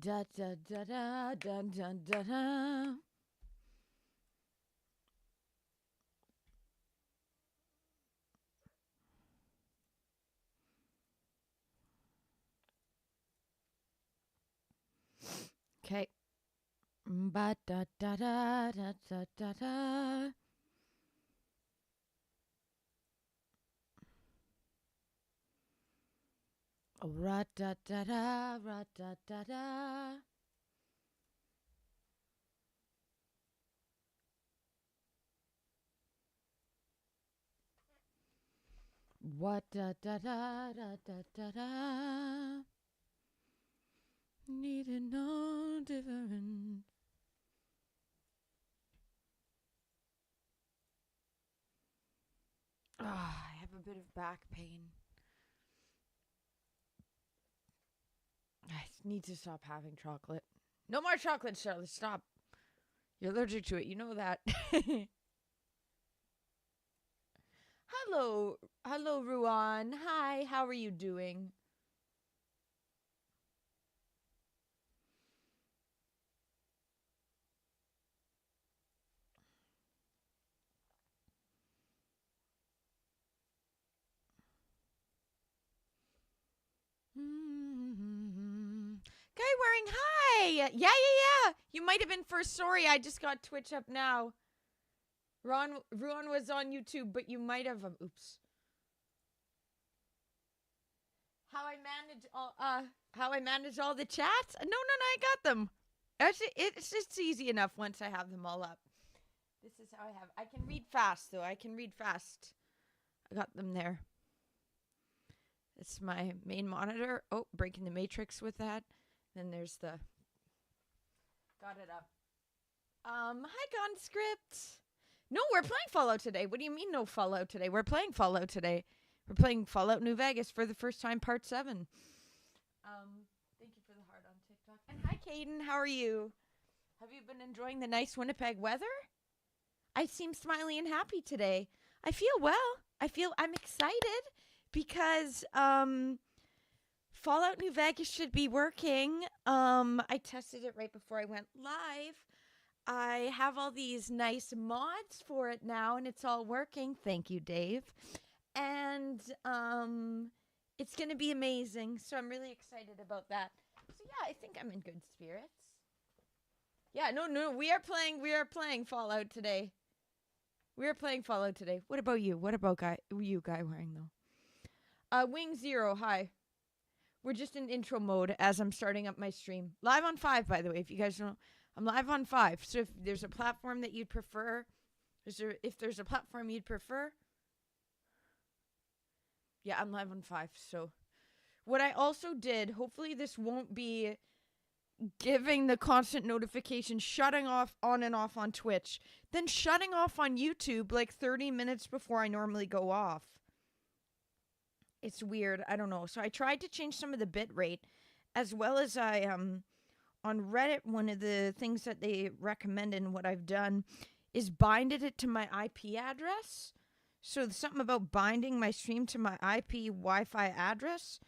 Da da da da da da da da. Okay. Ba da da da da da da da. Ra da da da ra da da da. What da da da da da da da. Need to know different. I have a bit of back pain. I need to stop having chocolate. No more chocolate, Charlotte. Stop. You're allergic to it. You know that. Hello. Hello, Ruan. Hi. How are you doing? Guy wearing hi. Yeah, yeah, yeah. You might have been first. Sorry, I just got Twitch up now. Ruan was on YouTube, but you might have. Oops. How I manage all the chats? No, I got them. Actually, it's just easy enough once I have them all up. This is how I have. I can read fast though. I can read fast. I got them there. It's my main monitor. Oh, breaking the matrix with that. Then there's the. Got it up. Hi, Conscript. No, we're playing Fallout today. What do you mean no Fallout today? We're playing Fallout today. We're playing Fallout New Vegas for the first time, Part 7. Thank you for the heart on TikTok. And hi, Caden. How are you? Have you been enjoying the nice Winnipeg weather? I seem smiley and happy today. I feel well. I'm excited because Fallout New Vegas should be working. I tested it right before I went live. I have all these nice mods for it now and it's all working. Thank you, Dave. And it's going to be amazing. So I'm really excited about that. So yeah, I think I'm in good spirits. Yeah, no, we are playing Fallout today. We are playing Fallout today. What about you? What about guy wearing though? Wing Zero, hi. We're just in intro mode as I'm starting up my stream. Live on 5, by the way, if you guys don't know. I'm live on 5. So if there's a platform that you'd prefer, if there's a platform you'd prefer, yeah, I'm live on 5. So what I also did, hopefully this won't be giving the constant notification, shutting off on and off on Twitch, then shutting off on YouTube like 30 minutes before I normally go off. It's weird. I don't know. So I tried to change some of the bit rate as well as I on Reddit, one of the things that they recommend and what I've done is binded it to my IP address. So something about binding my stream to my IP Wi-Fi address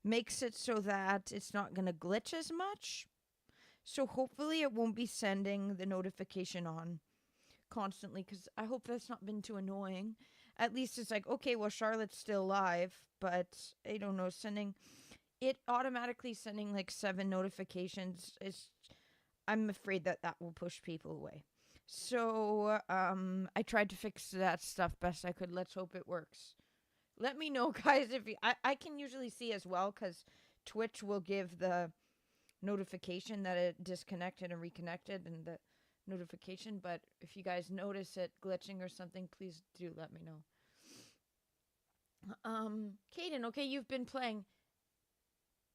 makes it so that it's not going to glitch as much. So hopefully it won't be sending the notification on constantly because I hope that's not been too annoying. At least it's like, okay, well, Charlotte's still live, but I don't know, automatically sending like 7 notifications is, I'm afraid that will push people away. So I tried to fix that stuff best I could. Let's hope it works. Let me know, guys, if I can usually see as well because Twitch will give the notification that it disconnected and reconnected and the notification. But if you guys notice it glitching or something, please do let me know. Caden, okay, you've been playing.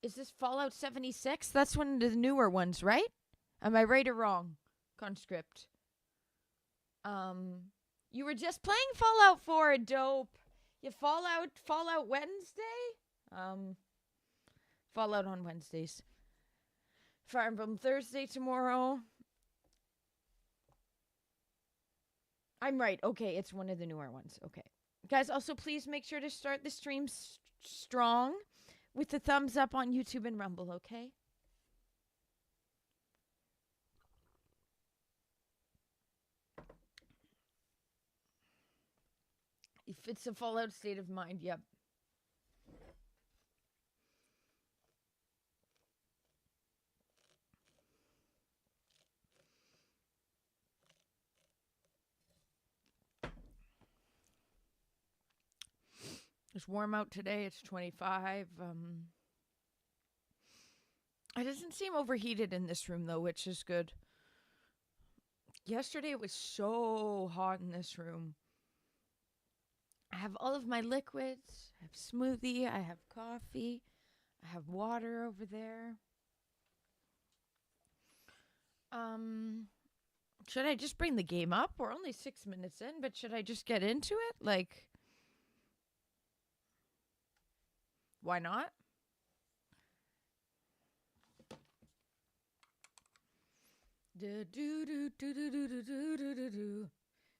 Is this Fallout 76? That's one of the newer ones, right? Am I right or wrong? Conscript. You were just playing Fallout 4, dope. You Fallout Wednesday? Fallout on Wednesdays. Fire Emblem Thursday tomorrow. I'm right. Okay, it's one of the newer ones. Okay. Guys, also please make sure to start the stream strong with the thumbs up on YouTube and Rumble, okay? If it's a Fallout state of mind, yep. It's warm out today. It's 25. It doesn't seem overheated in this room, though, which is good. Yesterday, it was so hot in this room. I have all of my liquids. I have smoothie. I have coffee. I have water over there. Should I just bring the game up? We're only 6 minutes in, but should I just get into it? Like, why not?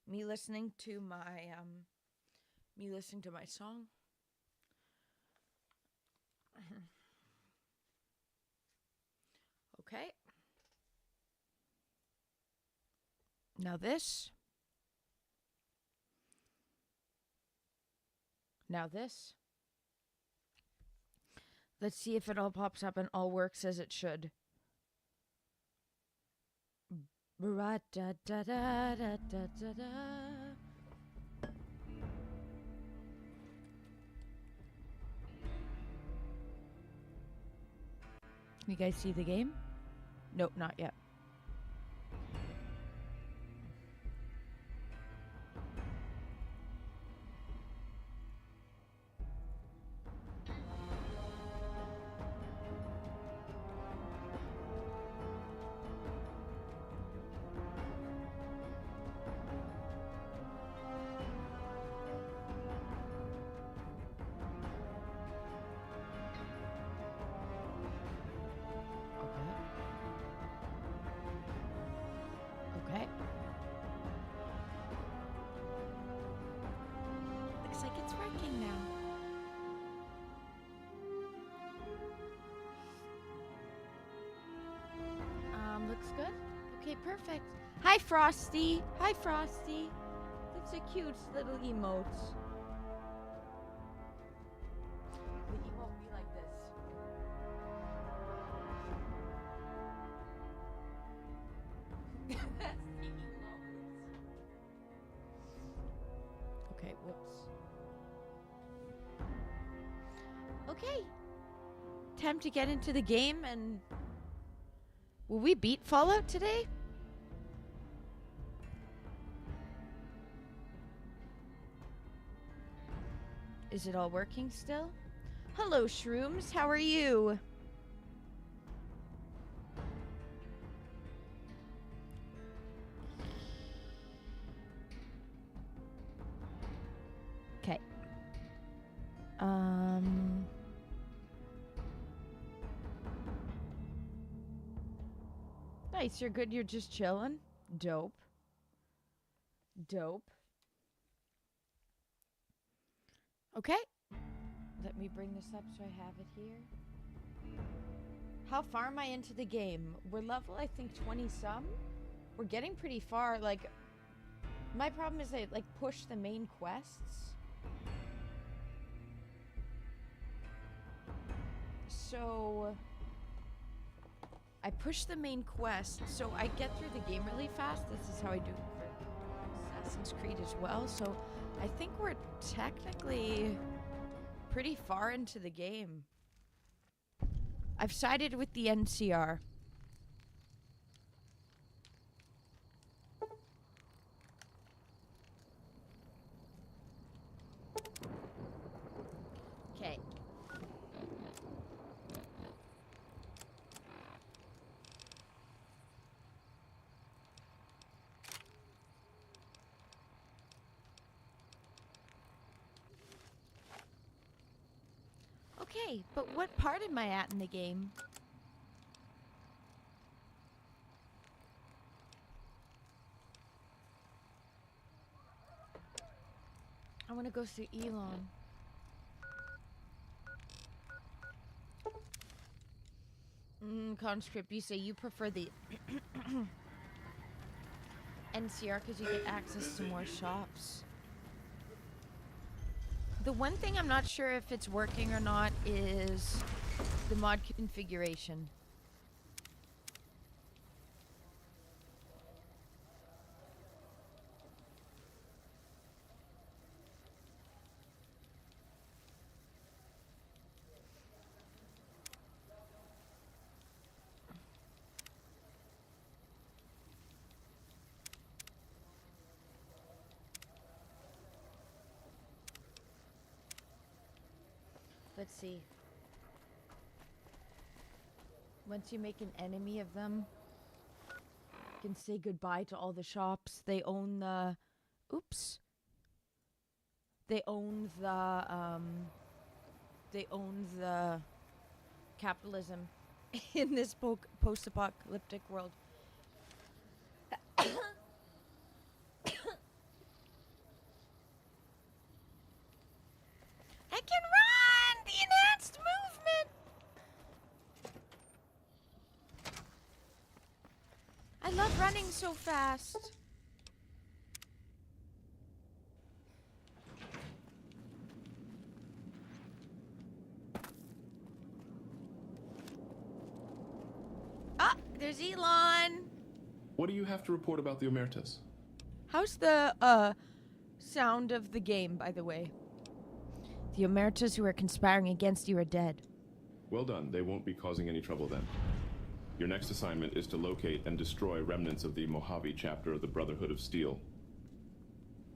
Me listening to my song. Okay. Now this. Now this. Let's see if it all pops up and all works as it should. You guys see the game? Nope, not yet. Okay. Looks like it's working now. Looks good. Okay, perfect. Hi, Frosty. Hi, Frosty. That's a cute little emote. The emote be like this. That's the emote. Okay, whoops. Okay. Time to get into the game and... Will we beat Fallout today? Is it all working still? Hello, Shrooms. How are you? Okay. Nice, you're good, you're just chilling. Dope. Dope. Okay. Let me bring this up so I have it here. How far am I into the game? We're level, I think, 20-some. We're getting pretty far. Like, my problem is I, like, push the main quests. So... I push the main quest, so I get through the game really fast. This is how I do it for Assassin's Creed as well. So I think we're technically pretty far into the game. I've sided with the NCR. Okay. Okay, but what part am I at in the game? I want to go through Elon. Conscript, you say you prefer the NCR because you get access to more shops. The one thing I'm not sure if it's working or not is the mod configuration. Let's see. Once you make an enemy of them, you can say goodbye to all the shops. They own the... Oops. They own the capitalism in this post-apocalyptic world. I can run! The enhanced movement! I love running so fast. Ah, there's Elon. What do you have to report about the Omertas? How's the, sound of the game, by the way? The Omertas who are conspiring against you are dead. Well done. They won't be causing any trouble then. Your next assignment is to locate and destroy remnants of the Mojave chapter of the Brotherhood of Steel.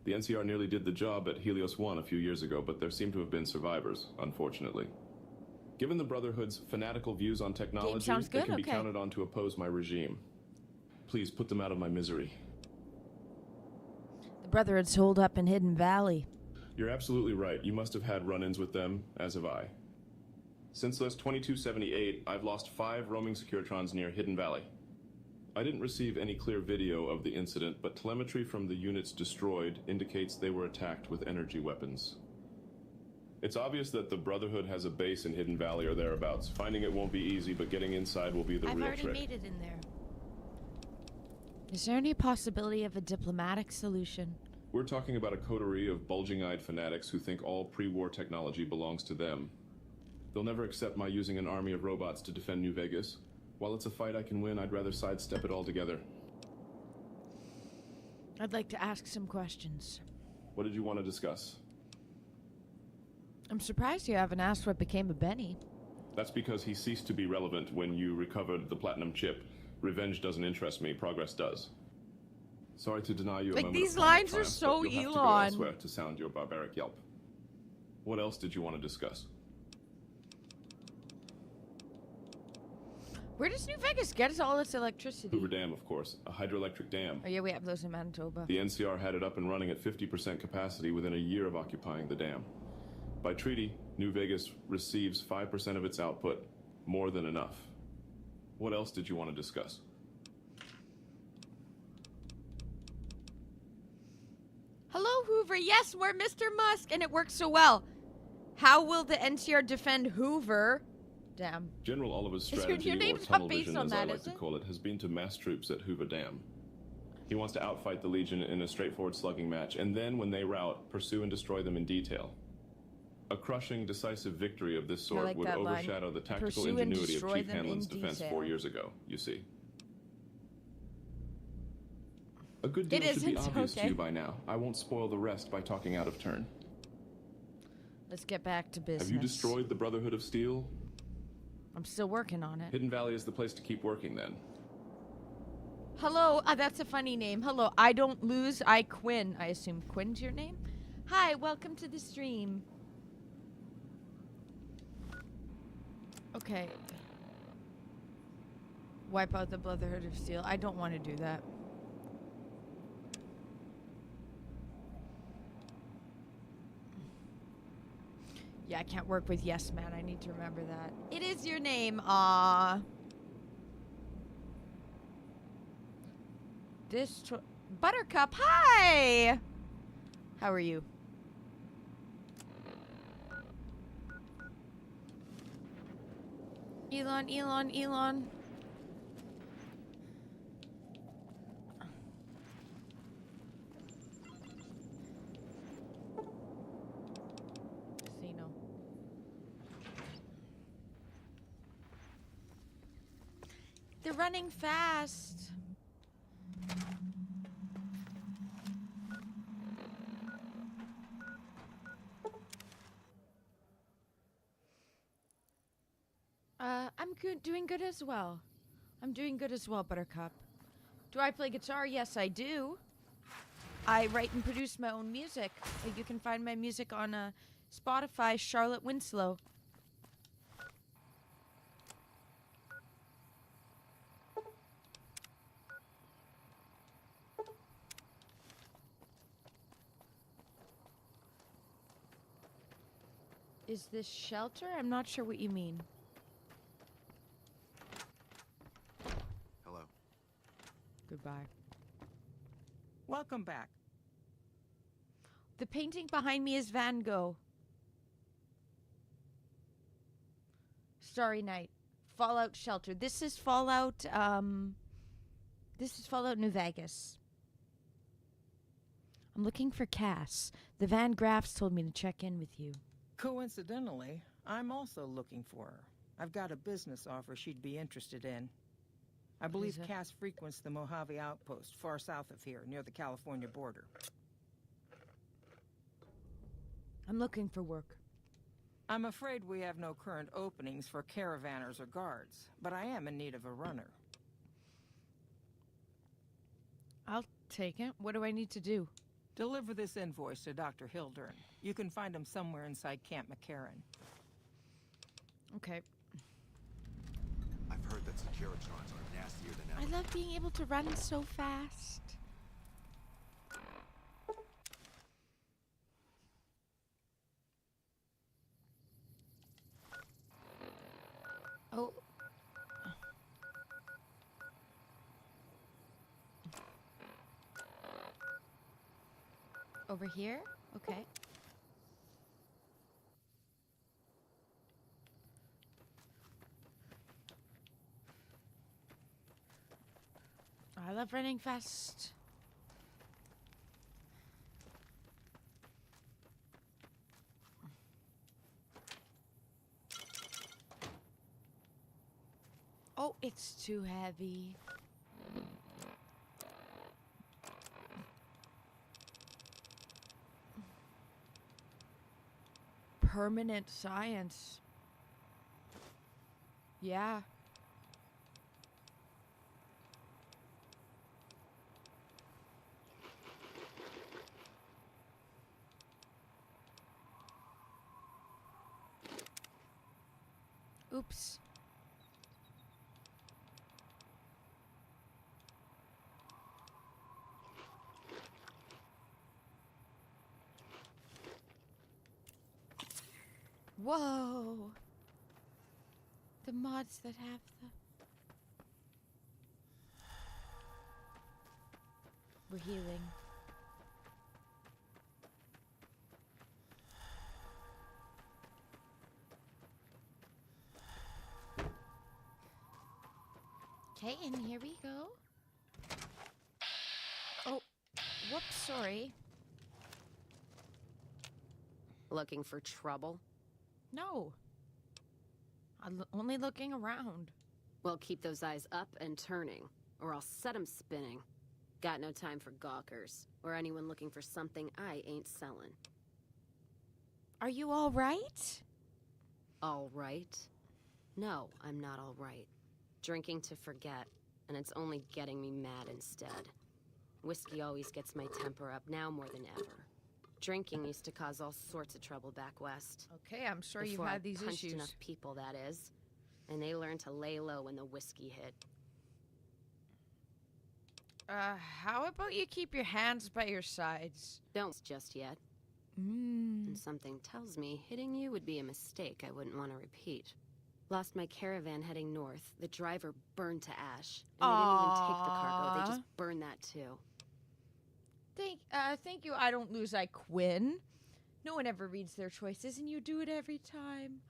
The NCR nearly did the job at Helios 1 a few years ago, but there seem to have been survivors, unfortunately. Given the Brotherhood's fanatical views on technology, they can be counted on to oppose my regime. Please put them out of my misery. The Brotherhood's holed up in Hidden Valley. You're absolutely right. You must have had run-ins with them, as have I. Since list 2278, I've lost 5 roaming Securitrons near Hidden Valley. I didn't receive any clear video of the incident, but telemetry from the units destroyed indicates they were attacked with energy weapons. It's obvious that the Brotherhood has a base in Hidden Valley or thereabouts. Finding it won't be easy, but getting inside will be the real trick. I've already made it in there. Is there any possibility of a diplomatic solution? We're talking about a coterie of bulging-eyed fanatics who think all pre-war technology belongs to them. They'll never accept my using an army of robots to defend New Vegas. While it's a fight I can win, I'd rather sidestep it altogether. I'd like to ask some questions. What did you want to discuss? I'm surprised you haven't asked what became of Benny. That's because he ceased to be relevant when you recovered the platinum chip. Revenge doesn't interest me, progress does. Sorry to deny you a moment these of lines triumph, are so but you'll have to go Elon. elsewhere to sound your barbaric yelp. What else did you want to discuss? Where does New Vegas get all its electricity? Hoover Dam, of course. A hydroelectric dam. Oh yeah, we have those in Manitoba. The NCR had it up and running at 50% capacity within a year of occupying the dam. By treaty, New Vegas receives 5% of its output. More than enough. What else did you want to discuss? Hello, Hoover. Yes, we're Mr. Musk, and it works so well. How will the NCR defend Hoover? Damn. General Oliver's Your strategy, or name's tunnel not based vision on as I that, like is to it? call it, has been to mass troops at Hoover Dam. He wants to outfight the Legion in a straightforward slugging match, and then, when they rout, pursue and destroy them in detail. A crushing, decisive victory of this sort like would that line. overshadow the tactical Pursue and ingenuity of destroy Chief them in Hanlon's defense detail. 4 years ago, you see. A good deal It should be isn't, obvious okay. to you by now. I won't spoil the rest by talking out of turn. Let's get back to business. Have you destroyed the Brotherhood of Steel? I'm still working on it. Hidden Valley is the place to keep working, then. Hello, that's a funny name. Hello, I don't lose, I Quinn. I assume Quinn's your name? Hi, welcome to the stream. Okay. Wipe out the Brotherhood of Steel. I don't want to do that. Yeah, I can't work with Yes Man. I need to remember that. It is your name. Buttercup, hi! How are you? Elon. You're running fast. I'm good, doing good as well. I'm doing good as well, Buttercup. Do I play guitar? Yes, I do. I write and produce my own music. You can find my music on Spotify, Charlotte Winslow. Is this shelter? I'm not sure what you mean. Hello. Goodbye. Welcome back. The painting behind me is Van Gogh. Starry Night. Fallout Shelter. This is Fallout New Vegas. I'm looking for Cass. The Van Graffs told me to check in with you. Coincidentally, I'm also looking for her. I've got a business offer she'd be interested in. I believe it? Cass frequents the Mojave Outpost, far south of here, near the California border. I'm looking for work. I'm afraid we have no current openings for caravanners or guards, but I am in need of a runner. I'll take it. What do I need to do? Deliver this invoice to Dr. Hildern. You can find him somewhere inside Camp McCarran. Okay. I've heard that Securitrons are nastier than I ever. love being able to run so fast. Oh. Over here? Okay. I love running fast. Oh, it's too heavy. Permanent science. Yeah. Oops. Whoa. The mods that have the... We're healing. Okay, and here we go. Oh, whoops, sorry. Looking for trouble? No. I'm only looking around. Well, keep those eyes up and turning, or I'll set 'em spinning. Got no time for gawkers, or anyone looking for something I ain't selling. Are you all right? All right? No, I'm not all right. Drinking to forget, and it's only getting me mad instead. Whiskey always gets my temper up, now more than ever. Drinking used to cause all sorts of trouble back west. Okay, I'm sorry you've Before I had these punched issues. enough people, that is. And they learned to lay low when the whiskey hit. How about you keep your hands by your sides? Don't just yet. Mmm. And something tells me hitting you would be a mistake I wouldn't want to repeat. Lost my caravan heading north. The driver burned to ash. And they didn't even take the cargo. They just burned that too. Thank you. I don't lose. I Quinn. No one ever reads their choices, and you do it every time.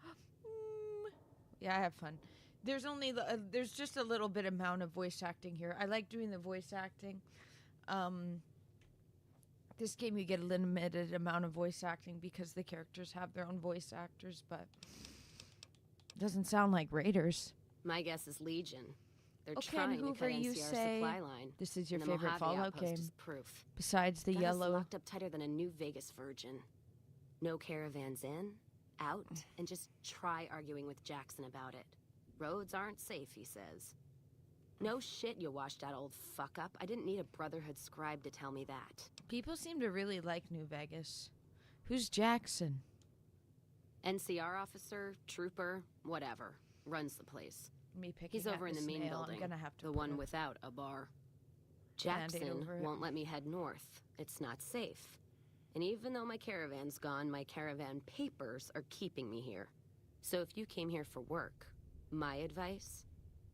Yeah, I have fun. There's only there's just a little bit amount of voice acting here. I like doing the voice acting. This game you get a limited amount of voice acting because the characters have their own voice actors, but it doesn't sound like Raiders. My guess is Legion. They're Okay, trying to Hoover, cut you NCR's say supply line. this is your and the favorite Mojave Fallout outpost game, is proof. besides the Got us yellow. locked up tighter than a New Vegas virgin. No caravans in, out, and just try arguing with Jackson about it. Roads aren't safe, he says. No shit, you washed out old fuck up. I didn't need a Brotherhood scribe to tell me that. People seem to really like New Vegas. Who's Jackson? NCR officer, trooper, whatever. Runs the place. Me picking He's over at in the this main nail. building. I'm gonna have to the put one a without a bar. Band-Aid Jackson over it. won't let me head north. It's not safe. And even though my caravan's gone, my caravan papers are keeping me here. So if you came here for work, my advice,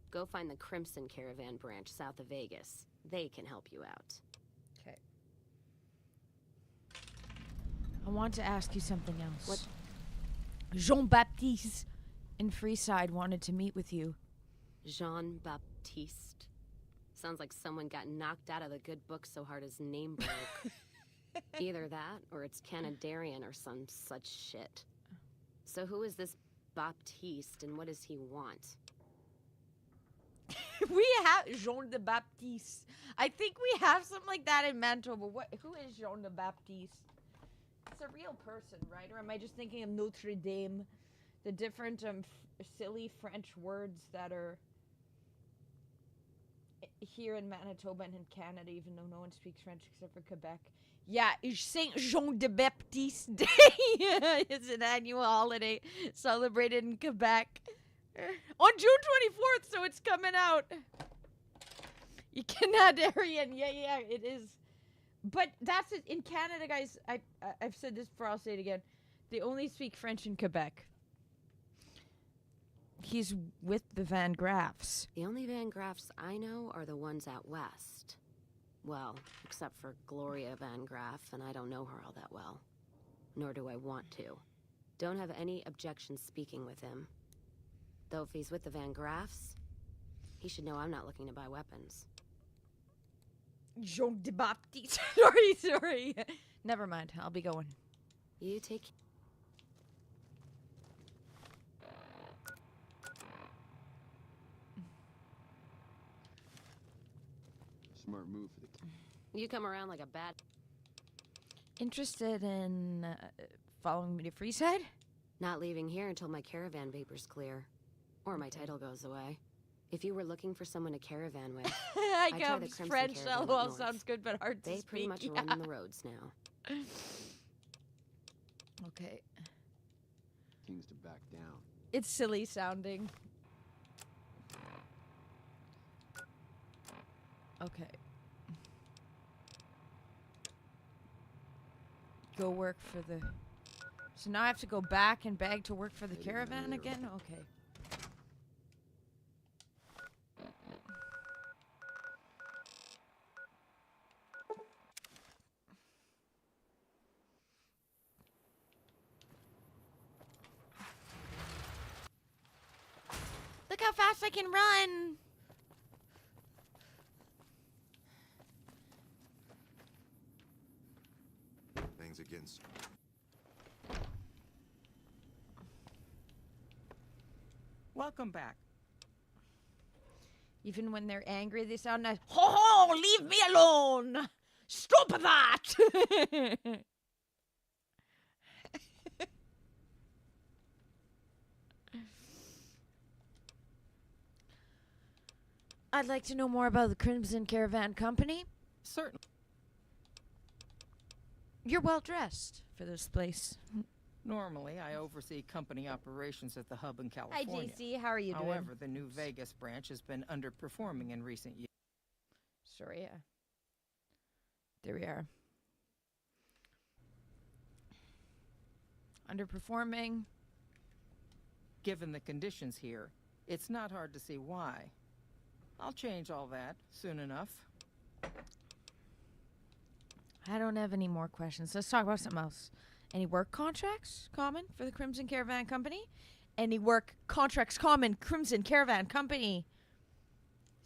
go find the Crimson Caravan branch south of Vegas. They can help you out. Okay. I want to ask you something else. What? Jean-Baptiste in Freeside wanted to meet with you. Jean-Baptiste. Sounds like someone got knocked out of the good book so hard his name broke. Either that, or it's Canadarian or some such shit. So who is this Baptiste, and what does he want? We have Jean de Baptiste. I think we have something like that in Manitoba. Who is Jean de Baptiste? It's a real person, right? Or am I just thinking of Notre Dame? The different silly French words that are here in Manitoba and in Canada, even though no one speaks French except for Quebec. Yeah, Saint Jean de Baptiste Day. It's an annual holiday celebrated in Quebec on June 24th, so it's coming out. You Canadarian, yeah, it is. But that's it. In Canada, guys, I've said this before, I'll say it again. They only speak French in Quebec. He's with the Van Graffs. The only Van Graffs I know are the ones out west. Well, except for Gloria Van Graff, and I don't know her all that well. Nor do I want to. Don't have any objection speaking with him. Though if he's with the Van Graffs, he should know I'm not looking to buy weapons. Jean de Baptiste. Sorry. Never mind. I'll be going. You take... Smart move for the You come around like a bat... Interested in following me to Freeside? Not leaving here until my caravan vapor's clear. Or my title goes away. If you were looking for someone to caravan with, I try got the Crimson French. Caravan up LOL north. sounds good, but hard to they speak. pretty much Yeah. run the roads now. Okay. Kings to back down. It's silly sounding. Okay. Go work for the... So now I have to go back and beg to work for the caravan again? Okay. Look how fast I can run! Things against. Welcome back. Even when they're angry, they sound nice. Ho ho! Leave me alone! Stop that! I'd like to know more about the Crimson Caravan Company. Certainly. You're well dressed for this place. Normally, I oversee company operations at the hub in Hi, California. JC. How are you doing? However, the New Vegas branch has been underperforming in recent years. Sorry, yeah. There we are. Underperforming. Given the conditions here, it's not hard to see why. I'll change all that soon enough. I don't have any more questions. Let's talk about something else. Any work contracts common for the Crimson Caravan Company? Any work contracts common, Crimson Caravan Company?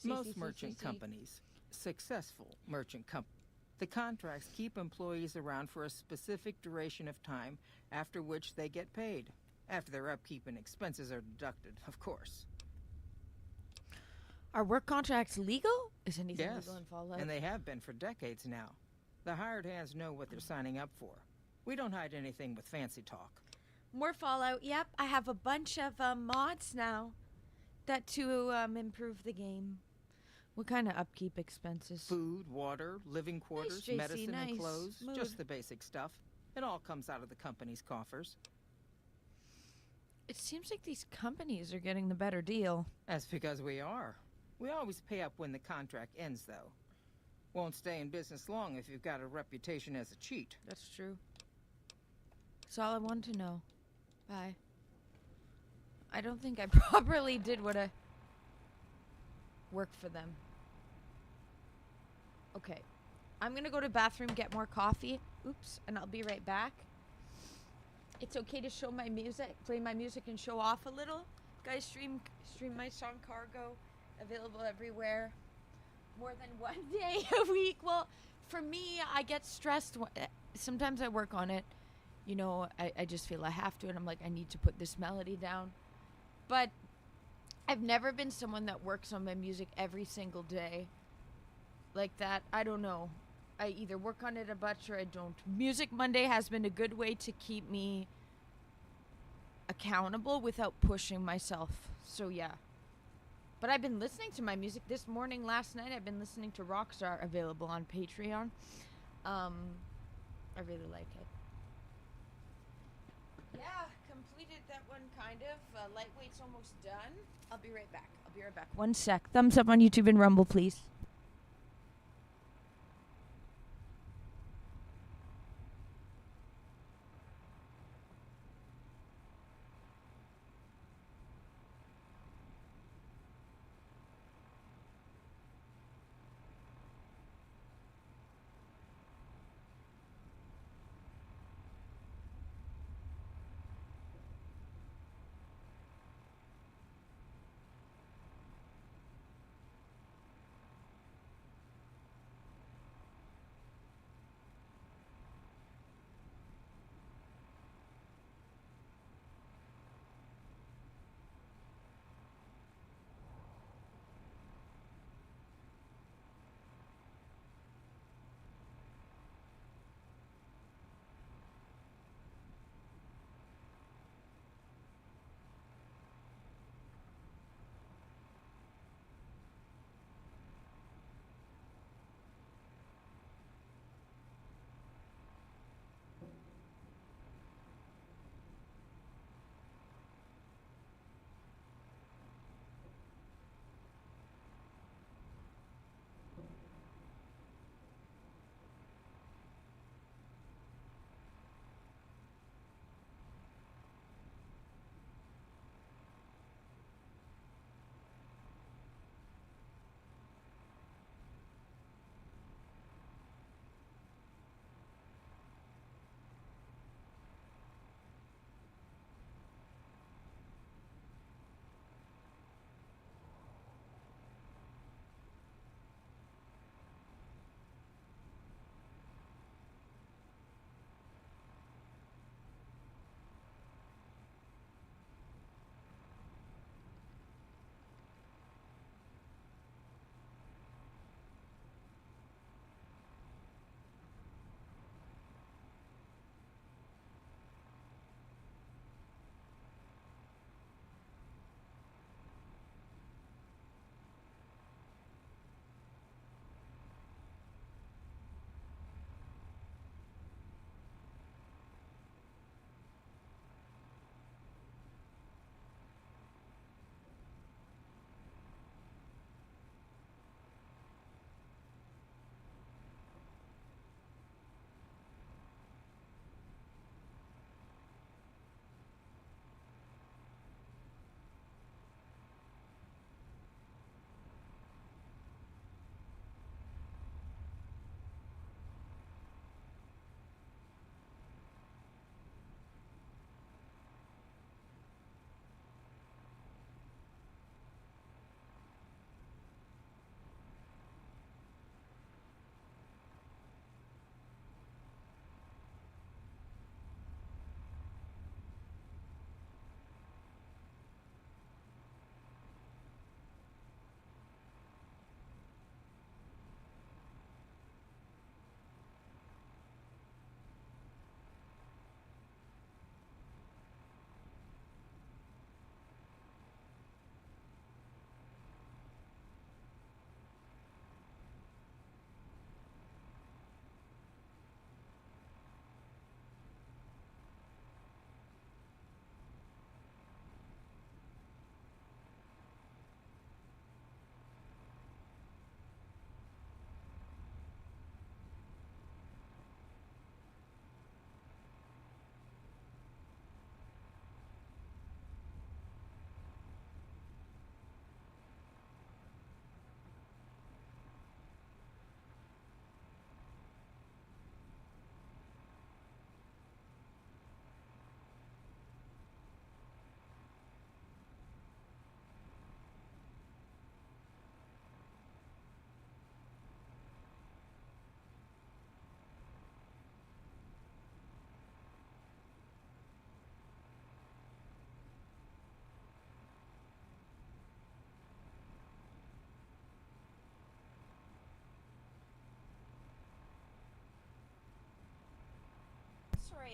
Most merchant companies, successful merchant companies, the contracts keep employees around for a specific duration of time, after which they get paid. After their upkeep and expenses are deducted, of course. Are work contracts legal? Is anything Yes, legal in Fallout? and they have been for decades now. The hired hands know what they're signing up for. We don't hide anything with fancy talk. More Fallout. Yep, I have a bunch of mods now that to improve the game. What kind of upkeep expenses? Food, water, living quarters, JC, medicine, nice. and clothes. Smooth. Just the basic stuff. It all comes out of the company's coffers. It seems like these companies are getting the better deal. That's because we are. We always pay up when the contract ends, though. Won't stay in business long if you've got a reputation as a cheat. That's true. That's all I wanted to know. Bye. I don't think I properly did what I worked for them. Okay. I'm gonna go to the bathroom, get more coffee. Oops, and I'll be right back. It's okay to show my music, play my music and show off a little. Guys, stream my song Cargo, available everywhere. More than one day a week. Well, for me, I get stressed. Sometimes I work on it. You know, I just feel I have to, and I'm like, I need to put this melody down. But I've never been someone that works on my music every single day. Like that, I don't know. I either work on it a bunch or I don't. Music Monday has been a good way to keep me accountable without pushing myself. So yeah. But I've been listening to my music this morning, last night. I've been listening to Rockstar, available on Patreon. I really like it. Yeah, completed that one kind of. Lightweight's almost done. I'll be right back. 1 sec. Thumbs up on YouTube and Rumble, please.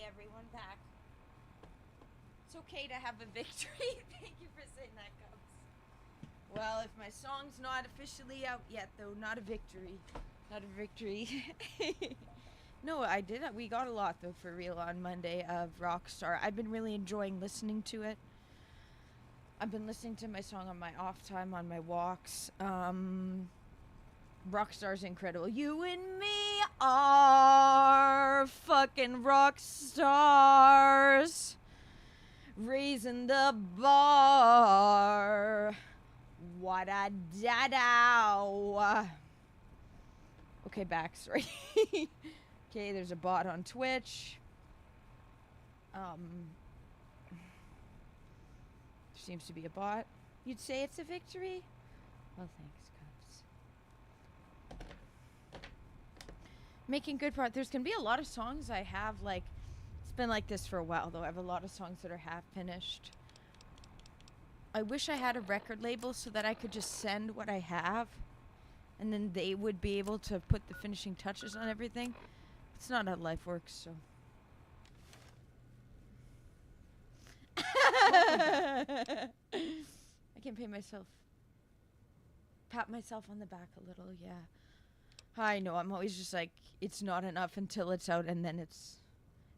everyone, back. It's okay to have a victory. Thank you for saying that, Cubs. Well, if my song's not officially out yet, though, not a victory. Not a victory. No, I did. We got a lot, though, for real on Monday of Rockstar. I've been really enjoying listening to it. I've been listening to my song on my off time, on my walks. Rockstar's incredible. You and me are fucking rock stars, raising the bar. What-a-da-dow. Okay, back. Sorry. Okay, there's a bot on Twitch. There seems to be a bot. You'd say it's a victory? Well, thanks, Cubs. Making good progress. There's gonna be a lot of songs I have, like, it's been like this for a while, though. I have a lot of songs that are half finished. I wish I had a record label so that I could just send what I have, and then they would be able to put the finishing touches on everything. It's not how life works, so. I can pay myself. Pat myself on the back a little, yeah. I know, I'm always just like, it's not enough until it's out, and then it's.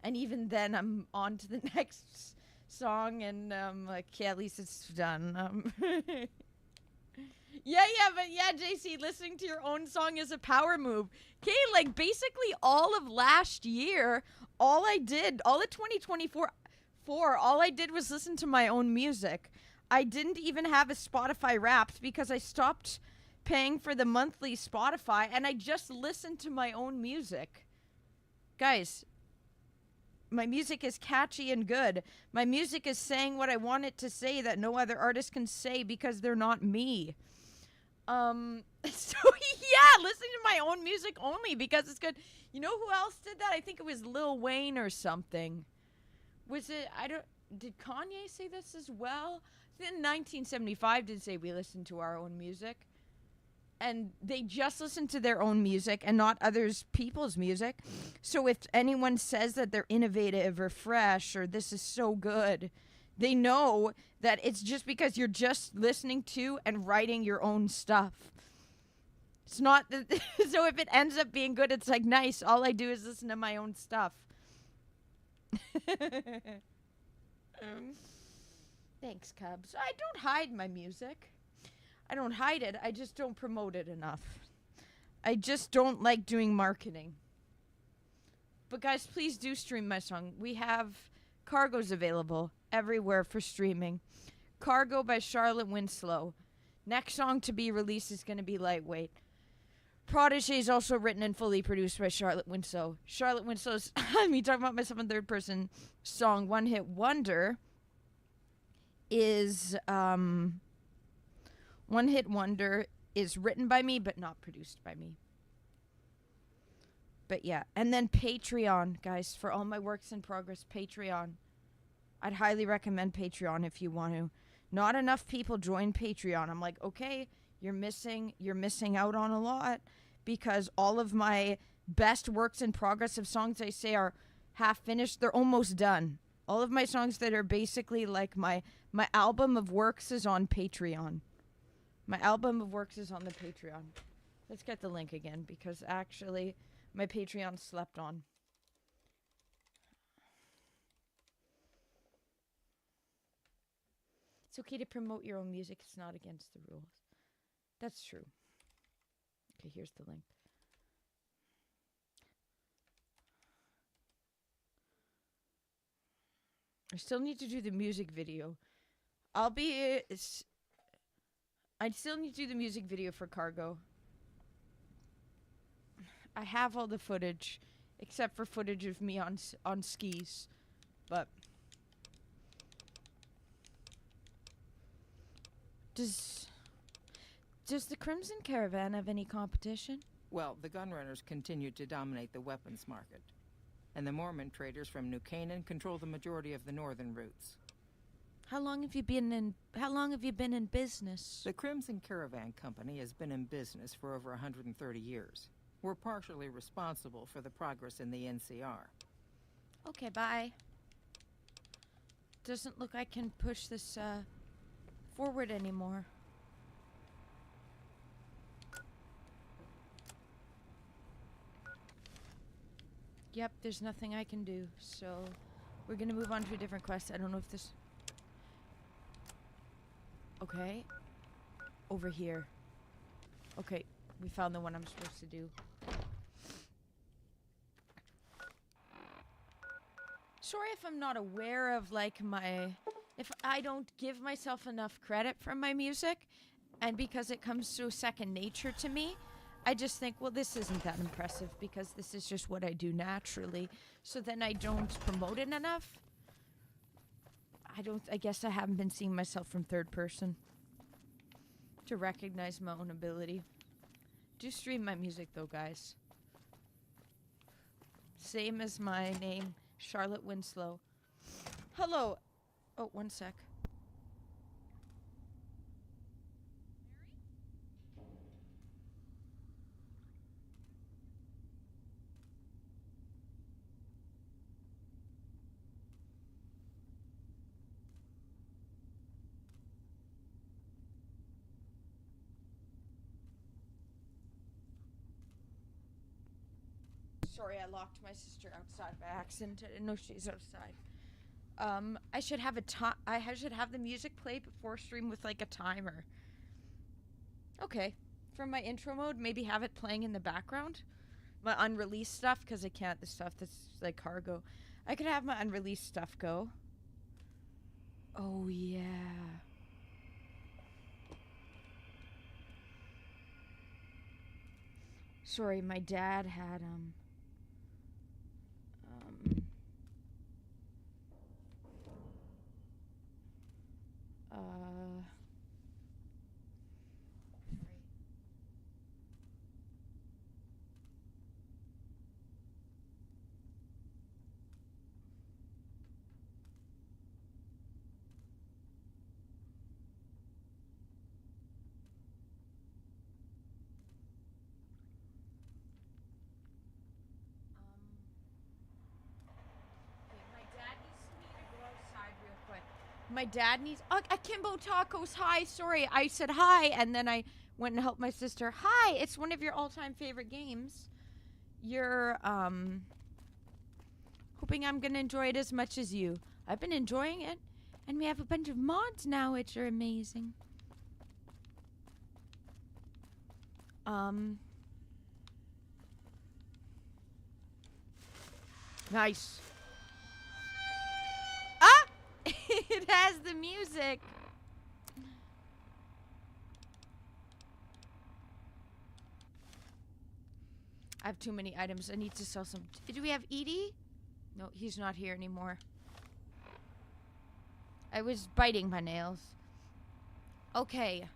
And even then, I'm on to the next song, and like, yeah, at least it's done. Yeah, JC, listening to your own song is a power move. Okay, like, basically all of last year, all of 2024, all I did was listen to my own music. I didn't even have a Spotify Wrapped because I stopped paying for the monthly Spotify, and I just listened to my own music. Guys, my music is catchy and good. My music is saying what I want it to say that no other artist can say because they're not me. So yeah, listening to my own music only because it's good. You know who else did that? I think it was Lil Wayne or something. Was it, did Kanye say this as well? Then 1975 did say we listen to our own music. And they just listen to their own music and not others people's music. So if anyone says that they're innovative or fresh or this is so good, they know that it's just because you're just listening to and writing your own stuff. It's not that so if it ends up being good, it's like, nice, all I do is listen to my own stuff. Thanks, Cubs. I don't hide my music. I don't hide it. I just don't promote it enough. I just don't like doing marketing. But guys, please do stream my song. We have Cargo's available everywhere for streaming. Cargo by Charlotte Winslow. Next song to be released is going to be Lightweight. Prodigy is also written and fully produced by Charlotte Winslow. Charlotte Winslow's, me talking about myself in third person, song One Hit Wonder is, One Hit Wonder is written by me but not produced by me. But yeah, and then Patreon, guys, for all my works in progress, Patreon. I'd highly recommend Patreon if you want to. Not enough people join Patreon. I'm like, okay, you're missing out on a lot because all of my best works in progress of songs I say are half finished. They're almost done. All of my songs that are basically like my album of works is on Patreon. My album of works is on the Patreon. Let's get the link again because actually my Patreon slept on. It's okay to promote your own music. It's not against the rules. That's true. Okay, here's the link. I still need to do the music video. I still need to do the music video for Cargo. I have all the footage, except for footage of me on skis, but does the Crimson Caravan have any competition? Well, the Gunrunners continue to dominate the weapons market, and the Mormon traders from New Canaan control the majority of the northern routes. How long have you been in business? The Crimson Caravan Company has been in business for over 130 years. We're partially responsible for the progress in the NCR. Okay, bye. Doesn't look I can push this forward anymore. Yep, there's nothing I can do, so we're gonna move on to a different quest. I don't know if this... Okay. Over here. Okay, we found the one I'm supposed to do. Sorry if I'm not aware of, like, my... If I don't give myself enough credit for my music, and because it comes so second nature to me, I just think, well, this isn't that impressive because this is just what I do naturally. So then I don't promote it enough. I guess I haven't been seeing myself from third person to recognize my own ability. Do stream my music though, guys. Same as my name, Charlotte Winslow. Hello. Oh, one sec. Sorry, I locked my sister outside by accident. I didn't know she's outside. I should have I should have the music play before stream with like a timer. Okay. From my intro mode, maybe have it playing in the background. My unreleased stuff, because I can't, the stuff that's like cargo. I could have my unreleased stuff go. Oh, yeah. Sorry, my dad had, my dad needs... Oh, Akimbo Tacos, hi. Sorry, I said hi, and then I went and helped my sister. Hi, it's one of your all-time favorite games. You're, hoping I'm gonna enjoy it as much as you. I've been enjoying it, and we have a bunch of mods now, which are amazing. Nice. Ah! It has the music. I have too many items. I need to sell some. Do we have Edie? No, he's not here anymore. I was biting my nails. Okay.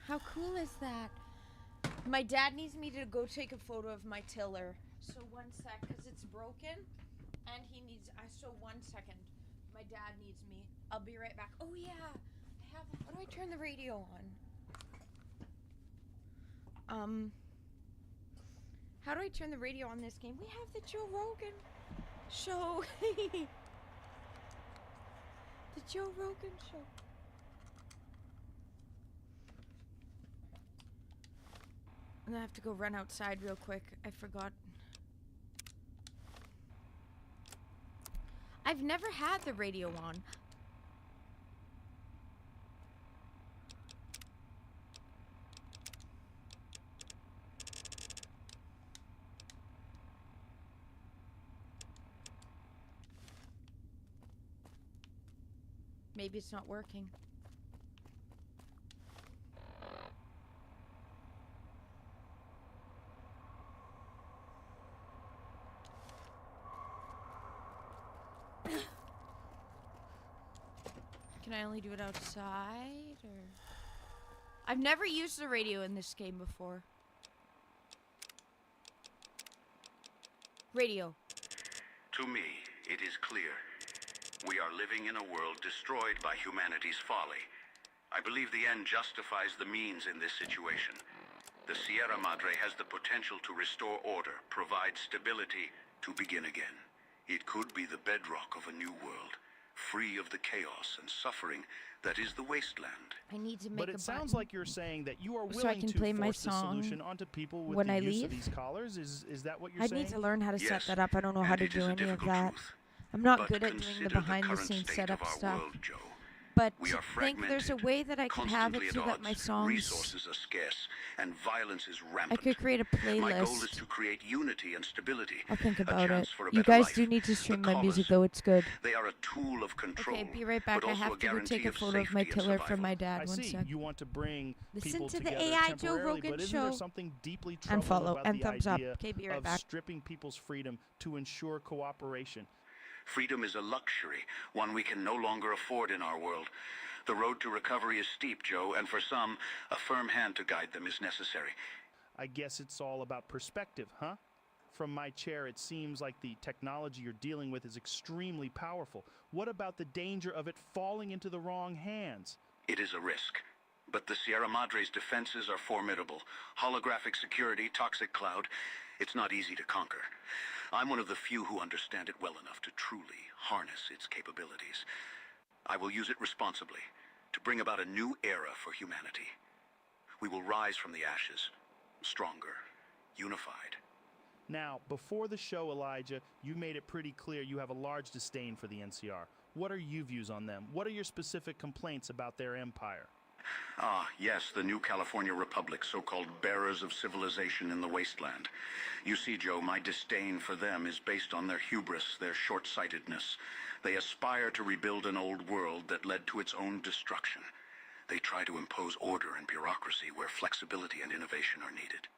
How cool is that? My dad needs me to go take a photo of my tiller. So one sec, because it's broken. And he needs... so 1 second. My dad needs me. I'll be right back. Oh, yeah. I have... How do I turn the radio on? How do I turn the radio on this game? We have the Joe Rogan show. The Joe Rogan show. I'm gonna have to go run outside real quick. I forgot. I've never had the radio on. Maybe it's not working. Can I only do it outside, or? I've never used the radio in this game before. Radio. To me, it is clear. We are living in a world destroyed by humanity's folly. I believe the end justifies the means in this situation. The Sierra Madre has the potential to restore order, provide stability, to begin again. It could be the bedrock of a new world, free of the chaos and suffering that is the wasteland. I need to make But a it sounds button like you're saying that you are so I willing can to play my force the song solution onto people with when the I use leave. of these collars. Is that what you're I saying? need to learn how to set Yes, that up. I don't know how and to it do is a any of difficult that. truth. I'm not But good at doing the consider behind the current scenes state setup of our stuff. world, Joe. But We to are think there's a fragmented, way that I could have it constantly so at that my odds, songs, resources are scarce, and violence is I rampant. could create a My goal is playlist. to create unity and stability. I'll think a about it. chance for a You better guys life. do need to The stream my music collars, though, it's good. They are a tool of control. Okay, be right back. but I also have a to go take guarantee a photo of my safety and killer from survival. my dad. I One see. sec. You want to bring Listen people to the together AI Joe temporarily, Rogan but isn't show. there something deeply And troubling follow. about And the thumbs up. idea Okay, be right of back. stripping people's freedom to ensure cooperation? Freedom is a luxury, one we can no longer afford in our world. The road to recovery is steep, Joe, and for some, a firm hand to guide them is necessary. I guess it's all about perspective, huh? From my chair, it seems like the technology you're dealing with is extremely powerful. What about the danger of it falling into the wrong hands? It is a risk. But the Sierra Madre's defenses are formidable. Holographic security, toxic cloud. It's not easy to conquer. I'm one of the few who understand it well enough to truly harness its capabilities. I will use it responsibly to bring about a new era for humanity. We will rise from the ashes, stronger, unified. Now, before the show, Elijah, you made it pretty clear you have a large disdain for the NCR. What are your views on them? What are your specific complaints about their empire? Ah, yes, the new California Republic, so-called bearers of civilization in the wasteland. You see, Joe, my disdain for them is based on their hubris, their short-sightedness. They aspire to rebuild an old world that led to its own destruction. They try to impose order and bureaucracy where flexibility and innovation are needed.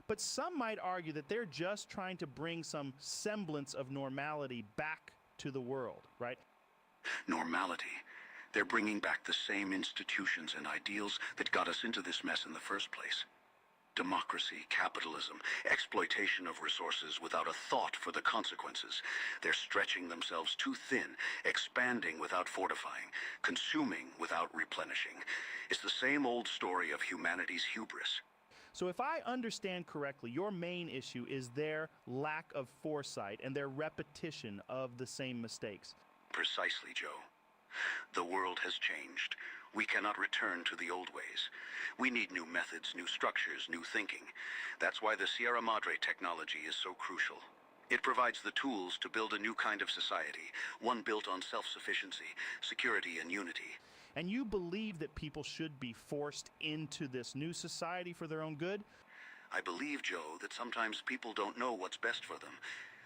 But some might argue that they're just trying to bring some semblance of normality back to the world, right? Normality. They're bringing back the same institutions and ideals that got us into this mess in the first place. Democracy, capitalism, exploitation of resources without a thought for the consequences. They're stretching themselves too thin, expanding without fortifying, consuming without replenishing. It's the same old story of humanity's hubris. So if I understand correctly, your main issue is their lack of foresight and their repetition of the same mistakes. Precisely, Joe. The world has changed. We cannot return to the old ways. We need new methods, new structures, new thinking. That's why the Sierra Madre technology is so crucial. It provides the tools to build a new kind of society, one built on self-sufficiency, security, and unity. And you believe that people should be forced into this new society for their own good? I believe, Joe, that sometimes people don't know what's best for them.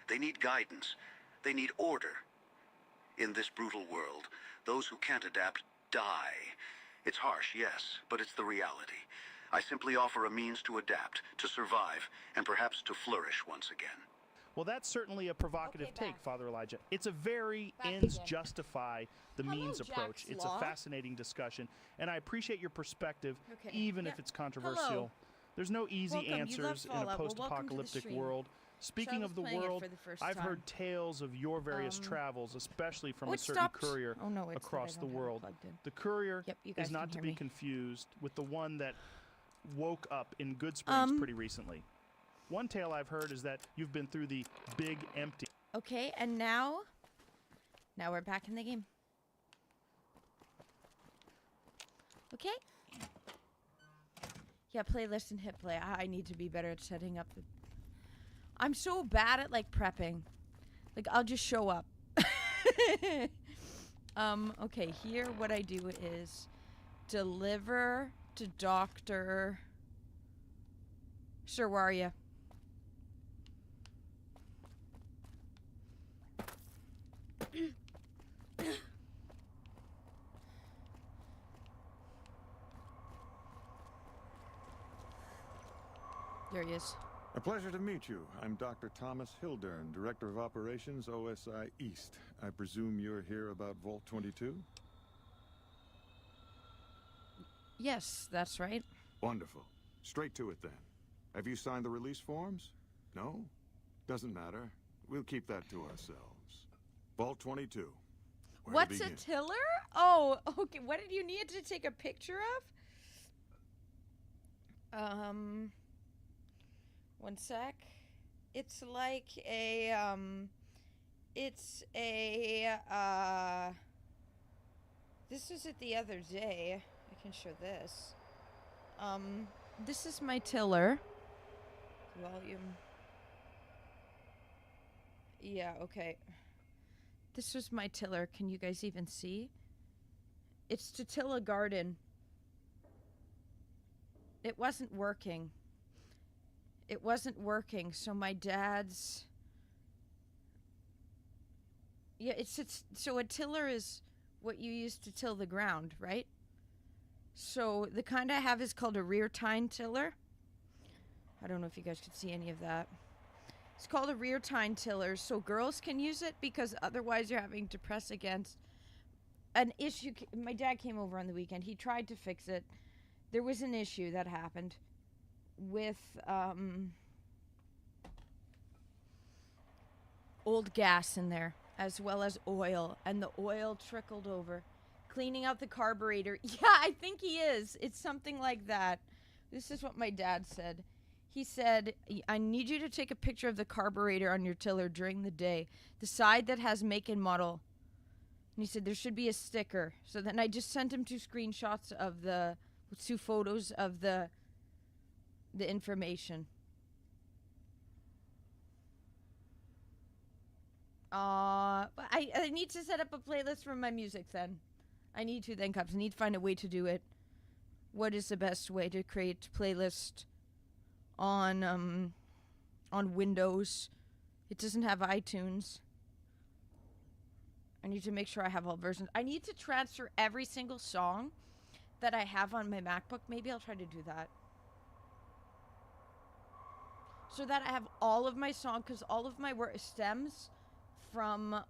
They need guidance. They need order. In this brutal world, those who can't adapt die. It's harsh, yes, but it's the reality. I simply offer a means to adapt, to survive, and perhaps to flourish once again. Well, that's certainly a provocative Okay, take, back. Father Elijah. It's a very Back ends again. justify the Hello, means approach. Jack's It's Law. a fascinating discussion, and I appreciate your perspective, Okay, even yeah. if it's controversial. Hello. There's no easy Welcome. You love answers in a Fallout. Well, welcome to the post-apocalyptic stream. world. Speaking was of the playing it world, for the first I've time. heard tales of your various Um, travels, especially from oh, a it certain stopped. courier Oh, no, it's that I across the don't have it world. plugged in. The courier Yep, you guys is can not to hear be me. confused with the one that woke up in Good Springs pretty recently. One tale I've heard is that you've been through the Big Empty. Okay, and now we're back in the game. Okay. Yeah, playlist and hit play. I need to be better at setting up the... I'm so bad at, like, prepping. Like, I'll just show up. Okay, here what I do is deliver to Dr. Sir, where are you? There he is. A pleasure to meet you. I'm Dr. Thomas Hildern, Director of Operations, OSI East. I presume you're here about Vault 22? Yes, that's right. Wonderful. Straight to it then. Have you signed the release forms? No? Doesn't matter. we'll keep that to ourselves. Vault 22. Where to What's a begin? tiller? Oh, okay. What did you need to take a picture of? One sec. It's like a, this was it the other day. I can show this. This is my tiller. Volume. Yeah, okay. This was my tiller. Can you guys even see? It's to till a garden. It wasn't working. It wasn't working, so my dad's... Yeah, so a tiller is what you use to till the ground, right? So the kind I have is called a rear tine tiller. I don't know if you guys could see any of that. It's called a rear tine tiller, so girls can use it because otherwise you're having to press against an issue. My dad came over on the weekend. He tried to fix it. There was an issue that happened with old gas in there, as well as oil, and the oil trickled over, cleaning out the carburetor. Yeah, I think he is. It's something like that. This is what my dad said. He said, I need you to take a picture of the carburetor on your tiller during the day, the side that has make and model. And he said there should be a sticker. So then I just sent him 2 screenshots of 2 photos of the information. I need to set up a playlist for my music then. I need to then, Cups. I need to find a way to do it. What is the best way to create a playlist on Windows? It doesn't have iTunes. I need to make sure I have all versions. I need to transfer every single song that I have on my MacBook. Maybe I'll try to do that. So that I have all of my songs, because all of my work stems from,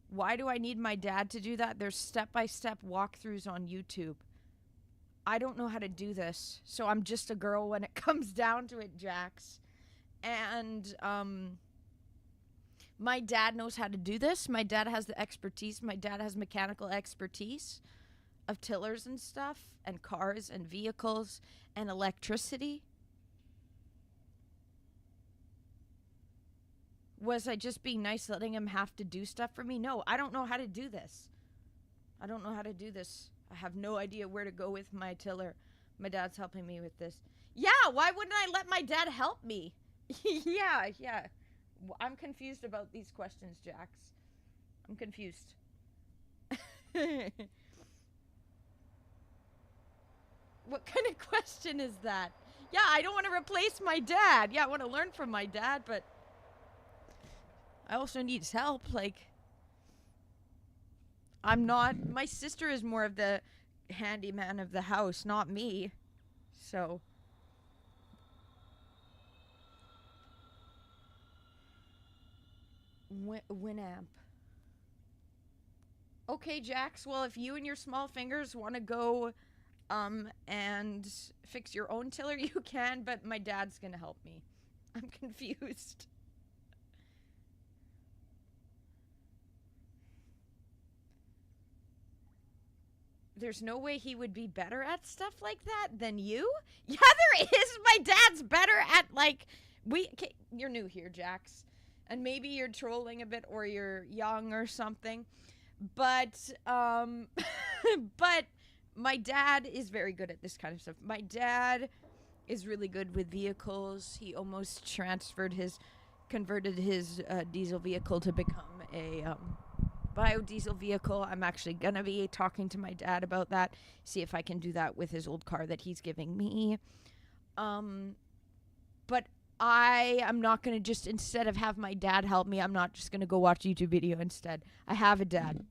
why do I need my dad to do that? There's step-by-step walkthroughs on YouTube. I don't know how to do this, so I'm just a girl when it comes down to it, Jax. And, my dad knows how to do this. My dad has the expertise. My dad has mechanical expertise of tillers and stuff, and cars and vehicles and electricity. Was I just being nice, letting him have to do stuff for me? No, I don't know how to do this. I don't know how to do this. I have no idea where to go with my tiller. My dad's helping me with this. Yeah, why wouldn't I let my dad help me? Yeah. I'm confused about these questions, Jax. I'm confused. What kind of question is that? Yeah, I don't want to replace my dad. Yeah, I want to learn from my dad, but I also need his help. Like, my sister is more of the handyman of the house, not me. So... Winamp. Okay, Jax, well, if you and your small fingers want to go and fix your own tiller, you can, but my dad's gonna help me. I'm confused. There's no way he would be better at stuff like that than you? Yeah, there is! My dad's better at, like... You're new here, Jax. And maybe you're trolling a bit or you're young or something. But my dad is very good at this kind of stuff. My dad is really good with vehicles. He almost converted his diesel vehicle to become a biodiesel vehicle. I'm actually going to be talking to my dad about that. See if I can do that with his old car that he's giving me. But I am not going to just, instead of have my dad help me, I'm not just going to go watch a YouTube video instead. I have a dad.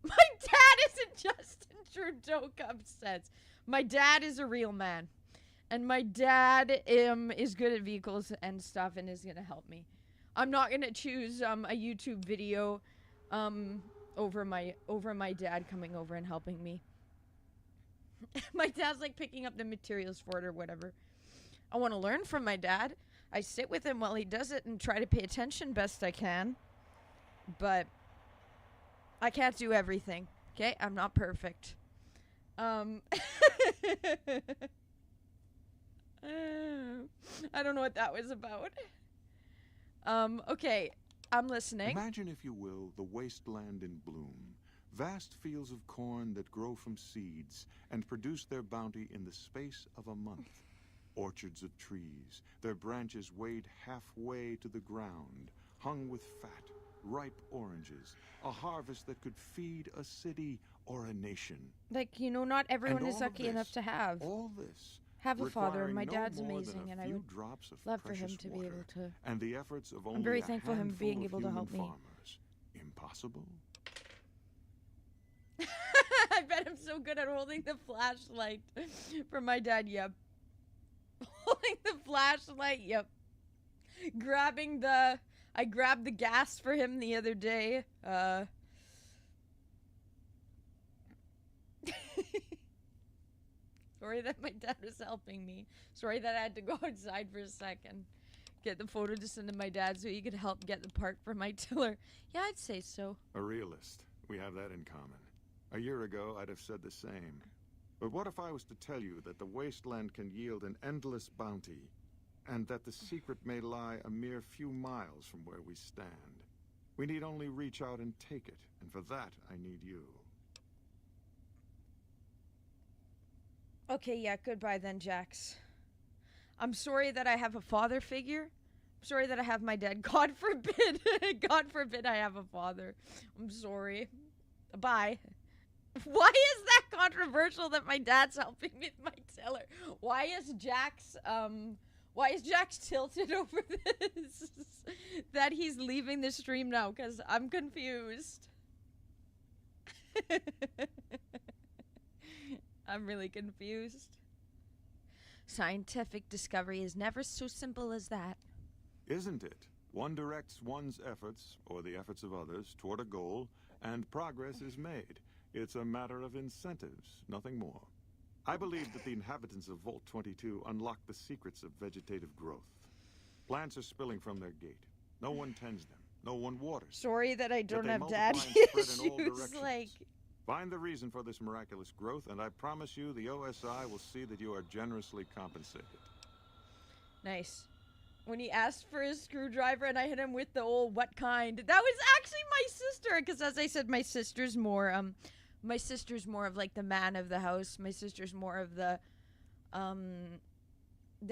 My dad isn't Justin Trudeau, Cubs says. My dad is a real man. And my dad is good at vehicles and stuff and is going to help me. I'm not going to choose a YouTube video over my dad coming over and helping me. My dad's like picking up the materials for it or whatever. I want to learn from my dad. I sit with him while he does it and try to pay attention best I can. But I can't do everything. Okay? I'm not perfect. I don't know what that was about. Okay. I'm listening. Imagine, if you will, the wasteland in bloom. Vast fields of corn that grow from seeds and produce their bounty in the space of a month. Orchards of trees, their branches weighed halfway to the ground, hung with fat, ripe oranges. A harvest that could feed a city or a nation. Like, you know, not everyone And is all of lucky enough this, to have all this a father. And my requiring no dad's more than amazing, a and I few would drops of love for him precious to be water able to. and the efforts of only I'm very a thankful him handful being of able to human help me. farmers. Impossible? I bet I'm so good at holding the flashlight for my dad. Yep. Holding the flashlight. Yep. I grabbed the gas for him the other day. Sorry that my dad was helping me. Sorry that I had to go outside for a second. Get the photo to send to my dad so he could help get the part for my tiller. Yeah, I'd say so. A realist. We have that in common. A year ago, I'd have said the same. But what if I was to tell you that the wasteland can yield an endless bounty, and that the secret may lie a mere few miles from where we stand? We need only reach out and take it, and for that, I need you. Okay, yeah, goodbye then, Jax. I'm sorry that I have a father figure. I'm sorry that I have my dad. God forbid. God forbid I have a father. I'm sorry. Bye. Why is that controversial that my dad's helping me with my tiller? Why is Jax tilted over this? That he's leaving the stream now, because I'm confused. I'm really confused. Scientific discovery is never so simple as that. Isn't it? One directs one's efforts, or the efforts of others, toward a goal, and progress is made. It's a matter of incentives, nothing more. I believe that the inhabitants of Vault 22 unlock the secrets of vegetative growth. Plants are spilling from their gate. No one tends them. No one waters. Sorry that I don't they have multiply daddy and spread in all issues. directions. Like, Find the reason for this miraculous growth, and I promise you the OSI will see that you are generously compensated. nice. When he asked for his screwdriver and I hit him with the old what kind, that was actually my sister. Because as I said, my sister's more of like the man of the house. My sister's more of the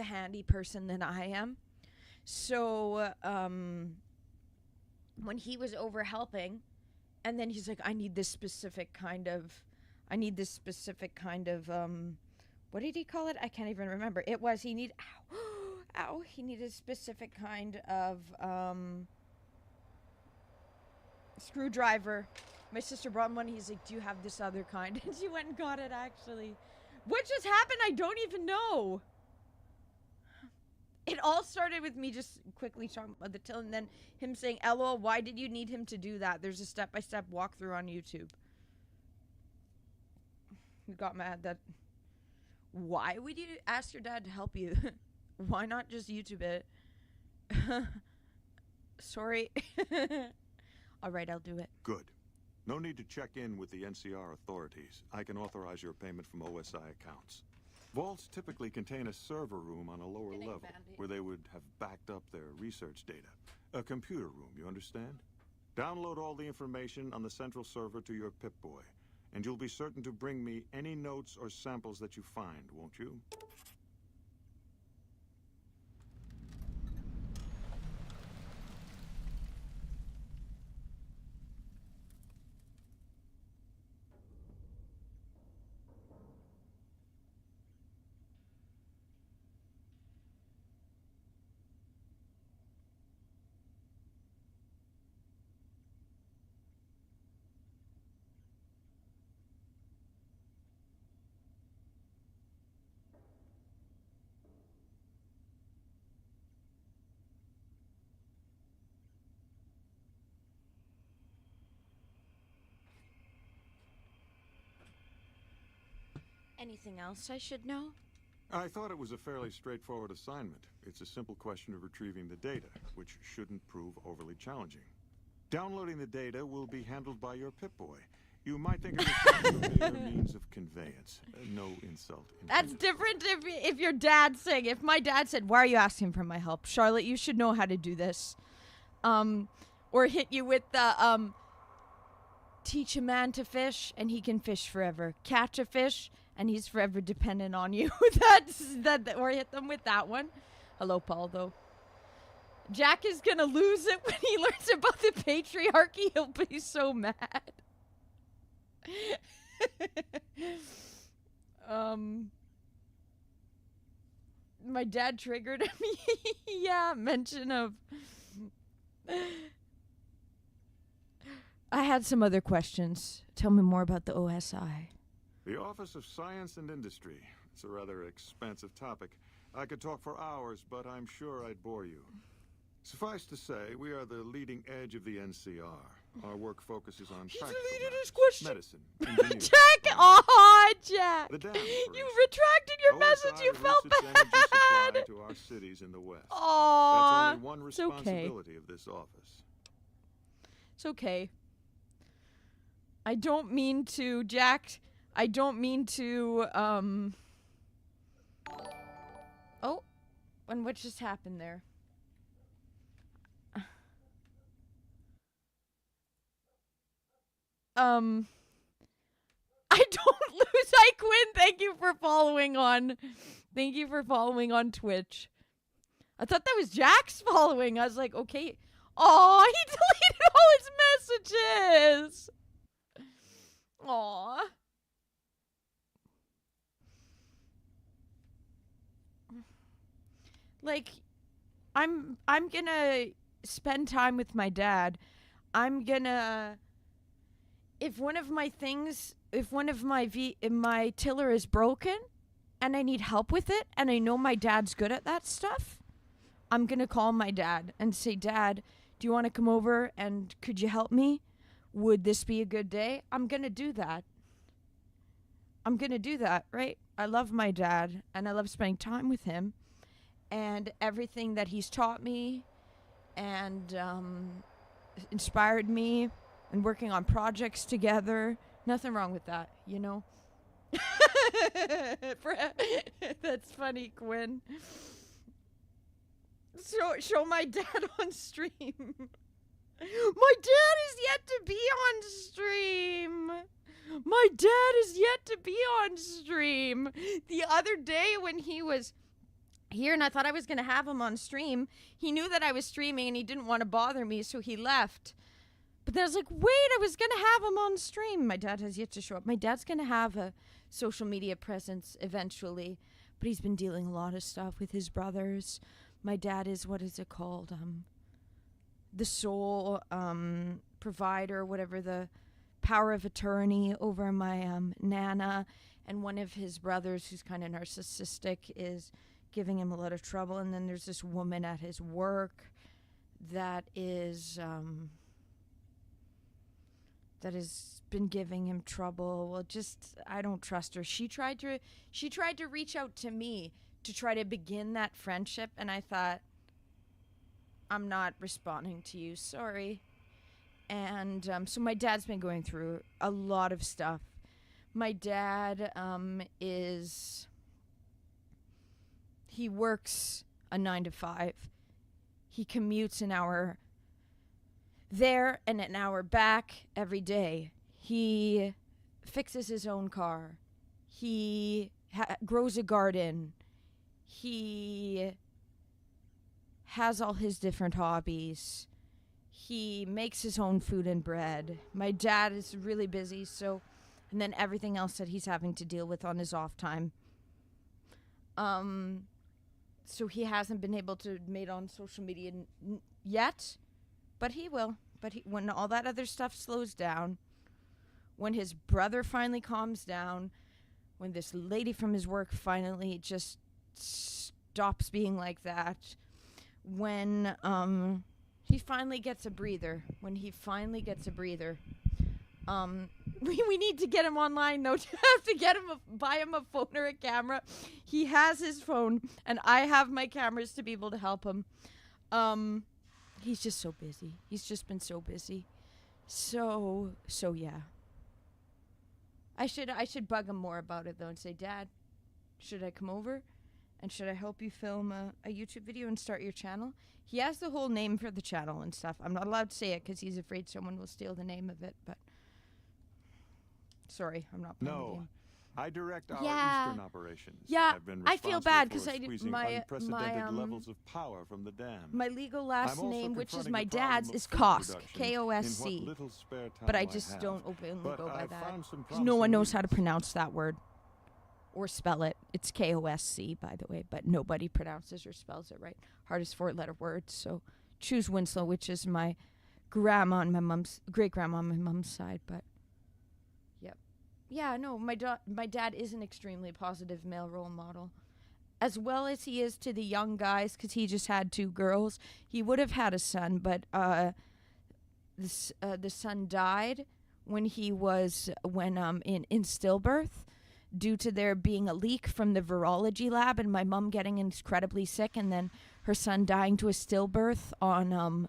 handy person than I am. So when he was over helping, and then he's like, I need this specific kind of what did he call it? I can't even remember. It was he needed a specific kind of screwdriver. My sister brought him one. He's like, do you have this other kind? And she went and got it, actually. What just happened? I don't even know. It all started with me just quickly talking about the till, and then him saying, LOL, why did you need him to do that? There's a step-by-step walkthrough on YouTube. He got mad that... Why would you ask your dad to help you? Why not just YouTube it? Sorry. All right, I'll do it. Good. No need to check in with the NCR authorities. I can authorize your payment from OSI accounts. Vaults typically contain a server room on a lower level where they would have backed up their research data. A computer room, you understand? Download all the information on the central server to your Pip-Boy, and you'll be certain to bring me any notes or samples that you find, won't you? Anything else I should know? I thought it was a fairly straightforward assignment. It's a simple question of retrieving the data, which shouldn't prove overly challenging. Downloading the data will be handled by your Pip-Boy. You might think of it as a mere means of conveyance. No insult intended. That's different if your dad's saying, if my dad said, why are you asking for my help? Charlotte, you should know how to do this. Or hit you with the, teach a man to fish and he can fish forever. Catch a fish and he's forever dependent on you. Or hit them with that one. Hello, Paul, though. Jack is gonna lose it when he learns about the patriarchy. He'll be so mad. My dad triggered me. Yeah, mention of... I had some other questions. Tell me more about the OSI. The Office of Science and Industry. It's a rather expansive topic. I could talk for hours, but I'm sure I'd bore you. Suffice to say, we are the leading edge of the NCR. Our work focuses on medicine, engineering. Jack! Aw, Jack! The dam, You retracted your message. You felt bad. To our cities in the West. Aw, That's only one responsibility of this office. It's okay. I don't mean to, Jack. I don't mean to, Oh, and what just happened there? I don't lose. Hi, Quinn. Thank you for following on. Thank you for following on Twitch. I thought that was Jack's following. I was like, okay. Aw, he deleted all his messages. Aw. Like, I'm gonna spend time with my dad. I'm gonna... If one of my things, if one of my tiller is broken and I need help with it and I know my dad's good at that stuff, I'm going to call my dad and say, Dad, do you want to come over and could you help me? Would this be a good day? I'm going to do that. I'm going to do that, right? I love my dad and I love spending time with him and everything that he's taught me and inspired me. And working on projects together. Nothing wrong with that, you know? That's funny, Quinn. Show my dad on stream. My dad is yet to be on stream. My dad is yet to be on stream. The other day when he was here and I thought I was going to have him on stream, he knew that I was streaming and he didn't want to bother me, so he left. But then I was like, wait, I was going to have him on stream. My dad has yet to show up. My dad's going to have a social media presence eventually, but he's been dealing a lot of stuff with his brothers. My dad is, what is it called? The sole provider, whatever, the power of attorney over my Nana. And one of his brothers, who's kind of narcissistic, is giving him a lot of trouble. And then there's this woman at his work that has been giving him trouble. Well, just, I don't trust her. She tried to reach out to me to try to begin that friendship, and I thought, I'm not responding to you, sorry. And so my dad's been going through a lot of stuff. My dad he works a 9 to 5. He commutes an hour there and an hour back every day. He fixes his own car. He grows a garden. He has all his different hobbies. He makes his own food and bread. My dad is really busy, so, and then everything else that he's having to deal with on his off time. So he hasn't been able to make on social media yet. But he will. But when all that other stuff slows down, when his brother finally calms down, when this lady from his work finally just stops being like that, when he finally gets a breather, We need to get him online though. To have to get him buy him a phone or a camera. He has his phone, and I have my cameras to be able to help him. He's just so busy. He's just been so busy. So yeah. I should bug him more about it though and say, Dad, should I come over? And should I help you film a YouTube video and start your channel? He has the whole name for the channel and stuff. I'm not allowed to say it because he's afraid someone will steal the name of it, but... Sorry, I'm not playing the No. game. I direct our Yeah. eastern operations. Yeah, I've been I feel responsible bad for 'cause I did- squeezing my unprecedented levels of power from the dam. My legal I'm last also name, which is confronting my the problem dad's, of is food Kosk, production in K-O-S-C. what little spare time But I I just have. don't openly But go by I've that. found some 'Cause no one promising knows how to leads. pronounce that word. Or spell it. It's K-O-S-C, by the way, but nobody pronounces or spells it right. Hardest four-letter word, so choose Winslow, which is my grandma on my mom's, great-grandma on my mom's side, but... Yeah, no, my dad is an extremely positive male role model. As well as he is to the young guys, because he just had 2 girls. He would have had a son, but the son died when he was in stillbirth due to there being a leak from the virology lab and my mom getting incredibly sick and then her son dying to a stillbirth on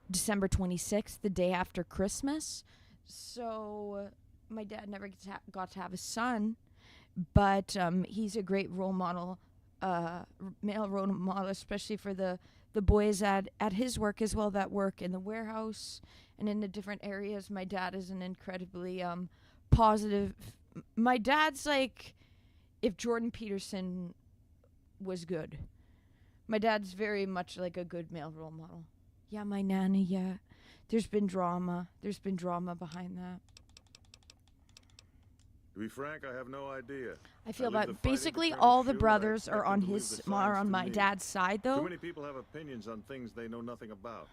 December 26th, the day after Christmas. So... my dad never got to have a son, but he's a great role model, male role model, especially for the boys at his work as well, that work in the warehouse and in the different areas. My dad is an incredibly positive... My dad's like if Jordan Peterson was good. My dad's very much like a good male role model. Yeah, my nanny, yeah. There's been drama. There's been drama behind that. To be frank, I have no idea. I feel live the that fight basically independent all the shoot, brothers I are expect on them to leave his the are science on to my me. dad's side Too though. many people have opinions on things they know nothing about.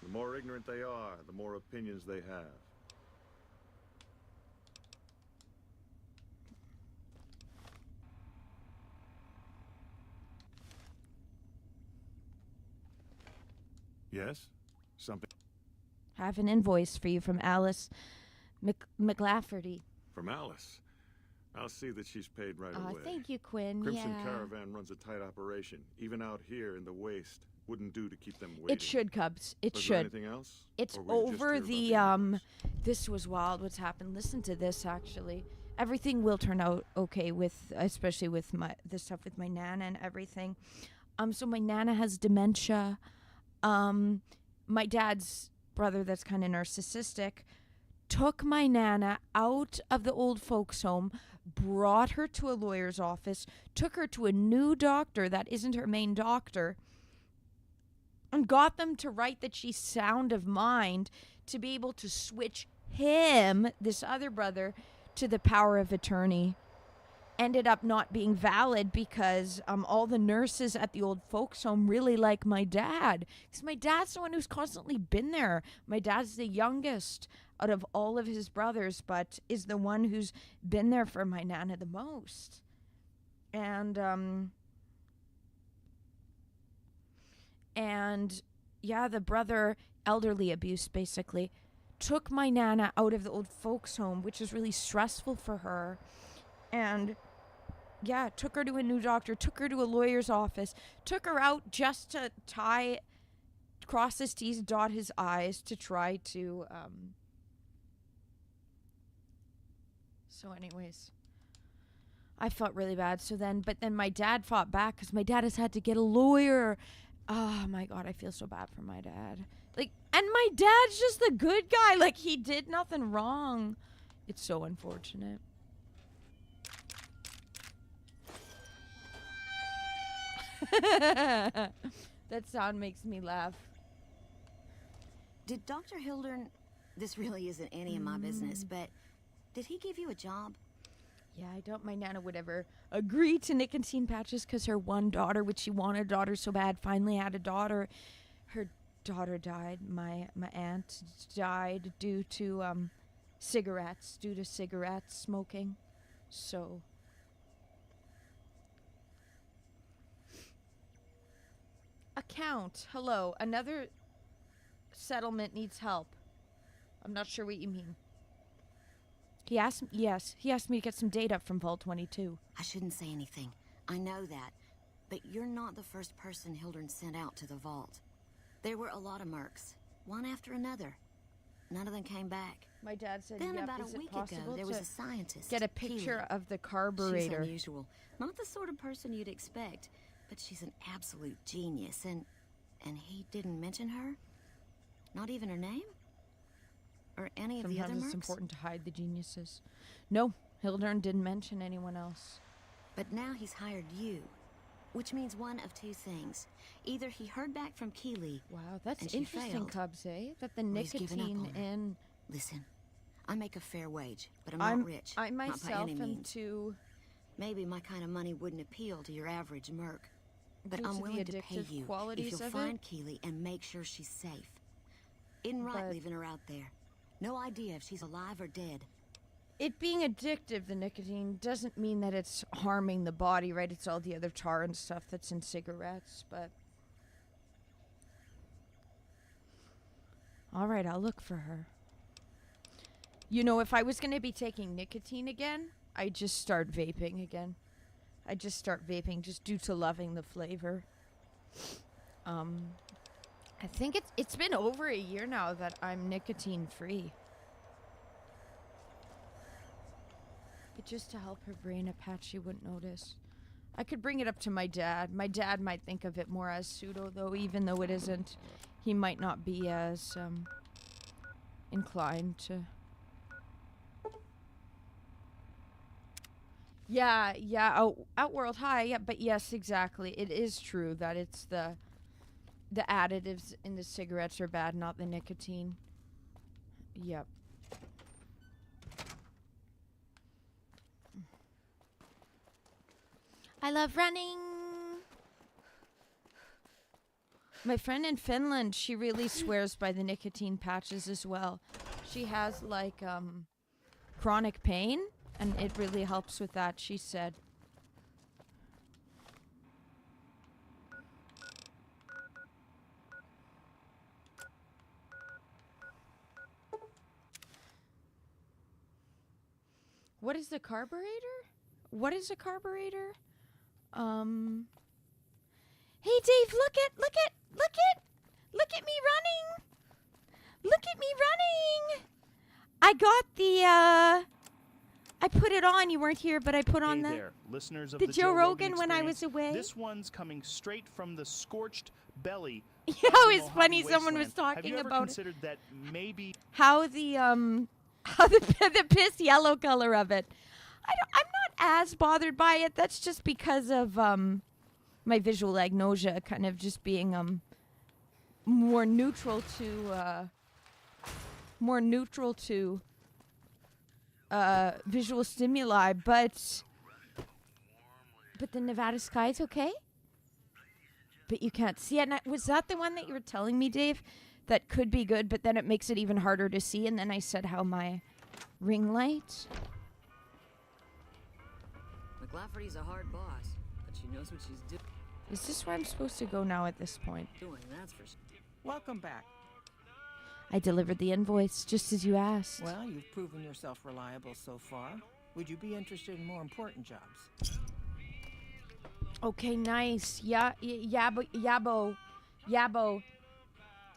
The more ignorant they are, the more opinions they have. Yes? Something I have an invoice for you from Alice McLafferty. from Alice. I'll see that she's paid right away. Thank you, Quinn. Crimson yeah. Caravan runs a tight operation. Even out here in the waste, wouldn't do to keep them waiting. It should, Cubs. It Was should. there anything else? It's Or were you just over here about the invoice? This was wild. What's happened? Listen to this. Actually, everything will turn out okay with, especially with the stuff with my nana and everything. So my nana has dementia. My dad's brother, that's kind of narcissistic, took my nana out of the old folks home, brought her to a lawyer's office, took her to a new doctor that isn't her main doctor, and got them to write that she's sound of mind to be able to switch him, this other brother, to the power of attorney. Ended up not being valid because all the nurses at the old folks home really like my dad. Because my dad's the one who's constantly been there. My dad's the youngest out of all of his brothers, but is the one who's been there for my nana the most. And yeah, the brother, elderly abuse basically, took my nana out of the old folks home, which was really stressful for her. And yeah, took her to a new doctor, took her to a lawyer's office, took her out just to cross his T's, dot his I's to try to, So anyways, I felt really bad. But then my dad fought back because my dad has had to get a lawyer. Oh my God, I feel so bad for my dad. And my dad's just the good guy. He did nothing wrong. It's so unfortunate. That sound makes me laugh. Did Dr. Hildern... This really isn't any of my business, but did he give you a job? Yeah, I doubt my nana would ever agree to nicotine patches because her one daughter, which she wanted a daughter so bad, finally had a daughter. Her daughter died. My aunt died due to cigarette smoking. So... Account. Hello. Another settlement needs help. I'm not sure what you mean. He asked me to get some data from Vault 22. I shouldn't say anything. I know that. But you're not the first person Hildern sent out to the vault. There were a lot of mercs, one after another. None of them came back. My dad said, Then yep, about is a it week ago, possible there was to a scientist. get a picture Keely. of the She's carburetor? unusual. Not the sort of person you'd expect, but she's an absolute genius. And he didn't mention her? Not even her name? Or any of the other Sometimes it's mercs? important to hide the geniuses. No, Hildern didn't mention anyone else. But now he's hired you. Which means one of two things. Either he heard back from Keely. Wow, that's and she interesting, failed, Cubs, eh? That the or he's given up nicotine on her. in... Listen, I make a fair wage, but I'm not rich. I not by myself any am means. too... Maybe my kind of money wouldn't appeal to your average merc. But Due I'm to the willing to pay addictive you if qualities you'll of find it? Keely and make sure she's safe. Isn't right But- leaving her out there. No idea if she's alive or dead. It being addictive, the nicotine, doesn't mean that it's harming the body, right? It's all the other tar and stuff that's in cigarettes, but... All right, I'll look for her. You know, if I was going to be taking nicotine again, I'd just start vaping again. I'd just start vaping just due to loving the flavor. I think it's been over a year now that I'm nicotine free. But just to help her brain, a patch she wouldn't notice. I could bring it up to my dad. My dad might think of it more as pseudo, though, even though it isn't. He might not be as inclined to. Yeah. Oh, Outworld High. Yeah, but yes, exactly. It is true that it's the additives in the cigarettes are bad, not the nicotine. Yep. I love running. My friend in Finland, she really swears by the nicotine patches as well. She has like chronic pain, and it really helps with that, she said. What is the carburetor? What is a carburetor? Hey Dave, look at me running. Look at me running. I got the I put it on. You weren't here, but I put on Hey the there, listeners of the the Joe Rogan when I Experience. was away. This one's coming straight from the scorched belly. You of know, the it's funny. Mojave Someone was wasteland. Have talking you ever about considered that maybe how the the piss yellow color of it. I'm not as bothered by it. That's just because of my visual agnosia, kind of just being more neutral to visual stimuli, but the Nevada sky is okay. But you can't see it. And was that the one that you were telling me, Dave? That could be good, but then it makes it even harder to see. And then I said how my ring light. McLafferty's a hard boss, but she knows what she's Is this where I'm supposed to go now at this point? doing, that's for sure. Welcome back. I delivered the invoice just as you asked. Well, you've proven yourself reliable so far. Would you be interested in more important jobs? Okay, nice. Yabo.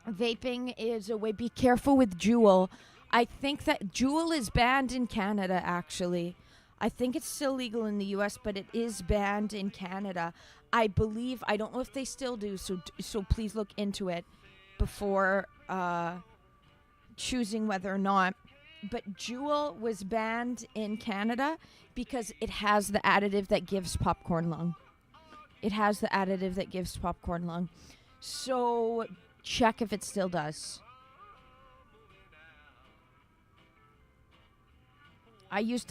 Vaping is a way. Be careful with Juul. I think that Juul is banned in Canada, actually. I think it's still legal in the US, but it is banned in Canada. I believe, I don't know if they still do, so please look into it before choosing whether or not. But Juul was banned in Canada because it has the additive that gives popcorn lung. It has the additive that gives popcorn lung. So check if it still does. I just used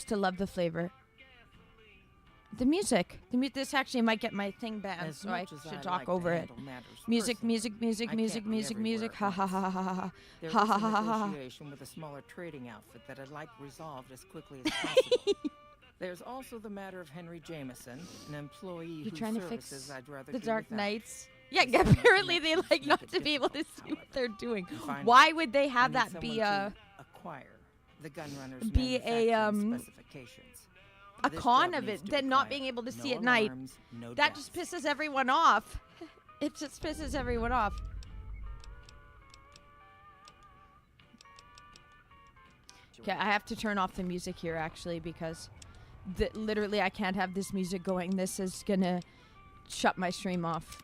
to love the flavor. The music. This actually might get my thing banned, As so I much as should I'd talk like to over it. handle matters Music, personally, music, music, I music, can't be music, everywhere music. at Ha ha ha ha ha ha. There Ha is ha a ha ha ha. negotiation with a smaller trading outfit that I'd like resolved as quickly as possible. There's also the matter of Henry Jameson, an employee You're whose trying to services fix I'd rather the do Dark without. Knights. Yeah, There's apparently they connections like make not it to be able to difficult, see what they're doing. And finally, Why would they I have need that be someone a to require the gun runner's be manufacturing specifications. a This con job of needs it to than be not quiet. being able to see No at night. alarms, no That deaths. just pisses everyone off. It just pisses everyone off. Okay, I have to turn off the music here actually because literally I can't have this music going. This is gonna shut my stream off.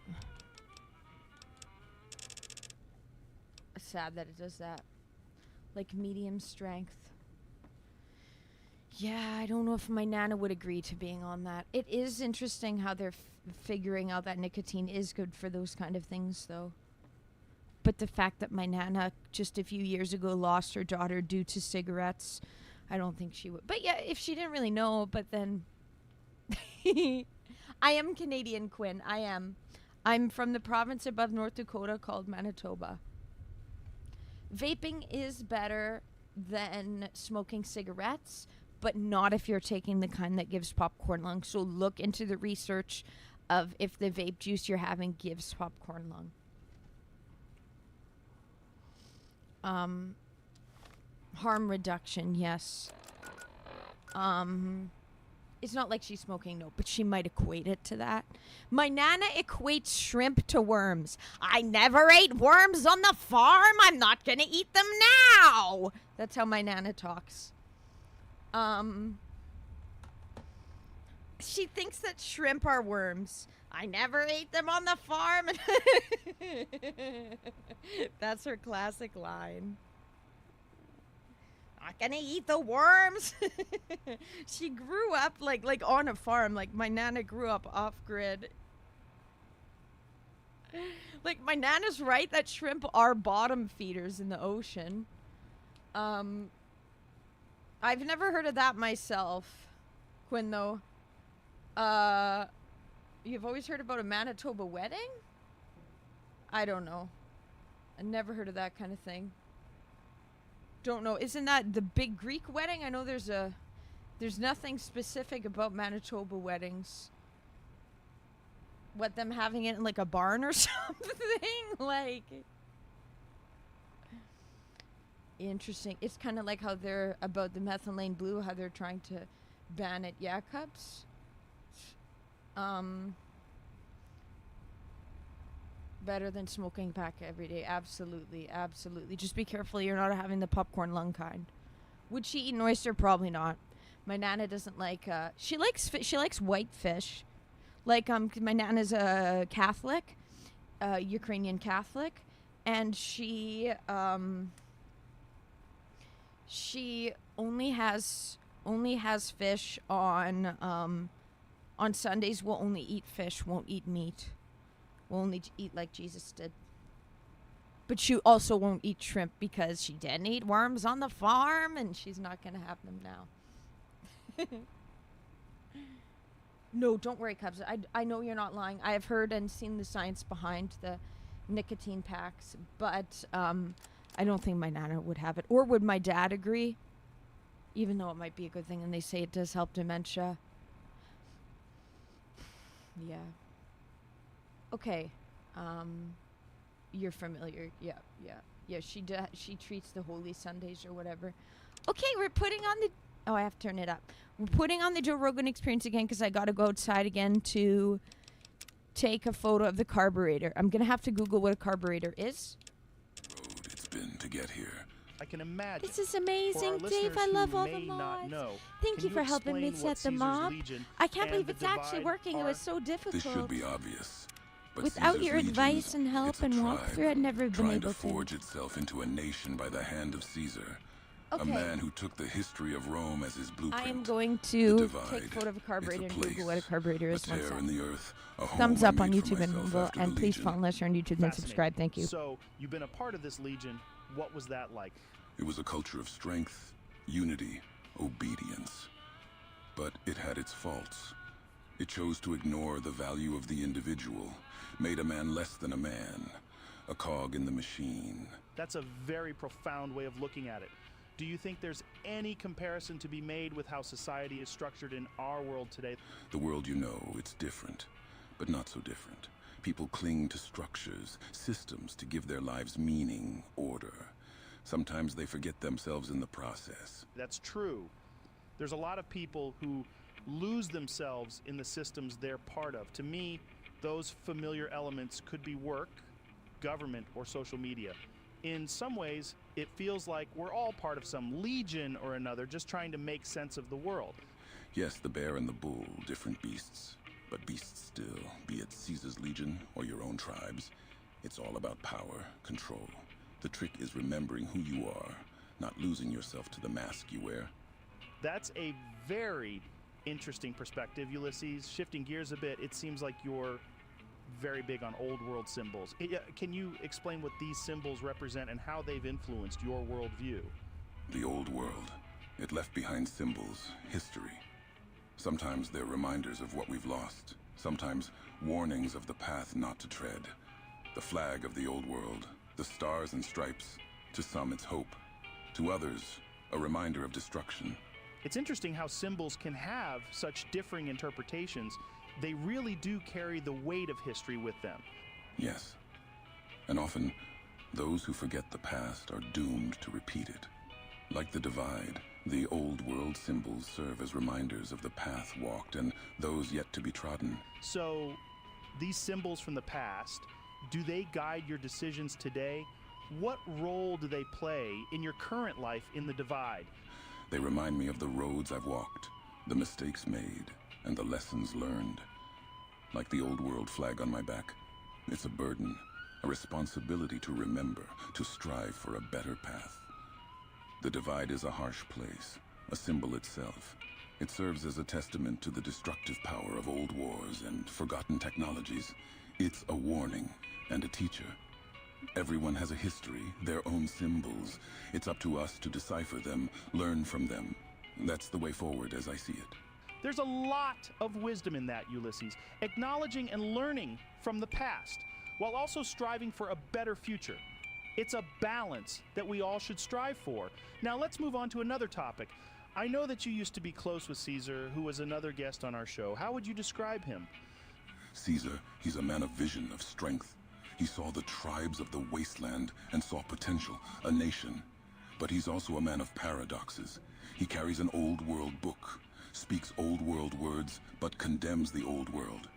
Sad that it does that. Like medium strength. Yeah, I don't know if my Nana would agree to being on that. It is interesting how they're figuring out that nicotine is good for those kind of things, though. But the fact that my Nana just a few years ago lost her daughter due to cigarettes, I don't think she would. But yeah, if she didn't really know, but then... I am Canadian, Quinn. I am. I'm from the province above North Dakota called Manitoba. Vaping is better than smoking cigarettes, but not if you're taking the kind that gives popcorn lung. So look into the research of if the vape juice you're having gives popcorn lung. Harm reduction, yes. It's not like she's smoking, no, but she might equate it to that. My Nana equates shrimp to worms. I never ate worms on the farm. I'm not gonna eat them now. That's how my Nana talks. She thinks that shrimp are worms. I never ate them on the farm. That's her classic line. Not gonna eat the worms. She grew up like on a farm. Like my Nana grew up off grid. Like my Nana's right that shrimp are bottom feeders in the ocean. I've never heard of that myself, Quinn, though. You've always heard about a Manitoba wedding? I don't know. I never heard of that kind of thing. Don't know. Isn't that the big Greek wedding? I know there's nothing specific about Manitoba weddings. What, them having it in like a barn or something? Like, interesting. It's kind of like how they're about the methylene blue, how they're trying to ban it. Yeah, Cups? Better than smoking pack every day. Absolutely, absolutely. Just be careful you're not having the popcorn lung kind. Would she eat an oyster? Probably not. My Nana doesn't like, she likes white fish. Like, my Nana's a Catholic, Ukrainian Catholic, and she only has fish on Sundays. Will only eat fish, won't eat meat. Will only eat like Jesus did. But she also won't eat shrimp because she didn't eat worms on the farm, and she's not going to have them now. No, don't worry, Cubs. I know you're not lying. I have heard and seen the science behind the nicotine packs, but I don't think my Nana would have it. Or would my dad agree? Even though it might be a good thing, and they say it does help dementia. Yeah. Okay. You're familiar. Yeah. She treats the Holy Sundays or whatever. Okay, we're putting on the... Oh, I have to turn it up. We're putting on the Joe Rogan Experience again because I got to go outside again to take a photo of the carburetor. I'm going to have to Google what a carburetor is. Road it's been to get here. I can imagine. This is amazing, Dave. I love all the mods. Thank you for helping me set them up. I can't believe it's actually working. It was so difficult. This should be obvious. But without Caesar's your advice and help and walkthrough, I'd never been trying able to forge itself into a nation by the hand of Caesar. Okay. A man who took the history of Rome as his bluept. I am going to take a photo of a carburetor and Google what a carburetor is. A tear in the earth, a thumbs home up I on made YouTube for and myself Rumble, after and the please Legion. follow us on YouTube and subscribe. Thank you. So, you've been a part of this Legion. What was that like? It was a culture of strength, unity, obedience. But it had its faults. It chose to ignore the value of the individual, made a man less than a man, a cog in the machine. That's a very profound way of looking at it. Do you think there's any comparison to be made with how society is structured in our world today? The world you know, it's different, but not so different. People cling to structures, systems to give their lives meaning, order. Sometimes they forget themselves in the process. That's true. There's a lot of people who lose themselves in the systems they're part of. To me, those familiar elements could be work, government, or social media. In some ways, it feels like we're all part of some legion or another, just trying to make sense of the world. Yes, the bear and the bull, different beasts. But beasts still, be it Caesar's legion or your own tribes. It's all about power, control. The trick is remembering who you are, not losing yourself to the mask you wear. That's a very interesting perspective, Ulysses. Shifting gears a bit, it seems like you're very big on old world symbols. Can you explain what these symbols represent and how they've influenced your worldview? The old world. It left behind symbols, history. Sometimes they're reminders of what we've lost. Sometimes warnings of the path not to tread. The flag of the old world, the stars and stripes. To some, it's hope. To others, a reminder of destruction. It's interesting how symbols can have such differing interpretations. They really do carry the weight of history with them. Yes. And often, those who forget the past are doomed to repeat it. Like the divide, the old world symbols serve as reminders of the path walked and those yet to be trodden. So, these symbols from the past, do they guide your decisions today? What role do they play in your current life in the divide? They remind me of the roads I've walked, the mistakes made, and the lessons learned. Like the old world flag on my back, it's a burden, a responsibility to remember, to strive for a better path. The divide is a harsh place, a symbol itself. It serves as a testament to the destructive power of old wars and forgotten technologies. It's a warning and a teacher. Everyone has a history, their own symbols. It's up to us to decipher them, learn from them. That's the way forward as I see it. There's a lot of wisdom in that, Ulysses. Acknowledging and learning from the past, while also striving for a better future. It's a balance that we all should strive for. Now let's move on to another topic. I know that you used to be close with Caesar, who was another guest on our show. How would you describe him? Caesar, he's a man of vision, of strength. He saw the tribes of the wasteland and saw potential, a nation. But he's also a man of paradoxes. He carries an old world book, speaks old world words, but condemns the old world.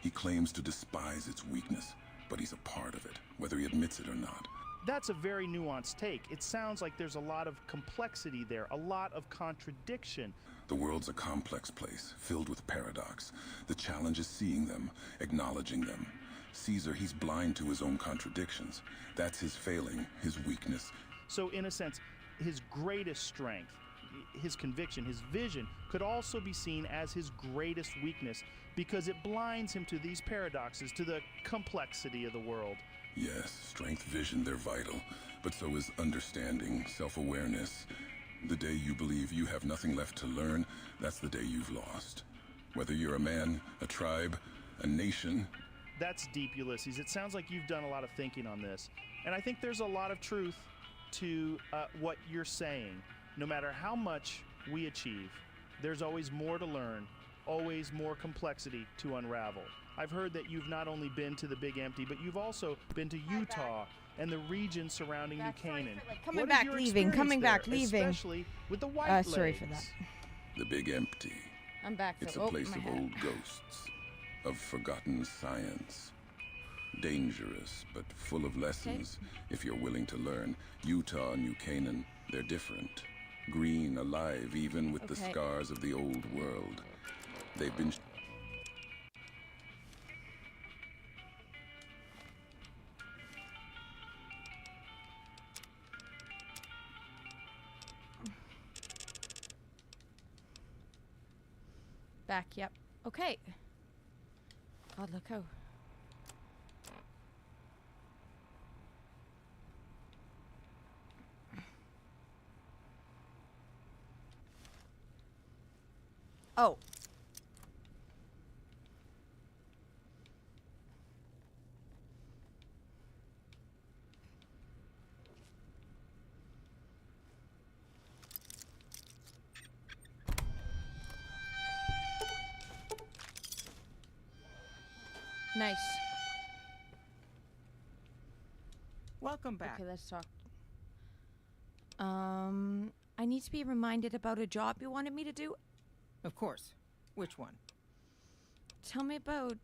He claims to despise its weakness, but he's a part of it, whether he admits it or not. That's a very nuanced take. It sounds like there's a lot of complexity there, a lot of contradiction. The world's a complex place, filled with paradox. The challenge is seeing them, acknowledging them. Caesar, he's blind to his own contradictions. That's his failing, his weakness. So in a sense, his greatest strength, his conviction, his vision, could also be seen as his greatest weakness because it blinds him to these paradoxes, to the complexity of the world. Yes, strength, vision, they're vital. But so is understanding, self-awareness. The day you believe you have nothing left to learn, that's the day you've lost. Whether you're a man, a tribe, a nation. That's deep, Ulysses. It sounds like you've done a lot of thinking on this. And I think there's a lot of truth to what you're saying. No matter how much we achieve, there's always more to learn, always more complexity to unravel. I've heard that you've not only been to the Big Empty, but you've also been to Utah and the region surrounding New Canaan. Coming back, leaving. Especially with the White Legs. Sorry for that. The Big Empty. I'm back. It's a place of old ghosts, of forgotten science. Dangerous, but full of lessons, if you're willing to learn. Utah and New Canaan, they're different. Green, alive, even with the scars of the old world. They've been... Back, yep. Okay. God, look how... Oh. Nice. Welcome back. Okay, let's talk. I need to be reminded about a job you wanted me to do. Of course. Which one? Tell me about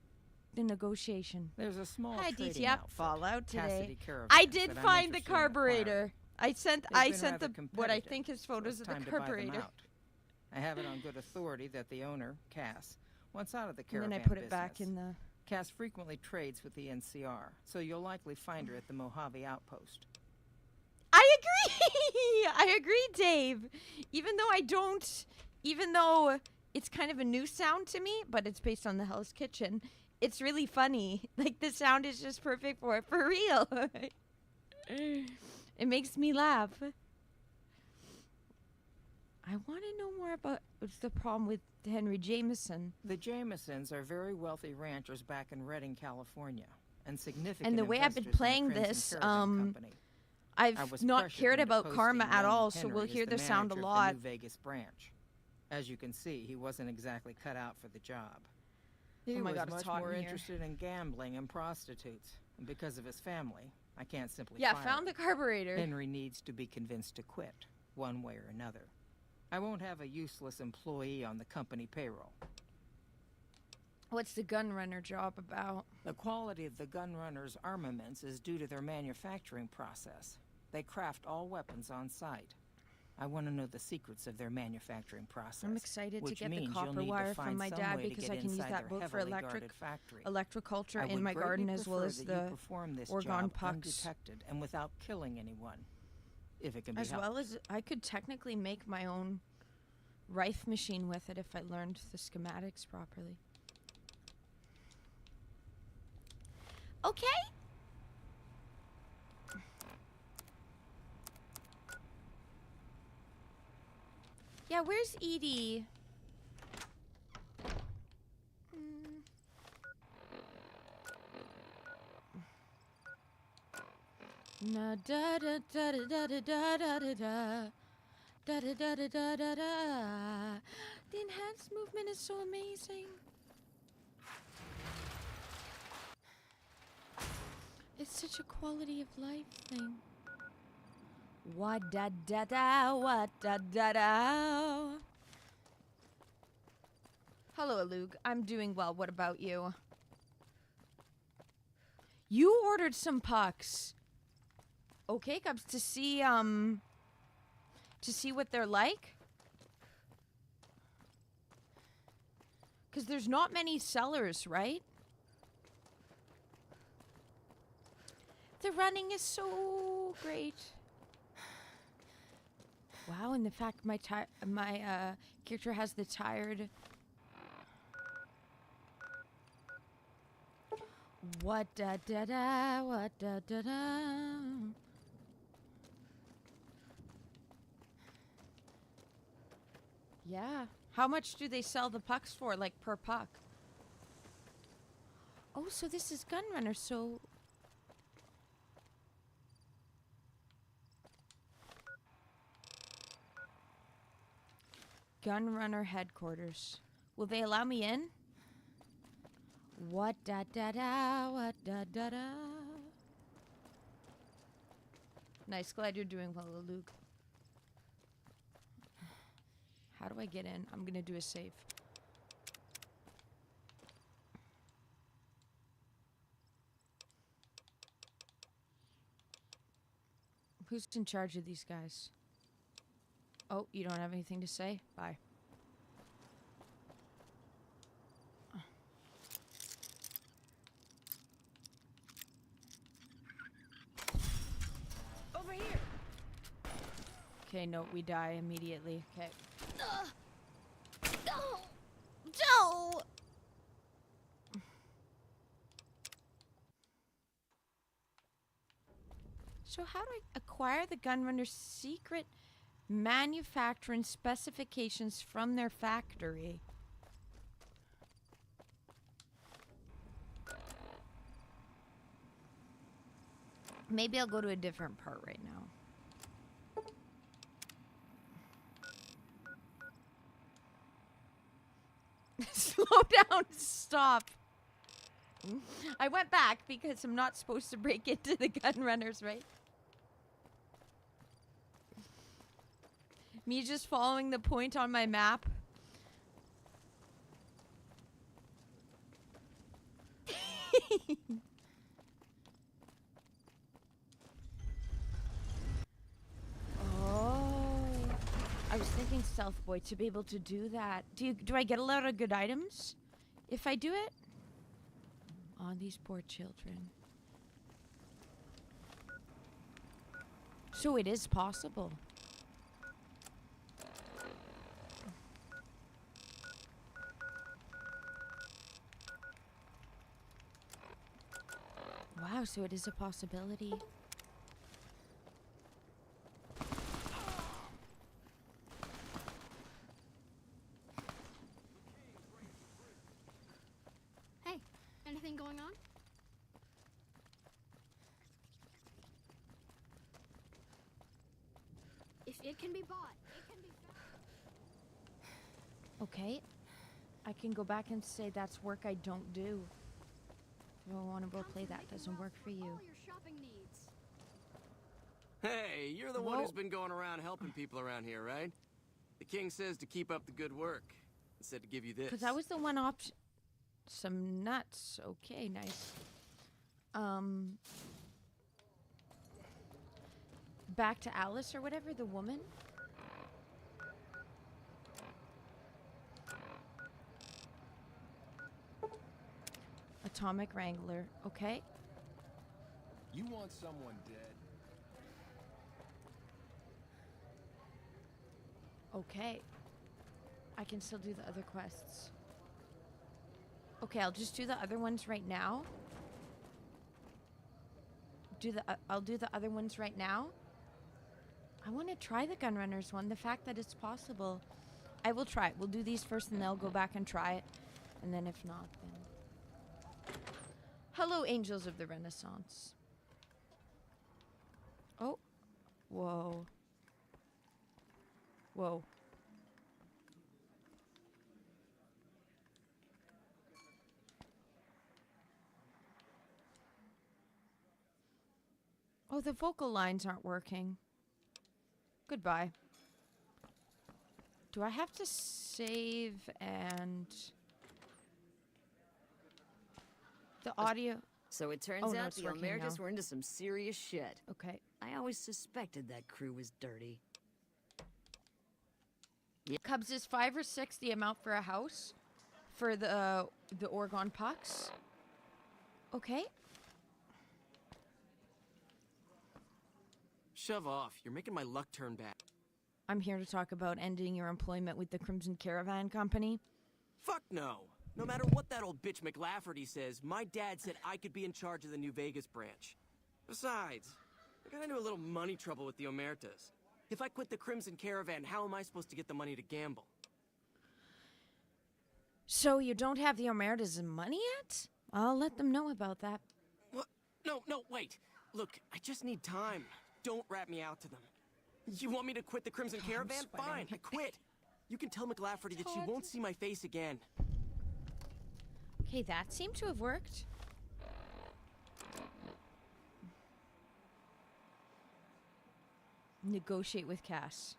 the negotiation. There's a small Hi, trading DTF. outfit, Fallout today. Cassidy Caravans, I did that I'm find the interested in acquiring. carburetor. I sent They've been the rather what I competitive, think is so photos it's of the time to buy them carburetor. out. I have it on good authority that the owner, Cass, wants out of the And caravan then I put it business. back in the. Cass frequently trades with the NCR, so you'll likely find her at the Mojave outpost. I agree. I agree, Dave. Even though it's kind of a new sound to me, but it's based on the Hell's Kitchen. It's really funny. Like, the sound is just perfect for it, for real. It makes me laugh. I want to know more about what's the problem with Henry Jameson. The Jamesons are very wealthy ranchers back in Redding, California, and significant And the way I've been investors in playing the Crimson this, Caravan Company. I I've was not pressured cared into about Karma posting at young all, so Henry we'll as hear the the sound a manager of lot. the New Vegas branch. As you can see, he wasn't exactly cut out for the job. He Oh my was God, it's much hot more in here. interested in gambling and prostitutes. And because of his family, I can't simply Yeah, fire found the him. carburetor. Henry needs to be convinced to quit, one way or another. I won't have a useless employee on the company payroll. What's the gunrunner job about? The quality of the gunrunners' armaments is due to their manufacturing process. They craft all weapons on site. I want to know the secrets of their manufacturing process. I'm excited to which get the means copper you'll need to wire find from my some dad way to because get I can use inside that their book for heavily guarded factory. electroculture I in would my greatly garden, as well prefer as that the you perform this Orgon job pucks. undetected and without killing anyone, if it can be As helped. well as I could technically make my own Rife machine with it if I learned the schematics properly. Okay. Yeah, where's Edie? Na da da da da da da da da da. Da da da da da da da. The enhanced movement is so amazing. It's such a quality of life thing. What da da da, what da da da. Hello, Alug. I'm doing well. What about you? You ordered some pucks. Okay, Cubs, to see what they're like. Because there's not many sellers, right? The running is so great. Wow, and the fact my character has the tired. What da da da, what da da da. Yeah. How much do they sell the pucks for, like, per puck? Oh, so this is Gunrunner, so... Gunrunner headquarters. Will they allow me in? What da da da, what da da da. Nice, glad you're doing well, Luke. How do I get in? I'm gonna do a save. Who's in charge of these guys? Oh, you don't have anything to say? Bye. Over here. Okay, no, we die immediately. Okay. No! No! So how do I acquire the Gunrunner's secret manufacturing specifications from their factory? Maybe I'll go to a different part right now. Slow down, stop. I went back because I'm not supposed to break into the Gunrunners, right? Me just following the point on my map. Oh, I was thinking Stealth Boy to be able to do that. Do I get a lot of good items if I do it? Oh, these poor children. So it is possible. Wow, so it is a possibility. Hey, anything going on? If it can be bought, it can be found. Okay. I can go back and say that's work I don't do. If I want to roleplay that doesn't work for you. All your shopping needs. Hey, you're the one Whoa. who's been going around helping people around here, right? The king says to keep up the good work. Instead to give you this. Because that was the one option. Some nuts. Okay, nice. Back to Alice or whatever, the woman. Atomic Wrangler. Okay. You want someone dead? Okay. I can still do the other quests. Okay, I'll just do the other ones right now. I'll do the other ones right now. I want to try the Gunrunners one. The fact that it's possible. I will try it. We'll do these first and then I'll go back and try it. And then if not, then... Hello, Angels of the Renaissance. Oh. Whoa. Whoa. Oh, the vocal lines aren't working. Goodbye. Do I have to save and... The audio... So it turns Oh, no, out it's the working Omertas now. were into some serious shit. Okay. I always suspected that crew was dirty. Cubs is 5 or 6 the amount for a house for the Orgon pucks. Okay. Shove off. You're making my luck turn bad. I'm here to talk about ending your employment with the Crimson Caravan Company. Fuck no. No matter what that old bitch McLafferty says, my dad said I could be in charge of the New Vegas branch. Besides, I got into a little money trouble with the Omertas. If I quit the Crimson Caravan, how am I supposed to get the money to gamble? So you don't have the Omertas' money yet? I'll let them know about that. What? No, wait. Look, I just need time. Don't rat me out to them. You want me to quit the Crimson Caravan? Fine, I quit. You can tell McLafferty that she won't see my face again. Okay, that seemed to have worked. Negotiate with Cass.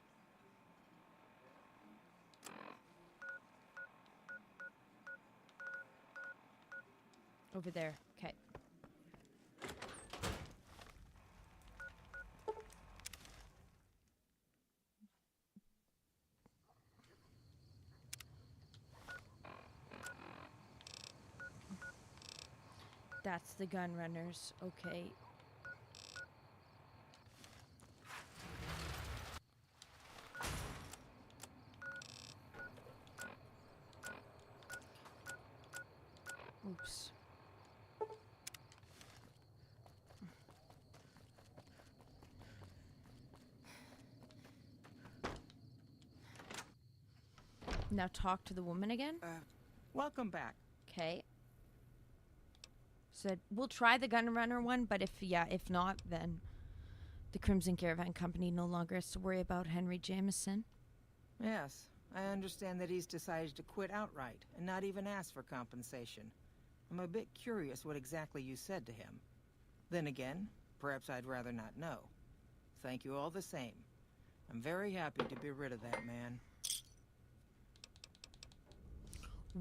Over there. Okay. That's the Gunrunners. Okay. Oops. Now talk to the woman again. Welcome back. Okay. Said we'll try the Gunrunner one, but if not, then the Crimson Caravan Company no longer has to worry about Henry Jameson. Yes, I understand that he's decided to quit outright and not even ask for compensation. I'm a bit curious what exactly you said to him. Then again, perhaps I'd rather not know. Thank you all the same. I'm very happy to be rid of that man.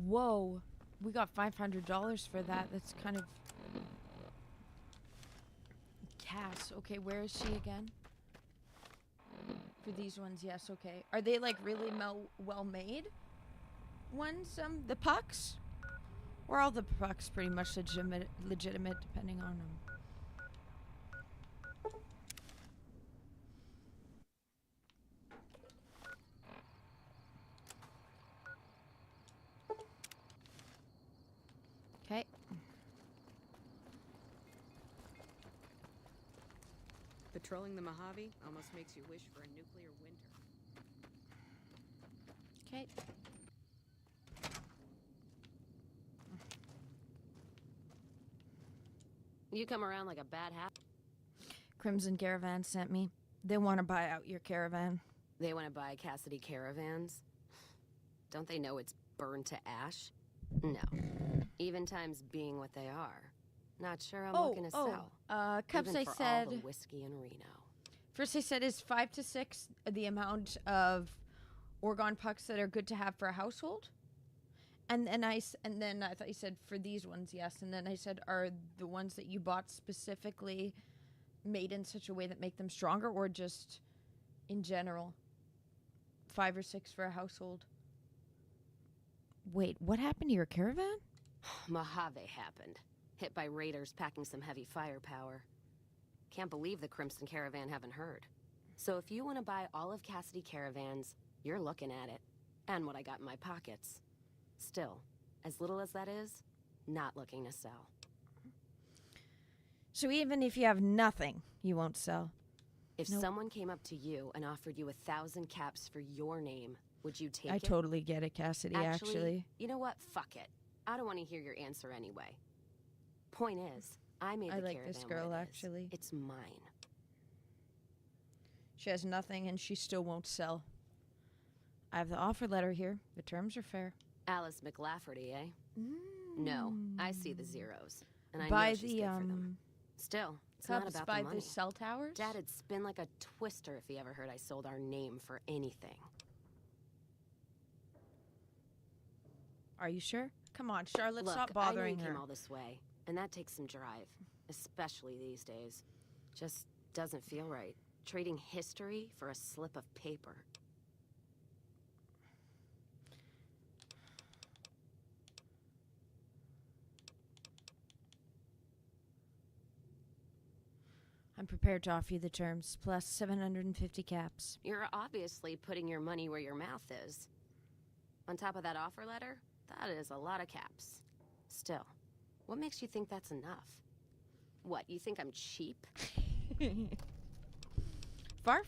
Whoa. We got $500 for that. That's kind of... Cass. Okay, where is she again? For these ones, yes, okay. Are they, like, really well-made ones, the pucks? Or all the pucks pretty much legitimate depending on them? Okay. Patrolling the Mojave almost makes you wish for a nuclear winter. Okay. You come around like a bad hat. Crimson Caravan sent me. They want to buy out your caravan. They want to buy Cassidy Caravans? Don't they know it's burned to ash? No. Even times being what they are. Not sure I'm looking to sell. Cups, Even I for said... all the whiskey in Reno. First I said is 5 to 6 the amount of Orgone pucks that are good to have for a household? And then I thought you said for these ones, yes. And then I said, are the ones that you bought specifically made in such a way that make them stronger, or just in general? 5 or 6 for a household. Wait, what happened to your caravan? Mojave happened. Hit by raiders packing some heavy firepower. Can't believe the Crimson Caravan haven't heard. So if you want to buy all of Cassidy Caravans, you're looking at it. And what I got in my pockets. Still, as little as that is, not looking to sell. So even if you have nothing, you won't sell? If someone came up to you and offered you 1,000 caps for your name, would you take it? I totally get it, Cassidy, actually. You know what? Fuck it. I don't want to hear your answer anyway. Point is, I made the like caravan this girl, what it is. actually. It's mine. She has nothing and she still won't sell. I have the offer letter here. The terms are fair. Alice McLafferty, eh? No, I see the zeros. And I By know she's good for them. Still, it's not about by the money. the cell towers? Dad'd spin like a twister if he ever heard I sold our name for anything. Are you sure? Come on, Charlotte, Look, stop bothering I know you her. came all this way, and that takes some drive, especially these days. Just doesn't feel right. Trading history for a slip of paper. I'm prepared to offer you the terms, plus 750 caps. You're obviously putting your money where your mouth is. On top of that offer letter, that is a lot of caps. Still, what makes you think that's enough? What, you think I'm cheap? Far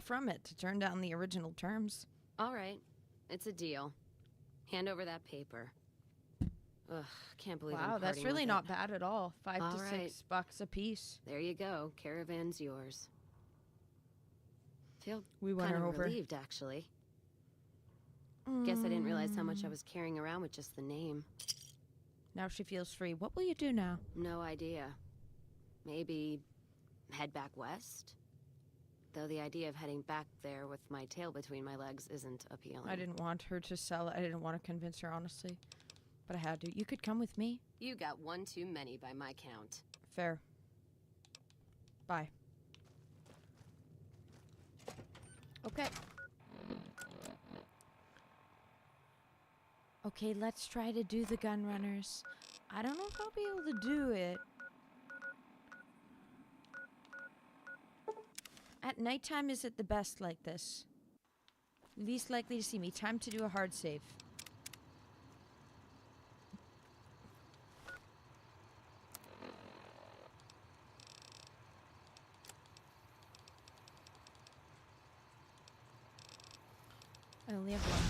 from it to turn down the original terms. All right, it's a deal. Hand over that paper. Ugh, can't believe I'm Wow, that's parting really with not it. bad at all. 5 All to right. $6 a piece. There you go. Caravan's yours. Feel We won kind her of over. relieved, actually. Guess I didn't realize how much I was carrying around with just the name. Now she feels free. What will you do now? No idea. Maybe head back west? Though the idea of heading back there with my tail between my legs isn't appealing. I didn't want her to sell it. I didn't want to convince her, honestly. But I had to. You could come with me. You got one too many by my count. Fair. Bye. Okay. Okay, let's try to do the gun runners. I don't know if I'll be able to do it. At nighttime, is it the best like this? Least likely to see me. Time to do a hard save. I only have one.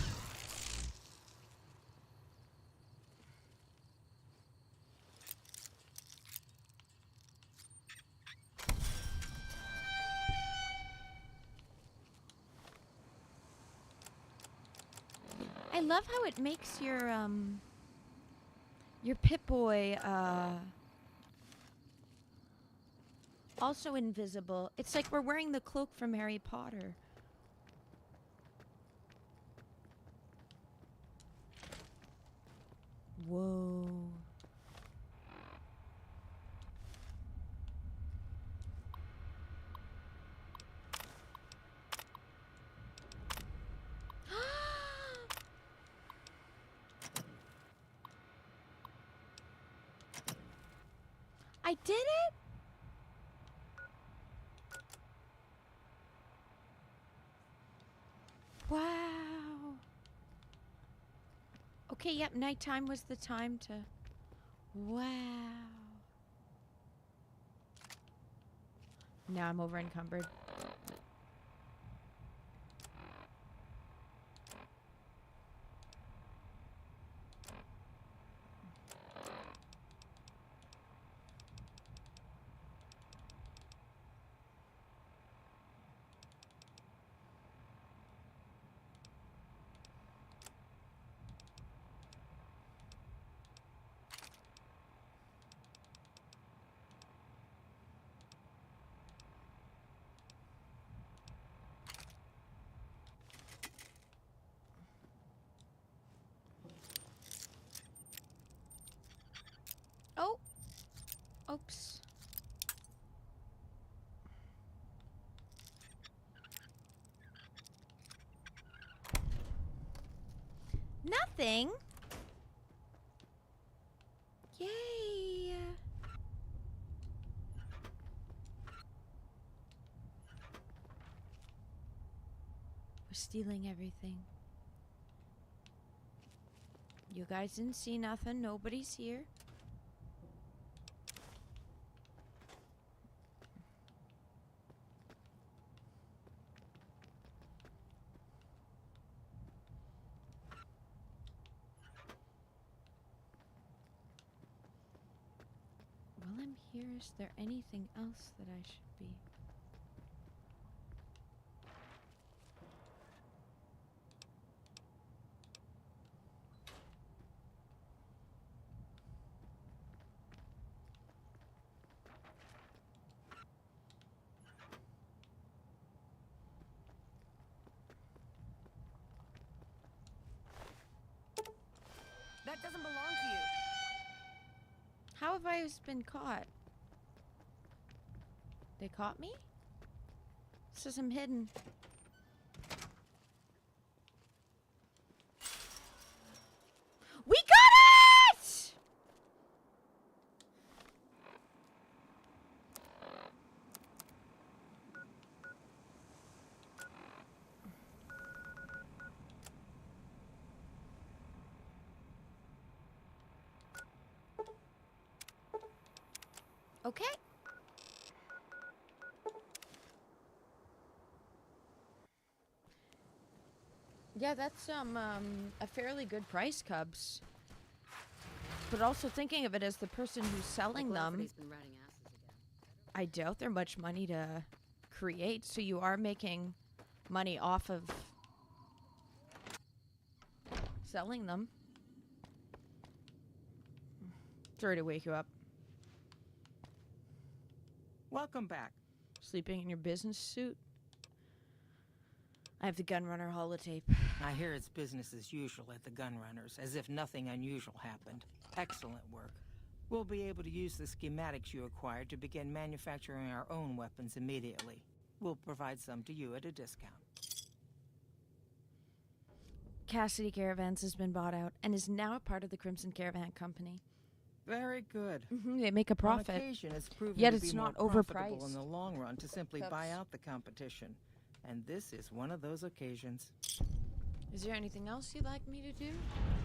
I love how it makes your Pip-Boy, also invisible. It's like we're wearing the cloak from Harry Potter. Whoa. I did it? Wow. Okay, yep, nighttime was the time to... Wow. Now I'm over encumbered. Oh. Oops. Nothing. Yay. We're stealing everything. You guys didn't see nothing. Nobody's here. While I'm here, is there anything else that I should be? That doesn't belong to you. How have I been caught? They caught me? It says I'm hidden. We got it! Okay. Yeah, that's a fairly good price, Cubs. But also thinking of it as the person who's selling them, Lafferty's been riding asses again. I doubt they're much money to create, so you are making money off of selling them. Sorry to wake you up. Welcome back. Sleeping in your business suit? I have the Gunrunner holotape. I hear it's business as usual at the Gunrunners, as if nothing unusual happened. Excellent work. We'll be able to use the schematics you acquired to begin manufacturing our own weapons immediately. We'll provide some to you at a discount. Cassidy Caravans has been bought out and is now a part of the Crimson Caravan Company. Very good. They make a profit. On occasion, it's proven Yet to it's be not more profitable overpriced. in the long run to simply Cubs. buy out the competition. And this is one of those occasions. Is there anything else you'd like me to do?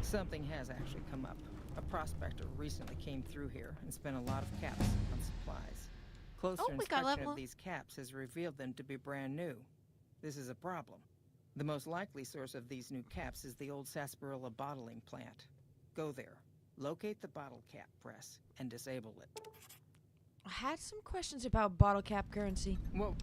Something has actually come up. A prospector recently came through here and spent a lot of caps on supplies. Closer Oh, we got inspection level. of these caps has revealed them to be brand new. This is a problem. The most likely source of these new caps is the old sarsaparilla bottling plant. Go there, locate the bottle cap press, and disable it. I had some questions about bottle cap currency. Well,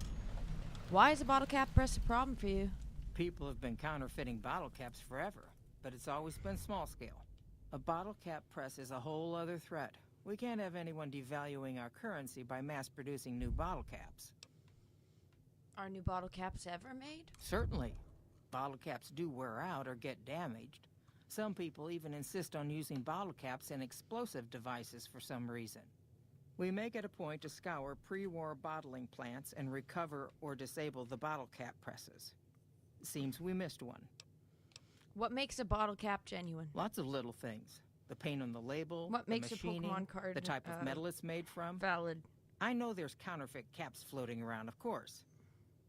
Why is a bottle cap press a problem for you? people have been counterfeiting bottle caps forever, but it's always been small scale. A bottle cap press is a whole other threat. We can't have anyone devaluing our currency by mass-producing new bottle caps. Are new bottle caps ever made? Certainly. Bottle caps do wear out or get damaged. Some people even insist on using bottle caps and explosive devices for some reason. We make it a point to scour pre-war bottling plants and recover or disable the bottle cap presses. Seems we missed one. What makes a bottle cap genuine? Lots of little things. The paint on the label, What the makes a machining, Pokemon card the type of metal it's made from. valid? I know there's counterfeit caps floating around, of course.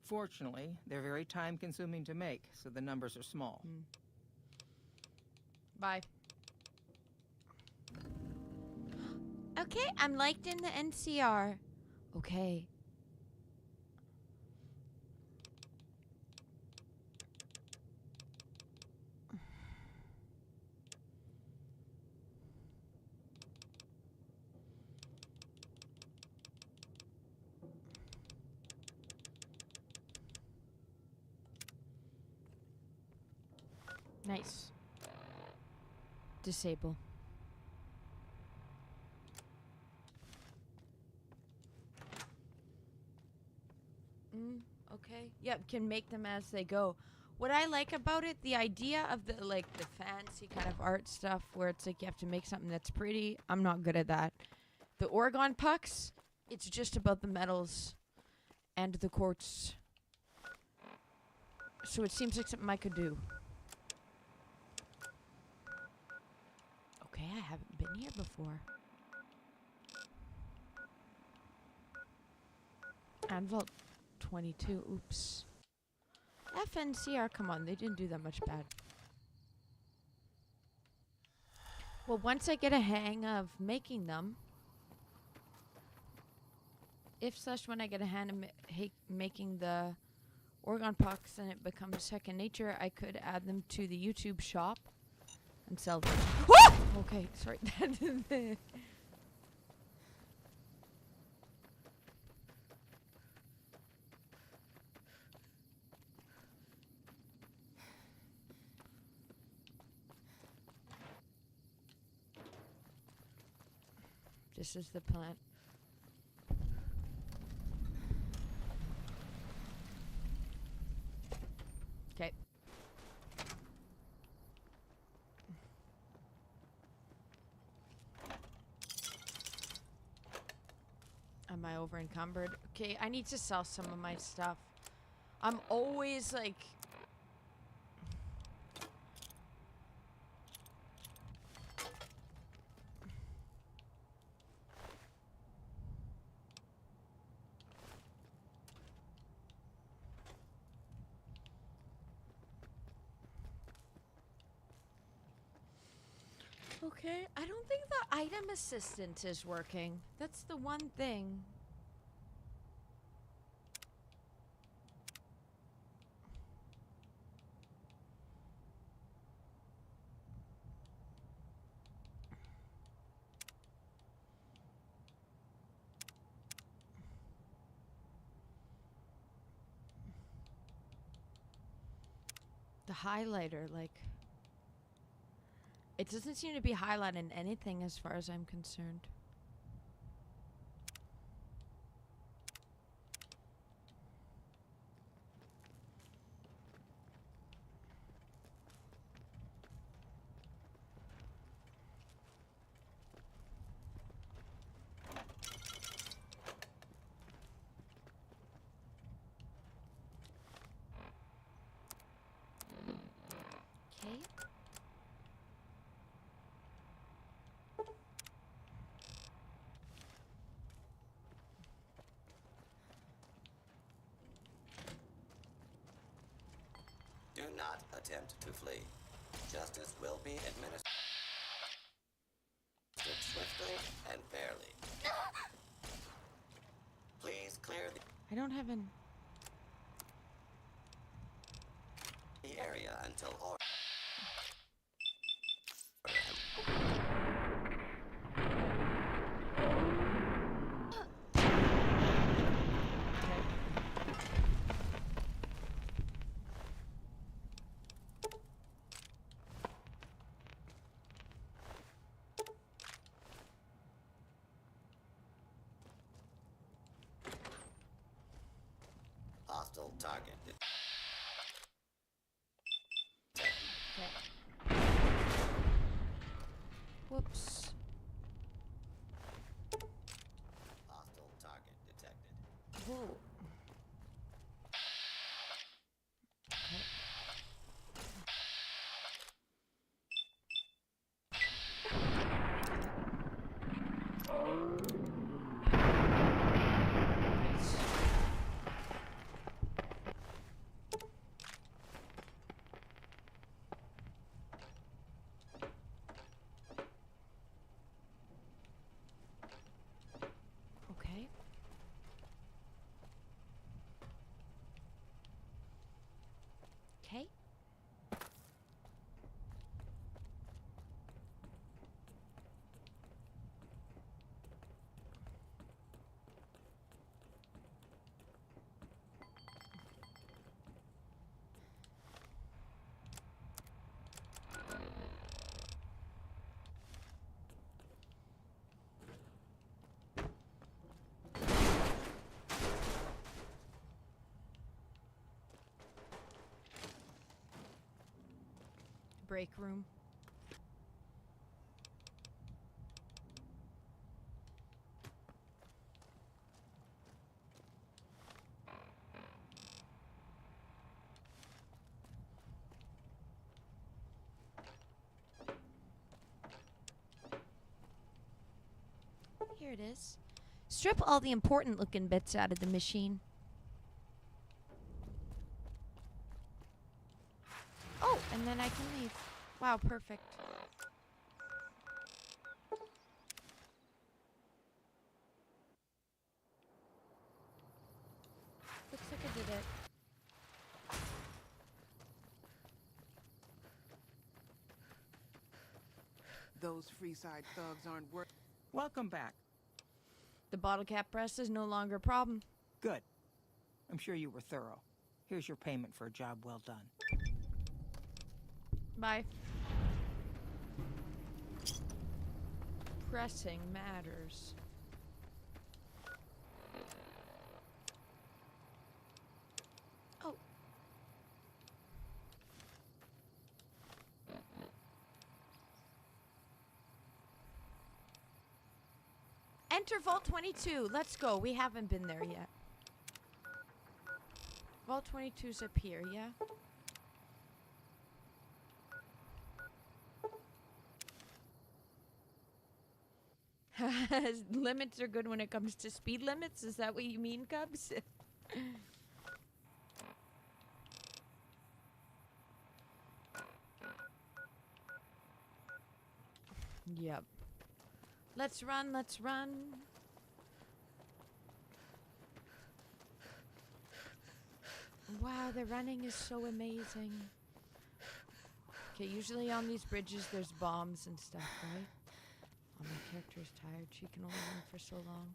Fortunately, they're very time-consuming to make, so the numbers are small. Bye. Okay, I'm liked in the NCR. Okay. Nice. Disable. Okay. Yep, can make them as they go. What I like about it, the idea of the the fancy kind of art stuff where it's like you have to make something that's pretty, I'm not good at that. The Oregon pucks, it's just about the metals and the quartz. So it seems like something I could do. Okay, I haven't been here before. Anvil 22, oops. FNCR, come on, they didn't do that much bad. Well, once I get a hang of making them, when I get a hand of making the Oregon pucks and it becomes second nature, I could add them to the YouTube shop and sell them. Okay, sorry. This is the plant. Okay. Am I over encumbered? Okay, I need to sell some of my stuff. I'm always like... Okay, I don't think the item assistant is working. That's the one thing. The highlighter, like... It doesn't seem to be highlighting anything as far as I'm concerned. Okay. Do not attempt to flee. Justice will be administered swiftly and fairly. Please clear I don't have an... the area until order. Hostile target. Okay. Whoops. Hostile target detected. Whoa. Okay. Nice. Okay. Okay. Break room. Here it is. Strip all the important looking bits out of the machine. Oh, and then I can leave. Wow, perfect. Looks like I did it. Those Freeside thugs aren't worth. Welcome back. The bottle cap press is no longer a problem. Good. I'm sure you were thorough. Here's your payment for a job well done. Bye. Pressing matters. Oh. Enter Vault 22. Let's go. We haven't been there yet. Vault 22's up here, yeah? Limits are good when it comes to speed limits. Is that what you mean, Cubs? Yep. Let's run, let's run. Wow, the running is so amazing. Okay, usually on these bridges there's bombs and stuff, right? Oh, my character's tired. She can only run for so long.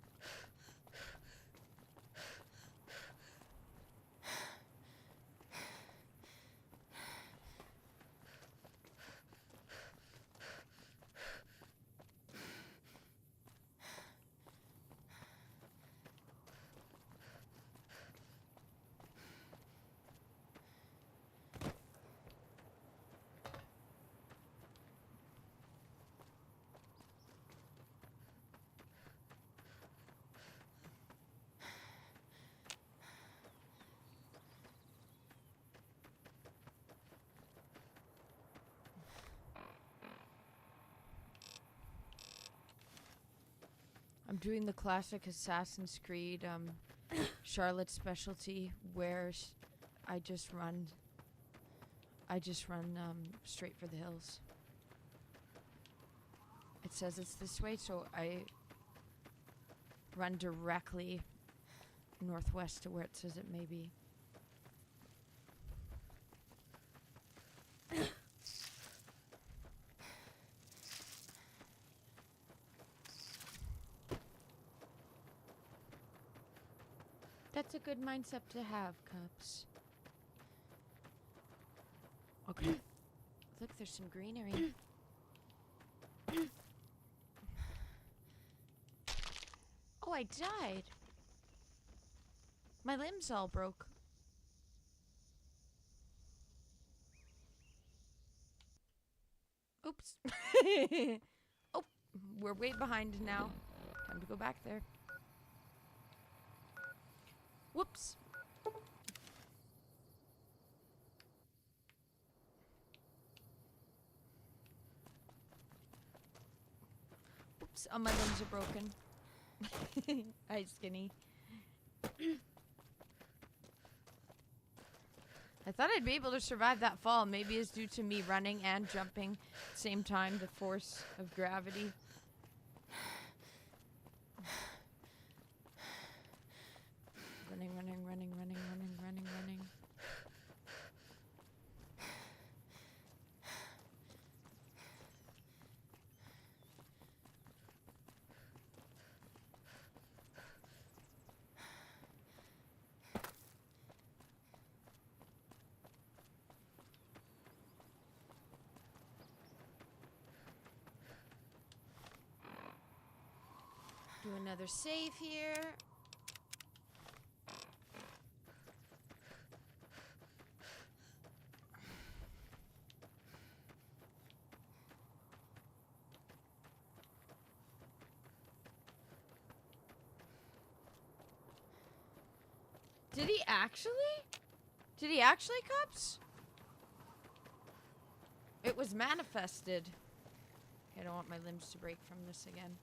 I'm doing the classic Assassin's Creed, Charlotte's specialty, where I just run straight for the hills. It says it's this way, so I run directly northwest to where it says it may be. That's a good mindset to have, Cubs. Okay. Look, there's some greenery. Oh, I died. My limbs all broke. Oops. Oh, We're way behind now. Time to go back there. Whoops. Oops, all my limbs are broken. Hi, Skinny. I thought I'd be able to survive that fall. Maybe it's due to me running and jumping at the same time, the force of gravity. Running. Do another save here. Did he actually? Did he actually, Cups? It was manifested. I don't want my limbs to break from this again.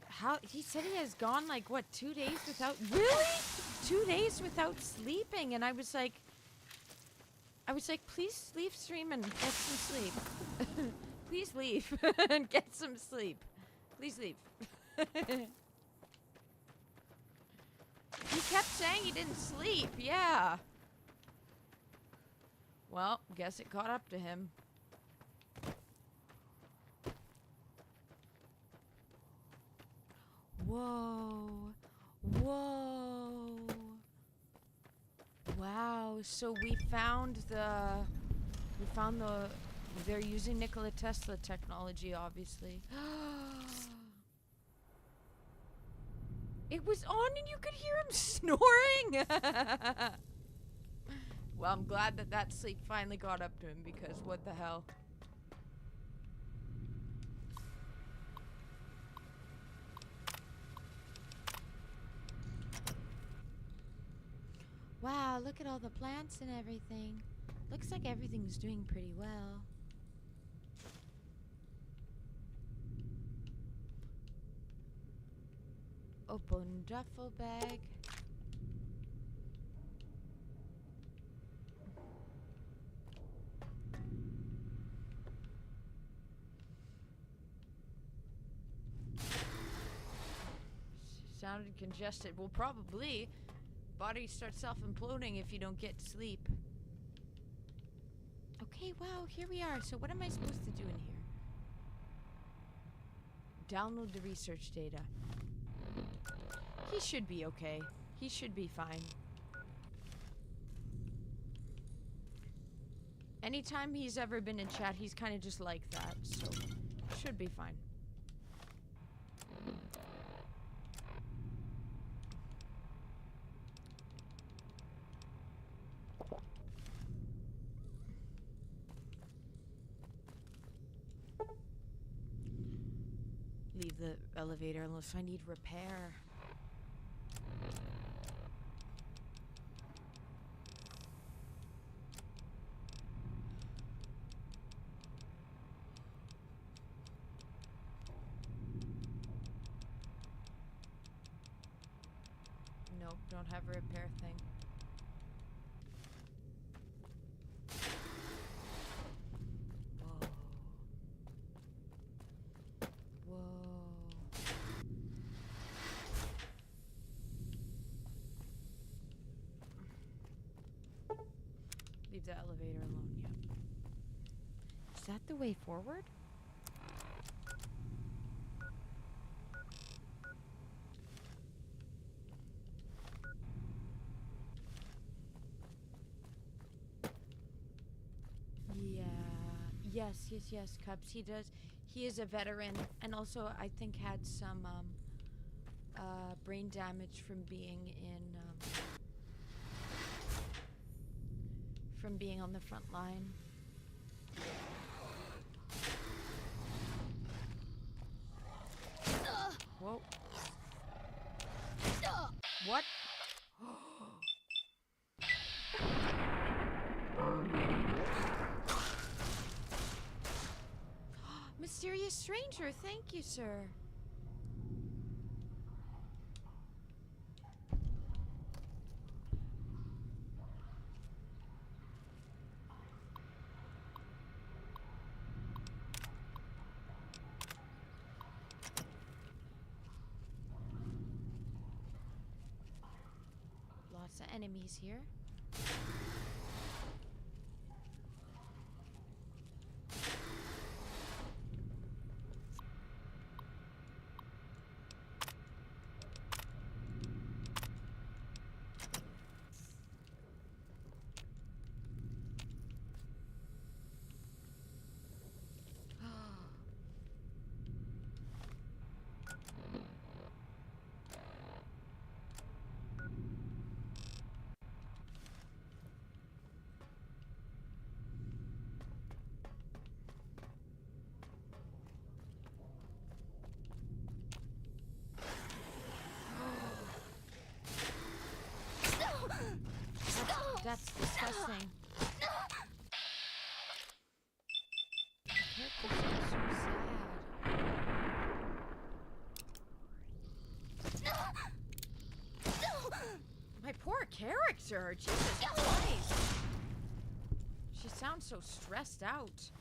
How he said he has gone like what 2 days without 2 days without sleeping, and I was like please leave stream and get some sleep. Please leave and get some sleep. Please leave. He kept saying he didn't sleep. Yeah. Well, guess it caught up to him. Whoa. Whoa. Wow. So we found the they're using Nikola Tesla technology, obviously. It was on and you could hear him snoring. Well, I'm glad that sleep finally got up to him, because what the hell? Wow, look at all the plants and everything. Looks like everything's doing pretty well. Open duffel bag. Sounded congested. Well, probably. Body starts self-imploding if you don't get sleep. Okay, wow, here we are. So what am I supposed to do in here? Download the research data. He should be okay. He should be fine. Anytime he's ever been in chat, he's kind of just like that, so should be fine. Leave the elevator unless I need repair. Nope, don't have a repair thing. Leave the elevator alone, yeah. Is that the way forward? Yeah. Yes, Cubs. He does. He is a veteran, and also I think had some brain damage from being in from being on the front line. Whoa. What? Mysterious stranger, thank you, sir. Lots of enemies here. That's disgusting. Characters are so sad. My poor character, Jesus Christ. She sounds so stressed out.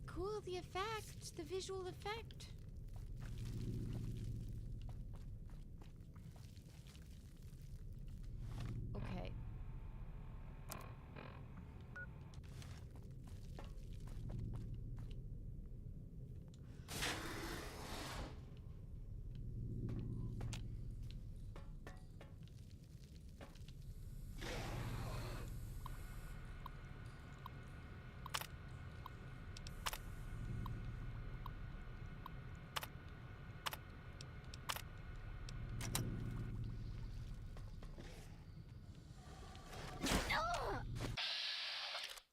Cool, the effect, the visual effect. Okay.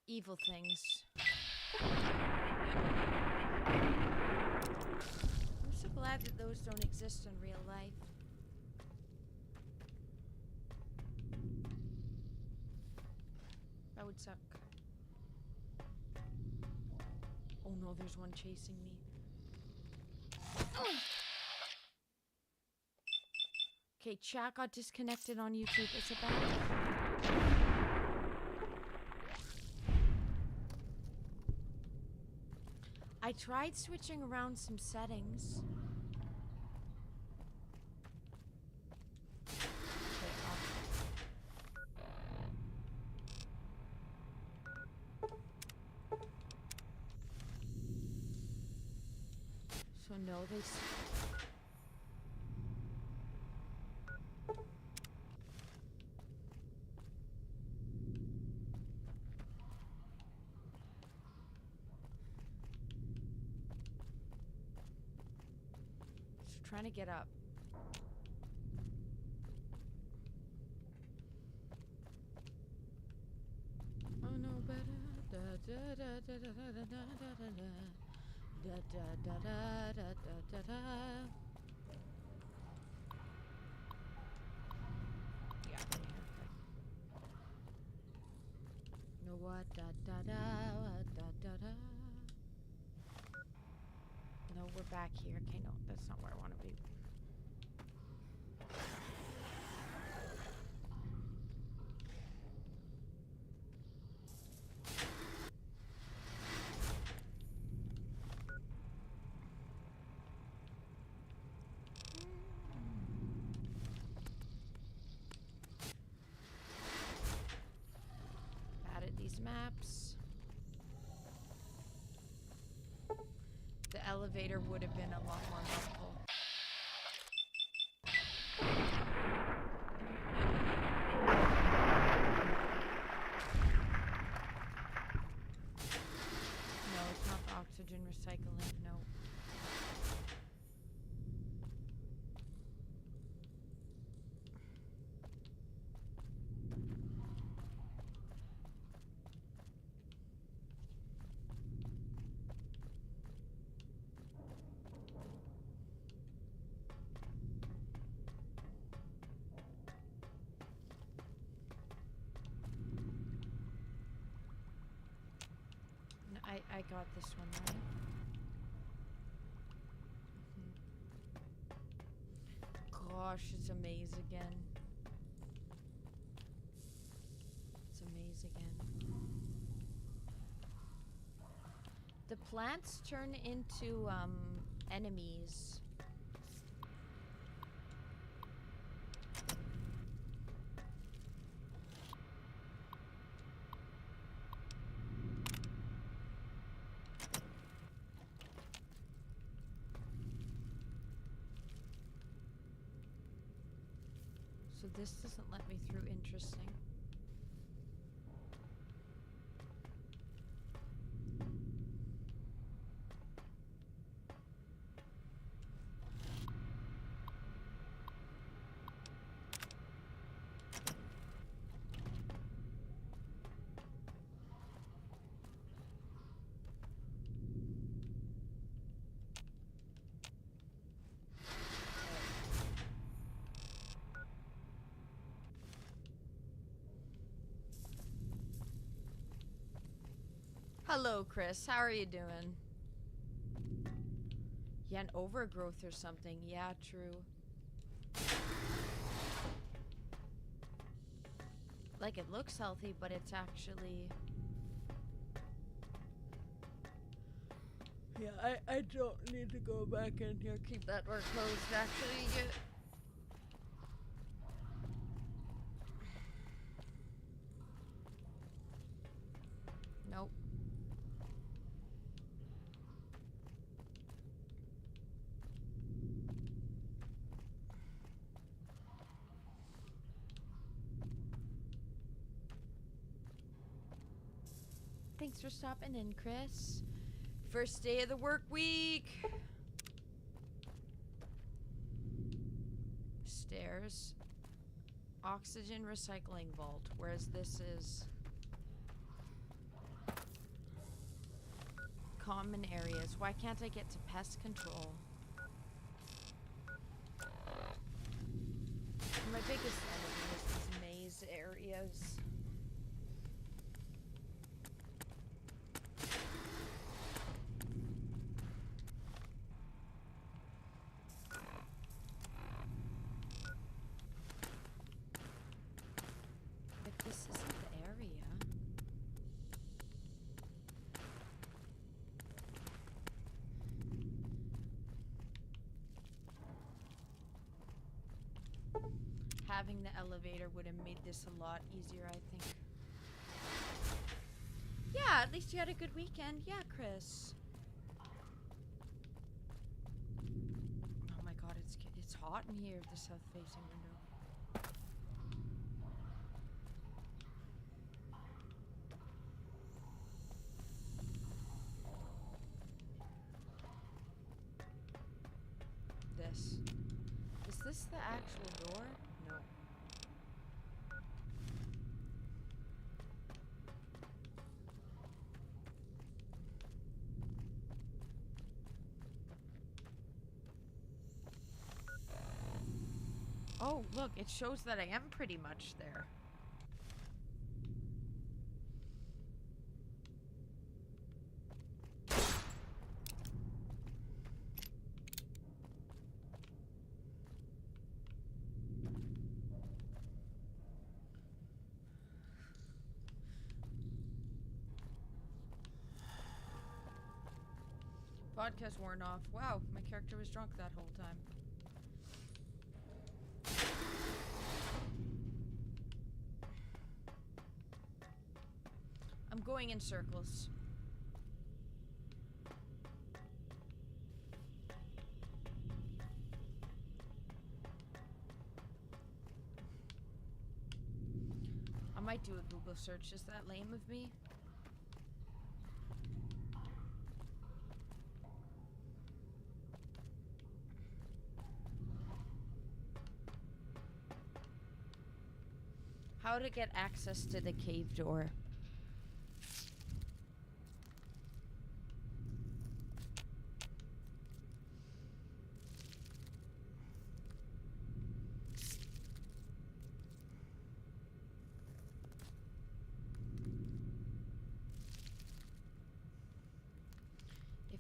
Evil things. I'm so glad that those don't exist in real life. That would suck. Oh no, there's one chasing me. Okay, chat got disconnected on YouTube. Is it back? I tried switching around some settings. So no, they... Trying to get up. Oh no, better. Da da da da da da da da da da da da da. Yeah, right here. Okay. No what? Da da da da da da. No, we're back here. Okay, no, that's not where I want to be. Added these maps. The elevator would have been a lot more helpful. No, it's not the oxygen recycling, no. I got this one right. Gosh, it's a maze again. It's a maze again. The plants turn into enemies. So this doesn't let me through. Interesting. Hello, Chris. How are you doing? Yeah, an overgrowth or something. Yeah, true. Like, it looks healthy, but it's actually... Yeah, I don't need to go back in here. Keep that door closed. Actually, you... Nope. Thanks for stopping in, Chris. First day of the work week. Stairs. Oxygen recycling vault, whereas this is common areas. Why can't I get to pest control? My biggest enemy is these maze areas. But this isn't the area. Having the elevator would have made this a lot easier, I think. Yeah, at least you had a good weekend. Yeah, Chris. Oh my god, it's hot in here, the south-facing window. This. Is this the actual door? No. Oh, look, it shows that I am pretty much there. Vodka's worn off. Wow, my character was drunk that whole time. I'm going in circles. I might do a Google search. Is that lame of me? How to get access to the cave door.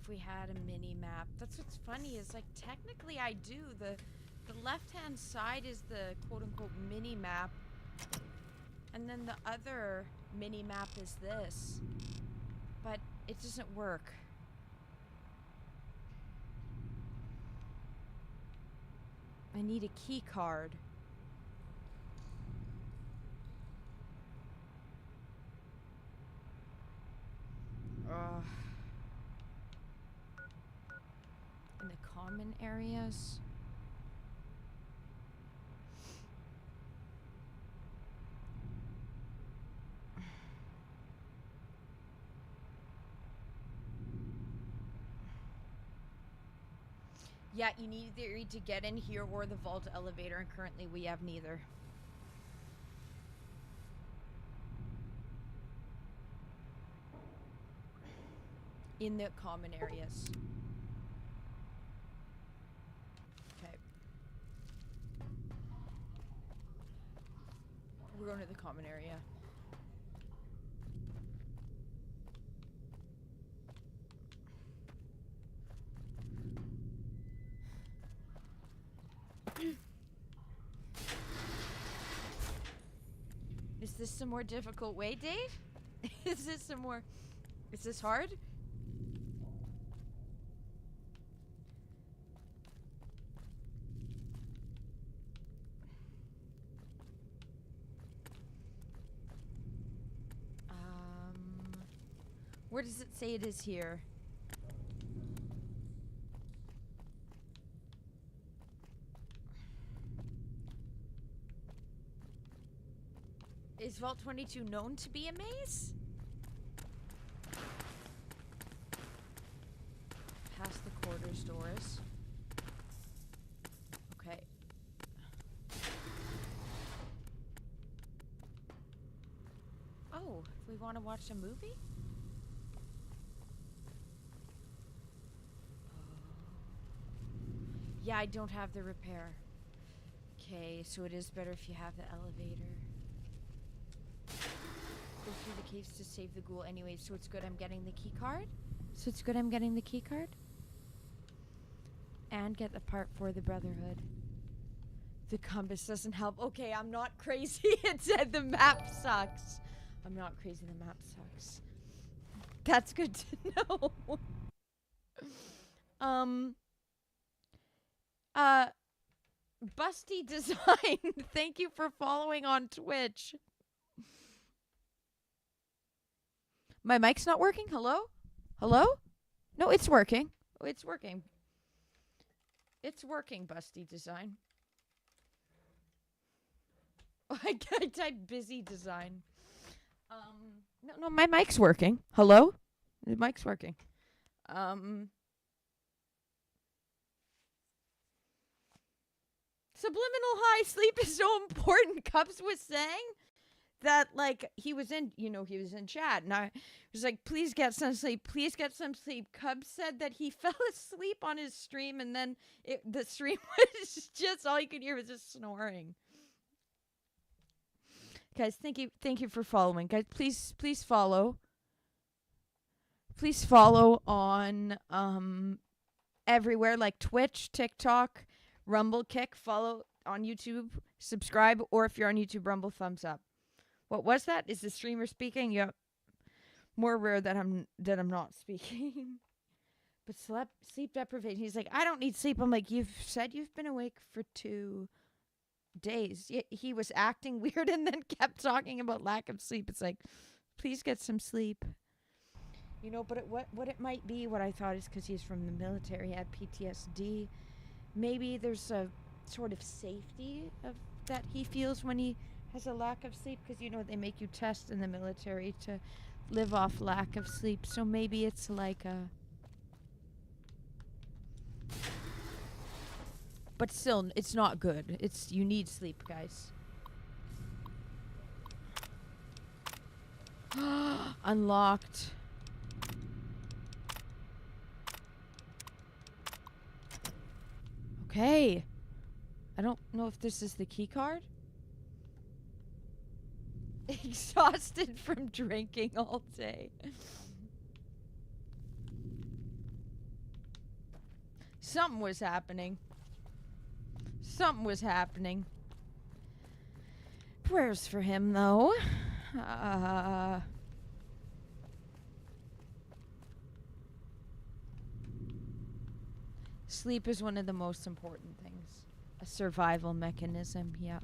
if we had a mini map. That's what's funny is like technically I do. The left-hand side is the quote-unquote mini map. And then the other mini map is this. But it doesn't work. I need a key card. In the common areas. Yeah, you need either to get in here or the vault elevator, and currently we have neither. In the common areas. Okay. We're going to the common area. Is this some more difficult way, Dave? Is this some more... Is this hard? Where does it say it is here? Is Vault 22 known to be a maze? Past the quarters doors. Okay. Oh, we want to watch a movie? Yeah, I don't have the repair. Okay, so it is better if you have the elevator. Go through the caves to save the ghoul anyway, so it's good I'm getting the key card. So it's good I'm getting the key card. And get the part for the Brotherhood. The compass doesn't help. Okay, I'm not crazy. It said the map sucks. I'm not crazy, the map sucks. That's good to know. Busty Design, thank you for following on Twitch. My mic's not working? Hello? Hello? No, it's working. Oh, it's working. It's working, Busty Design. Oh, I typed busy design. No, my mic's working. Hello? The mic's working. Subliminal high sleep is so important. Cubs was saying that, like, he was in chat, and I was like, please get some sleep, please get some sleep. Cubs said that he fell asleep on his stream, and then the stream was just, all you could hear was just snoring. Guys, thank you for following. Guys, please follow. Please follow on everywhere, like Twitch, TikTok, Rumble, Kick. Follow on YouTube, subscribe, or if you're on YouTube, Rumble, thumbs up. What was that? Is the streamer speaking? Yep. More rare that I'm not speaking. But sleep deprivation. He's like, I don't need sleep. I'm like, you've said you've been awake for 2 days. He was acting weird and then kept talking about lack of sleep. It's like, please get some sleep. You know, but what it might be, what I thought is because he's from the military, had PTSD. Maybe there's a sort of safety of that he feels when he has a lack of sleep, because you know they make you test in the military to live off lack of sleep. So maybe it's like a... But still, it's not good. You need sleep, guys. Unlocked. Okay. I don't know if this is the key card. Exhausted from drinking all day. Something was happening. Something was happening. Prayers for him, though. Sleep is one of the most important things. A survival mechanism, yeah.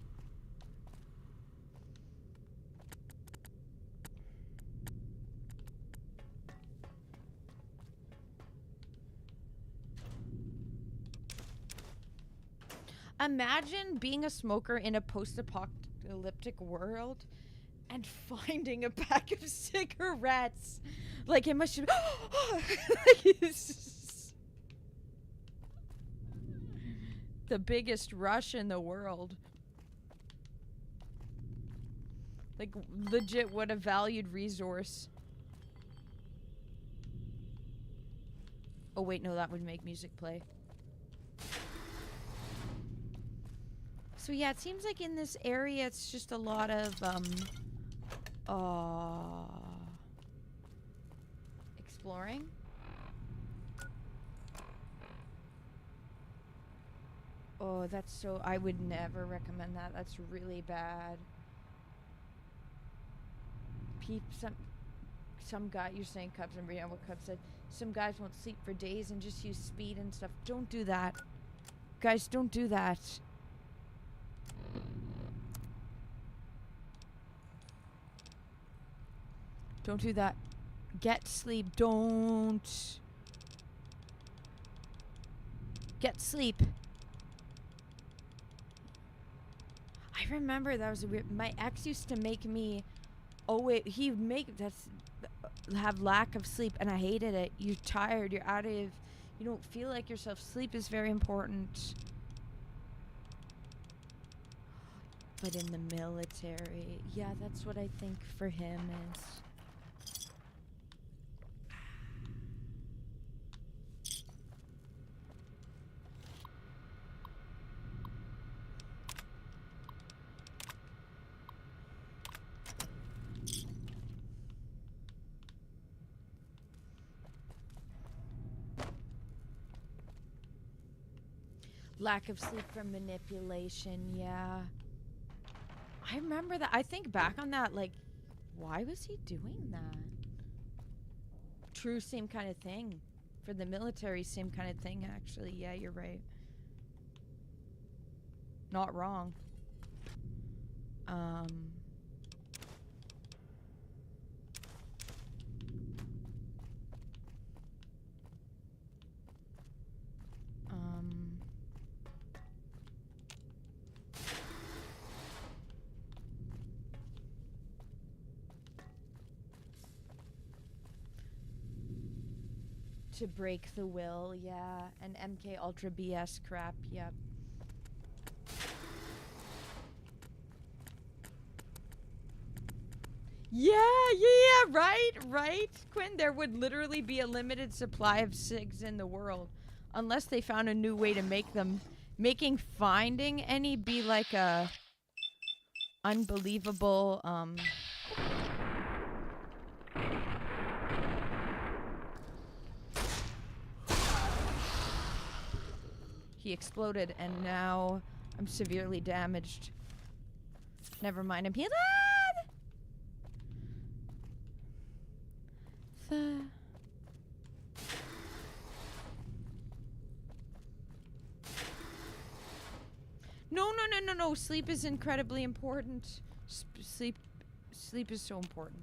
Imagine being a smoker in a post-apocalyptic world and finding a pack of cigarettes. Like, it must have... the biggest rush in the world. Like, legit, what a valued resource. Oh, wait, no, that would make music play. So yeah, it seems like in this area it's just a lot of exploring. Oh, that's so... I would never recommend that. That's really bad. Some guy... You're saying Cubs and Brianna, what Cubs said. Some guys won't sleep for days and just use speed and stuff. Don't do that. Guys, don't do that. Don't do that. Get sleep. Don't. Get sleep. I remember that was a weird... My ex used to make me... Oh, wait. He would make... have lack of sleep, and I hated it. You're tired. You're out of... You don't feel like yourself. Sleep is very important. But in the military... Yeah, that's what I think for him is... Lack of sleep from manipulation, yeah. I remember that. I think back on that, like, why was he doing that? True, same kind of thing. For the military, same kind of thing, actually. Yeah, you're right. Not wrong. To break the will, yeah. And MK Ultra BS crap, yep. Yeah, right, Quinn. There would literally be a limited supply of SIGs in the world. Unless they found a new way to make them. Finding any be like a unbelievable, He exploded, and now I'm severely damaged. Never mind, I'm healed. No. Sleep is incredibly important. Sleep is so important.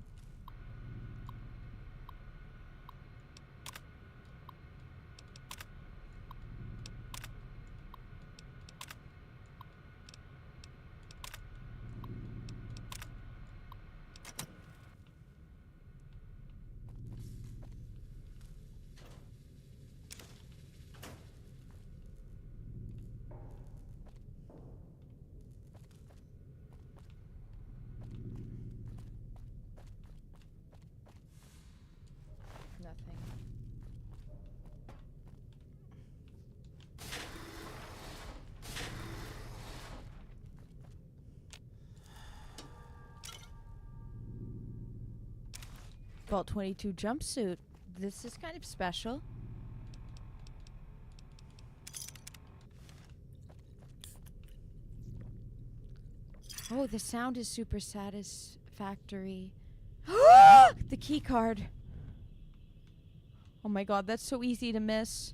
Nothing. Vault 22 jumpsuit. This is kind of special. Oh, the sound is super satisfactory. The key card. Oh my god, that's so easy to miss.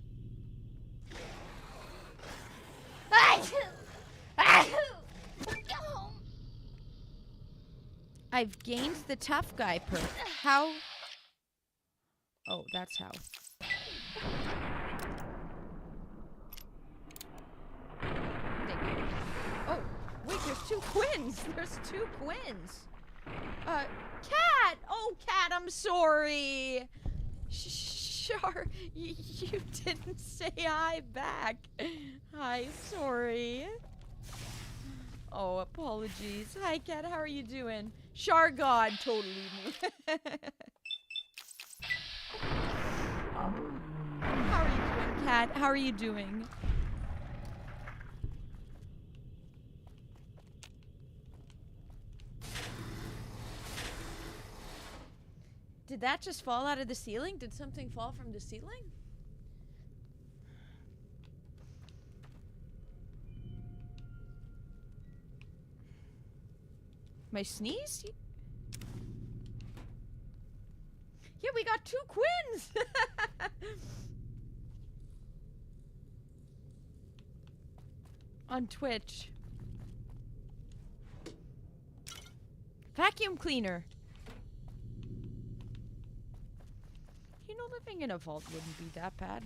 I've gained the tough guy perk. How? Oh, that's how. Oh, wait, there's two Quins. There's two Quins. Cat! Oh, Cat, I'm sorry. Sure, you didn't say hi back. Hi, sorry. Oh, apologies. Hi, Cat, how are you doing? Char God totally knew. How are you doing, Cat? How are you doing? Did that just fall out of the ceiling? Did something fall from the ceiling? My sneeze? Yeah, we got two Quins! On Twitch. Vacuum cleaner. You know, living in a vault wouldn't be that bad.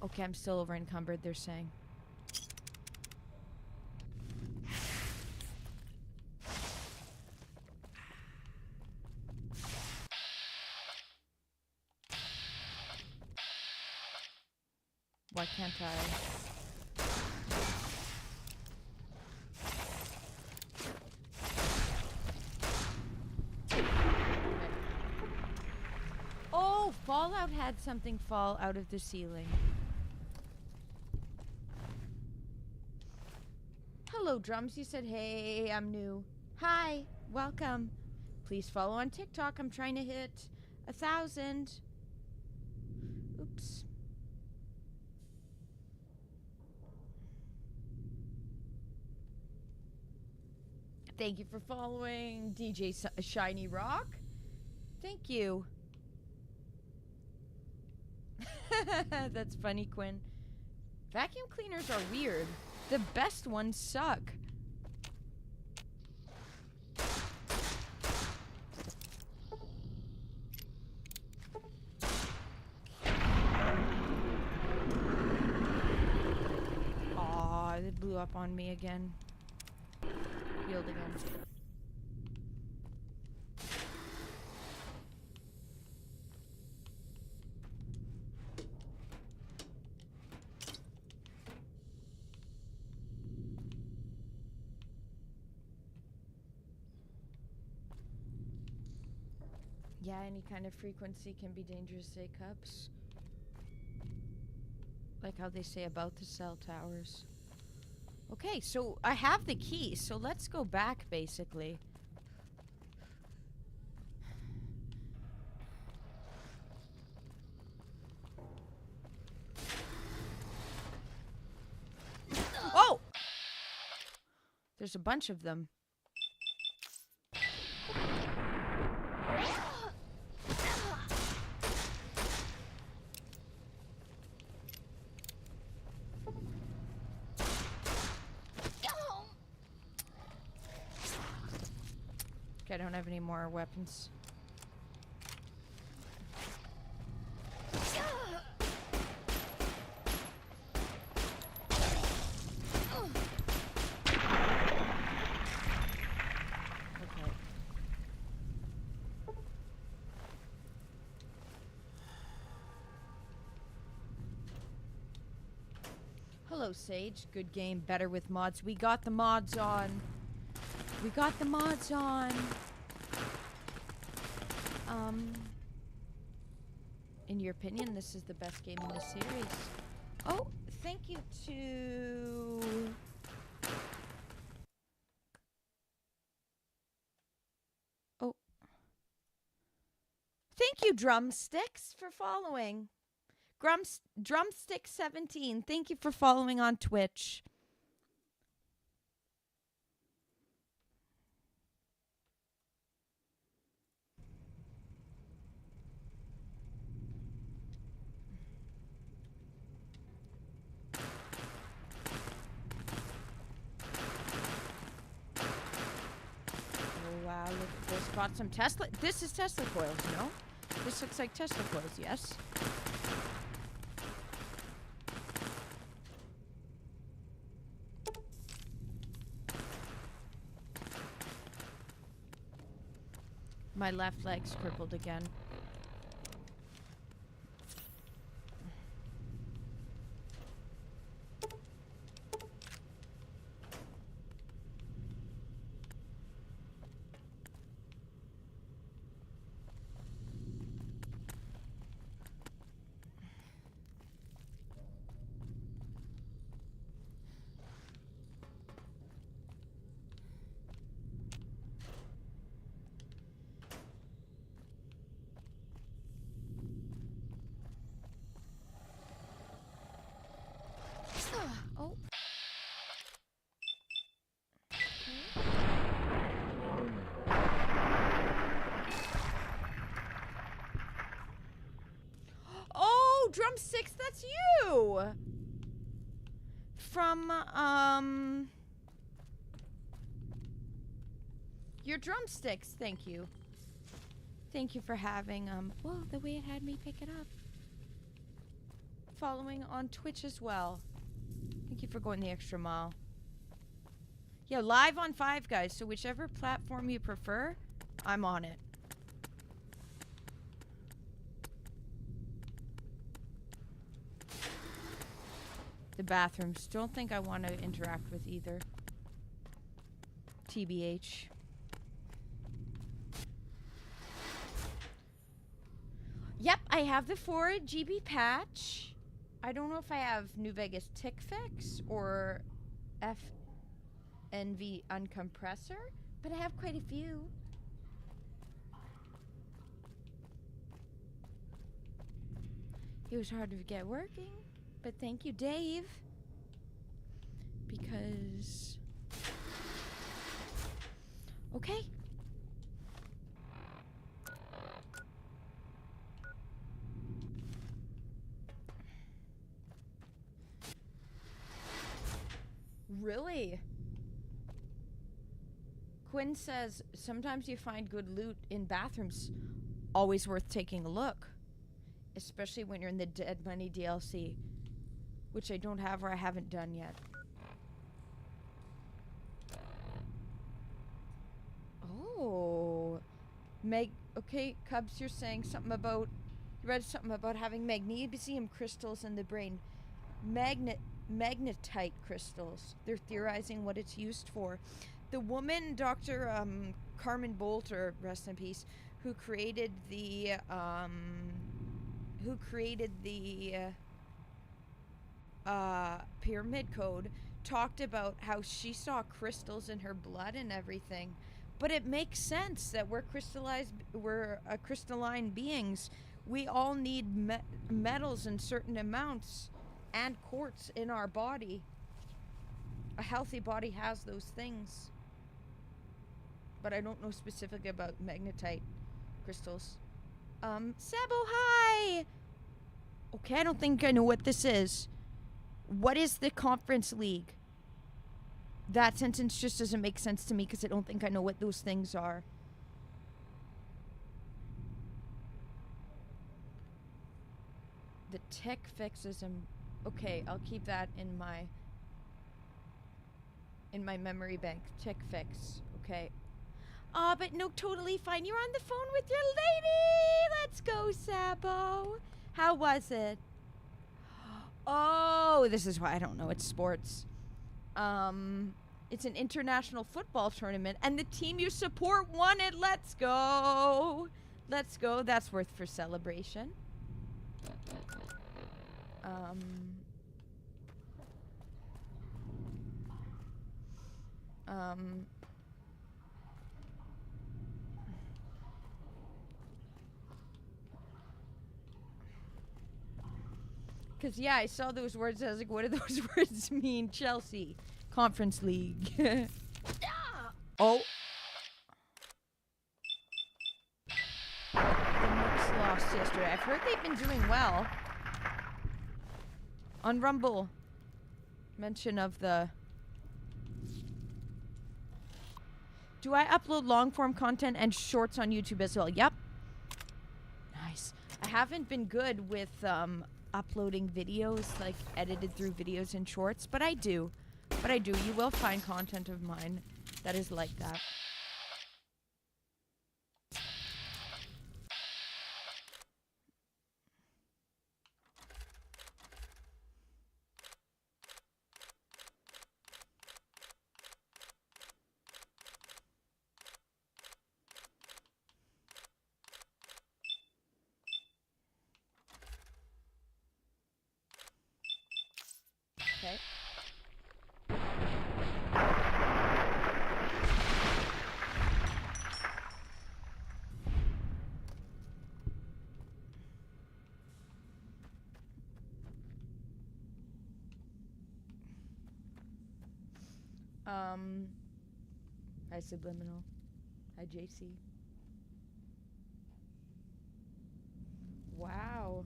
Okay, I'm still over encumbered, they're saying. Why can't I? Oh, Fallout had something fall out of the ceiling. Hello, Drums. You said, hey, I'm new. Hi, welcome. Please follow on TikTok. I'm trying to hit 1,000. Oops. Thank you for following DJ Shiny Rock. Thank you. That's funny, Quinn. Vacuum cleaners are weird. The best ones suck. Aw, it blew up on me again. Healed again. Yeah, any kind of frequency can be dangerous, say Cups. Like how they say about the cell towers. Okay, so I have the key, so let's go back, basically. Oh! There's a bunch of them. Okay, I don't have any more weapons. Okay. Hello, Sage. Good game, better with mods. We got the mods on. We got the mods on. In your opinion, this is the best game in the series. Oh, thank you to... Oh. Thank you, Drumsticks, for following. Drumstick17, thank you for following on Twitch. Oh, wow, look at this. Bought some Tesla. This is Tesla coils, no? This looks like Tesla coils, yes? My left leg's crippled again. Oh. Oh, Drumsticks, that's you! From, your Drumsticks, thank you. Thank you for having, well, the way it had me pick it up. Following on Twitch as well. Thank you for going the extra mile. Yeah, live on Five Guys, so whichever platform you prefer, I'm on it. The bathrooms. Don't think I want to interact with either. TBH. Yep, I have the 4 GB patch. I don't know if I have New Vegas Tick Fix or FNV Uncompressor, but I have quite a few. It was hard to get working, but thank you, Dave. Because... Okay. Really? Quinn says, sometimes you find good loot in bathrooms. Always worth taking a look. Especially when you're in the Dead Money DLC. Which I don't have or I haven't done yet. Oh. Okay, Cubs, you're saying something about... You read something about having magnesium crystals in the brain. Magnetite crystals. They're theorizing what it's used for. The woman, Dr. Carmen Bolter, rest in peace, who created the pyramid code, talked about how she saw crystals in her blood and everything. But it makes sense that we're crystalline beings. We all need metals in certain amounts and quartz in our body. A healthy body has those things. But I don't know specifically about magnetite crystals. Sabo, hi! Okay, I don't think I know what this is. What is the Conference League? That sentence just doesn't make sense to me because I don't think I know what those things are. The tech fixes and... Okay, I'll keep that in my memory bank. Tick fix. Okay. But no, totally fine. You're on the phone with your lady. Let's go, Sabo. How was it? Oh, this is why I don't know. It's sports. It's an international football tournament, and the team you support won it. Let's go. Let's go. That's worth for celebration. Because, yeah, I saw those words. I was like, what do those words mean? Chelsea. Conference League. Oh. The Knicks lost yesterday. I've heard they've been doing well. On Rumble. Mention of the... Do I upload long-form content and shorts on YouTube as well? Yep. Nice. I haven't been good with uploading videos, like edited through videos and shorts, but I do. You will find content of mine that is like that. Okay. Hi Subliminal. Hi JC. Wow.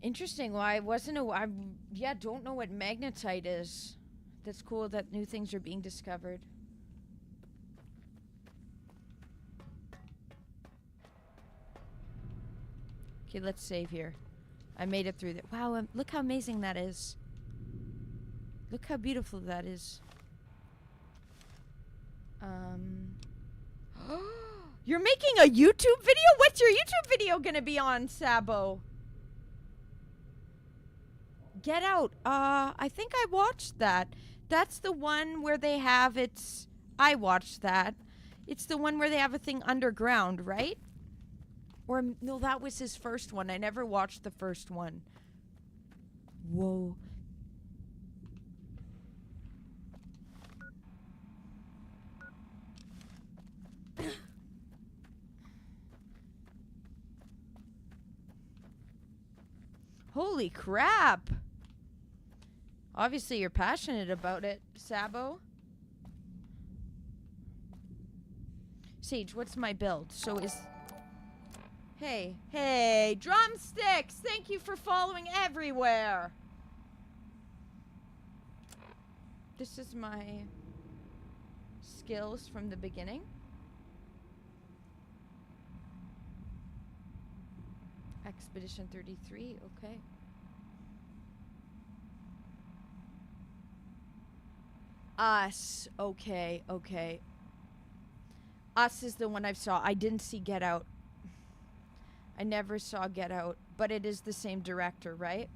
Interesting. Well, I wasn't don't know what magnetite is. That's cool that new things are being discovered. Okay, let's save here. I made it through that. Wow, look how amazing that is. Look how beautiful that is. You're making a YouTube video? What's your YouTube video gonna be on, Sabo? Get Out. I think I watched that. That's the one where they have I watched that. It's the one where they have a thing underground, right? Or no, that was his first one. I never watched the first one. Whoa. Holy crap. Obviously, you're passionate about it, Sabo. Sage, what's my build? So is... Hey, Drumsticks! Thank you for following everywhere! This is my skills from the beginning. Expedition 33, okay. Us, okay. Us is the one I saw. I didn't see Get Out. I never saw Get Out, but it is the same director, right?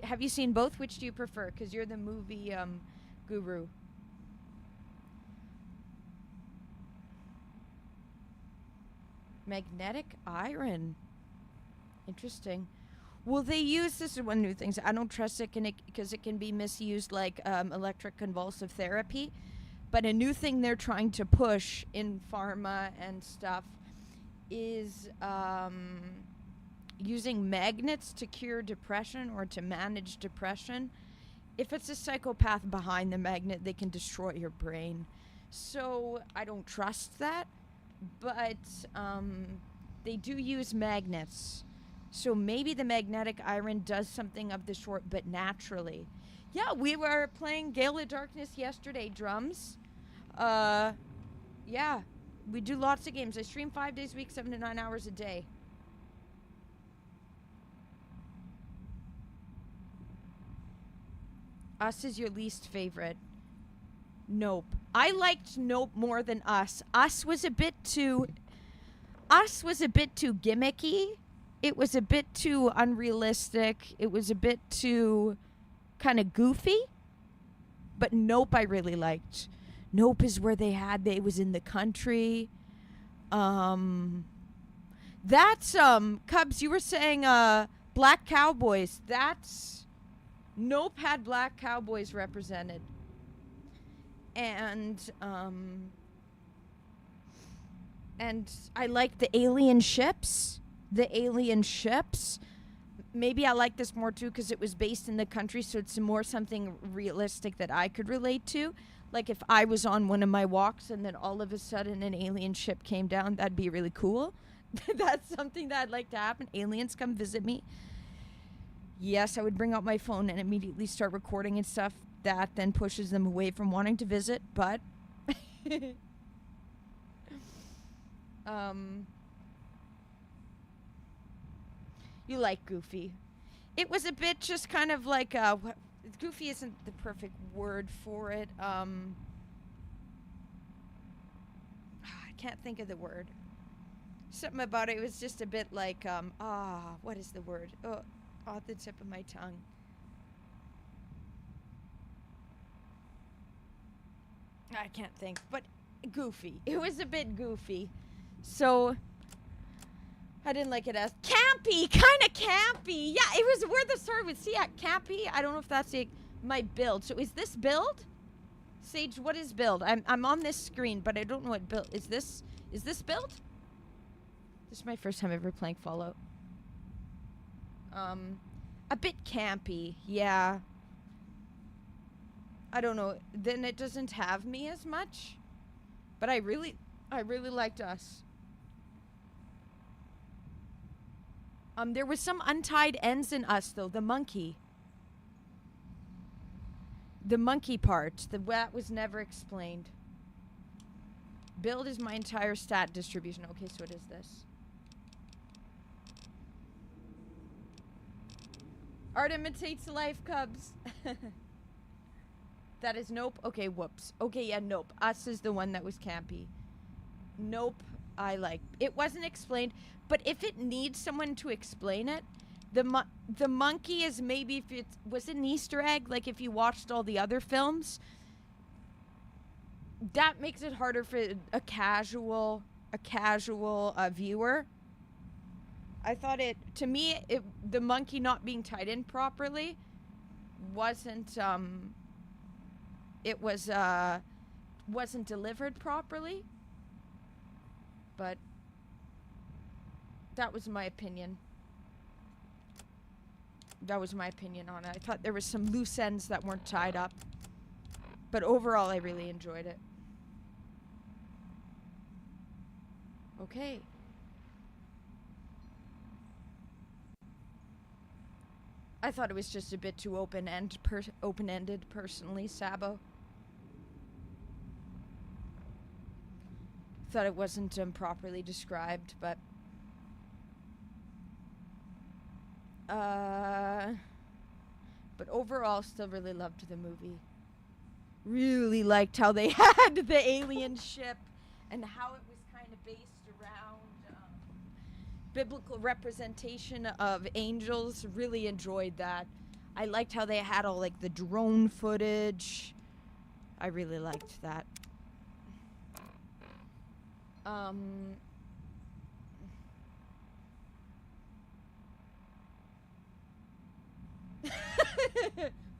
Have you seen both? Which do you prefer? Because you're the movie guru. Magnetic iron. Interesting. Well, they use this is one new thing. I don't trust it because it can be misused like electric convulsive therapy. But a new thing they're trying to push in pharma and stuff is using magnets to cure depression or to manage depression. If it's a psychopath behind the magnet, they can destroy your brain. So I don't trust that. But they do use magnets. So maybe the magnetic iron does something of the sort, but naturally. Yeah, we were playing Gale of Darkness yesterday, Drums. Yeah, we do lots of games. I stream 5 days a week, 7 to 9 hours a day. Us is your least favorite. Nope. I liked Nope more than Us. Us was a bit too gimmicky. It was a bit too unrealistic. It was a bit too kind of goofy. But Nope I really liked. Nope is where it was in the country. That's Cubs, you were saying Black Cowboys. Nope had Black Cowboys represented. And I liked the alien ships. the alien ships. Maybe I like this more too because it was based in the country, so it's more something realistic that I could relate to. Like if I was on one of my walks and then all of a sudden an alien ship came down, that'd be really cool. That's something that I'd like to happen. Aliens come visit me. Yes, I would bring out my phone and immediately start recording and stuff. That then pushes them away from wanting to visit, but you like Goofy. It was a bit just kind of like Goofy isn't the perfect word for it. I can't think of the word. Something about it was just a bit like what is the word? Oh, off the tip of my tongue. I can't think, but goofy. It was a bit goofy. So I didn't like it as campy, kind of campy. Yeah, it was where the story was. See, campy. I don't know if that's my build. So is this build? Sage, what is build? I'm on this screen, but I don't know what build is this. Is this build? This is my first time ever playing Fallout. A bit campy, yeah. I don't know. Then it doesn't have me as much, but I really liked us. There was some untied ends in us though. The monkey part. That was never explained. Build is my entire stat distribution. Okay, so what is this? Art imitates life, Cubs. That is Nope. Okay, whoops. Okay, yeah, Nope. Us is the one that was campy. Nope, I like. It wasn't explained, but if it needs someone to explain it, the monkey is maybe if it was an Easter egg, like if you watched all the other films, that makes it harder for a casual viewer. I thought to me, the monkey not being tied in properly wasn't wasn't delivered properly, but that was my opinion. That was my opinion on it. I thought there was some loose ends that weren't tied up, but overall I really enjoyed it. Okay. I thought it was just a bit too open-ended personally, Sabo. Thought it wasn't properly described, but overall still really loved the movie. Really liked how they had the alien ship and how it was kind of based around biblical representation of angels. Really enjoyed that. I liked how they had all like the drone footage. I really liked that.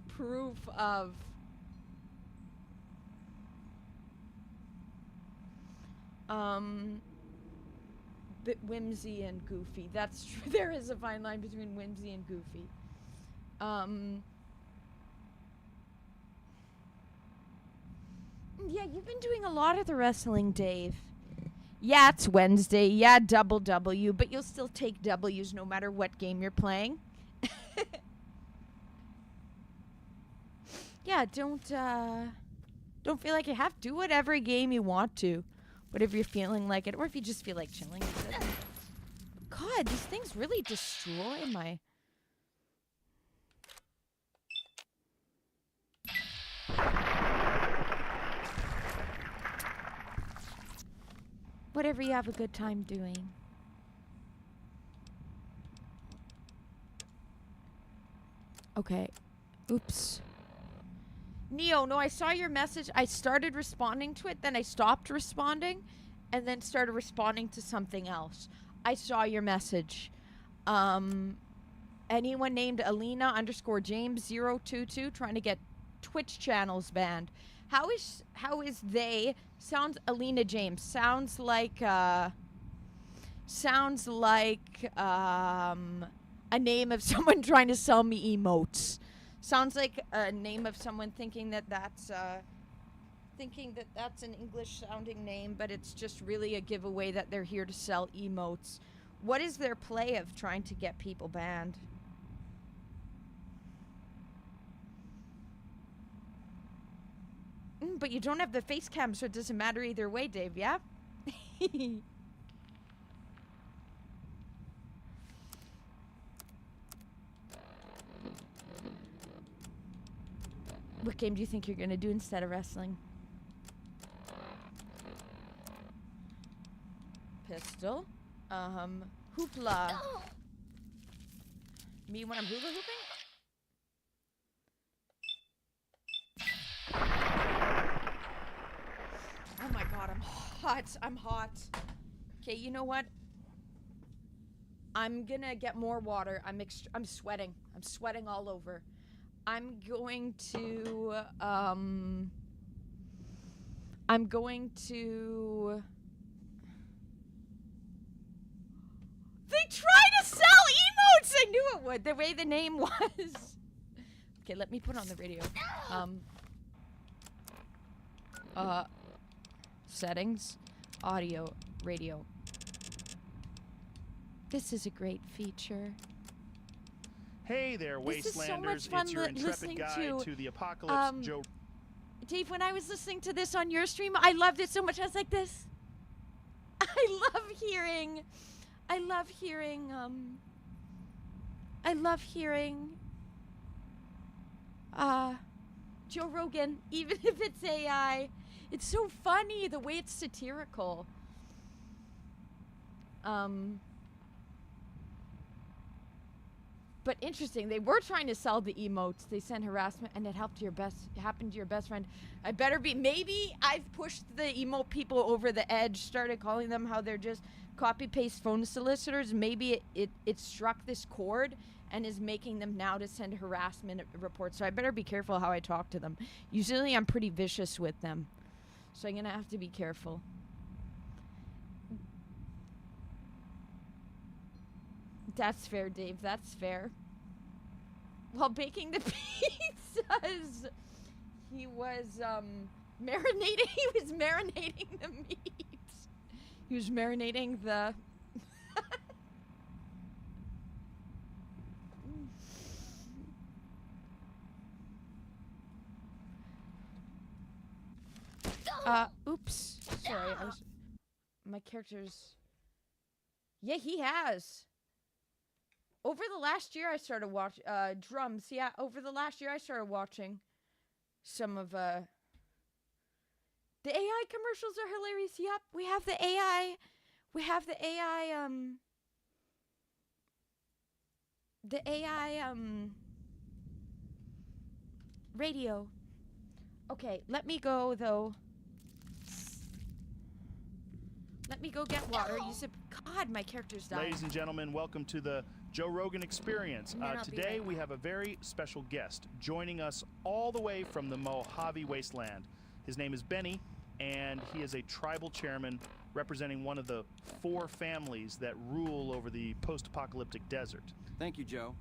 Proof of bit whimsy and goofy. That's true. There is a fine line between whimsy and goofy. Yeah, you've been doing a lot of the wrestling, Dave. Yeah, it's Wednesday. Yeah, double W, but you'll still take W's no matter what game you're playing. Yeah, don't feel like you have to. Do whatever game you want to. Whatever you're feeling like it. Or if you just feel like chilling. God, these things really destroy my... Whatever you have a good time doing. Okay. Oops. Neo, no, I saw your message. I started responding to it, then I stopped responding, and then started responding to something else. I saw your message. Anyone named Alina_James022 trying to get Twitch channels banned. How is they? Sounds Alina James. Sounds like sounds like a name of someone trying to sell me emotes. Sounds like a name of someone thinking that that's an English-sounding name, but it's just really a giveaway that they're here to sell emotes. What is their play of trying to get people banned? But you don't have the face cam, so it doesn't matter either way, Dave, yeah? What game do you think you're gonna do instead of wrestling? Pistol. Hoopla. Me when I'm hula hooping? Oh my god, I'm hot. I'm hot. Okay, you know what? I'm gonna get more water. I'm sweating. I'm sweating all over. I'm going to They try to sell emotes! I knew it would, the way the name was. Okay, let me put on the radio. Settings, audio, radio. This is a great feature. Hey there, This is so Wastelanders. much fun It's your intrepid listening guide to the apocalypse, Joe. Dave, when I was listening to this on your stream, I loved it so much. I was like this. I love hearing Joe Rogan, even if it's AI. It's so funny the way it's satirical. But interesting, they were trying to sell the emotes. They sent harassment, and it happened to your best friend. I better be. Maybe I've pushed the emote people over the edge. Started calling them how they're just copy paste phone solicitors. Maybe it struck this chord and is making them now to send harassment reports. So I better be careful how I talk to them. Usually I'm pretty vicious with them, so I'm gonna have to be careful. That's fair, Dave. That's fair. While baking the pizzas, he was marinating. He was marinating the meat. He was marinating the. Oops. Sorry, I was. My character's. Yeah, he has. Over the last year, I started watching drums. Yeah, over the last year, I started watching some of the AI commercials are hilarious. Yep, we have the AI. We have the AI. The AI. Radio. Okay, let me go though. Let me go get water. You said, God, my character's dying. Ladies and gentlemen, welcome to the Joe Rogan Experience. Today we have a very special guest joining us all the way from the Mojave Wasteland. His name is Benny, and he is a tribal chairman representing one of the 4 families that rule over the post-apocalyptic desert. Thank you, Joe.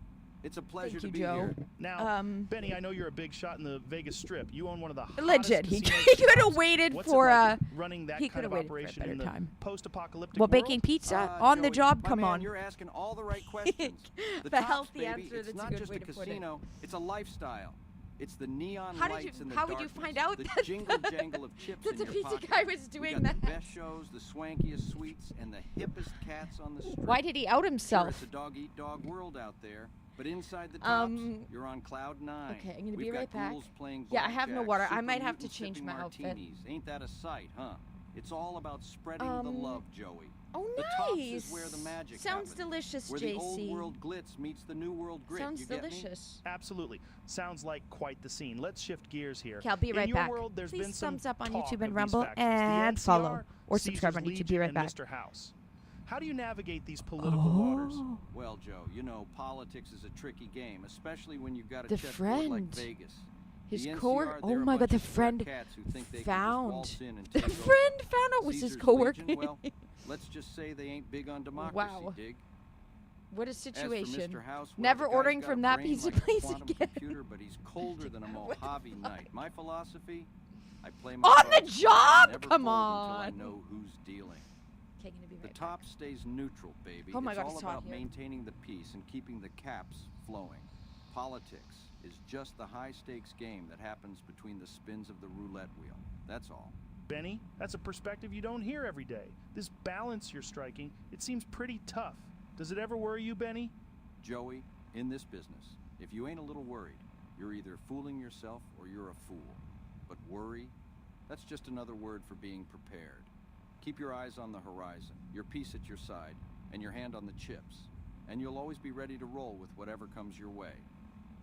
It's a pleasure Thank you, to be Joe. here. Now, Benny, I know you're a big shot in the Vegas Strip. You own one of the hottest Legit. He casinos could have jobs. waited What's for it like running that he kind could of have waited for a operation better in the time. post-apocalyptic Well, world? baking pizza on the Joey, job. my Come man, on. You're asking all the right questions. The The tops, healthy baby, answer, it's that's a not good just way a to put it. casino, it's a lifestyle. It's the neon How did lights you- and the how would you darkness, find out the that jingle jangle of chips that in the your pizza pocket. guy was We doing got that? the best shows, the swankiest suites, and the hippest cats on the street. Why did he out himself? Sure, it's a dog-eat-dog world out there, but inside the tops, you're on cloud 9. Okay, I'm gonna We've be got right back. ghouls playing Yeah, I have no blackjack, water. I super might have to mutants change sipping my outfit. martinis. Ain't that a sight, huh? It's all about spreading the love, Joey. Oh, the nice. tops is where the magic Sounds happens, delicious, where JC. the old world glitz meets the new world grit. Sounds you get me? delicious. Absolutely. Sounds like quite the scene. Let's shift gears here. Okay, I'll be right in your back. World, there's Please been some thumbs up on talk YouTube and of these Rumble factions. The and NCR, follow or Caesar's subscribe on YouTube. Legion, Be right and back. Mr. House. How do you navigate these political waters? Well, Joe, you know, politics is a tricky game, especially when you've got a The chessboard like friend. Vegas. His The NCR, coworker. they're Oh a my God, bunch the of square friend cats who think they can just found. waltz in and The take over. friend found out was his Caesar's coworker. Legion, well, let's just say they ain't big on democracy, Wow. dig? What a As for situation. Mr. House, well, Never the guy's ordering got from a that brain pizza like a place quantum again. computer, but he's colder than a What the Mojave fuck? Knight. My philosophy, I play my On the cards job? never Come fold until I on. know who's dealing. Okay, gonna be The right top back. stays neutral, baby. Oh my It's God, all it's hot about here. maintaining the peace and keeping the caps flowing. Politics is just the high-stakes game that happens between the spins of the roulette wheel. That's all. Benny, that's a perspective you don't hear every day. This balance you're striking, it seems pretty tough. Does it ever worry you, Benny? Joey, in this business, if you ain't a little worried, you're either fooling yourself or you're a fool. But worry, that's just another word for being prepared. Keep your eyes on the horizon, your piece at your side, and your hand on the chips, and you'll always be ready to roll with whatever comes your way.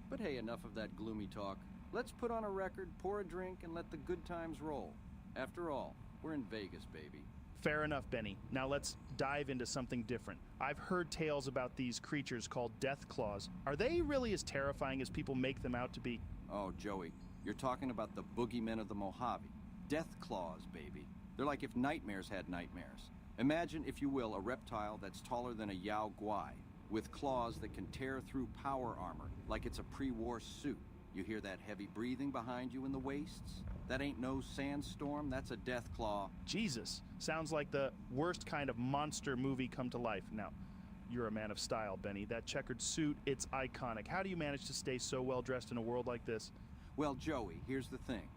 But hey, enough of that gloomy talk. Let's put on a record, pour a drink, and let the good times roll. After all, we're in Vegas, baby. Fair enough, Benny. Now let's dive into something different. I've heard tales about these creatures called Death Claws. Are they really as terrifying as people make them out to be? Oh, Joey, you're talking about the boogeymen of the Mojave. Death claws, baby. They're like if nightmares had nightmares. Imagine, if you will, a reptile that's taller than a Yao Guai, with claws that can tear through power armor like it's a pre-war suit. You hear that heavy breathing behind you in the wastes? That ain't no sandstorm, that's a death claw. Jesus, sounds like the worst kind of monster movie come to life. Now, you're a man of style, Benny. That checkered suit, it's iconic. How do you manage to stay so well dressed in a world like this? Well, Joey, here's the thing.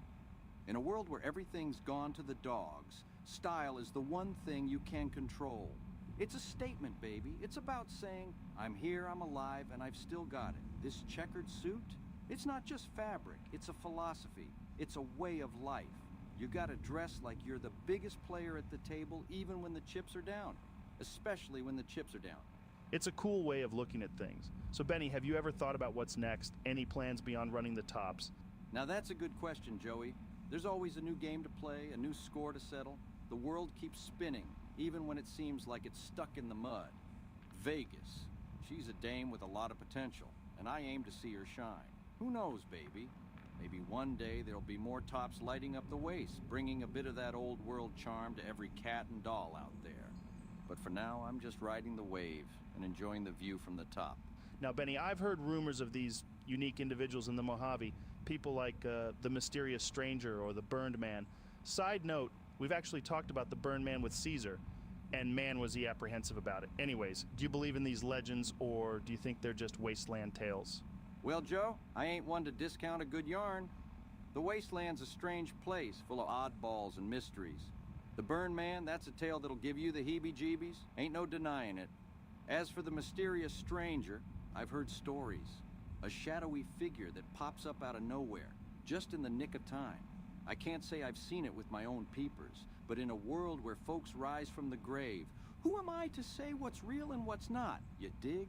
In a world where everything's gone to the dogs, style is the one thing you can control. It's a statement, baby. It's about saying, I'm here, I'm alive, and I've still got it. This checkered suit, it's not just fabric, it's a philosophy. It's a way of life. You gotta dress like you're the biggest player at the table even when the chips are down. Especially when the chips are down. It's a cool way of looking at things. So, Benny, have you ever thought about what's next? Any plans beyond running the tops? Now that's a good question, Joey. There's always a new game to play, a new score to settle. The world keeps spinning, even when it seems like it's stuck in the mud. Vegas. She's a dame with a lot of potential, and I aim to see her shine. Who knows, baby? Maybe one day there'll be more tops lighting up the waste, bringing a bit of that old world charm to every cat and doll out there. But for now, I'm just riding the wave and enjoying the view from the top. Now, Benny, I've heard rumors of these unique individuals in the Mojave, people like the mysterious stranger or the burned man. Side note, we've actually talked about the burned man with Caesar, and man was he apprehensive about it. Anyways, do you believe in these legends, or do you think they're just wasteland tales? Well, Joe, I ain't one to discount a good yarn. The Wasteland's a strange place, full of oddballs and mysteries. The Burn Man, that's a tale that'll give you the heebie-jeebies. Ain't no denying it. As for the mysterious stranger, I've heard stories. A shadowy figure that pops up out of nowhere, just in the nick of time. I can't say I've seen it with my own peepers, but in a world where folks rise from the grave, who am I to say what's real and what's not? You dig?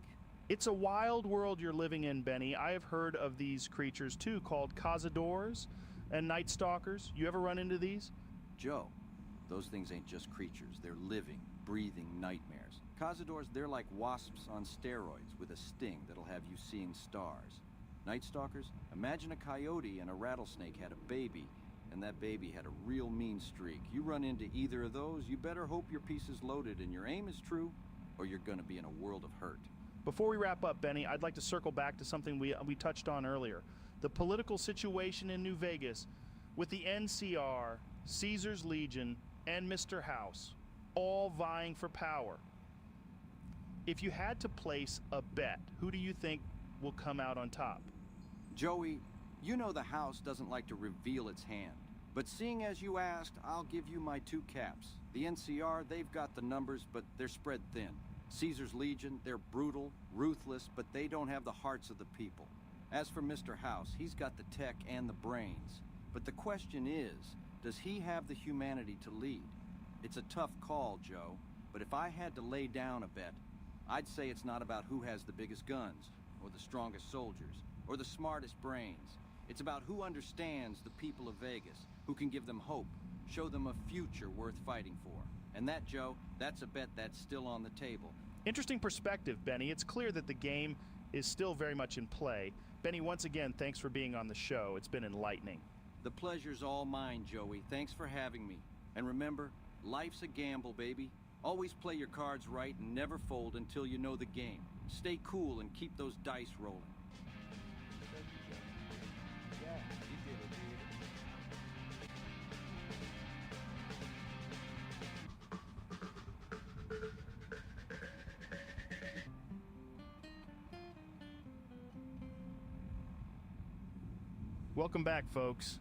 It's a wild world you're living in, Benny. I have heard of these creatures, too, called cazadores and night stalkers. You ever run into these? Joe, those things ain't just creatures. They're living, breathing nightmares. Cazadores, they're like wasps on steroids with a sting that'll have you seeing stars. Night stalkers, imagine a coyote and a rattlesnake had a baby, and that baby had a real mean streak. You run into either of those, you better hope your piece is loaded and your aim is true, or you're gonna be in a world of hurt. Before we wrap up, Benny, I'd like to circle back to something we touched on earlier. The political situation in New Vegas with the NCR, Caesar's Legion, and Mr. House all vying for power. If you had to place a bet, who do you think will come out on top? Joey, you know the House doesn't like to reveal its hand. But seeing as you asked, I'll give you my two caps. The NCR, they've got the numbers, but they're spread thin. Caesar's Legion, they're brutal, ruthless, but they don't have the hearts of the people. As for Mr. House, he's got the tech and the brains. But the question is, does he have the humanity to lead? It's a tough call, Joe, but if I had to lay down a bet, I'd say it's not about who has the biggest guns, or the strongest soldiers, or the smartest brains. It's about who understands the people of Vegas, who can give them hope, show them a future worth fighting for. And that, Joe, that's a bet that's still on the table. Interesting perspective, Benny. It's clear that the game is still very much in play. Benny, once again, thanks for being on the show. It's been enlightening. The pleasure's all mine, Joey. Thanks for having me. And remember, life's a gamble, baby. Always play your cards right and never fold until you know the game. Stay cool and keep those dice rolling. Welcome back, folks.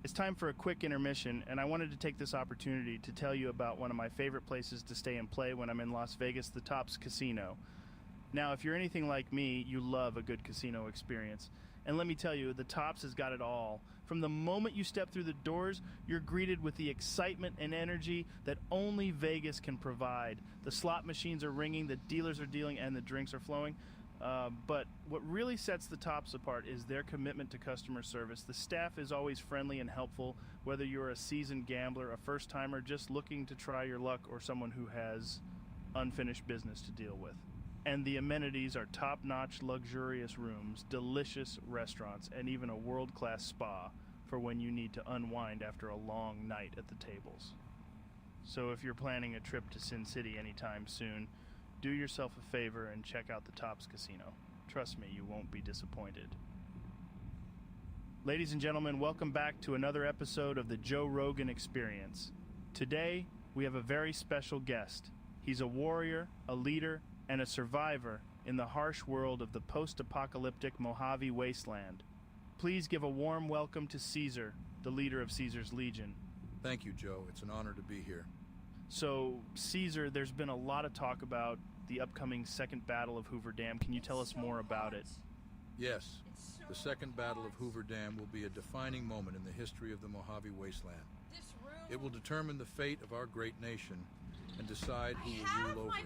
It's time for a quick intermission, and I wanted to take this opportunity to tell you about one of my favorite places to stay and play when I'm in Las Vegas, the Tops Casino. Now, if you're anything like me, you love a good casino experience. And let me tell you, the Tops has got it all. From the moment you step through the doors, you're greeted with the excitement and energy that only Vegas can provide. The slot machines are ringing, the dealers are dealing, and the drinks are flowing. But what really sets the Tops apart is their commitment to customer service. The staff is always friendly and helpful, whether you're a seasoned gambler, a first-timer just looking to try your luck, or someone who has unfinished business to deal with. And the amenities are top-notch, luxurious rooms, delicious restaurants, and even a world-class spa for when you need to unwind after a long night at the tables. So if you're planning a trip to Sin City anytime soon, do yourself a favor and check out the Tops Casino. Trust me, you won't be disappointed. Ladies and gentlemen, welcome back to another episode of the Joe Rogan Experience. Today, we have a very special guest. He's a warrior, a leader, and a survivor in the harsh world of the post-apocalyptic Mojave Wasteland. Please give a warm welcome to Caesar, the leader of Caesar's Legion. Thank you, Joe. It's an honor to be here. So, Caesar, there's been a lot of talk about the upcoming Second Battle of Hoover Dam. Can you tell us more about it? Yes. The Second Battle of Hoover Dam will be a defining moment in the history of the Mojave Wasteland. It will determine the fate of our great nation and decide who will rule over it.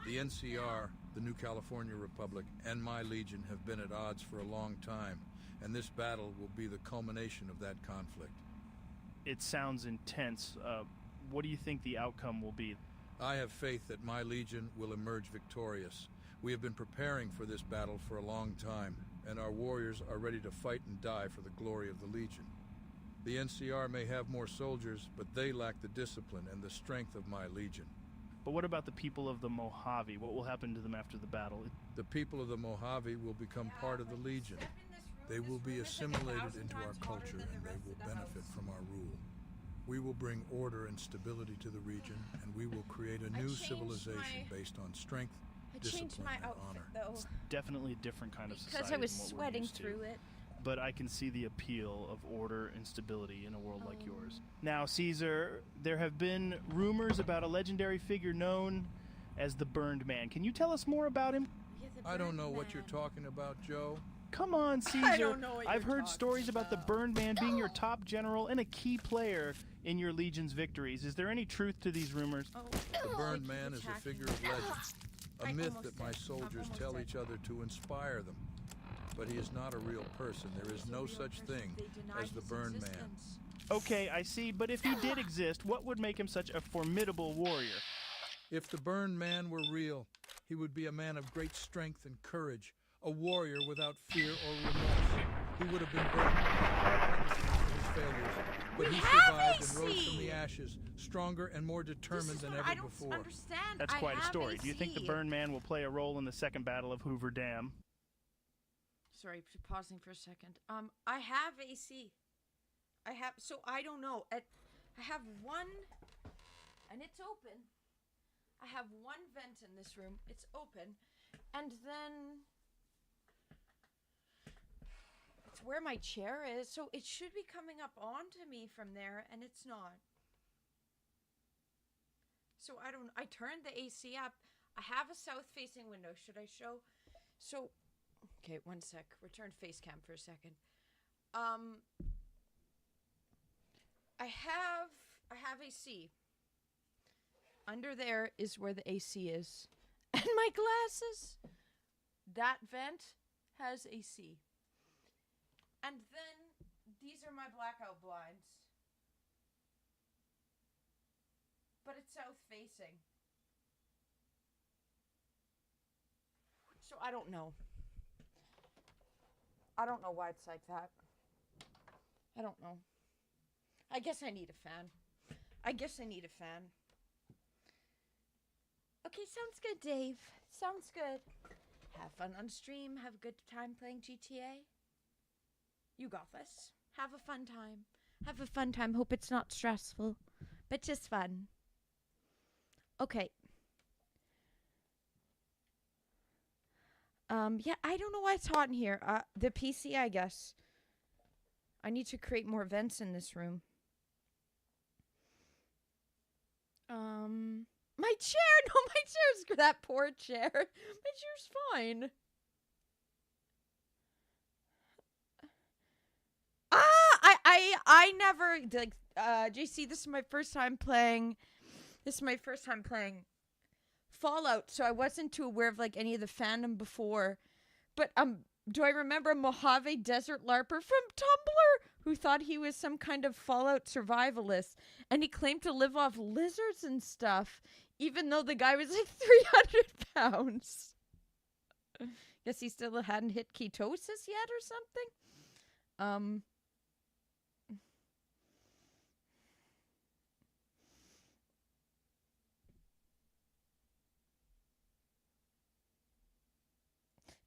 The NCR, the New California Republic, and my Legion have been at odds for a long time, and this battle will be the culmination of that conflict. It sounds intense. What do you think the outcome will be? I have faith that my Legion will emerge victorious. We have been preparing for this battle for a long time, and our warriors are ready to fight and die for the glory of the Legion. The NCR may have more soldiers, but they lack the discipline and the strength of my Legion. But what about the people of the Mojave? What will happen to them after the battle? The people of the Mojave will become part of the Legion. They will be assimilated into our culture, and they will benefit from our rule. We will bring order and stability to the region, and we will create a new civilization based on strength, discipline, and honor. It's definitely a different kind of society Because I was than what we're sweating used to. through it. But I can see the appeal of order and stability in a world like yours. Now, Caesar, there have been rumors about a legendary figure known as the Burned Man. Can you tell us more about him? I don't know what you're talking about, Joe. Come on, Caesar. I don't know what I've you're heard talking stories about the Burned Man being your top general and a key player in your Legion's victories. Is there any truth to these rumors? The Burned Man is a figure of legend, a myth that my soldiers tell each other to inspire them. But he is not a real person. There is no such thing as the Burned Man. Okay, I see, but if he did exist, what would make him such a formidable warrior? If the Burned Man were real, he would be a man of great strength and courage, a warrior without fear or remorse. He would have been burned for his failures, but he survived and rose from the ashes, stronger and more determined than ever before. That's quite a story. Do you think the Burned Man will play a role in the Second Battle of Hoover Dam? Sorry, pausing for a second. I have AC. So I don't know. I have one, and it's open. I have one vent in this room. It's open, and then it's where my chair is, so it should be coming up onto me from there, and it's not. So I turned the AC up. I have a south-facing window. Should I show? So, okay, one sec. Return face cam for a second. I have AC. Under there is where the AC is. And my glasses. That vent has AC. And then these are my blackout blinds. But it's south facing. So I don't know. I don't know why it's like that. I don't know. I guess I need a fan. Okay, sounds good, Dave. Sounds good. Have fun on stream. Have a good time playing GTA. You got this. Have a fun time. Hope it's not stressful, but just fun. Okay. Yeah, I don't know why it's hot in here. The PC, I guess. I need to create more vents in this room. My chair! No, my chair's that poor chair. My chair's fine. I never like JC, this is my first time playing Fallout, so I wasn't too aware of like any of the fandom before. But do I remember a Mojave Desert LARPer from Tumblr who thought he was some kind of Fallout survivalist, and he claimed to live off lizards and stuff, even though the guy was like 300 pounds. Guess he still hadn't hit ketosis yet or something.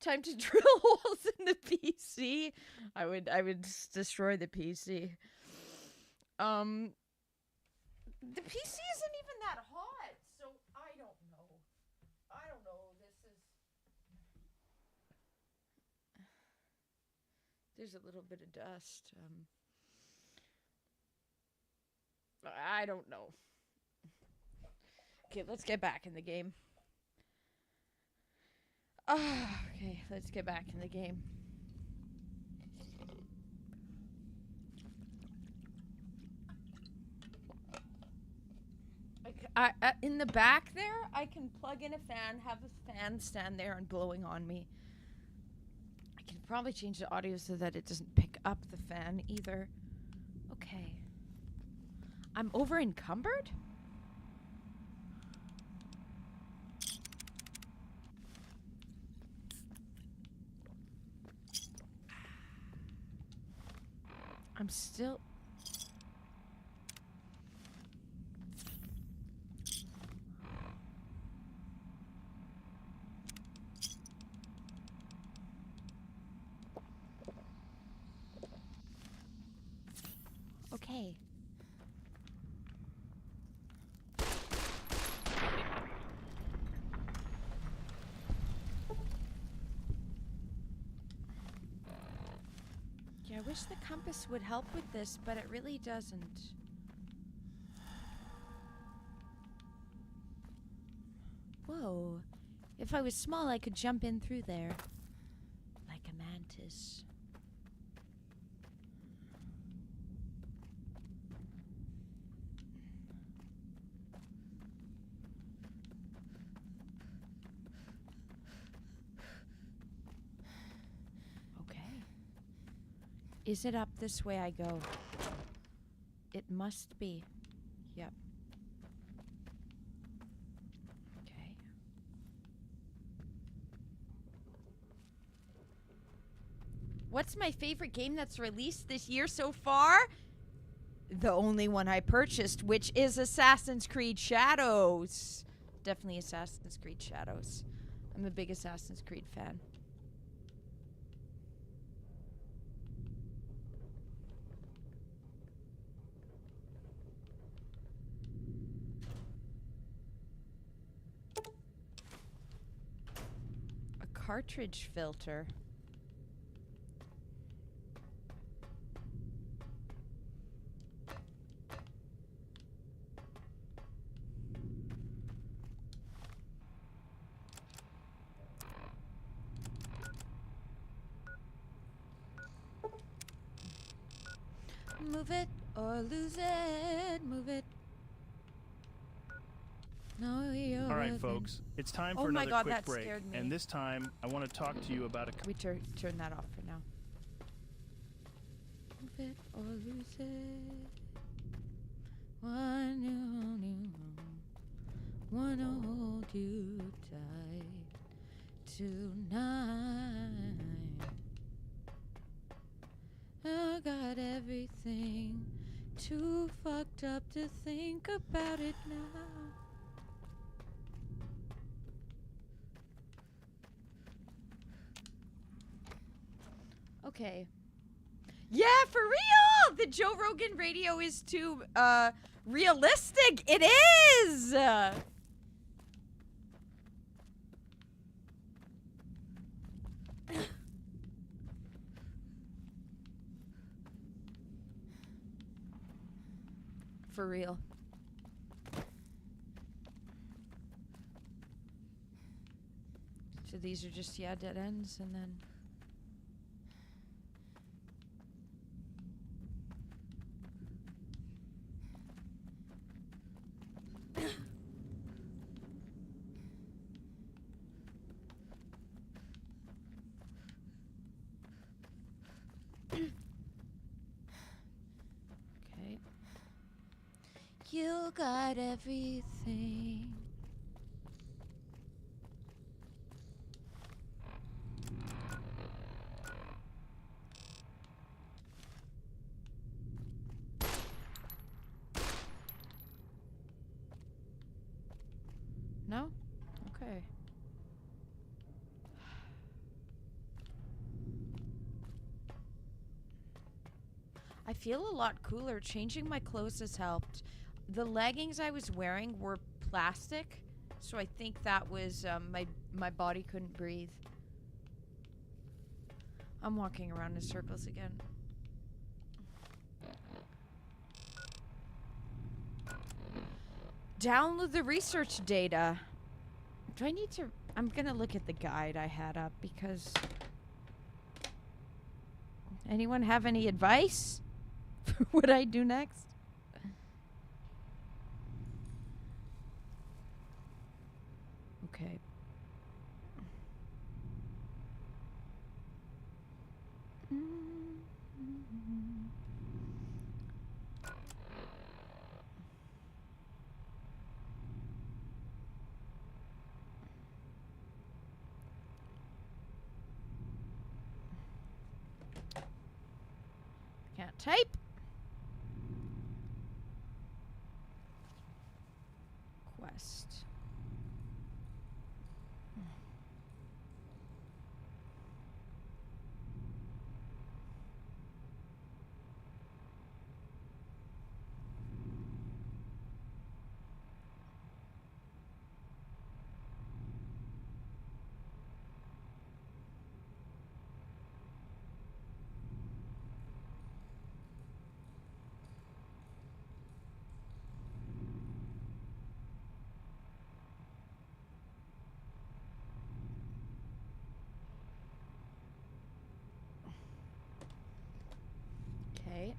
Time to drill holes in the PC. I would destroy the PC. The PC isn't even that hot, so I don't know. There's a little bit of dust. I don't know. Okay, let's get back in the game. Okay, let's get back in the game. In the back there, I can plug in a fan, have a fan stand there and blowing on me. I can probably change the audio so that it doesn't pick up the fan either. Okay. I'm over encumbered? I'm still... Okay. Yeah, I wish the compass would help with this, but it really doesn't. Whoa. If I was small, I could jump in through there. Like a mantis. Is it up this way I go? It must be. Yep. Okay. What's my favorite game that's released this year so far? The only one I purchased, which is Assassin's Creed Shadows. Definitely Assassin's Creed Shadows. I'm a big Assassin's Creed fan. Cartridge filter. Move it or lose it. Move it. No, you're all right, folks. It's time for another quick break. And this time, I want to talk to you about a... We turn that off for now. Move it or lose it. Wanna hold you tight tonight. everything. Too fucked up to think about it now. Okay. Yeah, for real! The Joe Rogan radio is too, realistic. It is! For real. So these are just, yeah, dead ends, and then... Okay. You got everything. No? Okay. I feel a lot cooler. Changing my clothes has helped. The leggings I was wearing were plastic, so I think that was my body couldn't breathe. I'm walking around in circles again. Download the research data. Do I need to... I'm gonna look at the guide I had up because... Anyone have any advice for what I do next? Okay. Can't type. Quest. Okay.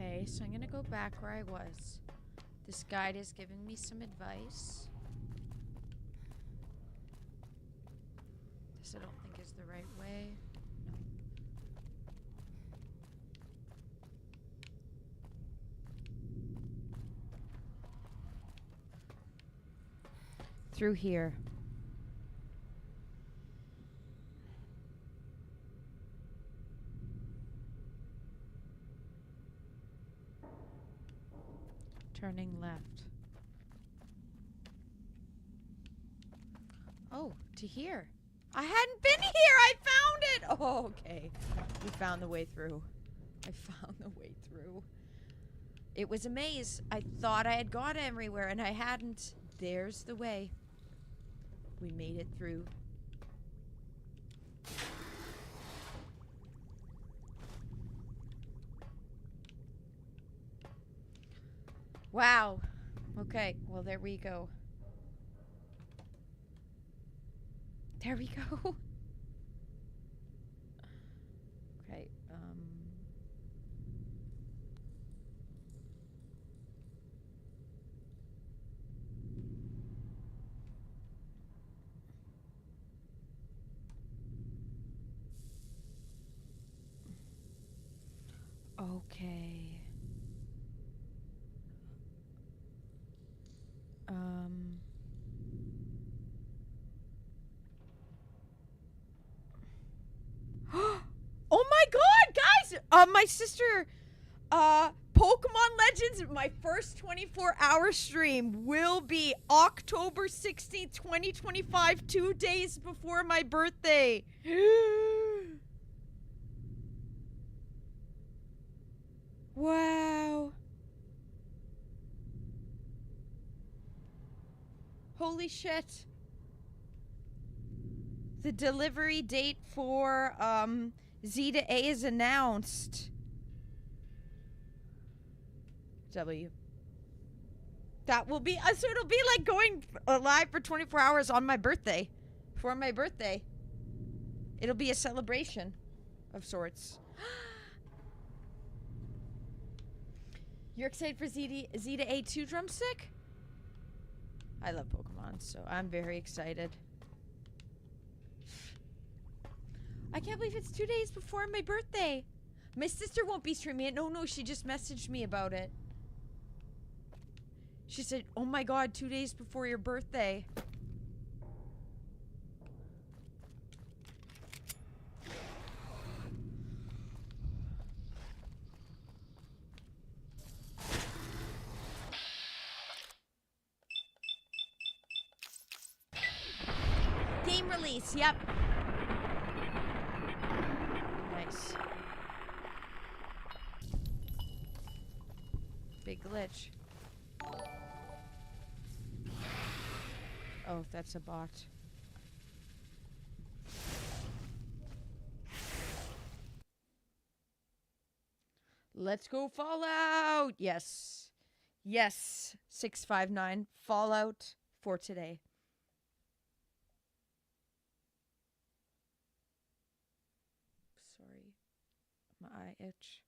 Okay, so I'm gonna go back where I was. This guide is giving me some advice. This I don't think is the right way. No. Through here. Turning left. Oh, to here. I hadn't been here! I found it! Oh, okay. We found the way through. I found the way through. It was a maze. I thought I had gone everywhere, and I hadn't. There's the way. We made it through. Wow. Okay, well, there we go. There we go. Okay, okay. Oh my god, guys! My sister, Pokemon Legends, my first 24-hour stream will be October 16th, 2025, 2 days before my birthday. Wow. Holy shit. The delivery date for, Z to A is announced. W. That will be, so it'll be like going live for 24 hours on my birthday. For my birthday. It'll be a celebration of sorts. You're excited for Z to A2 drumstick? I love Pokemon, so I'm very excited. I can't believe it's 2 days before my birthday. My sister won't be streaming it. No, she just messaged me about it. She said, oh my god, 2 days before your birthday. Game release, yep. Nice. Big glitch. Oh, that's a bot. Let's go Fallout! Yes. Yes. 659 Fallout for today. Sorry. My eye itch.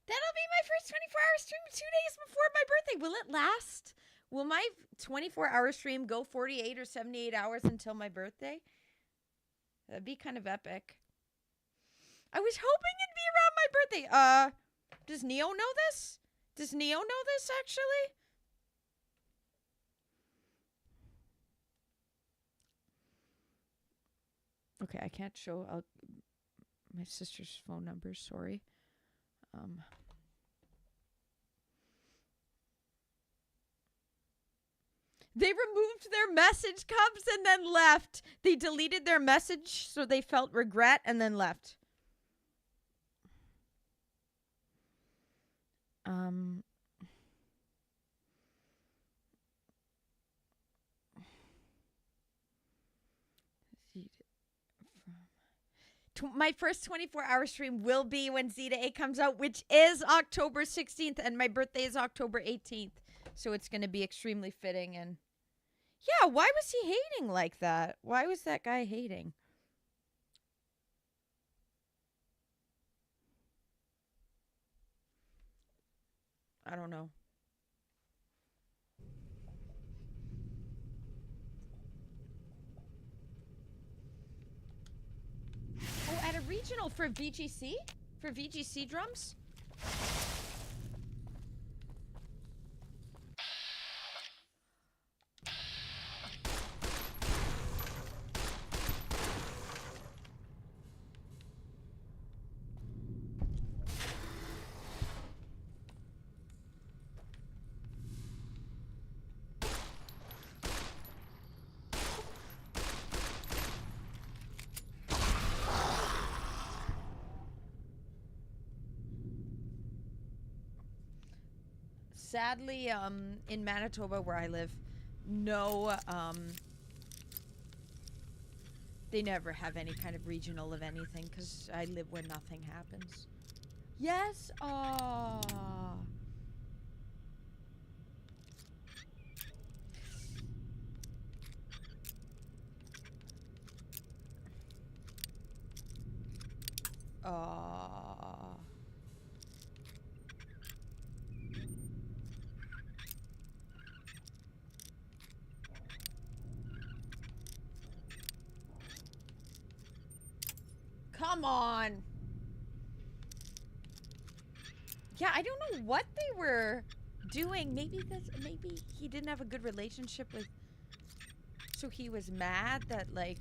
That'll be my first 24-hour stream 2 days before my birthday. Will it last? Will my 24-hour stream go 48 or 78 hours until my birthday? That'd be kind of epic. I was hoping it'd be around my birthday. Does Neo know this? Does Neo know this, actually? Okay, I can't show my sister's phone number, sorry. They removed their message, Cubs, and then left. They deleted their message, so they felt regret and then left. My first 24-hour stream will be when Z to A comes out, which is October 16th, and my birthday is October 18th. So it's going to be extremely fitting. And yeah, why was he hating like that? Why was that guy hating? I don't know. Oh, at a regional for VGC? For VGC drums? Sadly, in Manitoba, where I live, no, they never have any kind of regional of anything, because I live where nothing happens. Yes? Aww. Aww. Come on. Yeah, I don't know what they were doing. Maybe he didn't have a good relationship with, so he was mad that, like,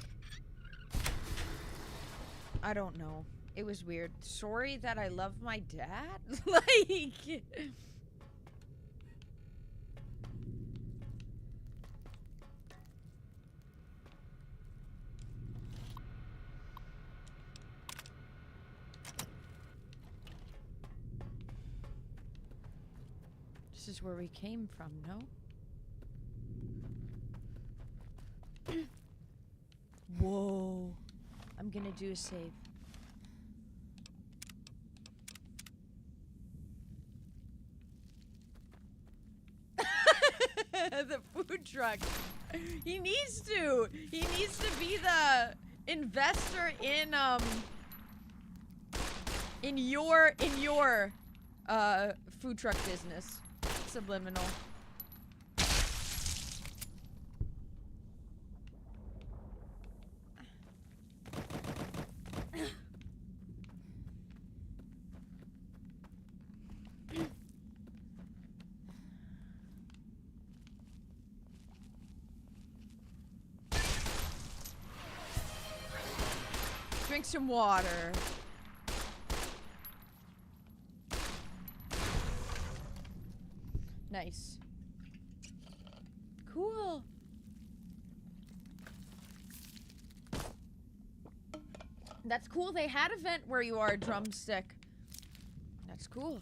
I don't know. It was weird. Sorry that I love my dad. Like, this is where we came from, no? Whoa. I'm gonna do a save. The food truck. He needs to. He needs to be the investor in your food truck business. Subliminal. Drink some water. Nice. Cool. That's cool. They had a vent where you are a drumstick. That's cool.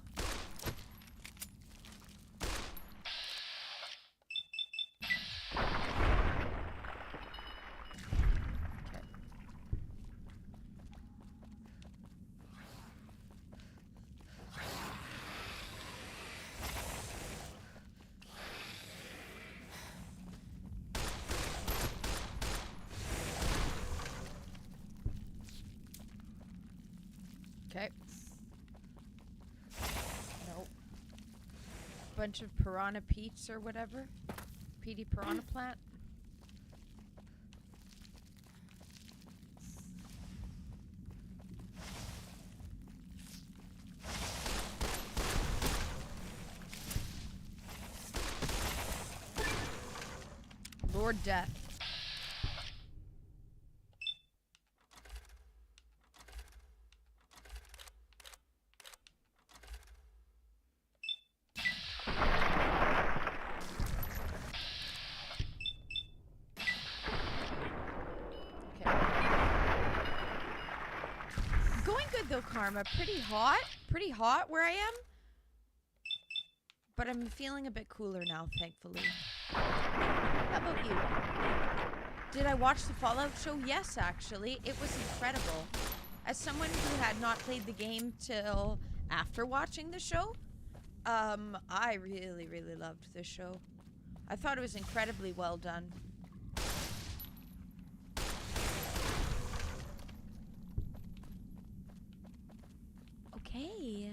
Okay. Nope. Bunch of piranha peats or whatever. Petey piranha plant. Lord Death. Karma. Pretty hot where I am. But I'm feeling a bit cooler now, thankfully. How about you? Did I watch the Fallout show? Yes, actually. It was incredible. As someone who had not played the game till after watching the show, I really, really loved the show. I thought it was incredibly well done. Okay.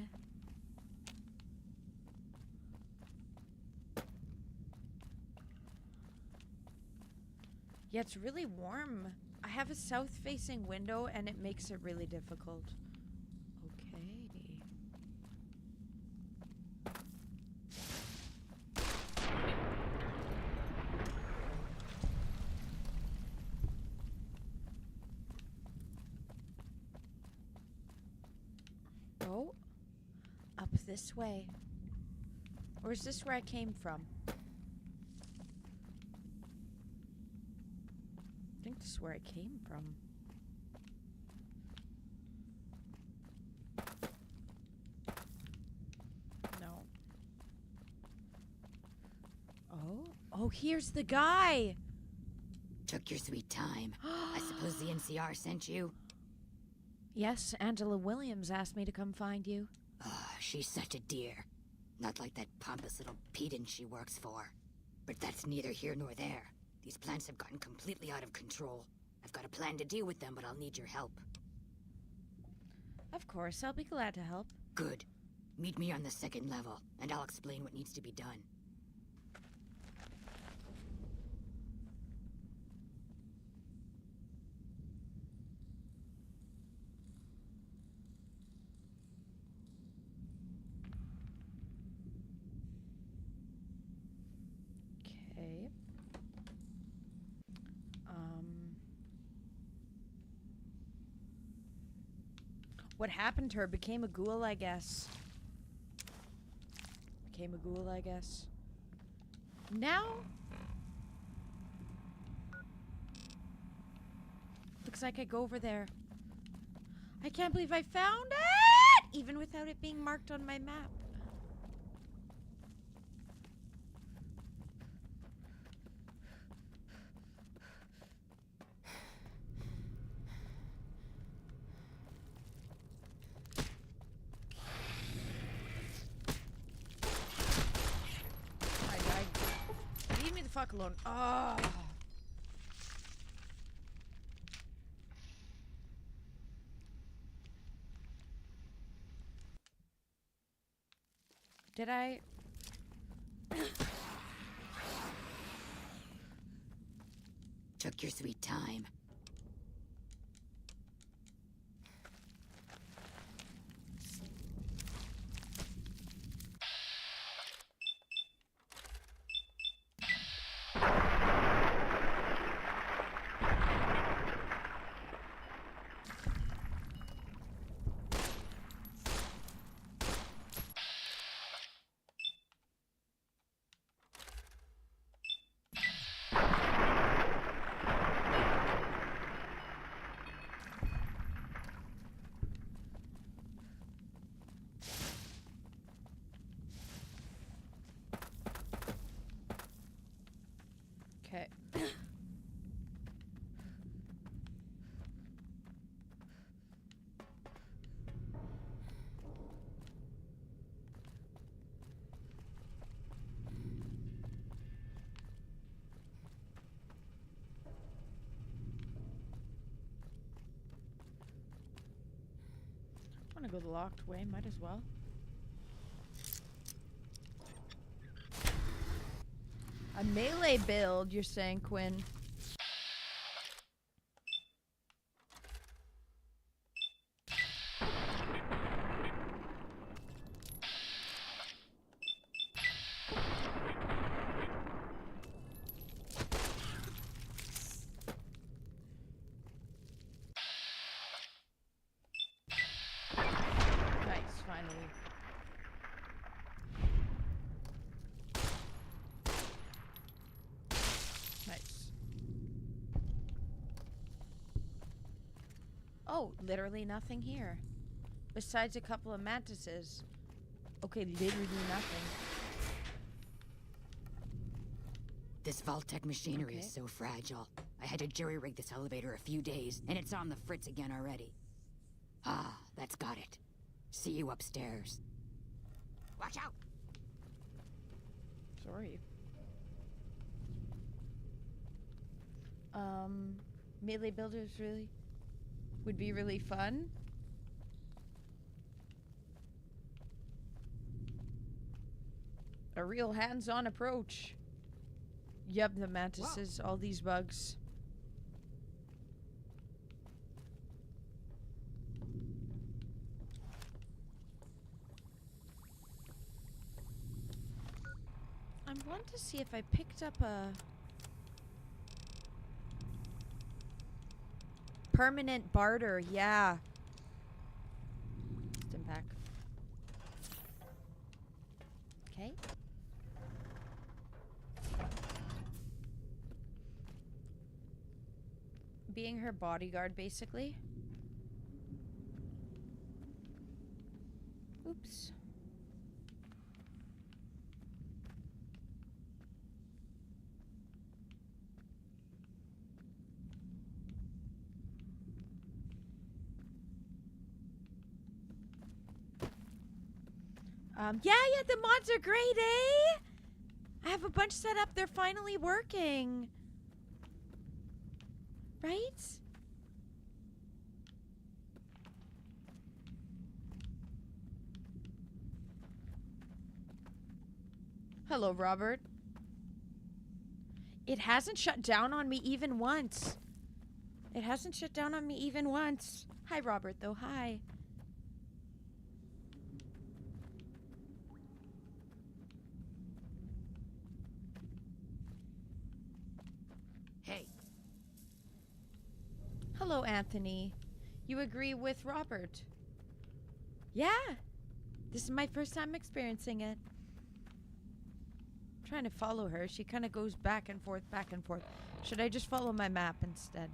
Yeah, it's really warm. I have a south-facing window and it makes it really difficult. Okay. Oh, up this way. Or is this where I came from? I think this is where I came from. No. Oh, here's the guy. Took your sweet time. I suppose the NCR sent you? Yes, Angela Williams asked me to come find you. She's such a dear. Not like that pompous little pedant she works for. But that's neither here nor there. These plants have gotten completely out of control. I've got a plan to deal with them, but I'll need your help. Of course, I'll be glad to help. Good. Meet me on the second level, and I'll explain what needs to be done. Okay. What happened to her? Became a ghoul, I guess. Became a ghoul, I guess. Now? Looks like I go over there. I can't believe I found it! Even without it being marked on my map. Leave me the fuck alone. Ah. Did I? Took your sweet time. Okay. I want to go the locked way, might as well. A melee build, you're saying, Quinn? Nice, finally. Nice. Oh, literally nothing here. Besides a couple of mantises. Okay, literally nothing. This Vault-Tec machinery Okay. is so fragile. I had to jury-rig this elevator a few days, and it's on the fritz again already. Ah, that's got it. See you upstairs. Watch out! Sorry. Melee builders really would be really fun. A real hands-on approach. Yep, the mantises, all these bugs. I want to see if I picked up a permanent barter. Yeah. Stim pack. Okay. Being her bodyguard, basically. Oops. Yeah, the mods are great, eh? I have a bunch set up. They're finally working. Right? Hello, Robert. It hasn't shut down on me even once. It hasn't shut down on me even once. Hi, Robert, though. Hi. Hey. Hello, Anthony. You agree with Robert? Yeah. This is my first time experiencing it. I'm trying to follow her. She kind of goes back and forth, back and forth. Should I just follow my map instead?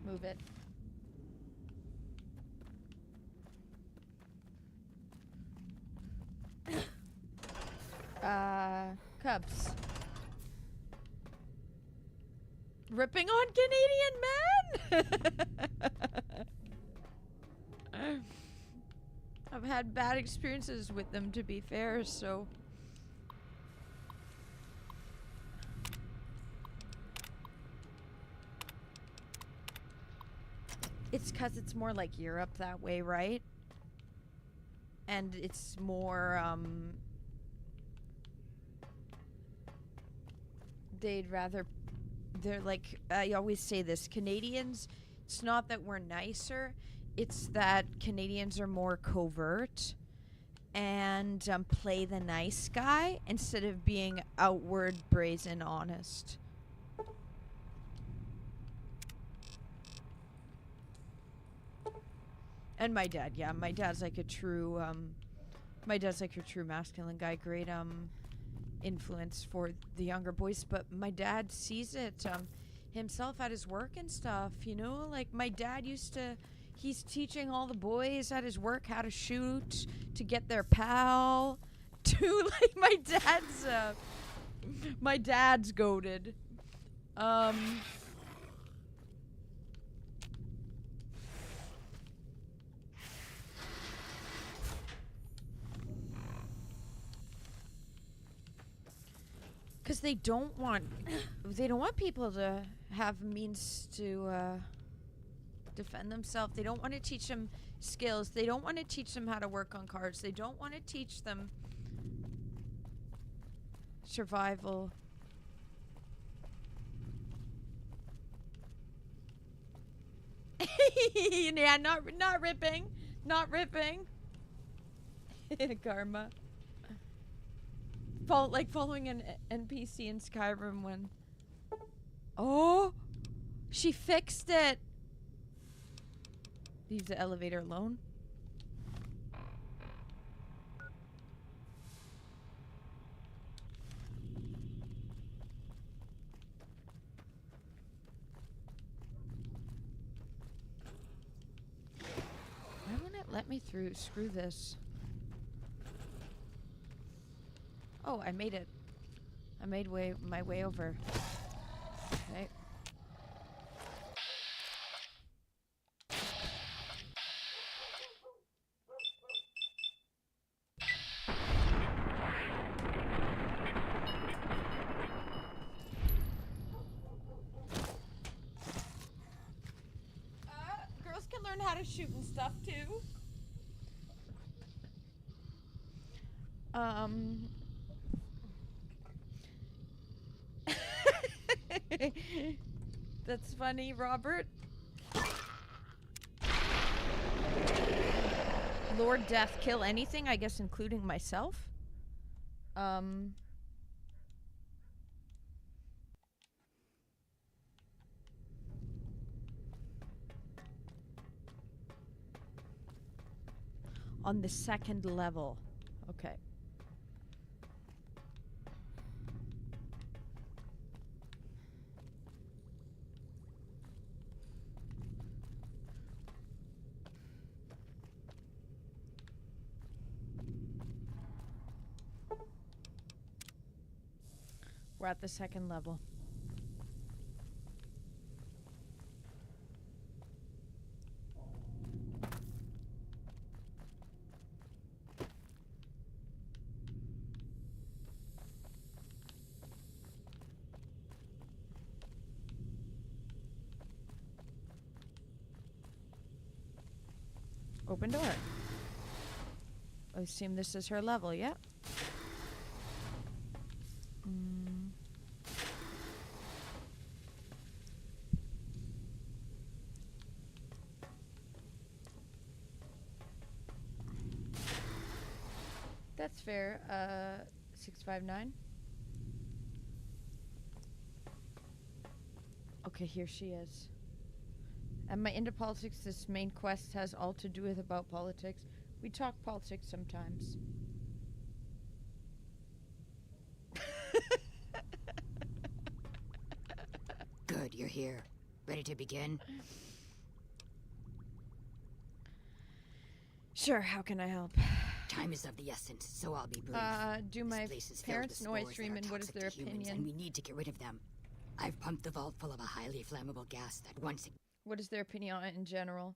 Move it. Cubs. Ripping on Canadian men? I've had bad experiences with them, to be fair, so... It's 'cause it's more like Europe that way, right? And it's more, they'd rather... They're like, I always say this, Canadians, it's not that we're nicer, it's that Canadians are more covert and play the nice guy instead of being outward, brazen, honest. And my dad, yeah, my dad's like a true, masculine guy, great, influence for the younger boys, but my dad sees it himself at his work and stuff, you know, like my dad he's teaching all the boys at his work how to shoot, to get their pal, to like my dad's goated. Because they don't want people to have means to defend themselves. They don't want to teach them skills. They don't want to teach them how to work on cars. They don't want to teach them survival. Yeah, not ripping. Not ripping. Karma. Like following an NPC in Skyrim when... Oh! She fixed it! Leave the elevator alone. Why won't it let me through? Screw this. Oh, I made it. I made my way over. Okay. Girls can learn how to shoot and stuff too. That's funny, Robert. Lord Death, kill anything, I guess including myself. On the second level. Okay. We're at the second level. Open door. I assume this is her level, yep. That's fair. 659. Okay, here she is. Am I into politics? This main quest has all to do with about politics. We talk politics sometimes. Good, you're here. Ready to begin? Sure, how can I help? Time is of the essence, so I'll be brief. Do my parents know I stream and what is their opinion? And we need to get rid of them. I've pumped the vault full of a highly flammable gas that once... What is their opinion on it in general?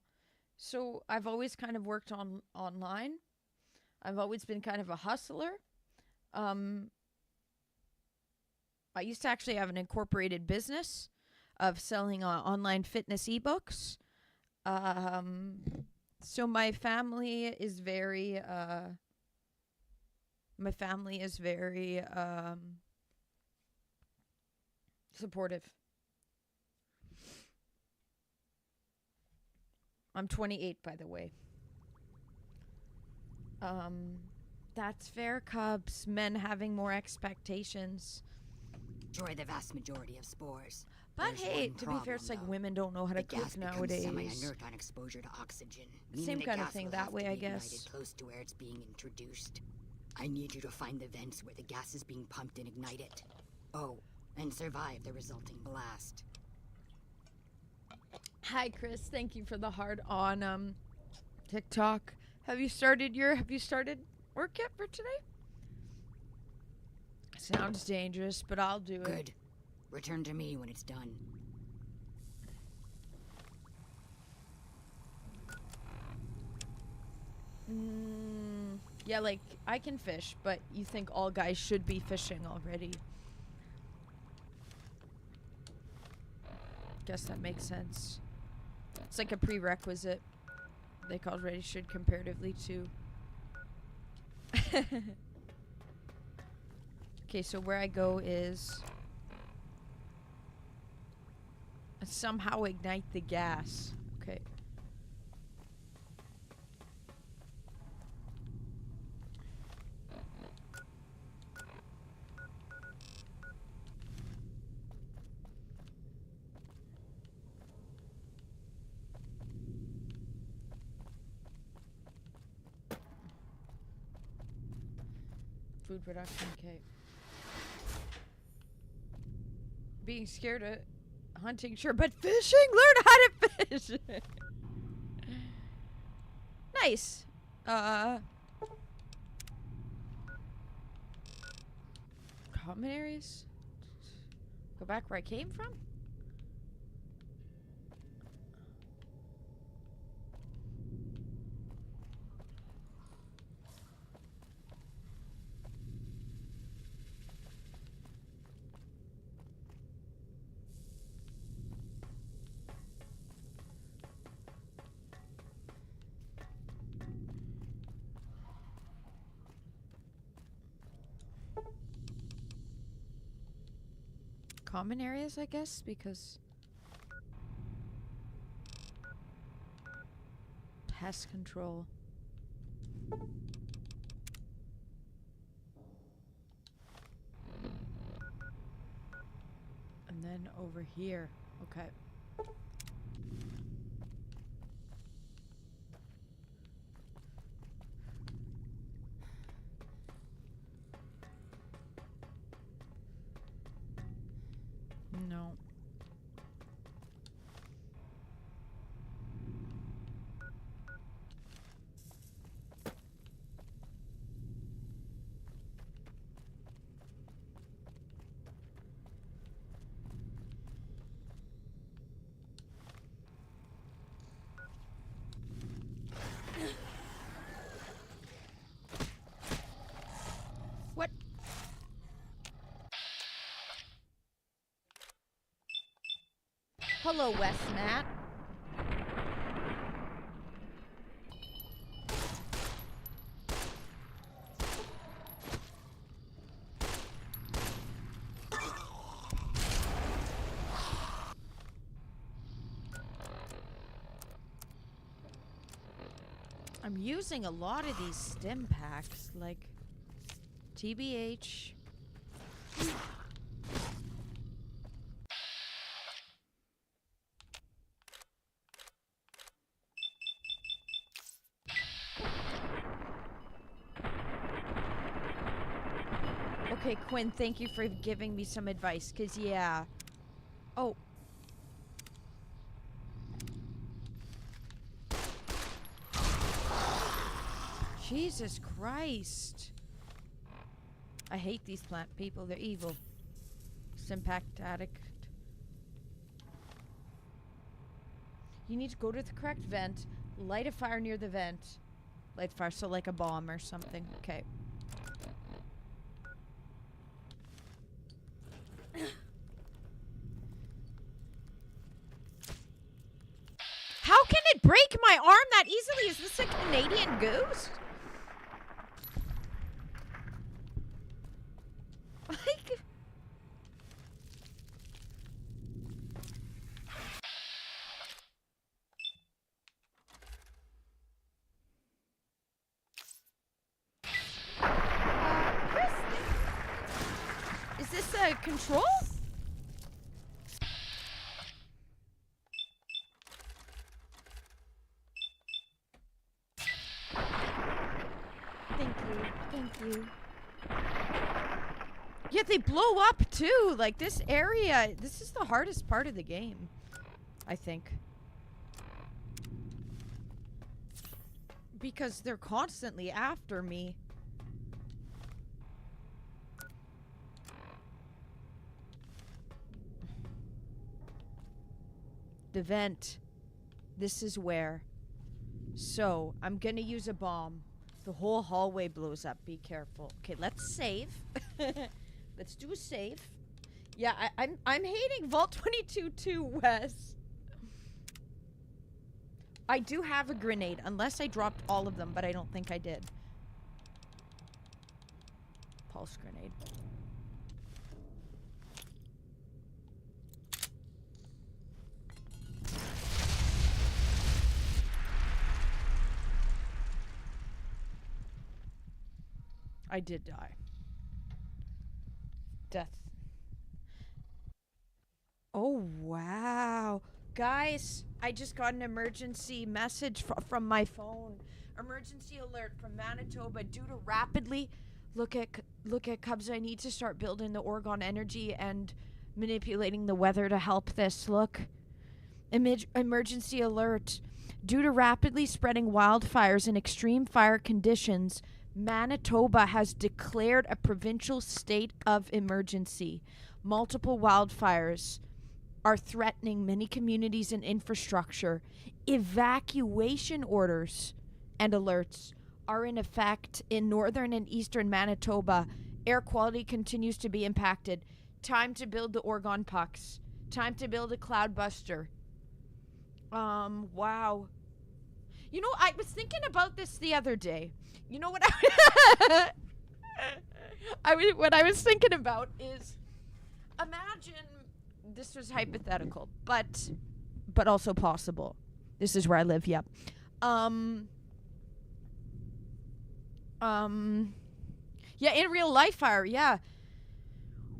So I've always kind of worked online. I've always been kind of a hustler. I used to actually have an incorporated business of selling online fitness ebooks. So my family is very supportive. I'm 28, by the way. That's fair, Cubs. Men having more expectations. Destroy the vast majority of spores. But hey, to be fair, it's like women don't know how to cook nowadays. Semi-inert on exposure to oxygen. Same kind of thing that way, I guess. Close to where it's being introduced. I need you to find the vents where the gas is being pumped and ignite it. Oh, and survive the resulting blast. Hi, Chris. Thank you for the heart on TikTok. Have you started work yet for today? Sounds dangerous, but I'll do it. Good. Return to me when it's done. Yeah, like, I can fish, but you think all guys should be fishing already. Guess that makes sense. It's like a prerequisite. Like already should comparatively too. Okay, so where I go is somehow ignite the gas. Okay. Food production, okay. Being scared of hunting, sure, but fishing? Learn how to fish! Nice. Common areas? Go back where I came from? Common areas, I guess, because pest control. And then over here. Okay. No. What? Hello, West Matt. I'm using a lot of these stim packs, like TBH. Okay, Quinn, thank you for giving me some advice, because, yeah. Oh. Jesus Christ. I hate these plant people. They're evil. Simpact addict. You need to go to the correct vent, light a fire near the vent. Light fire, so like a bomb or something. Okay. How can it break my arm that easily? Is this a Canadian goose? Like... Chris, is this a control? Thank you. Yeah, they blow up too. Like this area, this is the hardest part of the game, I think. Because they're constantly after me. The vent. This is where. So, I'm gonna use a bomb. The whole hallway blows up. Be careful. Okay, let's save. Let's do a save. Yeah, I'm hating Vault 22 too, Wes. I do have a grenade, unless I dropped all of them, but I don't think I did. Pulse grenade. I did die. Death. Oh, wow. Guys, I just got an emergency message from my phone. Emergency alert from Manitoba. Due to rapidly... Look at Cubs. I need to start building the Orgone energy and manipulating the weather to help this. Look. Emergency alert. Due to rapidly spreading wildfires and extreme fire conditions... Manitoba has declared a provincial state of emergency. Multiple wildfires are threatening many communities and infrastructure. Evacuation orders and alerts are in effect in northern and eastern Manitoba. Air quality continues to be impacted. Time to build the Orgone pucks. Time to build a cloudbuster. Wow. You know, I was thinking about this the other day. You know what what I was thinking about is, imagine, this was hypothetical, but also possible. This is where I live, yep. Yeah, in real life fire, yeah.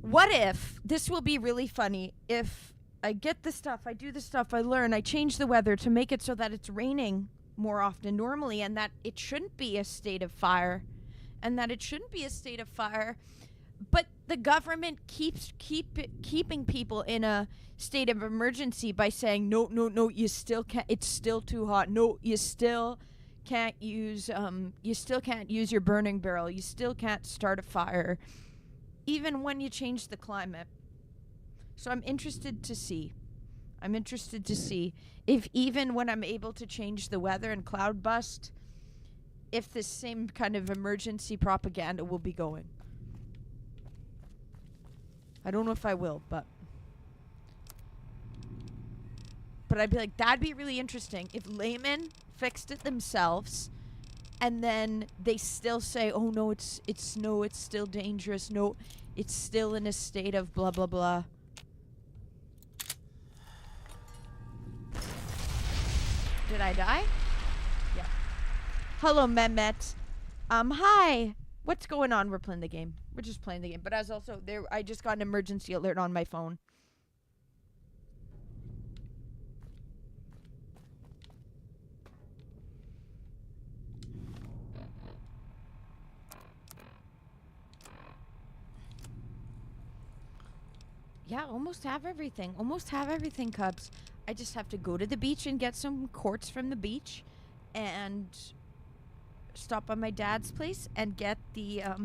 What if, this will be really funny, if I get the stuff, I do the stuff, I learn, I change the weather to make it so that it's raining more often normally, and that it shouldn't be a state of fire, but the government keeps keeping people in a state of emergency by saying no, you still can't, it's still too hot, no, you still can't use your burning barrel, you still can't start a fire even when you change the climate. So I'm interested to see if even when I'm able to change the weather and cloud bust, if this same kind of emergency propaganda will be going. I don't know if I will, but I'd be like, that'd be really interesting if laymen fixed it themselves and then they still say, oh no, it's snow, it's still dangerous, no, it's still in a state of blah blah blah. Did I die? Yeah. Hello, Mehmet. Hi. What's going on? We're playing the game. We're just playing the game. But as also there, I just got an emergency alert on my phone. Yeah, almost have everything. Almost have everything, Cubs. I just have to go to the beach and get some quartz from the beach and stop by my dad's place and get the, I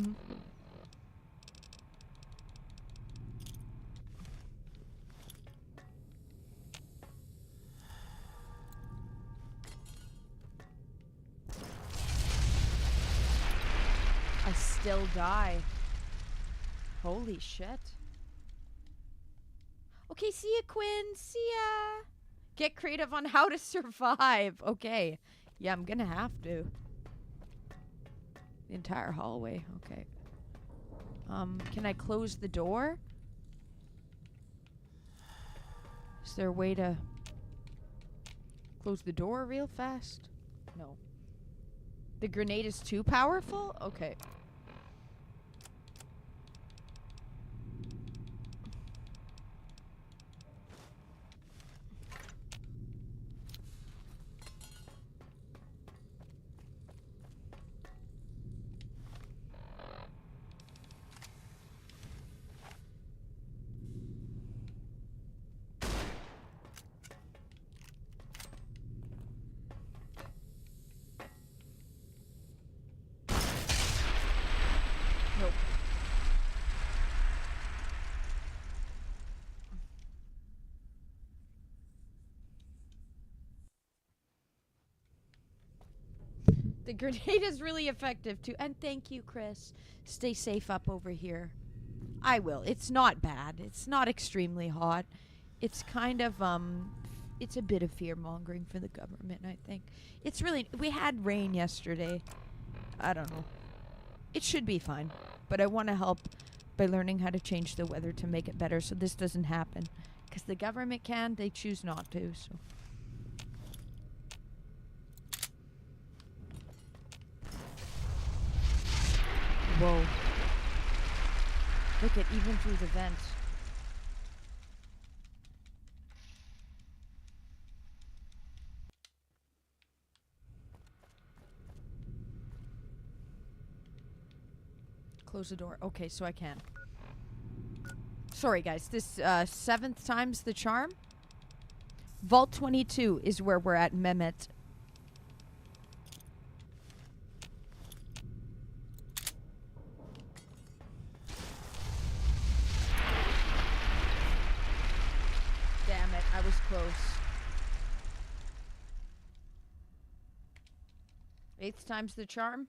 still die. Holy shit. Okay, see ya, Quinn. See ya. Get creative on how to survive. Okay. Yeah, I'm gonna have to. The entire hallway. Okay. Can I close the door? Is there a way to close the door real fast? No. The grenade is too powerful? Okay. Nope. The grenade is really effective too. And thank you, Chris. Stay safe up over here. I will. It's not bad. It's not extremely hot. It's kind of, it's a bit of fear-mongering for the government, I think. It's really, we had rain yesterday. I don't know. It should be fine. But I want to help by learning how to change the weather to make it better so this doesn't happen. Because the government can, they choose not to, so. Whoa. Look at even through the vent. Close the door. Okay, so I can. Sorry, guys. This 7th time's the charm. Vault 22 is where we're at, Mehmet. Damn it, I was close. 8th time's the charm.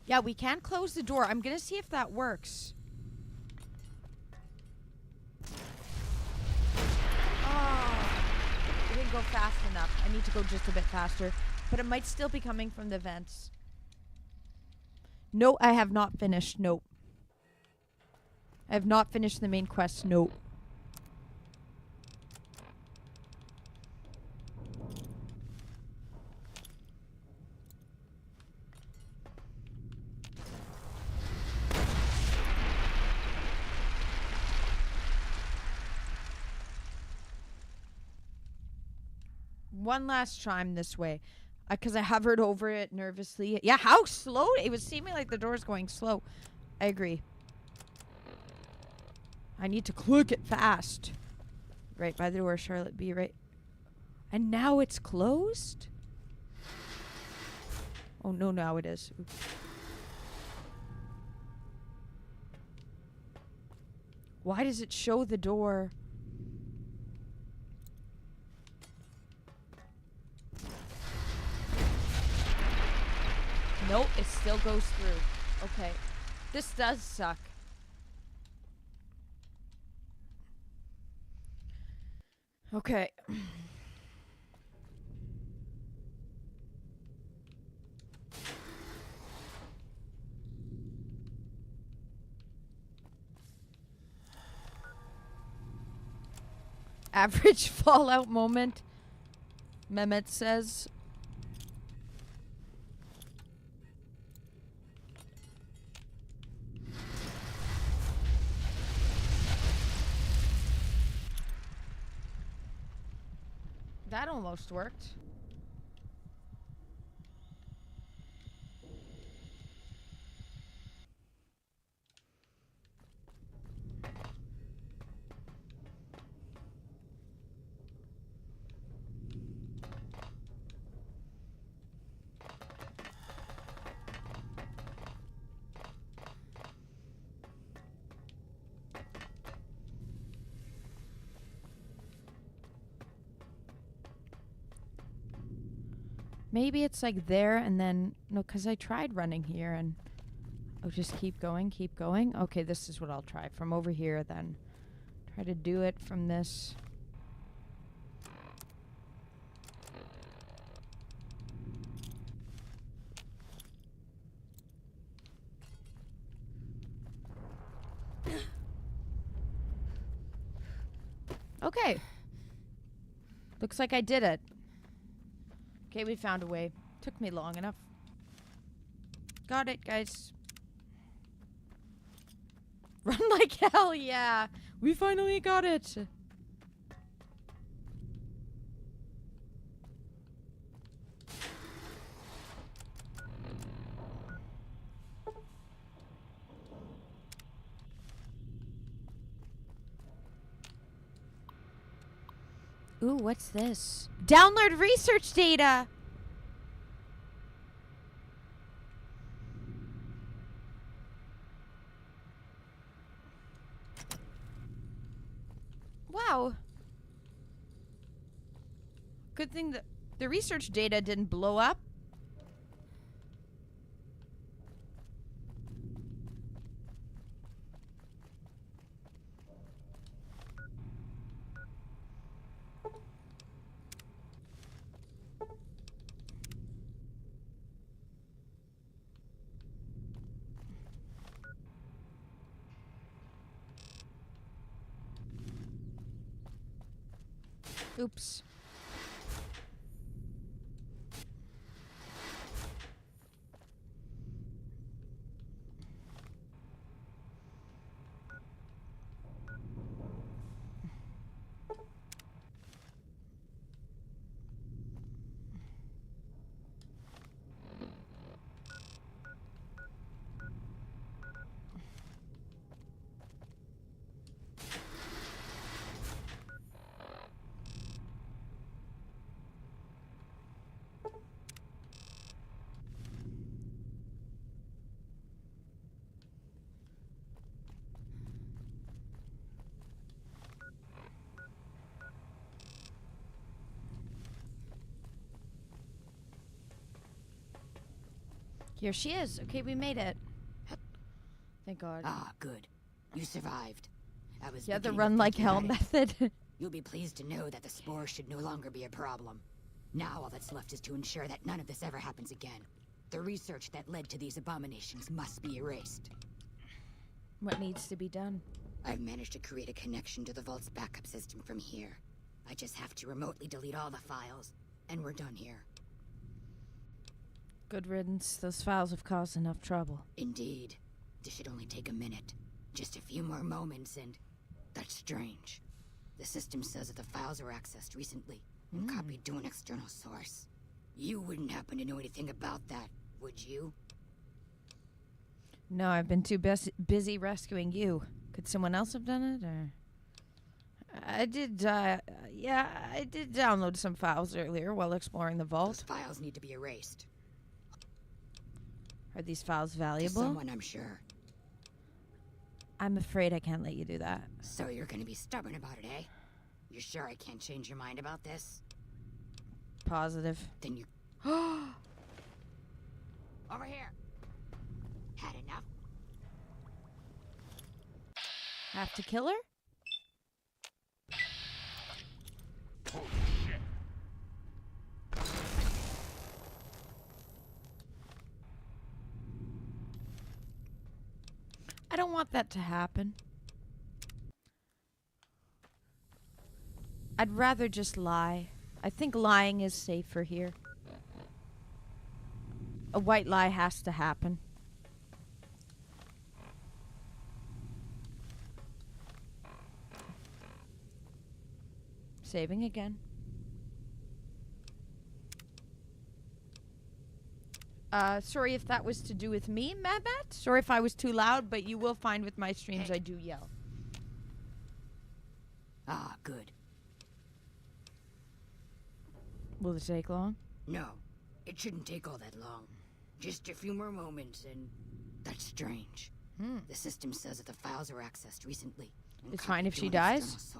Yeah, we can close the door. I'm gonna see if that works. Oh, it didn't go fast enough. I need to go just a bit faster. But it might still be coming from the vents. No, I have not finished. Nope. I have not finished the main quest. Nope. One last chime this way. Because I hovered over it nervously. Yeah, how slow? It was seeming like the door's going slow. I agree. I need to click it fast. Right by the door, Charlotte B. Right. And now it's closed? Oh, no, now it is. Oops. Why does it show the door? Nope, it still goes through. Okay. This does suck. Okay. Average Fallout moment, Mehmet says. That almost worked. Maybe it's like there and then... No, because I tried running here and... Oh, just keep going, keep going. Okay, this is what I'll try. From over here, then. Try to do it from this. Okay. Looks like I did it. Okay, we found a way. Took me long enough. Got it, guys. Run like hell, yeah. We finally got it. Ooh, what's this? Download research data! Wow. Good thing that the research data didn't blow up. Oops. Here she is. Okay, we made it. Thank God. Ah, good. You survived. I was Yeah, the beginning run to like think hell about it. method. You'll be pleased to know that the spore should no longer be a problem. Now all that's left is to ensure that none of this ever happens again. The research that led to these abominations must be erased. What needs to be done? I've managed to create a connection to the Vault's backup system from here. I just have to remotely delete all the files, and we're done here. Good riddance. Those files have caused enough trouble. Indeed. This should only take a minute. Just a few more moments and... That's strange. The system says that the files were accessed recently and copied to an external source. You wouldn't happen to know anything about that, would you? No, I've been too busy rescuing you. Could someone else have done it, or... I did, yeah, I did download some files earlier while exploring the vault. Those files need to be erased. Are these files To valuable? someone, I'm sure. I'm afraid I can't let you do that. So you're gonna be stubborn about it, eh? You're sure I can't change your mind about this? Positive. Then you... Over here! Had enough? Have to kill her? I don't want that to happen. I'd rather just lie. I think lying is safer here. A white lie has to happen. Saving again. Sorry if that was to do with me, Mehmet. Sorry if I was too loud, but you will find with my streams I do yell. Ah, good. Will it take long? No, it shouldn't take all that long. Just a few more moments, and that's strange. The system says that the files were accessed recently. It's fine if she dies?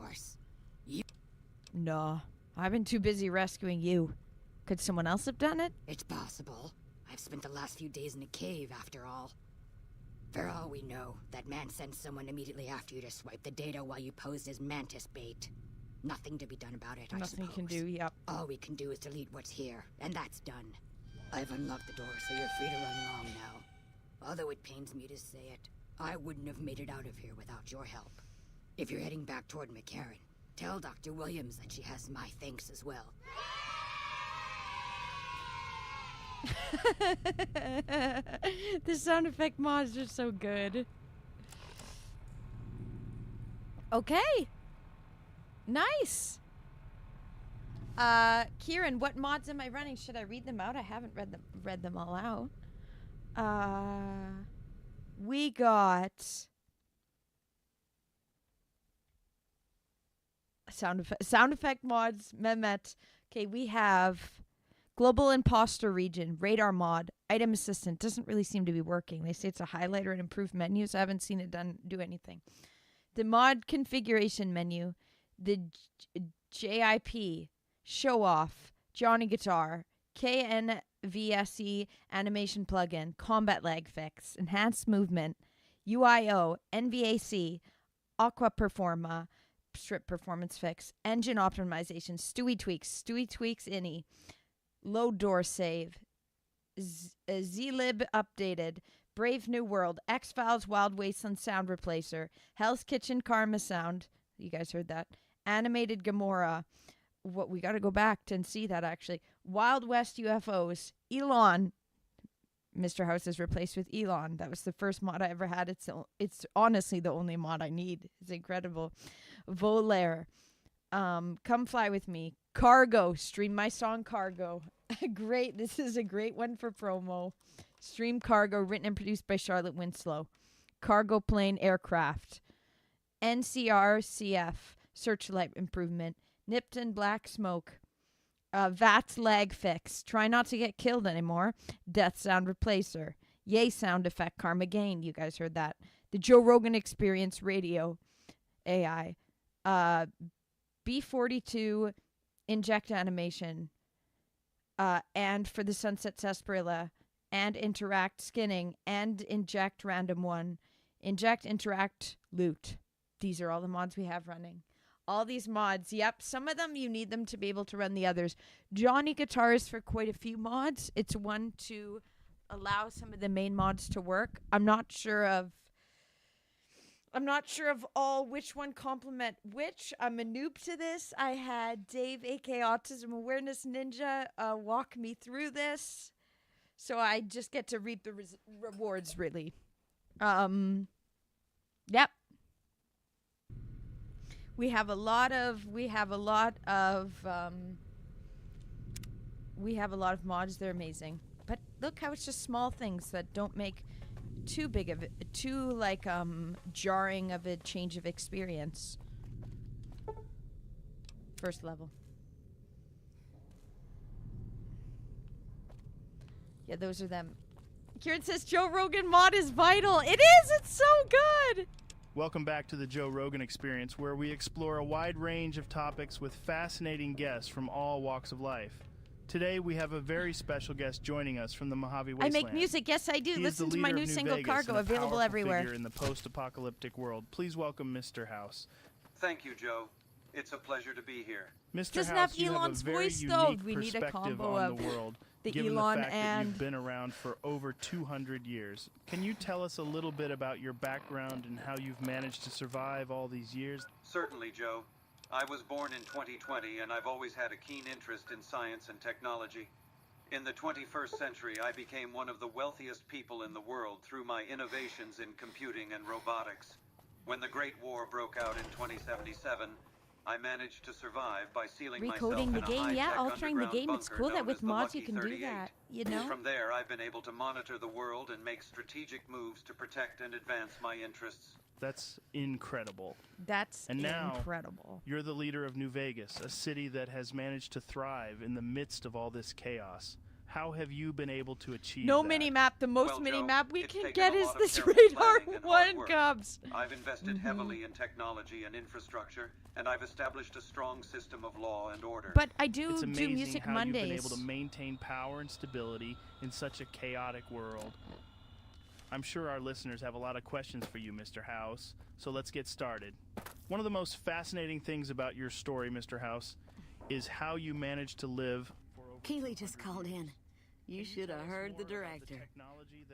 No, I've been too busy rescuing you. Could someone else have done it? It's possible. I've spent the last few days in a cave, after all. For all we know, that man sent someone immediately after you to swipe the data while you posed as mantis bait. Nothing to be done about it, I suppose. Nothing can do, yep. All we can do is delete what's here, and that's done. I've unlocked the door, so you're free to run along now. Although it pains me to say it, I wouldn't have made it out of here without your help. If you're heading back toward McCarran, tell Dr. Williams that she has my thanks as well. The sound effect mods are so good. Okay. Nice. Kieran, what mods am I running? Should I read them out? I haven't read them all out. We got sound effect mods, Mehmet. Okay, we have Global Imposter Region, Radar Mod, Item Assistant. Doesn't really seem to be working. They say it's a highlighter and improved menus. I haven't seen it do anything. The mod configuration menu, the JIP, Show Off, Johnny Guitar, KNVSE animation plugin, combat lag fix, enhanced movement, UIO, NVAC, Aqua Performa, strip performance fix, engine optimization, Stewie Tweaks ini, load door save, Zlib updated, Brave New World, X-Files Wild Wasteland sound replacer, Hell's Kitchen Karma sound, you guys heard that, animated Gamora, what we got to go back and see that actually, Wild West UFOs, Elon, Mr. House is replaced with Elon. That was the first mod I ever had. It's honestly the only mod I need. It's incredible. Volair, Come Fly With Me, Cargo, stream my song Cargo. Great, this is a great one for promo. Stream Cargo, written and produced by Charlotte Winslow. Cargo Plane Aircraft. NCRCF, Searchlight Improvement. Nipton Black Smoke. VATS Lag Fix. Try Not to Get Killed Anymore. Death Sound Replacer. Yay Sound Effect Karma Gain. You guys heard that. The Joe Rogan Experience Radio AI. B42 Inject Animation. And for the Sunset Sarsaparilla. And Interact Skinning. And Inject Random One. Inject Interact Loot. These are all the mods we have running. All these mods, yep, some of them you need them to be able to run the others. Johnny Guitars for quite a few mods. It's one to allow some of the main mods to work. I'm not sure of all which one complement which. I'm a noob to this. I had Dave, aka Autism Awareness Ninja, walk me through this. So I just get to reap the rewards, really. Yep. We have a lot of mods. They're amazing. But look how it's just small things that don't make too big of it, jarring of a change of experience. First level. Yeah, those are them. Kieran says Joe Rogan mod is vital. It is. It's so good. Welcome back to the Joe Rogan Experience, where we explore a wide range of topics with fascinating guests from all walks of life. Today, we have a very special guest joining us from the Mojave Wasteland. I make music. Yes, I do. Listen to my new single, Cargo, available everywhere. In the post-apocalyptic world. Please welcome Mr. House. Thank you, Joe. It's a pleasure to be here. Mr. Doesn't House, have you Elon's have a very voice, unique though. We need a perspective combo on of the world, the given Elon the fact that and you've been around for over 200 years. Can you tell us a little bit about your background and how you've managed to survive all these years? Certainly, Joe. I was born in 2020, and I've always had a keen interest in science and technology. In the 21st century, I became one of the wealthiest people in the world through my innovations in computing and robotics. When the Great War broke out in 2077, I managed to survive by sealing Recoding myself the in a game, yeah, high-tech altering the underground game. It's bunker cool that known with as the mods you Lucky can do 38. that, you know? From there, I've been able to monitor the world and make strategic moves to protect and advance my interests. That's incredible. That's And now, incredible. you're the leader of New Vegas, a city that has managed to thrive in the midst of all this chaos. How have you been able to achieve No that? mini-map. The most Well, mini-map Joe, we it's can taken get a is lot of this careful Radar planning and hard 1 work. Cubs. I've invested heavily in technology and infrastructure, and I've established a strong system of law and order. But I do It's do amazing Music how Mondays. you've been able to maintain power and stability in such a chaotic world. I'm sure our listeners have a lot of questions for you, Mr. House, so let's get started. One of the most fascinating things about your story, Mr. House, is how you managed to live. Keeley just called in. You should have heard the director.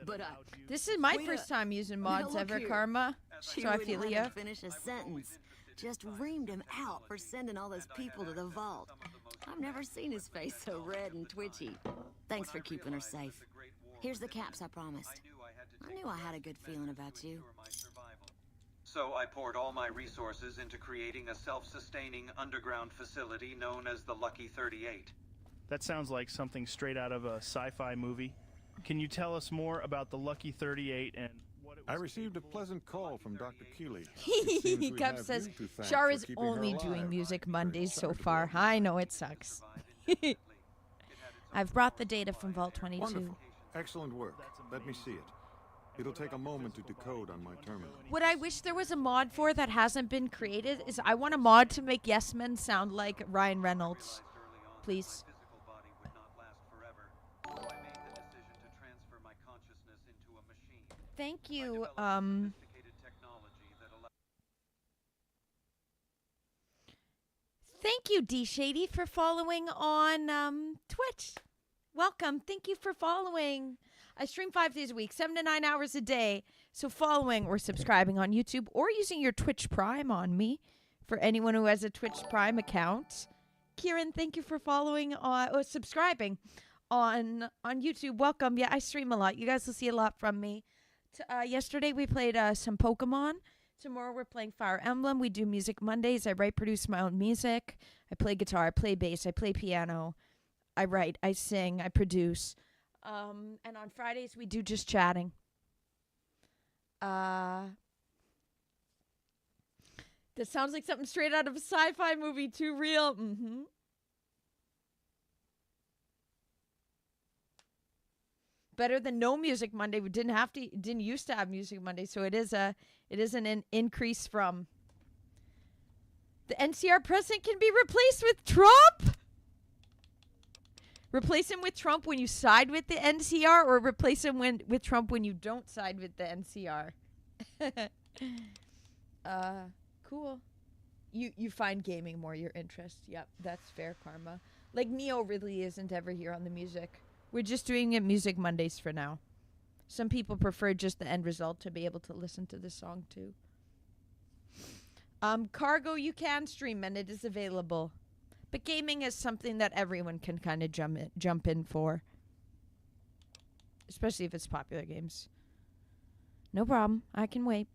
But This is my wait first a- time using now mods look ever, here. Karma. She So I wouldn't feel let ya. him finish a sentence. Just reamed him out for sending all those people to the vault. I've never seen his face so red and twitchy. Thanks for keeping her safe. Here's the caps I promised. I knew I had a good feeling about you. So I poured all my resources into creating a self-sustaining underground facility known as the Lucky 38. That sounds like something straight out of a sci-fi movie. Can you tell us more about the Lucky 38 and what it was? I received a pleasant call from Dr. Keeley. Cup says, Shar is only doing Music Mondays so far. I know it sucks. I've brought the data from Vault 22. Wonderful. Excellent work. Let me see it. It'll take a moment to decode on my terminal. What I wish there was a mod for that hasn't been created is I want a mod to make Yes Men sound like Ryan Reynolds. Please. Thank you, Thank you, D Shady, for following on Twitch. Welcome. Thank you for following. I stream 5 days a week, 7 to 9 hours a day. So following or subscribing on YouTube or using your Twitch Prime on me for anyone who has a Twitch Prime account. Kieran, thank you for following or subscribing on YouTube. Welcome. Yeah, I stream a lot. You guys will see a lot from me. Yesterday we played some Pokemon. Tomorrow we're playing Fire Emblem. We do Music Mondays. I write, produce my own music. I play guitar. I play bass. I play piano. I write. I sing. I produce. And on Fridays we do just chatting. That sounds like something straight out of a sci-fi movie. Too real. Mm-hmm. Better than no Music Monday. We didn't used to have Music Monday, so it is an increase from. The NCR president can be replaced with Trump. Replace him with Trump when you side with the NCR, or replace him with Trump when you don't side with the NCR. Cool. You find gaming more your interest. Yep, that's fair, Karma. Like Neo really isn't ever here on the music. We're just doing it Music Mondays for now. Some people prefer just the end result to be able to listen to the song too. Cargo you can stream and it is available. But gaming is something that everyone can kind of jump in for. Especially if it's popular games. No problem. I can wait.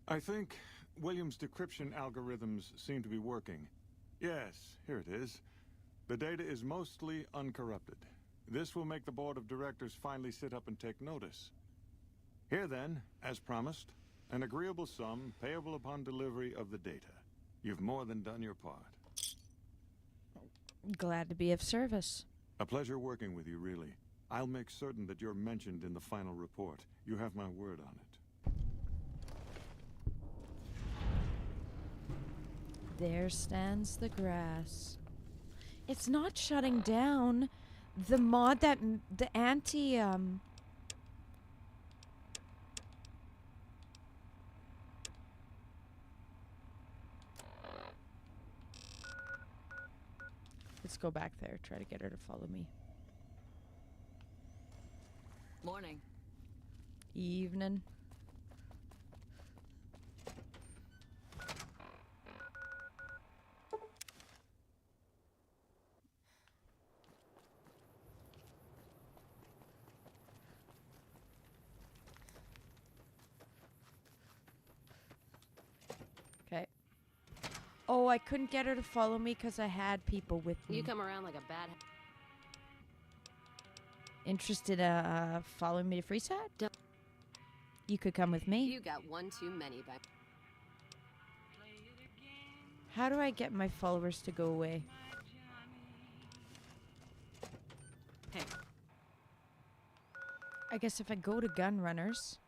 I think Williams' decryption algorithms seem to be working. Yes, here it is. The data is mostly uncorrupted. This will make the board of directors finally sit up and take notice. Here then, as promised, an agreeable sum payable upon delivery of the data. You've more than done your part. Glad to be of service. A pleasure working with you, really. I'll make certain that you're mentioned in the final report. You have my word on it. There stands the grass. It's not shutting down. The mod that the anti Let's go back there, try to get her to follow me. Morning. Evening. Oh, I couldn't get her to follow me because I had people with me. You come around like a bad... Interested following me to Freeside? Don't. You could come with me. You got one too many, but... How do I get my followers to go away? Hey. I guess if I go to Gun Runners...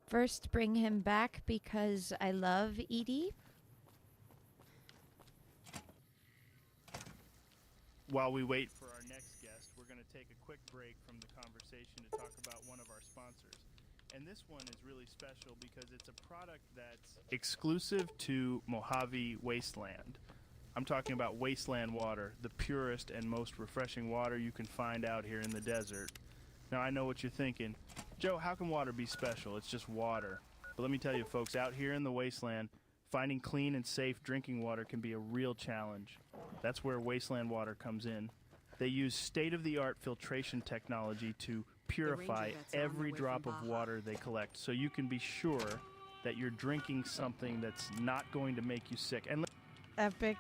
First, bring him back because I love Edie. While we wait for our next guest, we're going to take a quick break from the conversation to talk about one of our sponsors. And this one is really special because it's a product that's exclusive to Mojave Wasteland. I'm talking about Wasteland water, the purest and most refreshing water you can find out here in the desert. Now, I know what you're thinking. Joe, how can water be special? It's just water. But let me tell you, folks, out here in the wasteland, finding clean and safe drinking water can be a real challenge. That's where Wasteland Water comes in. They use state-of-the-art filtration technology to purify every drop of water they collect, so you can be sure that you're drinking something that's not going to make you sick. And Epic.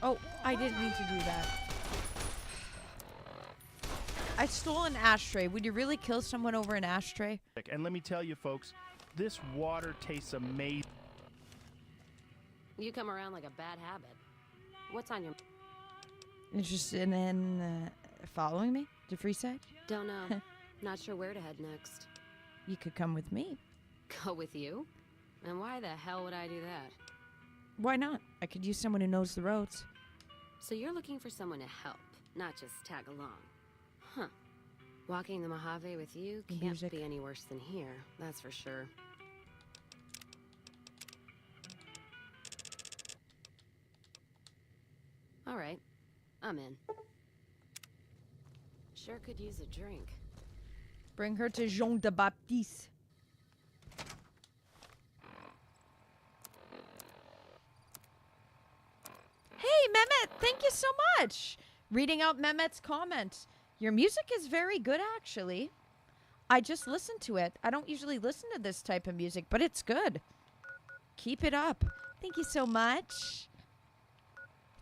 Oh, I didn't mean to do that. I stole an ashtray. Would you really kill someone over an ashtray? And let me tell you, folks, this water tastes amazing. You come around like a bad habit. What's on your... Interested in following me to Freeside? Don't know. Not sure where to head next. You could come with me. Go with you? And why the hell would I do that? Why not? I could use someone who knows the roads. So you're looking for someone to help, not just tag along. Huh. Walking the Mojave with you can't be any worse than here, that's for sure. All right, I'm in. Sure could use a drink. Bring her to Jean de Baptiste. Hey, Mehmet, thank you so much. Reading out Mehmet's comment. Your music is very good, actually. I just listened to it. I don't usually listen to this type of music, but it's good. Keep it up. Thank you so much.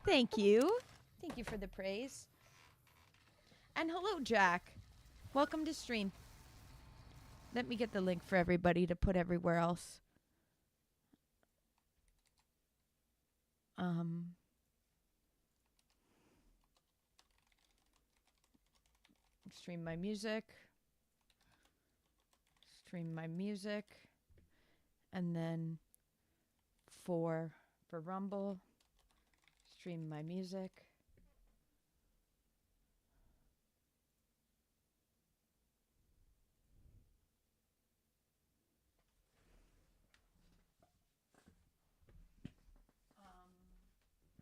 Thank you. Thank you for the praise. And hello, Jack. Welcome to stream. Let me get the link for everybody to put everywhere else. Stream my music. Stream my music. And then for Rumble, stream my music.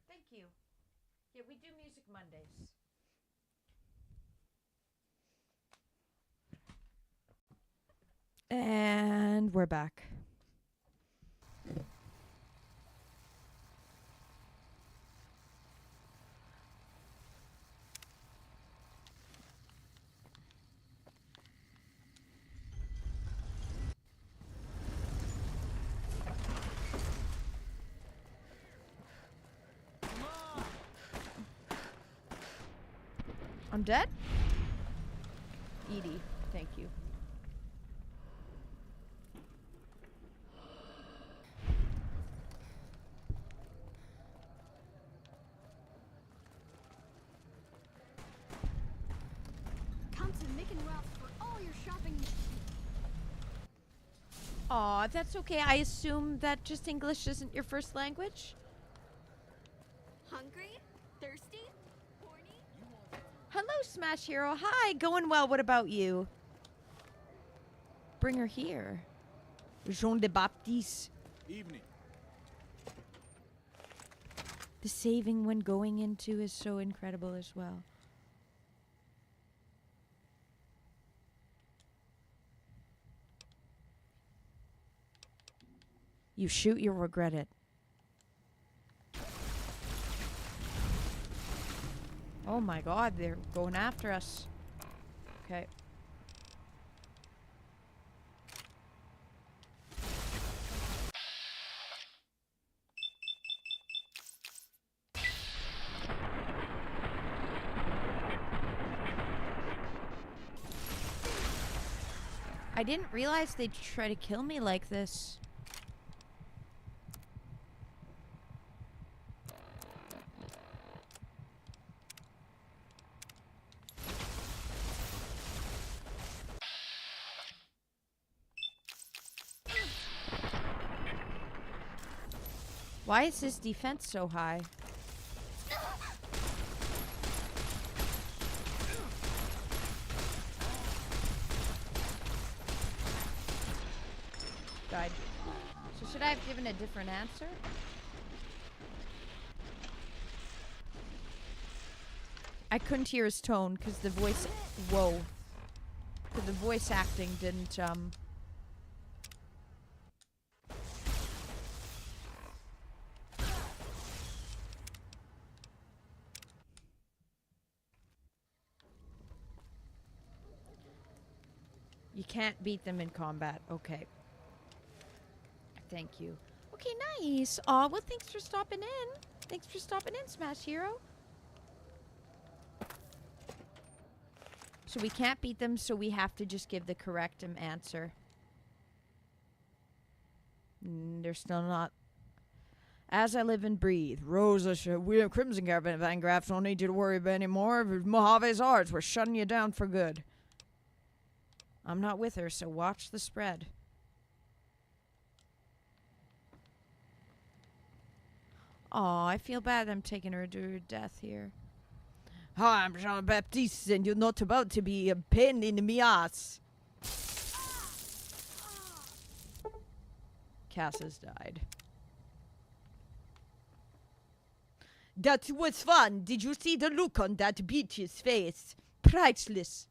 Thank you. Yeah, we do Music Mondays. And we're back. I'm dead? Edie, thank you. Come to Mick and Ralph for all your shopping needs. Aw, that's okay. I assume that just English isn't your first language? Hungry? Thirsty? Hello, Smash Hero. Hi, going well. What about you? Bring her here. Jean de Baptiste. Evening. The saving when going into is so incredible as well. You shoot, you'll regret it. Oh my god, they're going after us. Okay. I didn't realize they'd try to kill me like this. Why is his defense so high? Died. So should I have given a different answer? I couldn't hear his tone because the voice... Whoa. Because the voice acting didn't, You can't beat them in combat. Okay. Thank you. Okay, nice. Aw, well, thanks for stopping in. Thanks for stopping in, Smash Hero. So we can't beat them, so we have to just give the correct answer. They're still not. As I live and breathe, Rosa, we have Crimson Guard, Van Graff, don't need you to worry about anymore. Mojave's ours. We're shutting you down for good. I'm not with her, so watch the spread. Aw, I feel bad I'm taking her to her death here. Hi, I'm Jean-Baptiste, and you're not about to be a pain in my ass. Cass has died. That was fun. Did you see the look on that bitch's face? Priceless.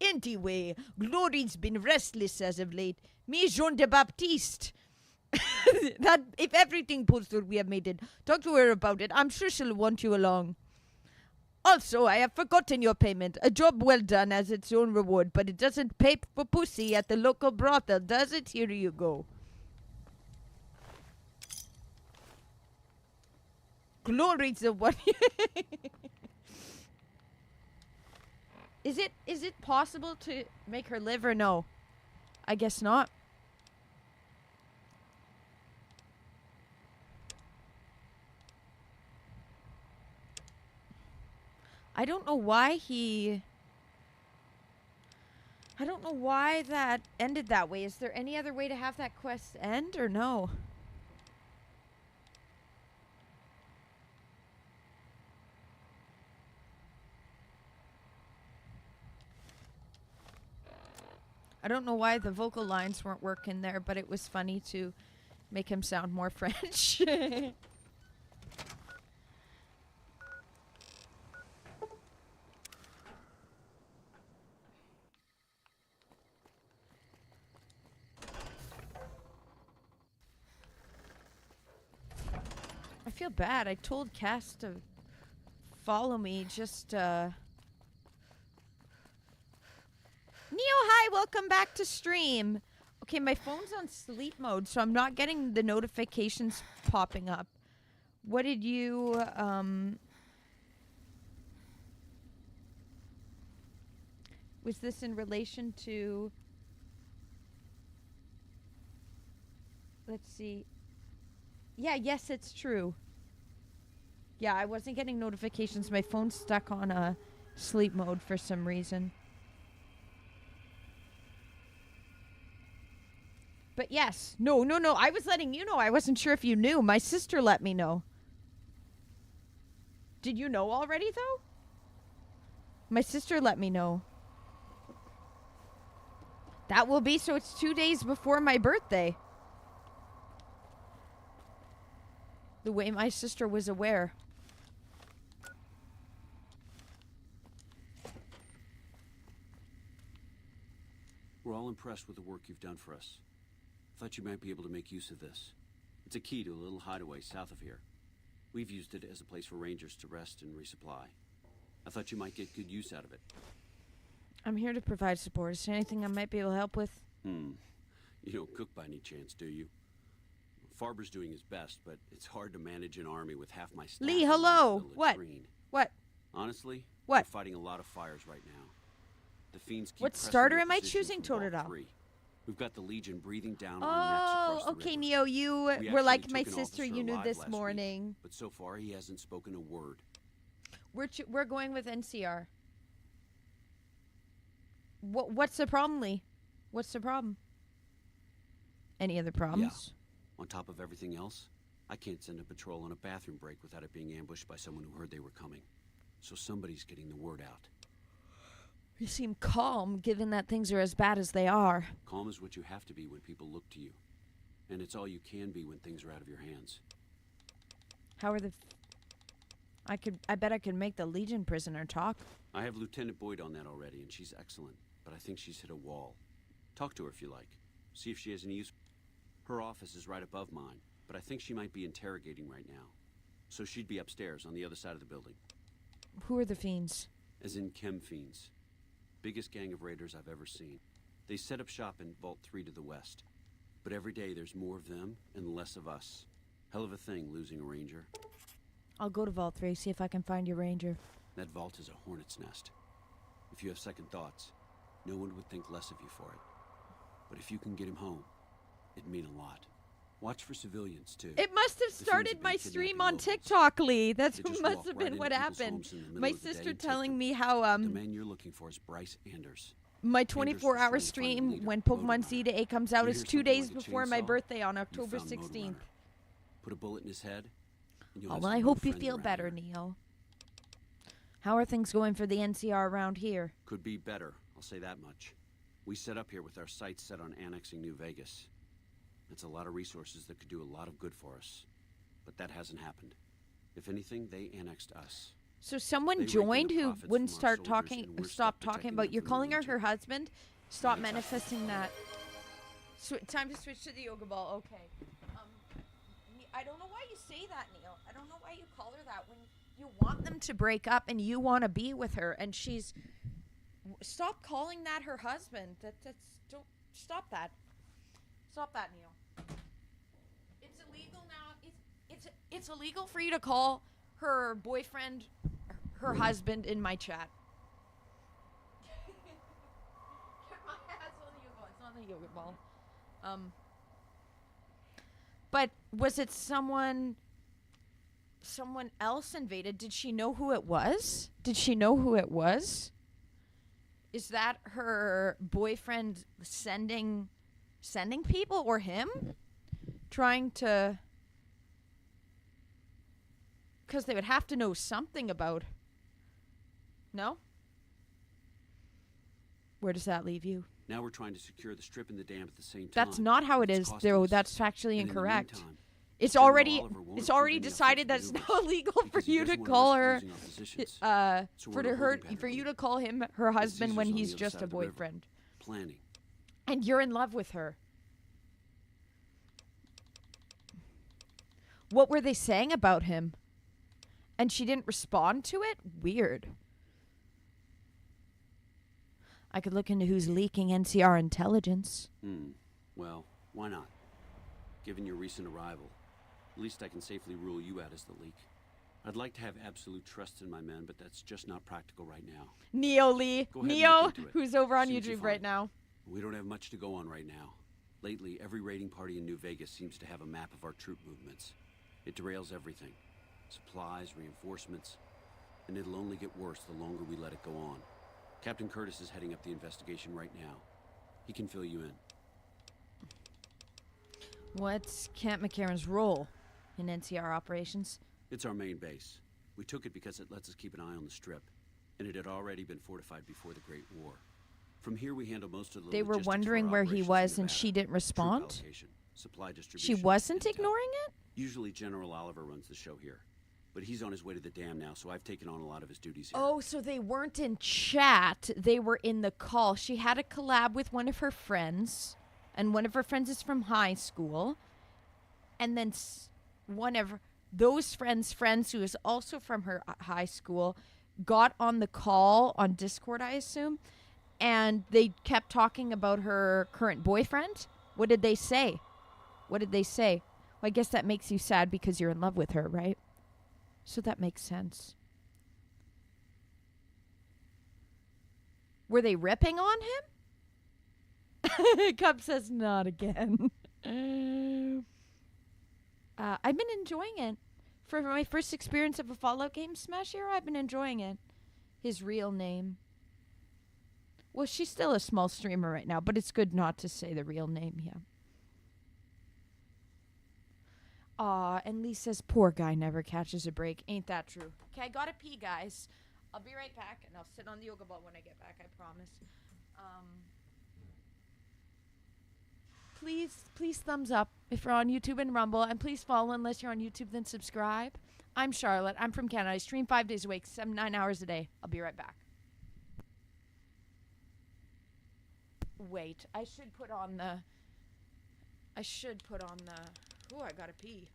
Anyway, Glory's been restless as of late. Me, Jean de Baptiste. That if everything pulls through, we have made it. Talk to her about it. I'm sure she'll want you along. Also, I have forgotten your payment. A job well done has its own reward, but it doesn't pay for pussy at the local brothel, does it? Here you go. Glory's the one. Is it possible to make her live or no? I guess not. I don't know why that ended that way. Is there any other way to have that quest end or no? I don't know why the vocal lines weren't working there, but it was funny to make him sound more French. I feel bad. I told Cass to follow me, just, Neo, hi, welcome back to stream. Okay, my phone's on sleep mode, so I'm not getting the notifications popping up. What did you, was this in relation to, let's see. Yeah, yes, it's true. Yeah, I wasn't getting notifications. My phone's stuck on sleep mode for some reason. But yes, no, I was letting you know. I wasn't sure if you knew. My sister let me know. Did you know already, though? My sister let me know. That will be, so it's 2 days before my birthday. The way my sister was aware. We're all impressed with the work you've done for us. Thought you might be able to make use of this. It's a key to a little hideaway south of here. We've used it as a place for rangers to rest and resupply. I thought you might get good use out of it. I'm here to provide support. Is there anything I might be able to help with? You don't cook by any chance, do you? Farber's doing his best, but it's hard to manage an army with half my staff. Lee, hello. What? Green. What? Honestly, what? We're fighting a lot of fires right now. The fiends keep what pressing starter their am I positions choosing, from Vault Totodile? 3. We've got the Legion breathing down our necks across the okay, river. Neo, you We were actually like took my an sister. officer You knew alive this last morning. week, but so far he hasn't spoken a word. We're going with NCR. What's the problem, Lee? What's the problem? Any other problems? Yeah. On top of everything else, I can't send a patrol on a bathroom break without it being ambushed by someone who heard they were coming. So somebody's getting the word out. You seem calm, given that things are as bad as they are. Calm is what you have to be when people look to you. And it's all you can be when things are out of your hands. How are the... I bet I could make the Legion prisoner talk. I have Lieutenant Boyd on that already, and she's excellent. But I think she's hit a wall. Talk to her if you like. See if she has any use. Her office is right above mine, but I think she might be interrogating right now. So she'd be upstairs on the other side of the building. Who are the fiends? As in chem fiends. Biggest gang of raiders I've ever seen. They set up shop in Vault 3 to the west. But every day there's more of them and less of us. Hell of a thing losing a ranger. I'll go to Vault 3, see if I can find your ranger. That vault is a hornet's nest. If you have second thoughts, no one would think less of you for it. But if you can get him home, it'd mean a lot. Watch for civilians, too. It must have started my stream on TikTok, Lee. That's what must have been what happened. My sister telling me how, The man you're looking for is Bryce Anders. my 24-hour stream when Pokemon Z-Day comes out is 2 days before my birthday on October 16th. Put a bullet in his head. Oh, well, I hope you feel better, Neo. How are things going for the NCR around here? Could be better, I'll say that much. We set up here with our sights set on annexing New Vegas. It's a lot of resources that could do a lot of good for us. But that hasn't happened. If anything, they annexed us. So someone They joined reaping the who profits wouldn't from our start soldiers, talking, and we're stop stuck talking protecting about, them you're from the calling her Legion. her husband? Stop manifesting that. Time to switch to the yoga ball, okay. I don't know why you say that, Neil. I don't know why you call her that when you want them to break up and you want to be with her and she's... Stop calling that her husband. Don't stop that. Stop that, Neil. It's illegal now. It's illegal for you to call her boyfriend her husband in my chat. It's not the yoga ball. But was it someone else invaded? Did she know who it was? Did she know who it was? Is that her boyfriend sending people or him? Trying to... Because they would have to know something about... No? Where does that leave you? Now we're trying to secure the strip and the dam at the same time. That's not how it It's is, costing though. us. That's factually And in the incorrect. meantime, It's General already Oliver won't it's approve already any decided that offensive it's not illegal for because he you to doesn't wanna call risk her losing our positions. So for we're to in a her holding for you pattern. to call him her husband when Caesar's on he's the other just side a of the river. boyfriend. Planning. And you're in love with her. What were they saying about him? And she didn't respond to it? Weird. I could look into who's leaking NCR intelligence. Well, why not? Given your recent arrival, at least I can safely rule you out as the leak. I'd like to have absolute trust in my men, but that's just not practical right now. Neo Lee. Go ahead and Neo, look into it. who's over on See what you YouTube right find. now. We don't have much to go on right now. Lately, every raiding party in New Vegas seems to have a map of our troop movements. It derails everything. Supplies, reinforcements. And it'll only get worse the longer we let it go on. Captain Curtis is heading up the investigation right now. He can fill you in. What's Camp McCarran's role in NCR operations? It's our main base. We took it because it lets us keep an eye on the Strip, and it had already been fortified before the Great War. From here, we handle most of the They were logistics for wondering our where he operations in was and Nevada. she didn't Troop respond? allocation, supply She distribution, wasn't intel. ignoring it? Usually General Oliver runs the show here, but he's on his way to the dam now, so I've taken on a lot of his duties here. Oh, so they weren't in chat. They were in the call. She had a collab with one of her friends, and one of her friends is from high school. and then one of those friends who is also from her high school got on the call on Discord, I assume, and they kept talking about her current boyfriend. What did they say? Well, I guess that makes you sad because you're in love with her, right? So that makes sense. Were they ripping on him? Cub says not again. I've been enjoying it. For my first experience of a Fallout game, Smash Hero, I've been enjoying it. His real name. Well, she's still a small streamer right now, but it's good not to say the real name, yeah. Aw, and Lee says, poor guy never catches a break. Ain't that true? Okay, I gotta pee, guys. I'll be right back, and I'll sit on the yoga ball when I get back, I promise. Please thumbs up if you're on YouTube and Rumble, and please follow unless you're on YouTube, then subscribe. I'm Charlotte. I'm from Canada. I stream 5 days a week, 9 hours a day. I'll be right back. Wait, I should put on the... Ooh, I gotta pee.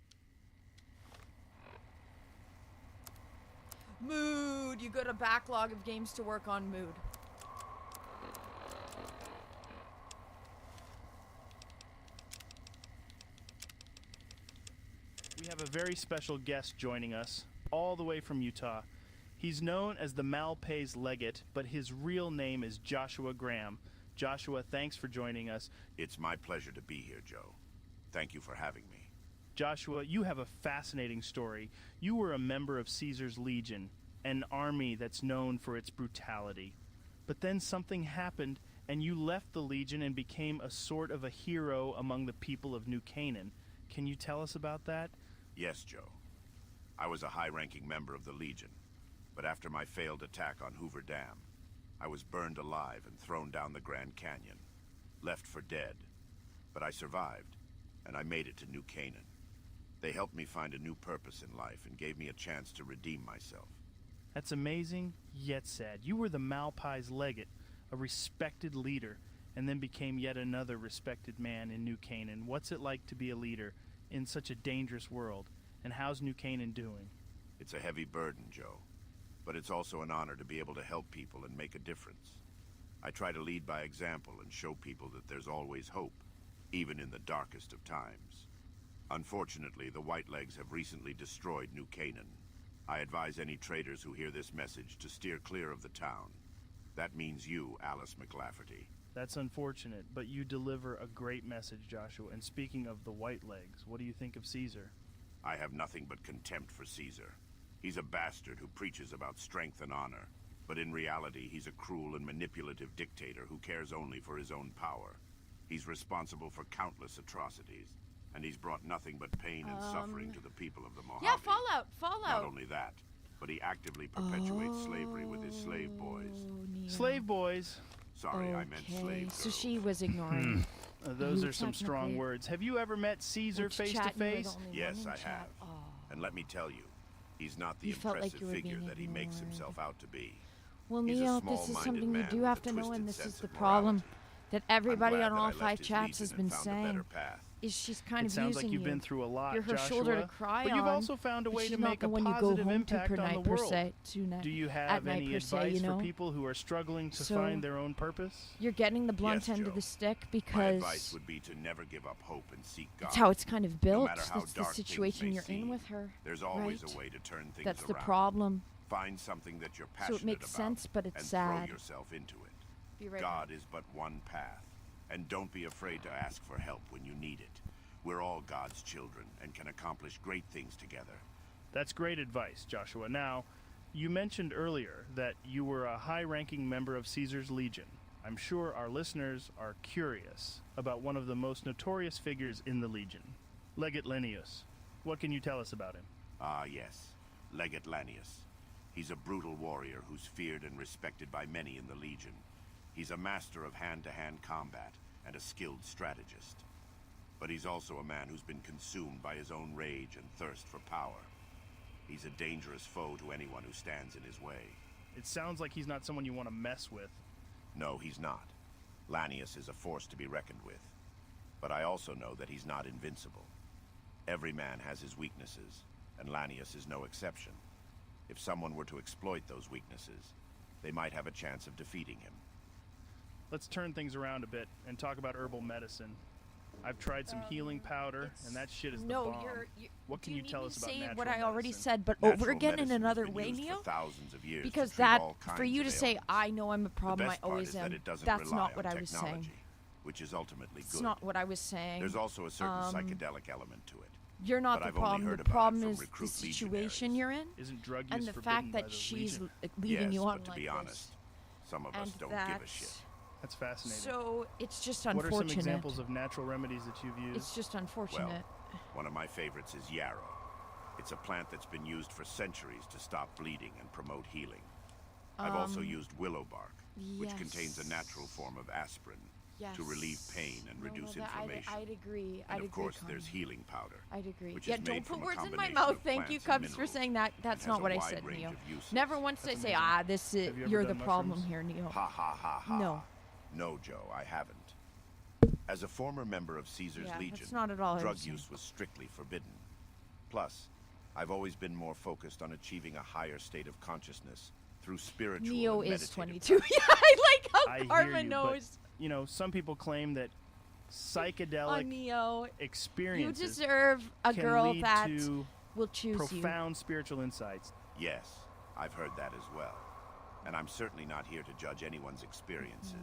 Mood. You got a backlog of games to work on. Mood. We have a very special guest joining us, all the way from Utah. He's known as the Malpais Legate, but his real name is Joshua Graham. Joshua, thanks for joining us. It's my pleasure to be here, Joe. Thank you for having me. Joshua, you have a fascinating story. You were a member of Caesar's Legion, an army that's known for its brutality. But then something happened, and you left the Legion and became a sort of a hero among the people of New Canaan. Can you tell us about that? Yes, Joe. I was a high-ranking member of the Legion, but after my failed attack on Hoover Dam, I was burned alive and thrown down the Grand Canyon, left for dead. But I survived, and I made it to New Canaan. They helped me find a new purpose in life and gave me a chance to redeem myself. That's amazing, yet sad. You were the Malpais Legate, a respected leader, and then became yet another respected man in New Canaan. What's it like to be a leader in such a dangerous world, and how's New Canaan doing? It's a heavy burden, Joe, but it's also an honor to be able to help people and make a difference. I try to lead by example and show people that there's always hope, even in the darkest of times. Unfortunately, the Whitelegs have recently destroyed New Canaan. I advise any traders who hear this message to steer clear of the town. That means you, Alice McLafferty. That's unfortunate, but you deliver a great message, Joshua. And speaking of the Whitelegs, what do you think of Caesar? I have nothing but contempt for Caesar. He's a bastard who preaches about strength and honor, but in reality he's a cruel and manipulative dictator who cares only for his own power. He's responsible for countless atrocities, and he's brought nothing but pain and suffering to the people of the Mojave. Yeah, Fallout. Not only that, but he actively perpetuates slavery with his slave boys. Slave boys? Sorry, I meant slave girls. So she was ignoring. Those are some strong words. Have you ever met Caesar face to face? Yes, I have. And let me tell you, he's not the You felt like impressive you were figure being that he makes ignored. himself out to be. Well, He's a Neil, this is small-minded something you man do with have a to know, twisted and this is sense the of problem that everybody glad on that I all left 5 his chats legion has and been found a saying better path. is she's kind It of sounds using like you've you. been through a lot, You're her Joshua. shoulder to cry but on. you've also found a but way she's to not make the a one you go positive home impact to per on night, the per world. se, Do you at have night, any per se, advice you know? for people who are struggling to So- find their own purpose? You're getting the blunt Yes, end Joe. of the stick My because advice would be to never give up hope and seek God. that's how it's kind of built. No matter how That's the dark things situation may you're in seem, with her. There's always right? a way to turn things That's around. the problem. Find something that you're So passionate it makes about sense, but it's and sad. throw yourself into it. Be right God is but one path, and don't be afraid to ask for help when you need it. We're all God's children and can accomplish great things together. That's great advice, Joshua. Now, you mentioned earlier that you were a high-ranking member of Caesar's Legion. I'm sure our listeners are curious about one of the most notorious figures in the Legion, Legate Lanius. What can you tell us about him? Ah, yes. Legate Lanius. He's a brutal warrior who's feared and respected by many in the Legion. He's a master of hand-to-hand combat and a skilled strategist. But he's also a man who's been consumed by his own rage and thirst for power. He's a dangerous foe to anyone who stands in his way. It sounds like he's not someone you want to mess with. No, he's not. Lanius is a force to be reckoned with. But I also know that he's not invincible. Every man has his weaknesses, and Lanius is no exception. If someone were to exploit those weaknesses, they might have a chance of defeating him. Let's turn things around a bit and talk about herbal medicine. I've tried some healing powder, and that shit is the bomb. What can you tell us about natural medicine? What I already said, but Natural over again in medicine has another been way, used Neo? for thousands of years Because to treat that, all for kinds you of to say, ailments. I know I'm a The problem, I best part always is that am, it doesn't that's rely not on what I was saying. technology, which is ultimately It's good. not what I was saying. There's also a certain psychedelic element to it. You're not but the I've only problem. heard The about it problem from is the recruit situation you're in, Isn't drug and use the forbidden fact by that the she's Legion? leading you on but to like be this. honest, some of us And don't give a that's- shit. That's fascinating. So it's just What unfortunate. are some examples of natural remedies that you've used? It's just unfortunate. Well, one of my favorites is yarrow. It's a plant that's been used for centuries to stop bleeding and promote healing. I've also used willow bark, which contains a natural form of aspirin to relieve pain and reduce inflammation. I'd agree. And I'd of course, agree, there's healing powder. I'd agree. Which Yeah, is don't made put from a words in my combination mouth. of Thank you, plants and Cubs, for minerals saying that. and That's has not a what I wide said, range Neo. of uses. Never once did I say, this is, Have you ever you're the done problem mushrooms? here, Neo. Ha ha ha ha. No. No, Joe, I haven't. As a former member of Caesar's Yeah, Legion, that's not at all drug interesting. use was strictly forbidden. Plus, I've always been more focused on achieving a higher state of consciousness through spiritual Neo and is meditative 22. practice. Yeah, I like how I hear Karma you, knows. but, you know, some people claim that psychedelic Neo, you experiences deserve a can girl lead that to will choose you. profound spiritual insights. Yes, I've heard that as well. And I'm certainly not here to judge anyone's experiences.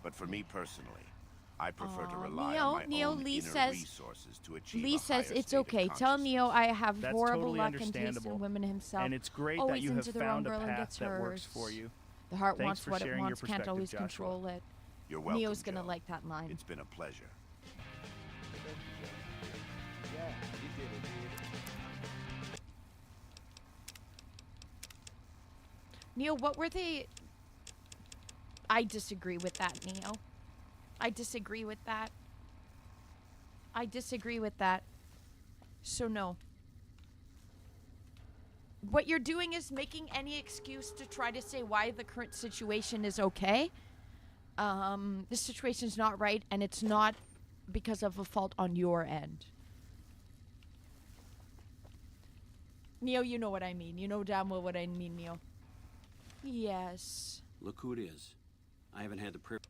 But for me personally, I prefer to rely on my own Lee inner says, resources to achieve Lee a says higher it's state of okay. Tell consciousness. Neo I have That's horrible totally luck and taste understandable. in women himself. And it's great always that you have into the wrong found a girl and path gets that hurt. works for you. The heart Thanks wants for what it sharing your wants, can't perspective, always Joshua. control it. You're welcome, Neo's gonna Joe. like that line. It's been a pleasure. Yeah, you did it, dude. Neo, what were they? I disagree with that, Neo. I disagree with that. I disagree with that. So no. What you're doing is making any excuse to try to say why the current situation is okay. This situation's not right, and it's not because of a fault on your end. Neo, you know what I mean. You know damn well what I mean, Neo. Yes. Look who it is. I haven't had the privilege.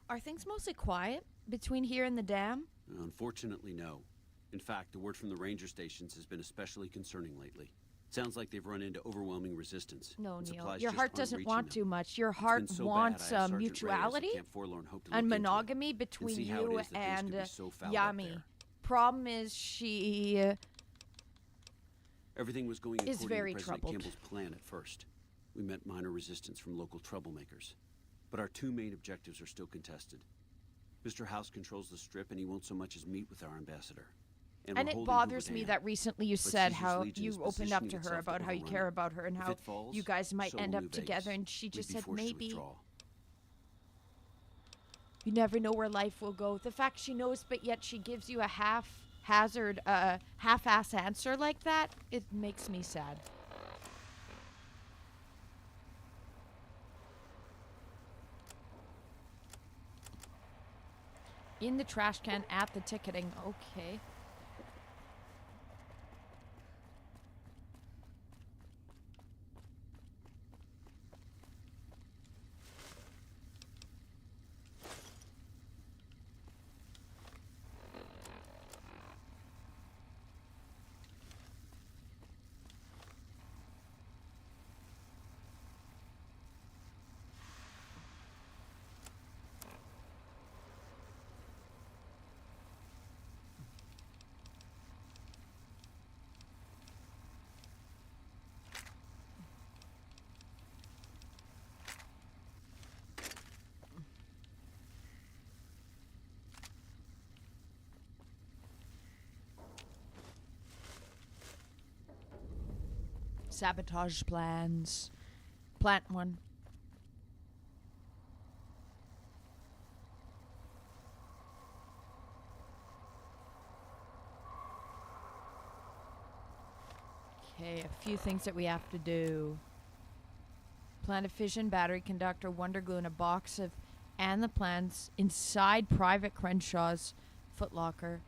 Are things mostly quiet between here and the dam? Unfortunately, no. In fact, the word from the ranger stations has been especially concerning lately. Sounds like they've run into overwhelming resistance. No, and Neil. supplies Your just heart aren't doesn't reaching want them. too much. Your It's heart been so wants bad, I asked Sergeant mutuality Reyes at Camp Forlorn Hope to look and into it monogamy between see how it you is that things and could be so fouled up Yami. there. Problem is, she Everything was going is according very to President troubled. Kimball's plan at first. We met minor resistance from local troublemakers. But our two main objectives are still contested. Mr. House controls the Strip, and he won't so much as meet with our ambassador. And we're it holding bothers Hoover me Dam. that recently you But said Caesar's how Legion you is opened up to positioning her itself about to how you overrun care it. about her and If how it falls, you guys might so end will up New together, Vegas. and she We'd just be said forced to maybe. withdraw. You never know where life will go. The fact she knows, but yet she gives you a half-ass answer like that, it makes me sad. In the trash can at the ticketing. Okay. Sabotage plans. Plant one. Okay, a few things that we have to do. Plant a fission, battery conductor, wonder glue, and a box of and the plans inside Private Crenshaw's footlocker.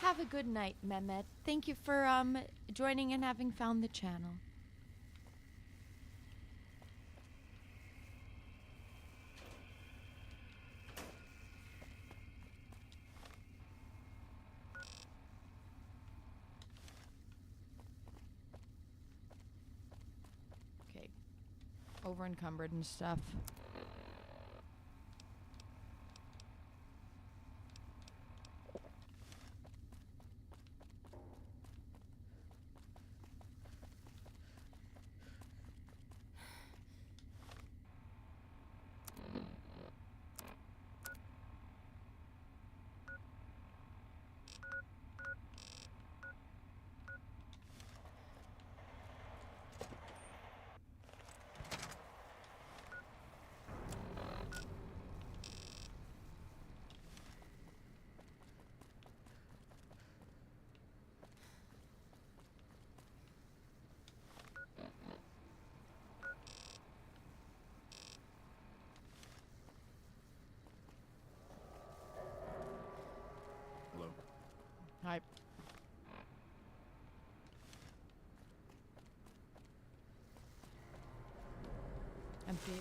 Have a good night, Mehmet. Thank you for joining and having found the channel. Okay. Over encumbered and stuff. Hi. Empty.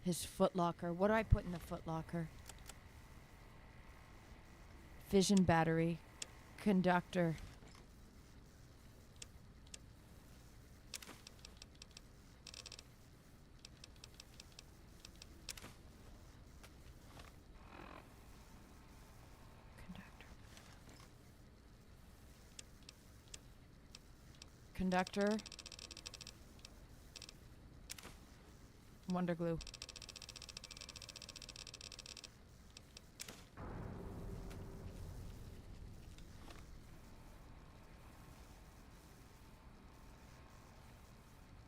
His footlocker. What do I put in the footlocker? Fission battery. Conductor. Conductor. Wonder glue.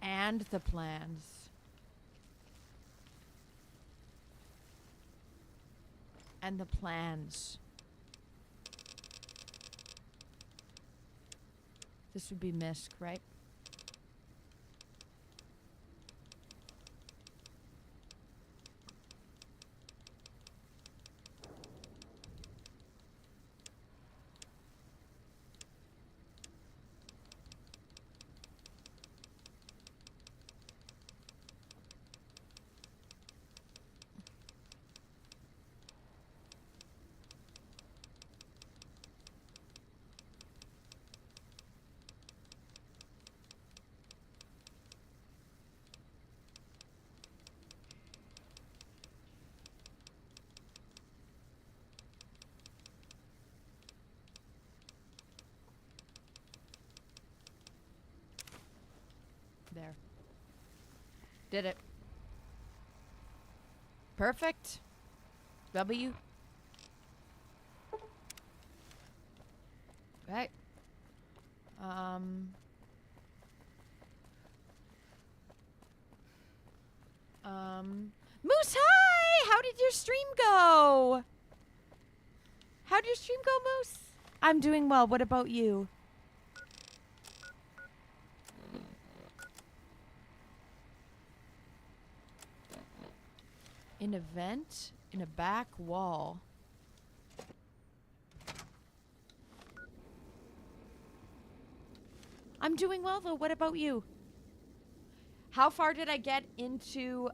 And the plans. And the plans. This would be MISC, right? There. Did it. Perfect. W. Right. Moose, hi! How did your stream go? How did your stream go, Moose? I'm doing well. What about you? An event in a back wall. I'm doing well though. What about you? How far did I get into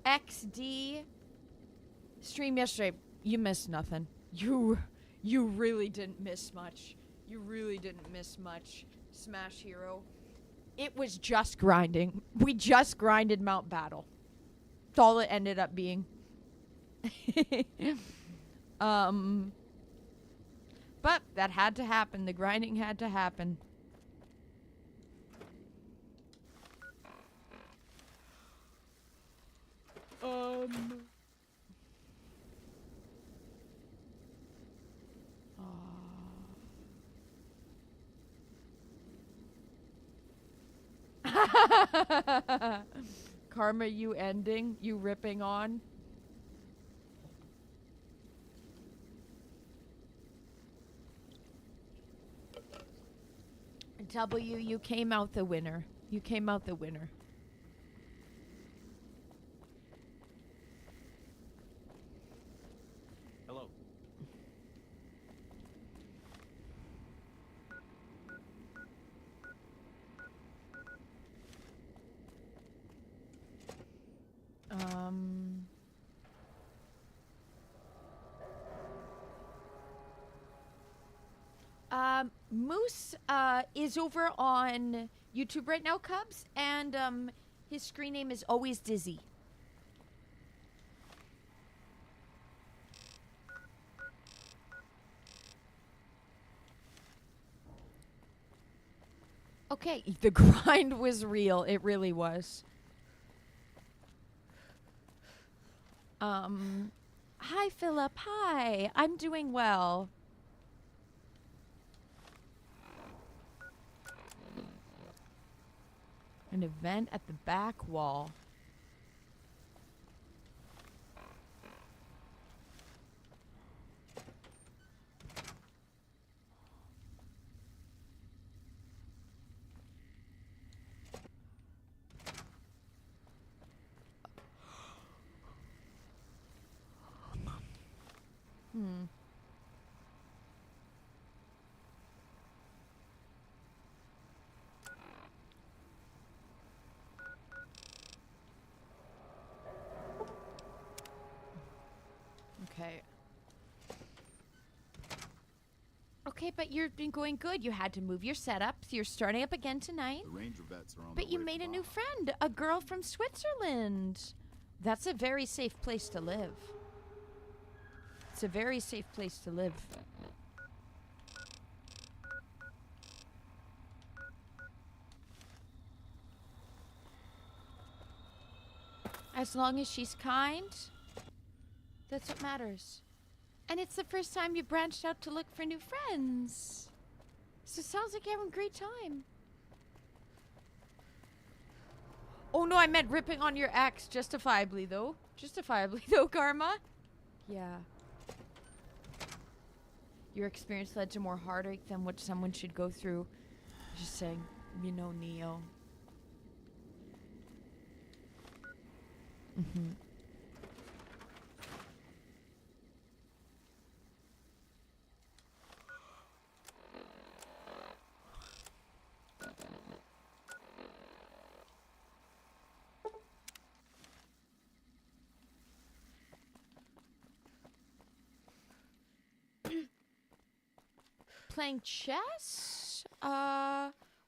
XD stream yesterday? You missed nothing. You really didn't miss much. You really didn't miss much. Smash Hero. It was just grinding. We just grinded Mount Battle. That's all it ended up being. But that had to happen. The grinding had to happen. Karma, you ending? You ripping on? W, you came out the winner. You came out the winner. Hello. Moose is over on YouTube right now, Cubs, and his screen name is Always Dizzy. Okay, the grind was real. It really was. Hi, Philip. Hi. I'm doing well. An event at the back wall. Okay. Okay, but you've been going good. You had to move your setups. You're starting up again tonight. The Ranger vets are on But you made a new friend, a girl from Switzerland. That's a very safe place to live. It's a very safe place to live. As long as she's kind, that's what matters. And it's the first time you branched out to look for new friends. So it sounds like you're having a great time. Oh no, I meant ripping on your ex. Justifiably though. Justifiably though, Karma. Yeah. Your experience led to more heartache than what someone should go through. Just saying, you know, Neo. Mm-hmm. Playing chess?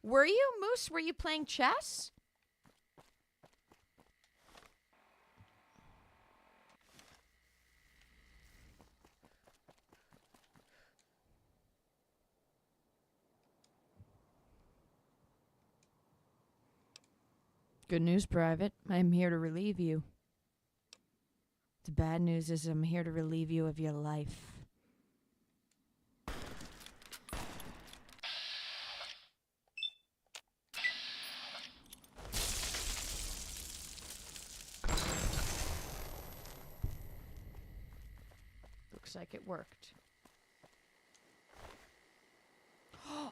Were you, Moose? Were you playing chess? Good news, Private. I'm here to relieve you. The bad news is I'm here to relieve you of your life. Looks like it worked.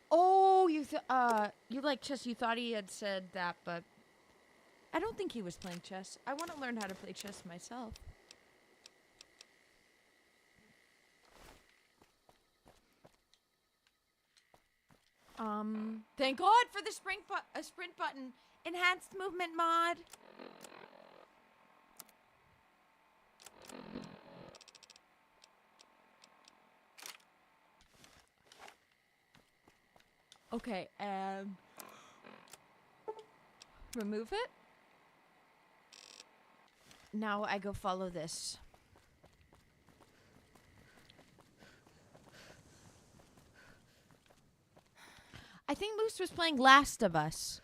Oh, you like chess. You thought he had said that, but I don't think he was playing chess. I want to learn how to play chess myself. Thank God for the sprint button. Enhanced movement mod. Okay, and remove it. Now I go follow this. I think Moose was playing Last of Us.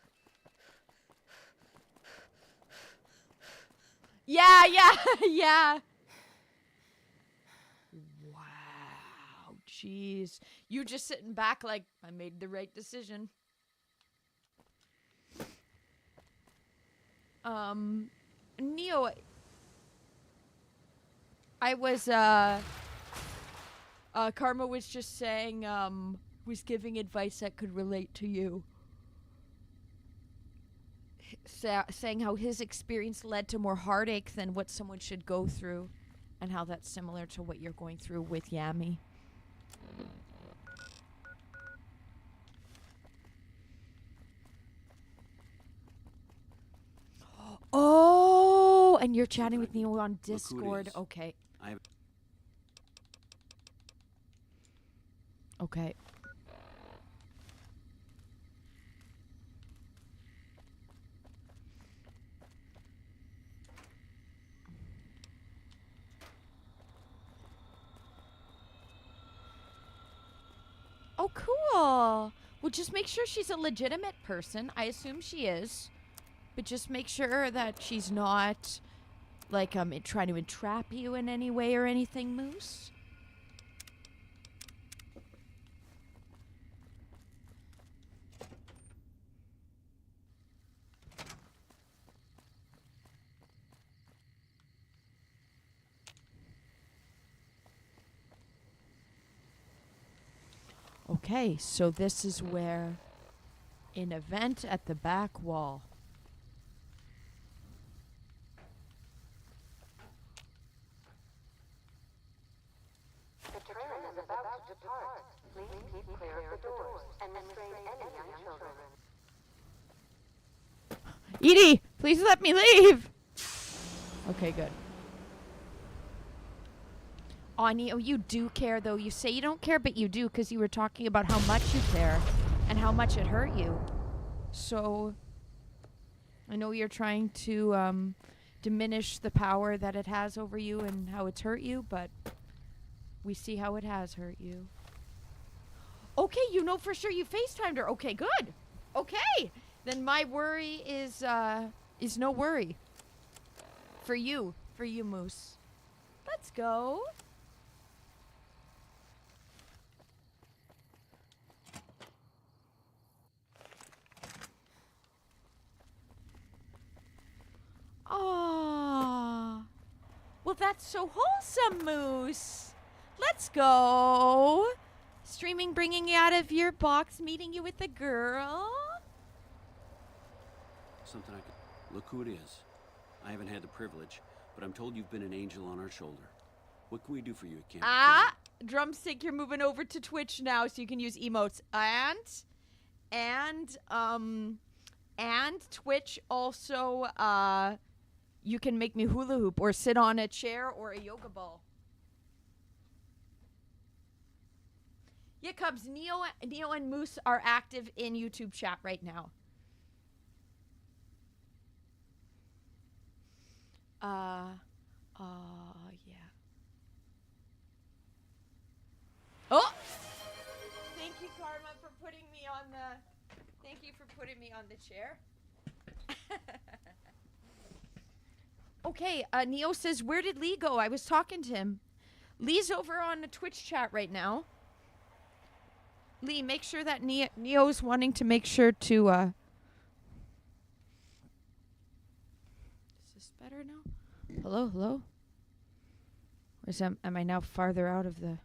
Yeah, yeah, yeah. Wow, jeez. You just sitting back like, I made the right decision. Neo, I was, Karma was just saying, was giving advice that could relate to you. Saying how his experience led to more heartache than what someone should go through, and how that's similar to what you're going through with Yami. Oh, and you're chatting with Neo on Discord. Okay. Okay. Oh, cool. Well, just make sure she's a legitimate person. I assume she is. But just make sure that she's not, like, trying to entrap you in any way or anything, Moose. Okay, so this is where an event at the back wall. The train is about to depart. Please keep clear of the doors and restrain any young children. Edie, please let me leave. Okay, good. Neo, you do care, though. You say you don't care, but you do, because you were talking about how much you care and how much it hurt you. So, I know you're trying to diminish the power that it has over you and how it's hurt you, but we see how it has hurt you. Okay, you know for sure you FaceTimed her. Okay, good. Okay, then my worry is no worry. For you, Moose. Let's go. Aww. Well, that's so wholesome, Moose. Let's go. Streaming, bringing you out of your box, meeting you with a girl. Something I could... Look who it is. I haven't had the privilege, but I'm told you've been an angel on our shoulder. What can we do for you at Camp? Drumstick, you're moving over to Twitch now, so you can use emotes. And Twitch also, you can make me hula hoop or sit on a chair or a yoga ball. Yeah, Cubs, Neo and Moose are active in YouTube chat right now. Yeah. Oh! Thank you, Karma, for putting me on the... Thank you for putting me on the chair. Okay, Neo says, where did Lee go? I was talking to him. Lee's over on the Twitch chat right now. Lee, make sure that Neo's wanting to make sure to, Is this better now? Hello, hello? Or am I now farther out of the...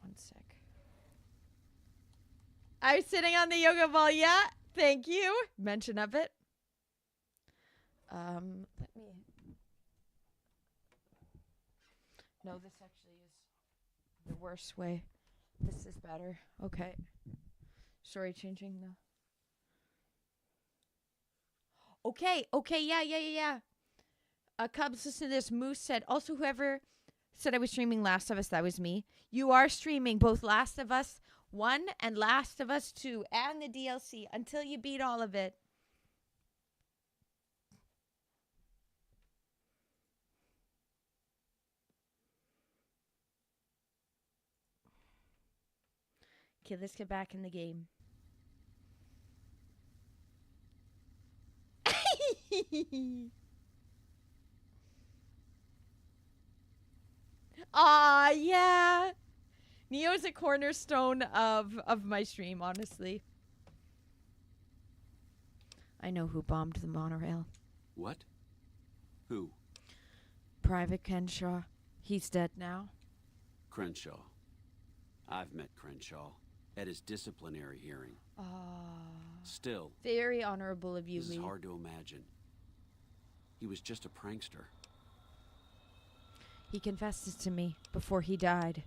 One sec. I was sitting on the yoga ball, yeah. Thank you. Mention of it. Let me... No, this actually is the worst way. This is better. Okay. Sorry, changing the... Okay, yeah. Cubs, listen to this. Moose said, also whoever said I was streaming Last of Us, that was me. You are streaming both Last of Us 1 and Last of Us 2 and the DLC until you beat all of it. Okay, let's get back in the game. Aw, yeah. Neo's a cornerstone of my stream, honestly. I know who bombed the monorail. What? Who? Private Crenshaw. He's dead now. Crenshaw. I've met Crenshaw at his disciplinary hearing. Still, Very honorable of you, this is Lee. hard to imagine. He was just a prankster. He confessed it to me before he died.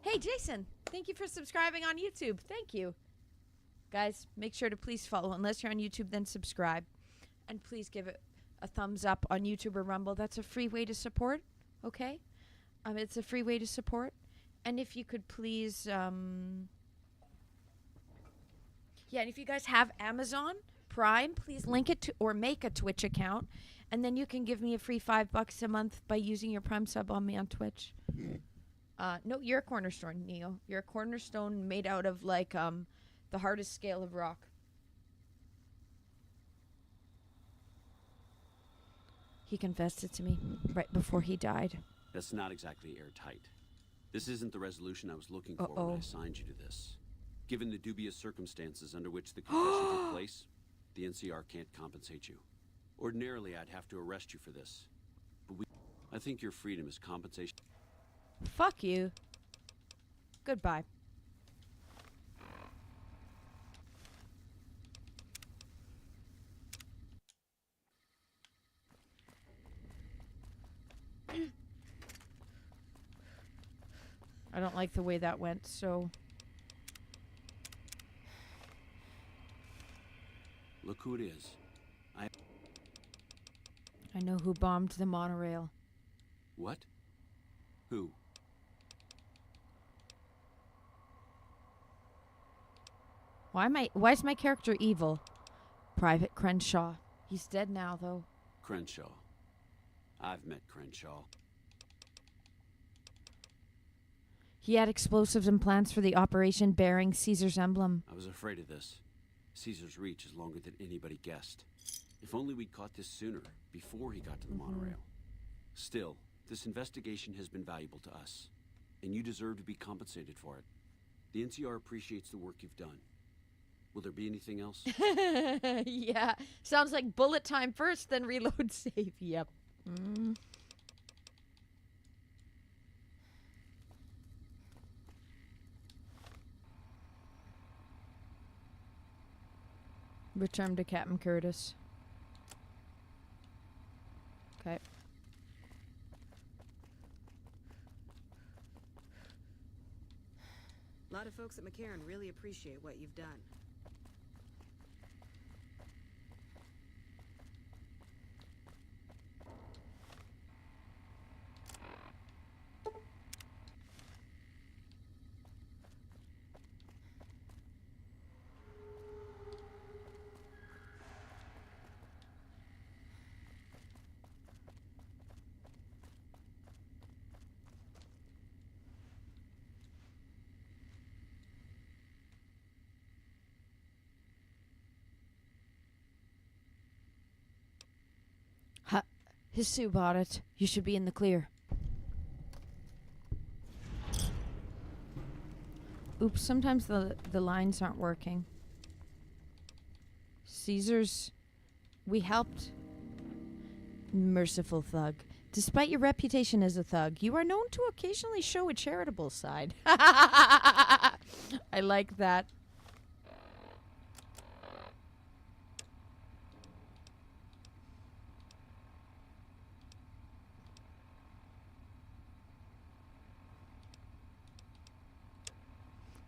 Hey, Jason. Thank you for subscribing on YouTube. Thank you. Guys, make sure to please follow. Unless you're on YouTube, then subscribe. And please give it a thumbs up on YouTube or Rumble. That's a free way to support, okay? It's a free way to support. And if you could please, yeah, and if you guys have Amazon Prime, please link it to, or make a Twitch account. And then you can give me a free $5 a month by using your Prime sub on me on Twitch. No, you're a cornerstone, Neo. You're a cornerstone made out of, like, the hardest scale of rock. He confessed it to me right before he died. That's not exactly airtight. This isn't the resolution I was looking for when I assigned you to this. Given the dubious circumstances under which the confession took place, the NCR can't compensate you. Ordinarily, I'd have to arrest you for this. But I think your freedom is compensation. Fuck you. Goodbye. I don't like the way that went, so... Look who it is. I know who bombed the monorail. What? Who? Why is my character evil? Private Crenshaw. He's dead now, though. Crenshaw. I've met Crenshaw. He had explosives and plans for the operation bearing Caesar's emblem. I was afraid of this. Caesar's reach is longer than anybody guessed. If only we'd caught this sooner, before he got to the monorail. Still, this investigation has been valuable to us, and you deserve to be compensated for it. The NCR appreciates the work you've done. Will there be anything else? Yeah. Sounds like bullet time first, then reload save. Yep. Return to Captain Curtis. Okay. A lot of folks at McCarran really appreciate what you've done. Hisu bought it. You should be in the clear. Oops, sometimes the lines aren't working. Caesar's... We helped. Merciful thug. Despite your reputation as a thug, you are known to occasionally show a charitable side. I like that.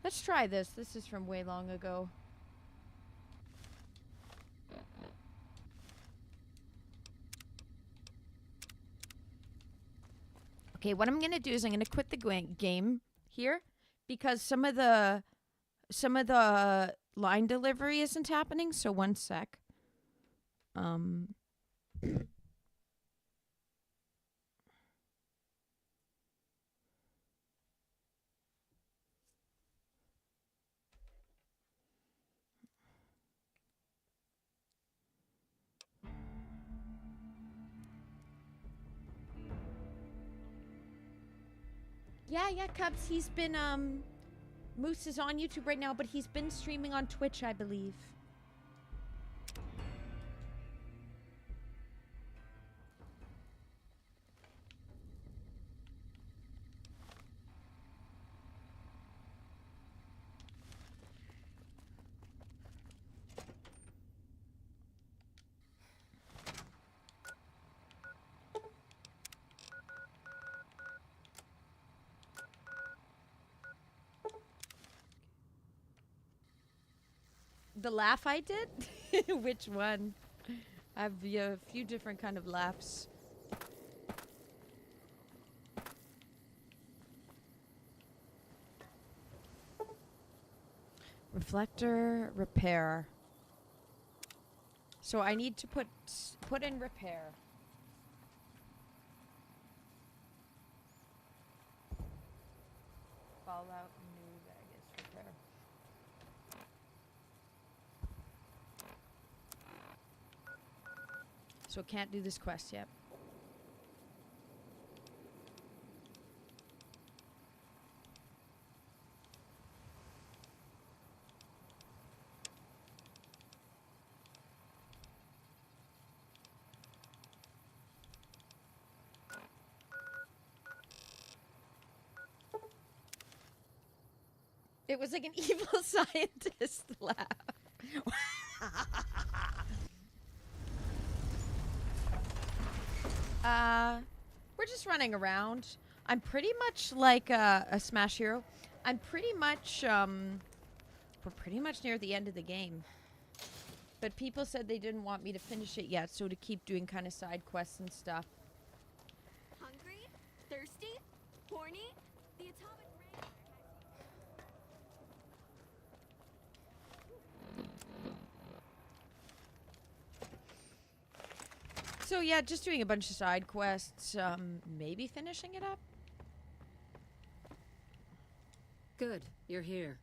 Let's try this. This is from way long ago. Okay, what I'm going to do is I'm going to quit the game here because some of the line delivery isn't happening, so one sec. Yeah, Cubs. He's been, Moose is on YouTube right now, but he's been streaming on Twitch, I believe. The laugh I did? Which one? I have a few different kind of laughs. Reflector repair. So I need to put in repair. Fallout New Vegas repair. So can't do this quest yet. It was like an evil scientist laugh. We're just running around. I'm pretty much like a Smash Hero. I'm pretty much, we're pretty much near the end of the game. But people said they didn't want me to finish it yet, so to keep doing kind of side quests and stuff. Hungry? Thirsty? Horny? The atomic ray. So yeah, just doing a bunch of side quests, maybe finishing it up. Good, you're here.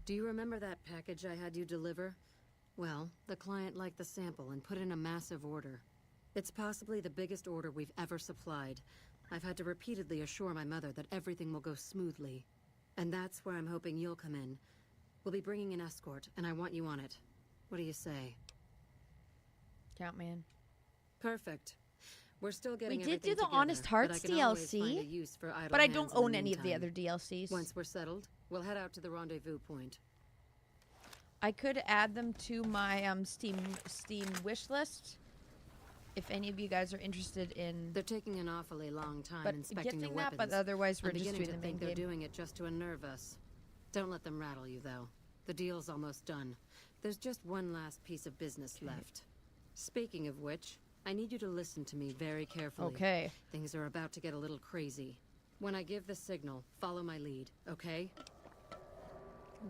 Do you remember that package I had you deliver? Well, the client liked the sample and put in a massive order. It's possibly the biggest order we've ever supplied. I've had to repeatedly assure my mother that everything will go smoothly. And that's where I'm hoping you'll come in. We'll be bringing an escort, and I want you on it. What do you say? Count man. Perfect. We're still getting We did do everything the together, Honest Hearts but I can always find a DLC, use for idle but I hands don't in the own any of the meantime. other DLCs. Once we're settled, we'll head out to the rendezvous point. I could add them to my Steam wish list. If any of you guys are interested in, They're taking an awfully long time but inspecting the getting that, weapons. but otherwise we're I'm just beginning doing to the main think they're game. doing it just to unnerve us. Don't let them rattle you, though. The deal's almost done. There's just one last piece of business left. Speaking of which, I need you to listen to me very carefully. Okay. Things are about to get a little crazy. When I give the signal, follow my lead, okay?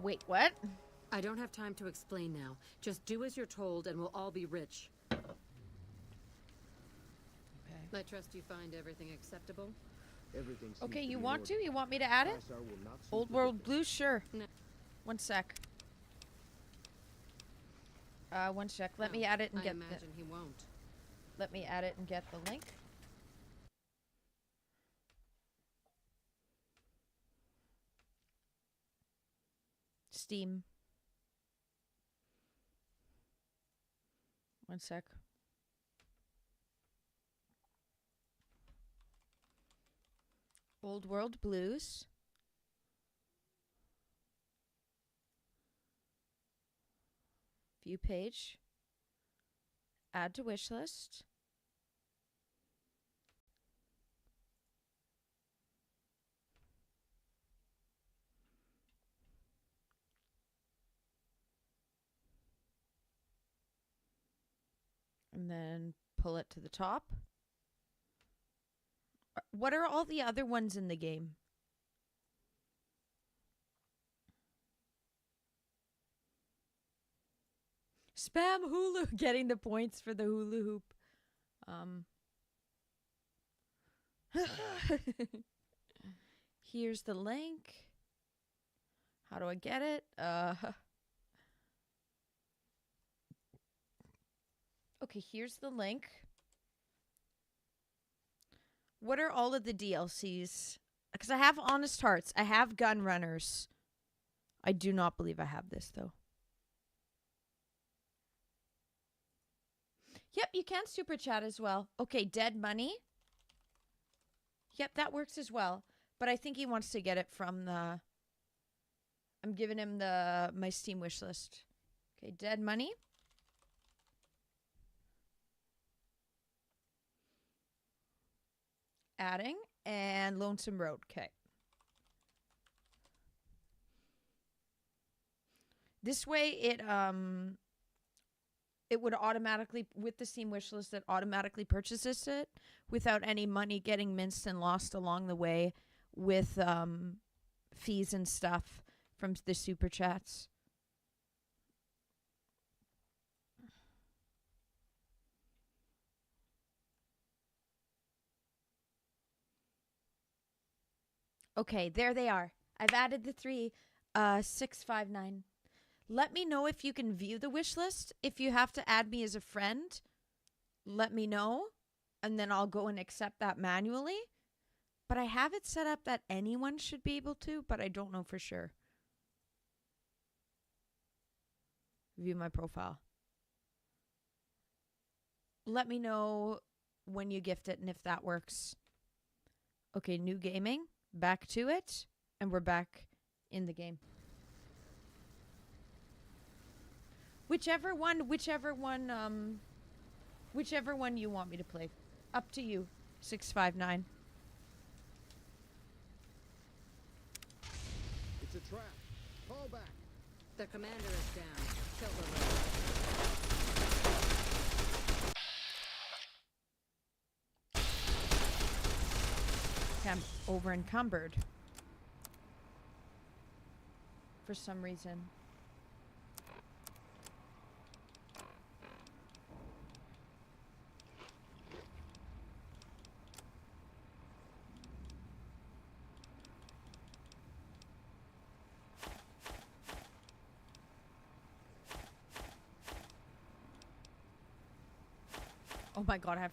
Wait, what? I don't have time to explain now. Just do as you're told and we'll all be rich. I trust you find everything acceptable? Everything seems Okay, to you be want in to? order. You want me to add it? Caesar will not suit Old the World dictator. Blue? Sure. No. One sec. One sec. Let me No, add it and I get imagine he won't. Let me add it and get the link. Steam. One sec. Old World Blues. View page. Add to wish list. And then pull it to the top. What are all the other ones in the game? Spam Hulu, getting the points for the hula hoop. Here's the link. How do I get it? Okay, here's the link. What are all of the DLCs? Because I have Honest Hearts. I have Gun Runners. I do not believe I have this, though. Yep, you can super chat as well. Okay, Dead Money. Yep, that works as well. But I think he wants to get it from the... I'm giving him my Steam wish list. Okay, Dead Money. Adding. And Lonesome Road. Okay. This way it would automatically, with the Steam wishlist, it automatically purchases it without any money getting minced and lost along the way with fees and stuff from the super chats. Okay, there they are. I've added the 3, 659. Let me know if you can view the wish list. If you have to add me as a friend, let me know, and then I'll go and accept that manually. But I have it set up that anyone should be able to, but I don't know for sure. View my profile. Let me know when you gift it and if that works. Okay, new gaming. Back to it, and we're back in the game. Whichever one you want me to play. Up to you, 659. It's a trap. Fall back. The commander is down. Kill the I'm over encumbered for some reason. Oh my god, I have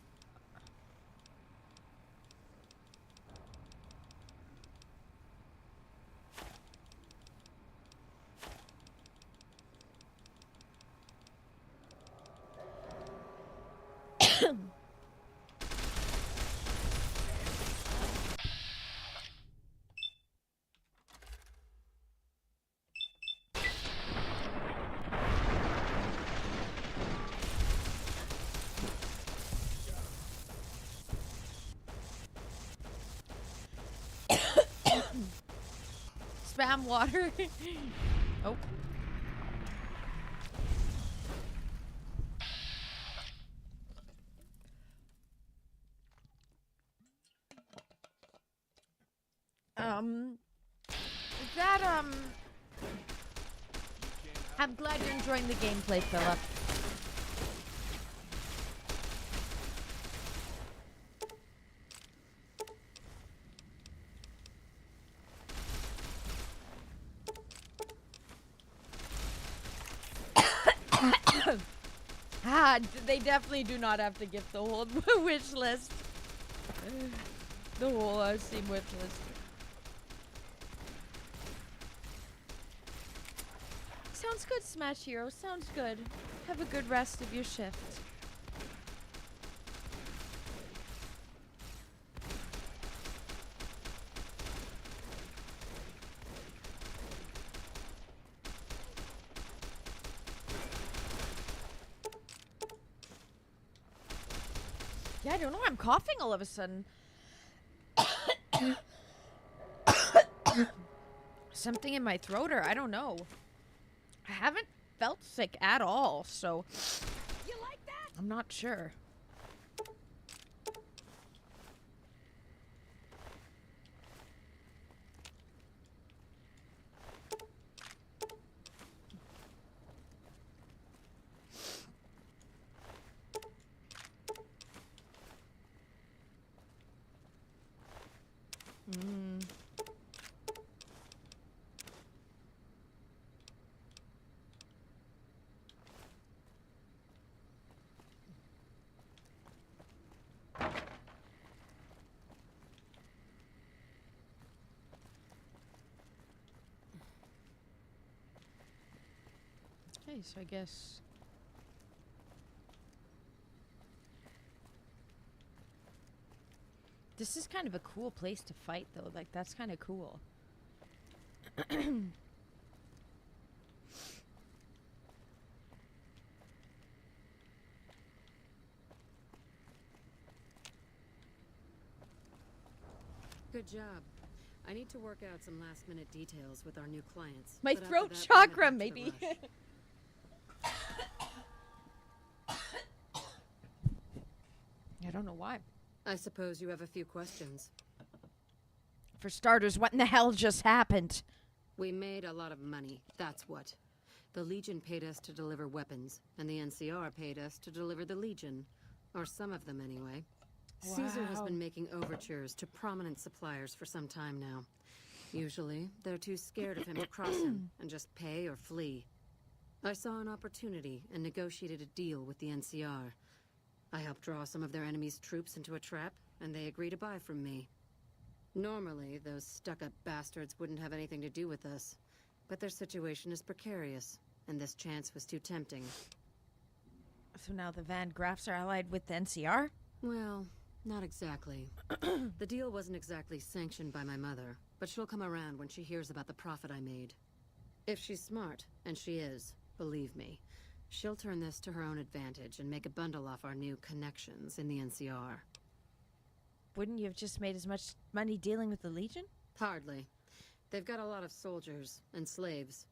spam water. Oh. I'm glad you're enjoying the gameplay, Philip. They definitely do not have to gift the whole wish list. The whole Steam wish list. Sounds good, Smash Hero. Sounds good. Have a good rest of your shift. Yeah, I don't know. I'm coughing all of a sudden. Something in my throat, or I don't know. I haven't felt sick at all, so you like that? I'm not sure. Okay, so I guess... This is kind of a cool place to fight, though. Like, that's kind of cool. Good job. I need to work out some last-minute details with our new clients. My but after throat that, we'll head chakra, back to the maybe. rush. I don't know why. I suppose you have a few questions. For starters, what in the hell just happened? We made a lot of money, that's what. The Legion paid us to deliver weapons, and the NCR paid us to deliver the Legion. Or some of them, anyway. Caesar has Wow. been making overtures to prominent suppliers for some time now. Usually, they're too scared of him to cross him and just pay or flee. I saw an opportunity and negotiated a deal with the NCR. I helped draw some of their enemies' troops into a trap, and they agreed to buy from me. Normally, those stuck-up bastards wouldn't have anything to do with us, but their situation is precarious, and this chance was too tempting. So now the Van Graffs are allied with the NCR? Well, not exactly. The deal wasn't exactly sanctioned by my mother, but she'll come around when she hears about the profit I made. If she's smart, and she is, believe me, she'll turn this to her own advantage and make a bundle off our new connections in the NCR. Wouldn't you have just made as much money dealing with the Legion? Hardly. They've got a lot of soldiers and slaves,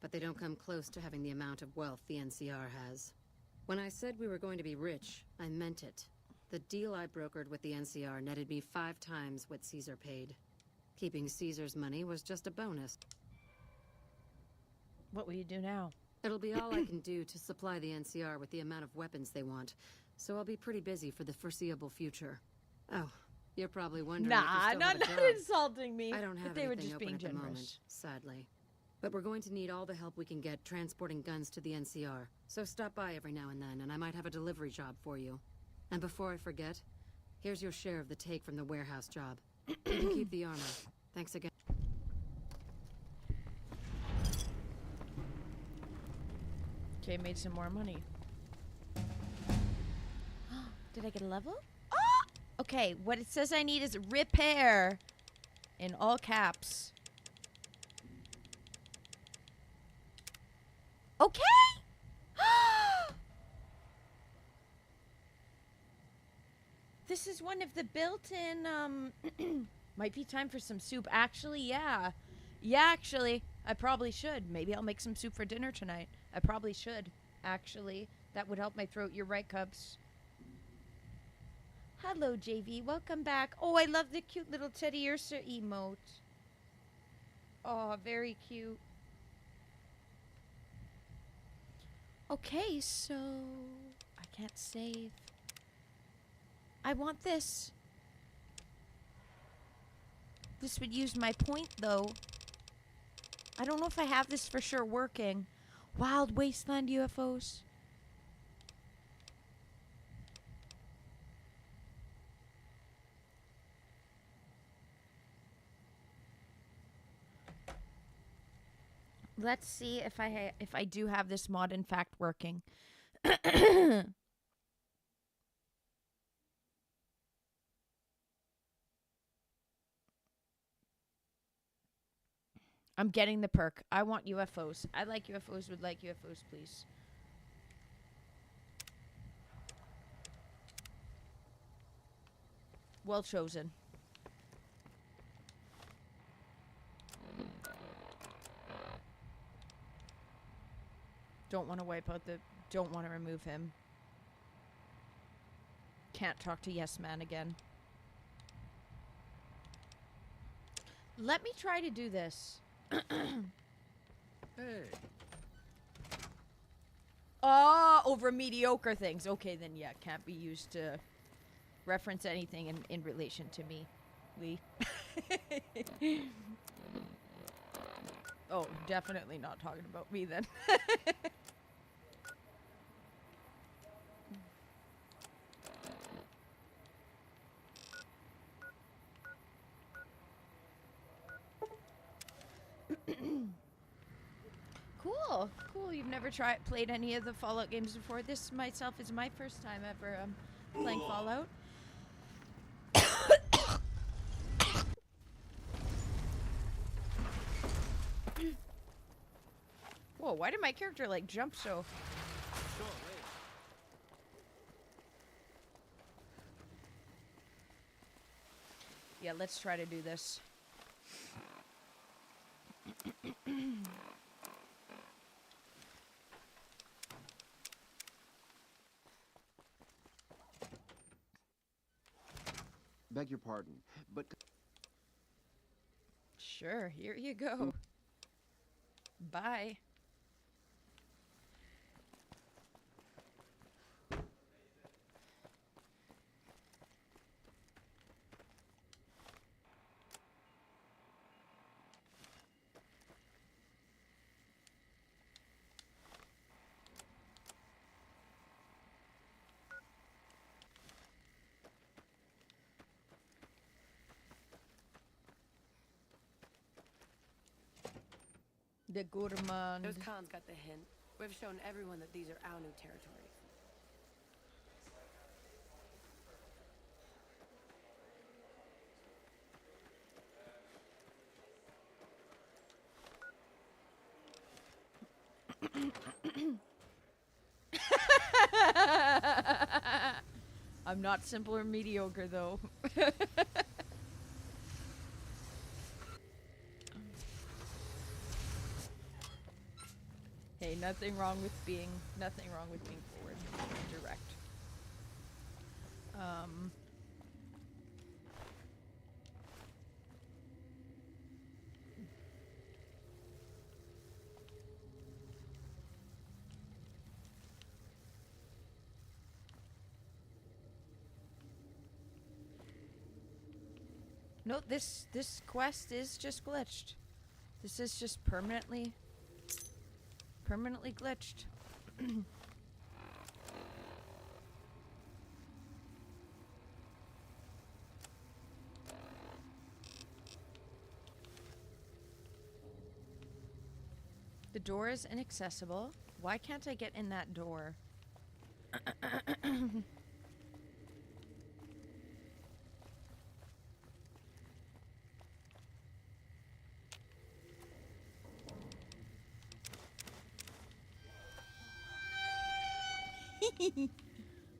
but they don't come close to having the amount of wealth the NCR has. When I said we were going to be rich, I meant it. The deal I brokered with the NCR netted me 5 times what Caesar paid. Keeping Caesar's money was just a bonus. What will you do now? It'll be all I can do to supply the NCR with the amount of weapons they want, so I'll be pretty busy for the foreseeable future. Oh, you're probably wondering if you still not have a job. insulting me. I don't have But they were anything just open being at the moment, generous. sadly. But we're going to need all the help we can get transporting guns to the NCR. So stop by every now and then, and I might have a delivery job for you. And before I forget, here's your share of the take from the warehouse job. You can keep the armor. Thanks again. Okay, made some more money. Did I get a level? Oh! Okay, what it says I need is repair. In all caps. Okay! This is one of the built-in, might be time for some soup. Actually, yeah. Yeah, actually, I probably should. Maybe I'll make some soup for dinner tonight. I probably should, actually. That would help my throat. You're right, Cubs. Hello, JV. Welcome back. Oh, I love the cute little Teddy Ursa emote. Oh, very cute. Okay, so... I can't save. I want this. This would use my point, though. I don't know if I have this for sure working. Wild Wasteland UFOs. Let's see if I do have this mod in fact working. I'm getting the perk. I want UFOs. I like UFOs. Would like UFOs, please. Well chosen. Don't want to wipe out the... Don't want to remove him. Can't talk to Yes Man again. Let me try to do this. Hey. Oh, over mediocre things. Okay, then yeah, can't be used to reference anything in relation to me. Oh, definitely not talking about me then. Cool. cool. Cool. You've never played any of the Fallout games before. This myself is my first time ever playing Fallout. Whoa, why did my character like jump so? Yeah, let's try to do this. Beg your pardon, but... Sure, here you go. Bye. The gourmand. Those cons got the hint. We've shown everyone that these are our new territories. I'm not simple or mediocre, though. Hey, nothing wrong with being forward and direct. No, this quest is just glitched. This is just permanently glitched. The door is inaccessible. Why can't I get in that door?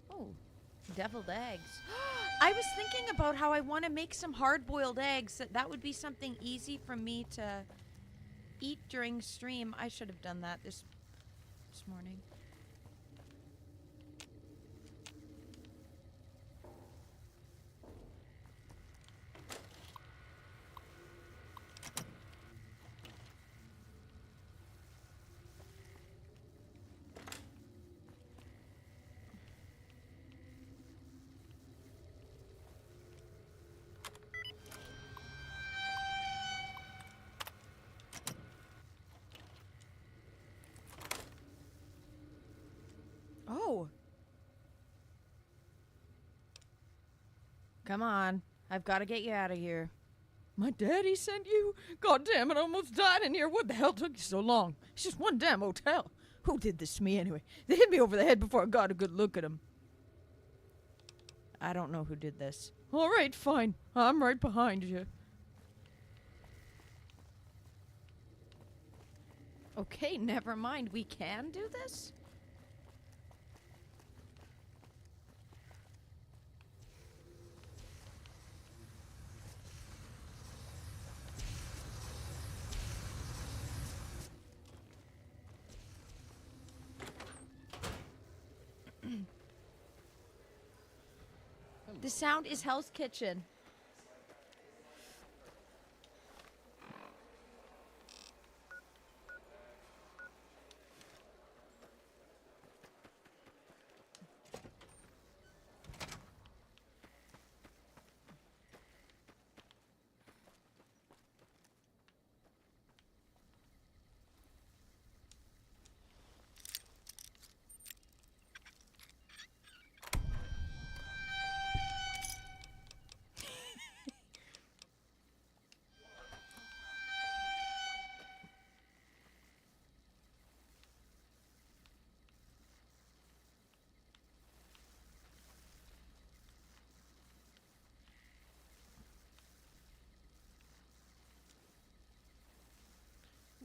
Oh, deviled eggs. I was thinking about how I want to make some hard-boiled eggs. That would be something easy for me to eat during stream. I should have done that this morning. Oh. Come on. I've got to get you out of here. My daddy sent you? God damn it, I almost died in here. What the hell took you so long? It's just one damn hotel. Who did this to me anyway? They hit me over the head before I got a good look at him. I don't know who did this. All right, fine. I'm right behind you. Okay, never mind. We can do this? The sound is Hell's Kitchen.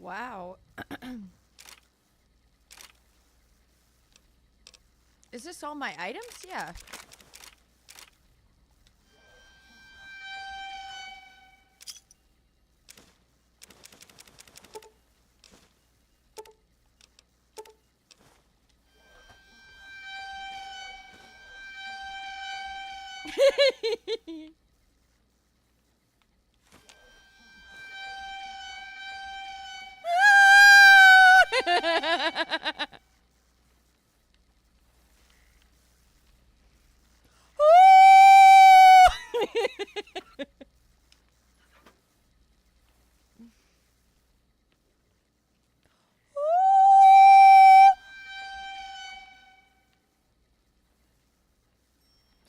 Wow. Is this all my items? Yeah.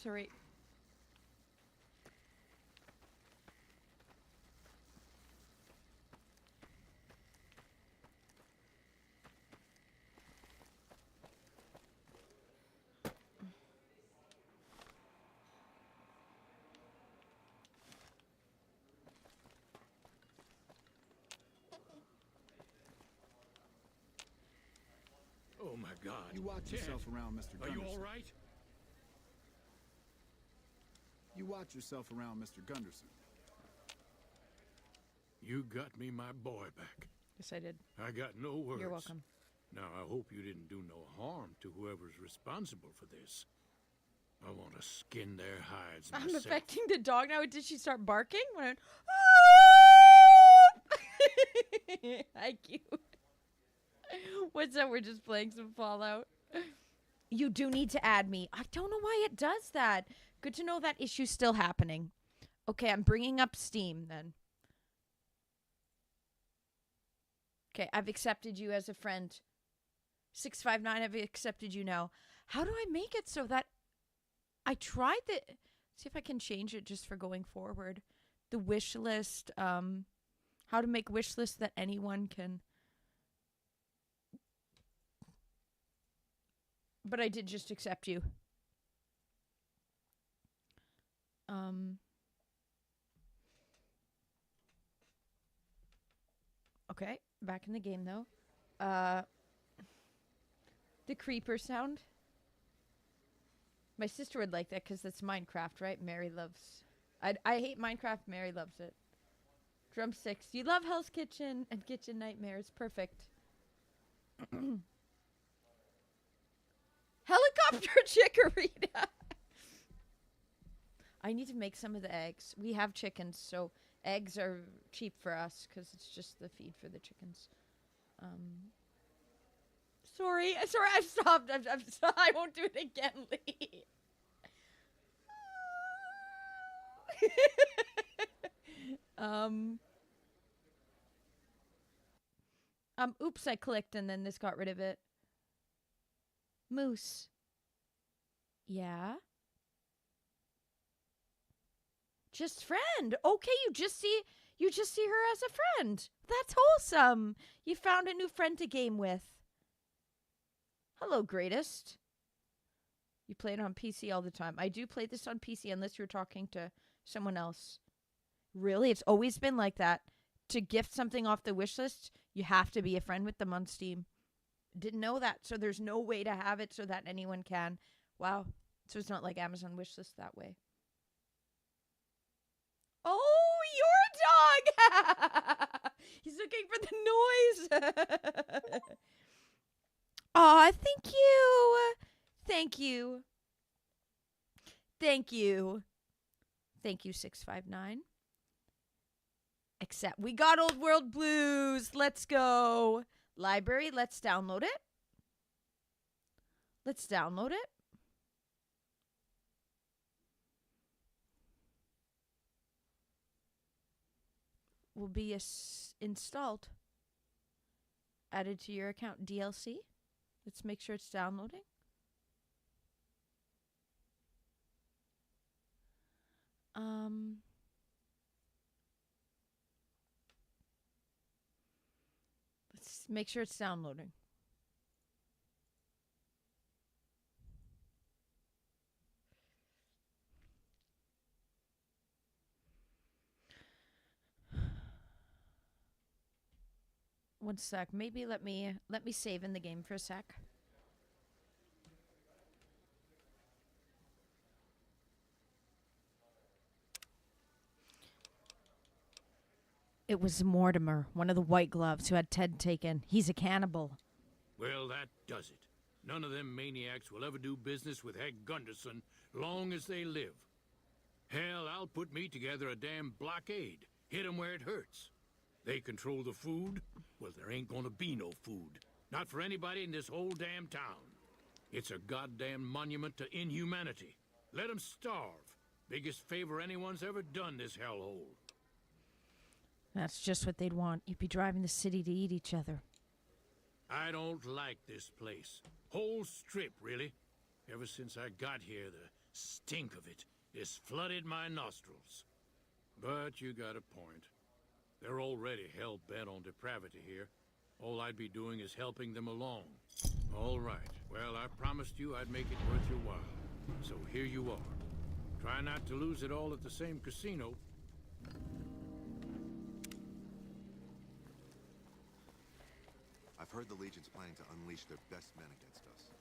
Sorry. Oh my God. You watch Ted, yourself around, Mr. Are you Gunderson. all right? You watch yourself around, Mr. Gunderson. You got me my boy back. Yes, I did. I got no words. You're welcome. Now, I hope you didn't do no harm to whoever's responsible for this. I want to skin their hides I'm myself. affecting the dog now. Did she start barking? When I went, hi, cute. What's up? We're just playing some Fallout. You do need to add me. I don't know why it does that. Good to know that issue's still happening. Okay, I'm bringing up Steam then. Okay, I've accepted you as a friend. 659, I've accepted you now. How do I make it so that I tried the... See if I can change it just for going forward. The wish list, how to make wish lists that anyone can... But I did just accept you. Okay, back in the game though. The creeper sound. My sister would like that because that's Minecraft, right? Mary loves... I hate Minecraft, Mary loves it. Drumsticks. You love Hell's Kitchen and Kitchen Nightmares. Perfect. Helicopter Chikorita. I need to make some of the eggs. We have chickens, so eggs are cheap for us because it's just the feed for the chickens. Sorry, I've stopped. I won't do it again, Lee. Oops, I clicked and then this got rid of it. Moose. Yeah? Just friend. Okay, you just see her as a friend. That's wholesome. You found a new friend to game with. Hello, greatest. You play it on PC all the time. I do play this on PC unless you're talking to someone else. Really? It's always been like that. To gift something off the wish list, you have to be a friend with them on Steam. Didn't know that, so there's no way to have it so that anyone can. Wow. So it's not like Amazon wishlist that way. Oh, your dog! He's looking for the noise. Aw, thank you. Thank you. Thank you. Thank you, 659. Except we got Old World Blues. Let's go. Library, let's download it. Let's download it. Will be installed. Added to your account. DLC. Let's make sure it's downloading. Let's make sure it's downloading. One sec. Maybe let me save in the game for a sec. It was Mortimer, one of the White Gloves who had Ted taken. He's a cannibal. Well, that does it. None of them maniacs will ever do business with Hank Gunderson long as they live. Hell, I'll put me together a damn blockade. Hit 'em where it hurts. They control the food? Well, there ain't gonna be no food. Not for anybody in this whole damn town. It's a goddamn monument to inhumanity. Let 'em starve. Biggest favor anyone's ever done this hellhole. That's just what they'd want. You'd be driving the city to eat each other. I don't like this place. Whole strip, really. Ever since I got here, the stink of it has flooded my nostrils. But you got a point. They're already hell-bent on depravity here. All I'd be doing is helping them along. All right. Well, I promised you I'd make it worth your while. So here you are. Try not to lose it all at the same casino. I've heard the Legion's planning to unleash their best men against us.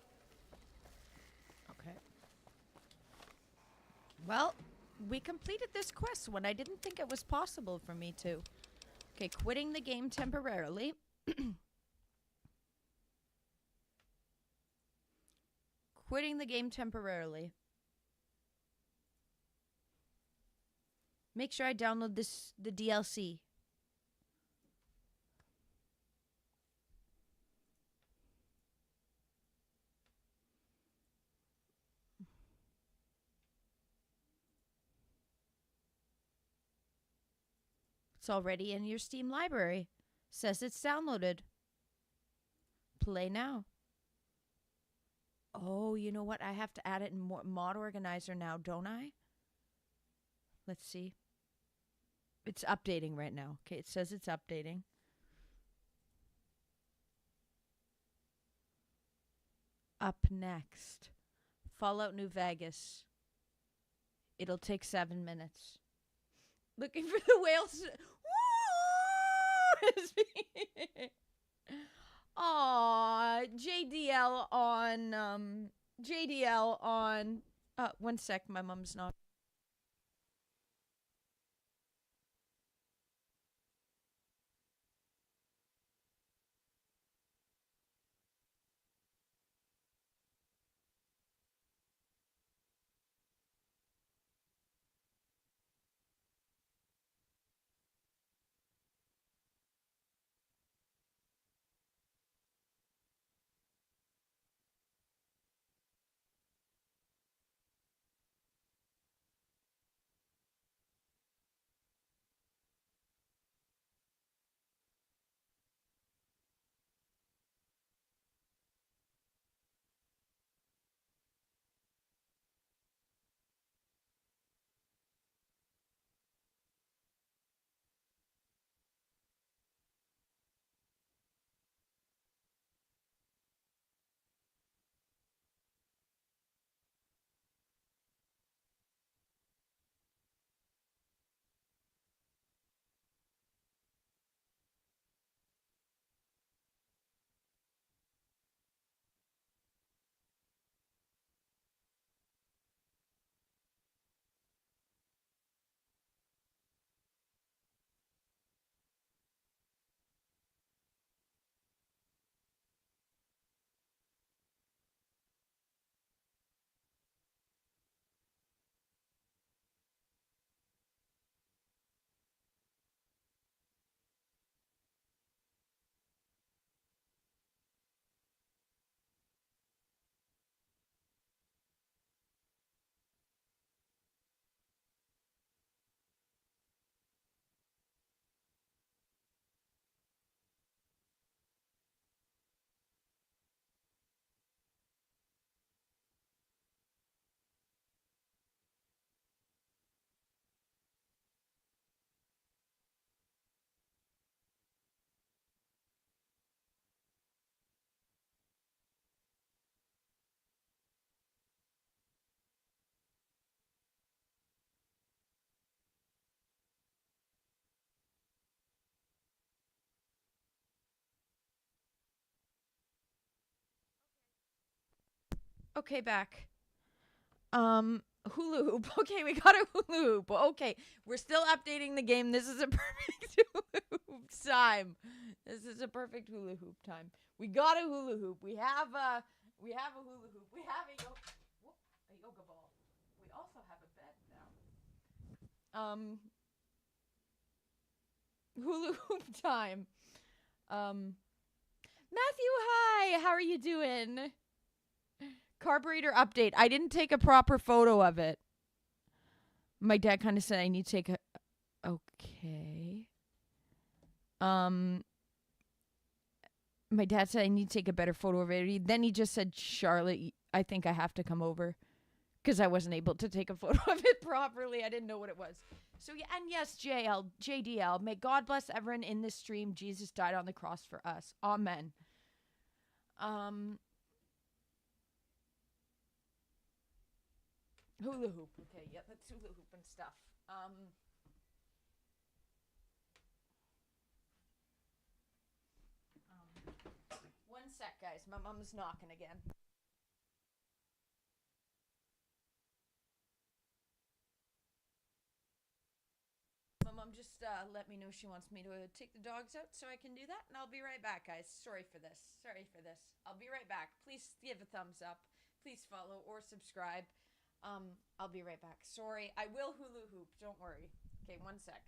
Okay. Well, we completed this quest when I didn't think it was possible for me to. Okay, quitting the game temporarily. Quitting the game temporarily. Make sure I download the DLC. It's already in your Steam library. Says it's downloaded. Play now. Oh, you know what? I have to add it in Mod Organizer now, don't I? Let's see. It's updating right now. Okay, it says it's updating. Up next. Fallout New Vegas. It'll take 7 minutes. Looking for the whales. Aw, JDL on, one sec, my mom's not. Okay, back. Hula hoop. Okay, we got a hula hoop. Okay, we're still updating the game. This is a perfect hula hoop time. This is a perfect hula hoop time. We got a hula hoop. We have a hula hoop. We have a yoga ball. We also have a bed now. Hula hoop time. Matthew, hi. How are you doing? Carburetor update. I didn't take a proper photo of it. My dad kind of said I need to take a... Okay. My dad said I need to take a better photo of it. Then he just said, Charlotte, I think I have to come over. Because I wasn't able to take a photo of it properly. I didn't know what it was. So, yeah, and yes, JDL, may God bless everyone in this stream. Jesus died on the cross for us. Amen. Hula hoop. Okay, yeah, that's hula hoop and stuff. One sec, guys. My mom's knocking again. My mom just let me know she wants me to take the dogs out so I can do that, and I'll be right back, guys. Sorry for this. I'll be right back. Please give a thumbs up. Please follow or subscribe. I'll be right back. Sorry, I will hula hoop. Don't worry. Okay, one sec.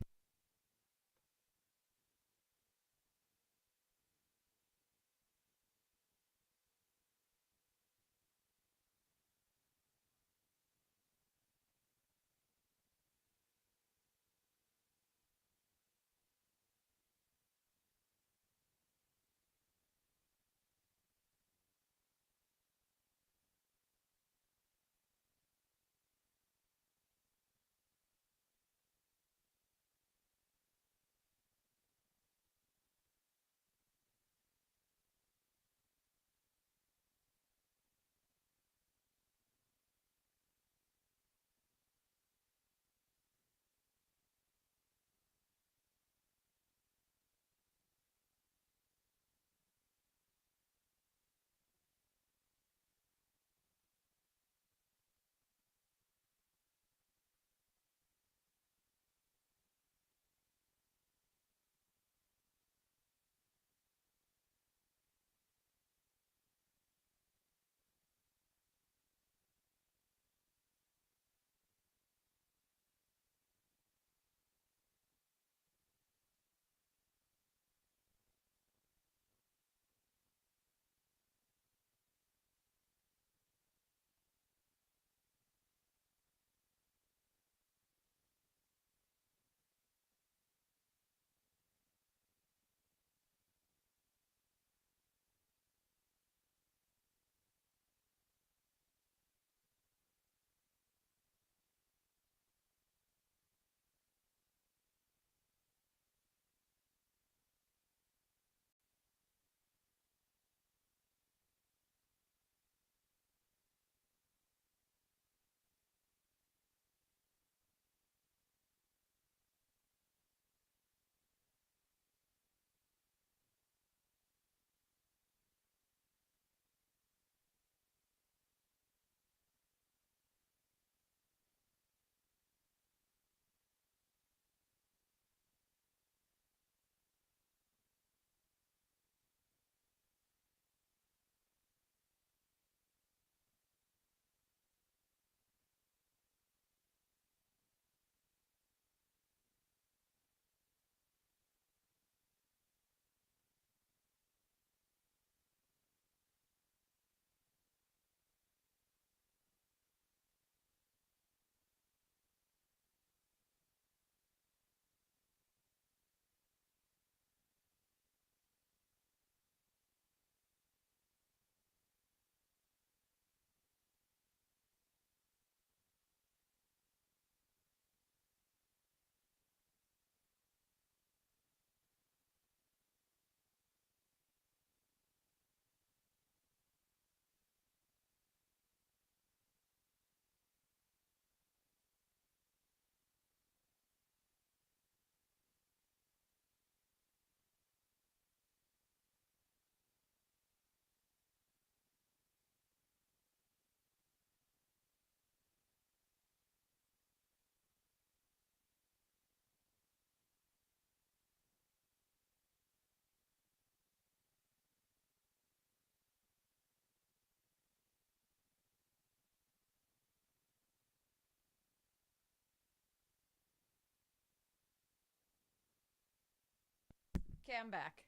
Okay, I'm back.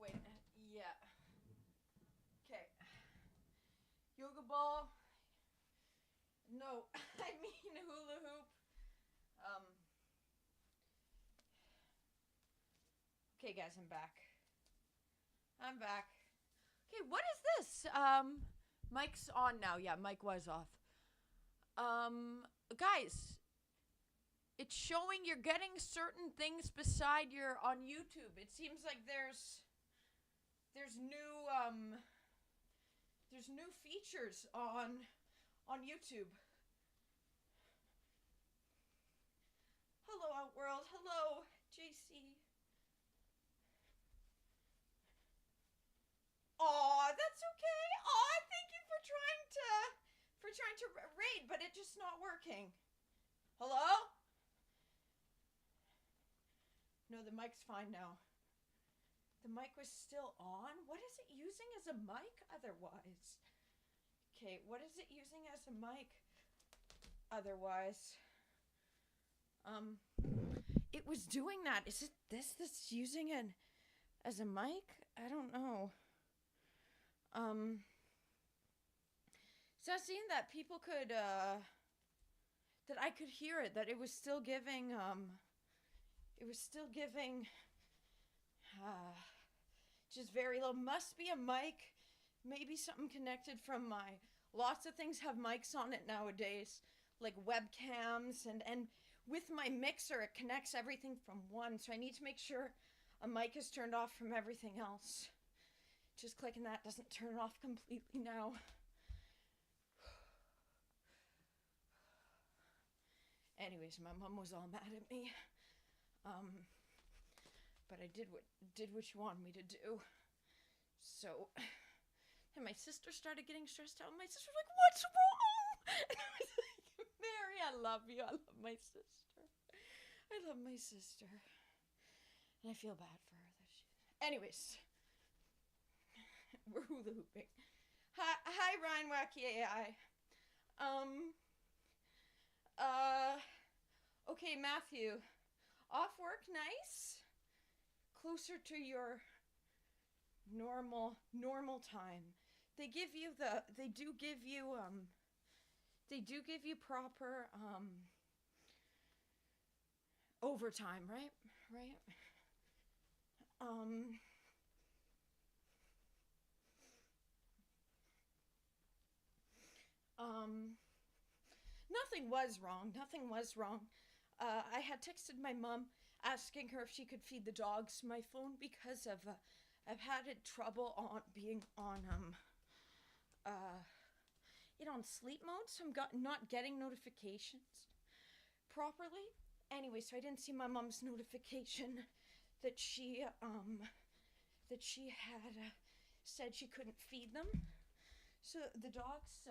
Wait, yeah. Okay. Yoga ball. No, I mean hula hoop. Okay, guys, I'm back. Okay, what is this? Mic's on now. Yeah, mic was off. Guys, it's showing you're getting certain things beside your on YouTube. It seems like there's new features on YouTube. Hello, Outworld. Hello, JC. Aw, that's okay. Aw, thank you for trying to raid, but it's just not working. Hello? No, the mic's fine now. The mic was still on? What is it using as a mic otherwise? Okay, what is it using as a mic otherwise? It was doing that. Is it this that's using it as a mic? I don't know. So I seen that people could, that I could hear it, that it was still giving, just very low. Must be a mic, maybe something connected from lots of things have mics on it nowadays, like webcams, and with my mixer, it connects everything from one, so I need to make sure a mic is turned off from everything else. Just clicking that doesn't turn it off completely now. Anyways, my mom was all mad at me. But I did what you wanted me to do. So, and my sister started getting stressed out. My sister was like, "What's wrong?" And I was like, "Mary, I love you. I love my sister. I love my sister." And I feel bad for her that she. Anyways, we're hula hooping. Hi, Ryan Wacky AI. Okay, Matthew. Off work, nice. Closer to your normal time. They do give you proper overtime, right? Nothing was wrong. I had texted my mom asking her if she could feed the dogs my phone because of I've had trouble on being on on sleep mode, so I'm not getting notifications properly. Anyway, so I didn't see my mom's notification that she had said she couldn't feed them. So the dogs,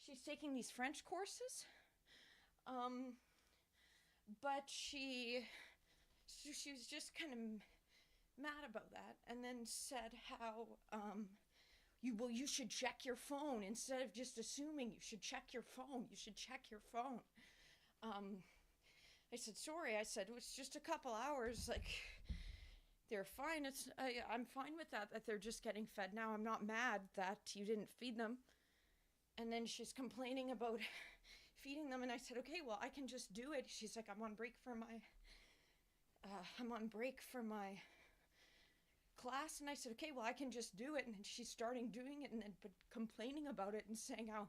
she's taking these French courses. But she was just kind of mad about that, and then said how you should check your phone instead of just assuming. You should check your phone. I said, sorry. I said, it was just a couple hours. Like, they're fine. I'm fine with that they're just getting fed now. I'm not mad that you didn't feed them. And then she's complaining about feeding them, and I said, okay, well, I can just do it. She's like, I'm on break for my class. And I said, okay, well, I can just do it. And then she's starting doing it, and then but complaining about it and saying how,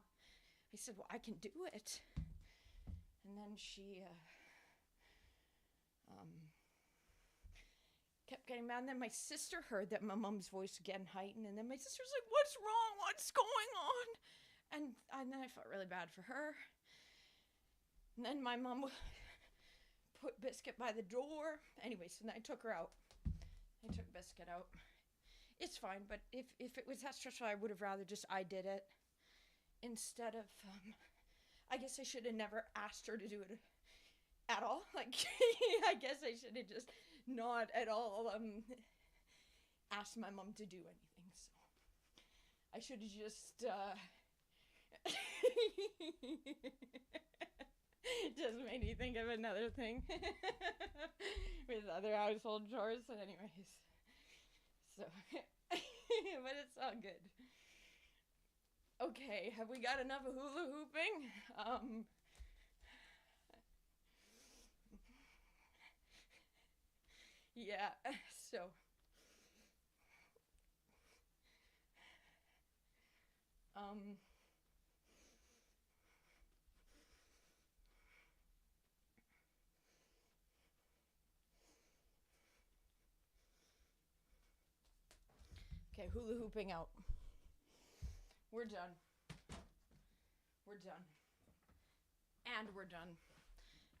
I said, well, I can do it. And then she kept getting mad. And then my sister heard that my mom's voice again heightened, and then my sister's like, what's wrong? What's going on? And then I felt really bad for her. And then my mom put Biscuit by the door. Anyways, and I took her out. I took Biscuit out. It's fine, but if it was that stressful, I would have rather just I did it. Instead of, I guess I should have never asked her to do it at all. Like, I guess I should have just not at all asked my mom to do anything. So I should have just Just made me think of another thing with other household chores. So anyways, so, but it's all good. Okay, have we got enough hula hooping? Yeah, so. Okay, hula hooping out. We're done. We're done. And we're done.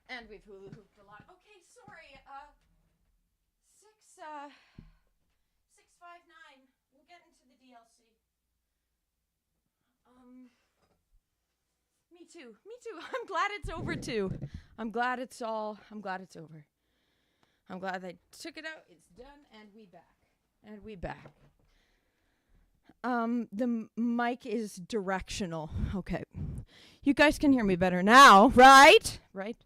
And we've hula hooped a lot. Okay, sorry. 659. We'll get into the DLC. Me too. I'm glad it's over too. I'm glad it's over. I'm glad they took it out. It's done, and we back. The mic is directional. Okay. You guys can hear me better now, right? Right?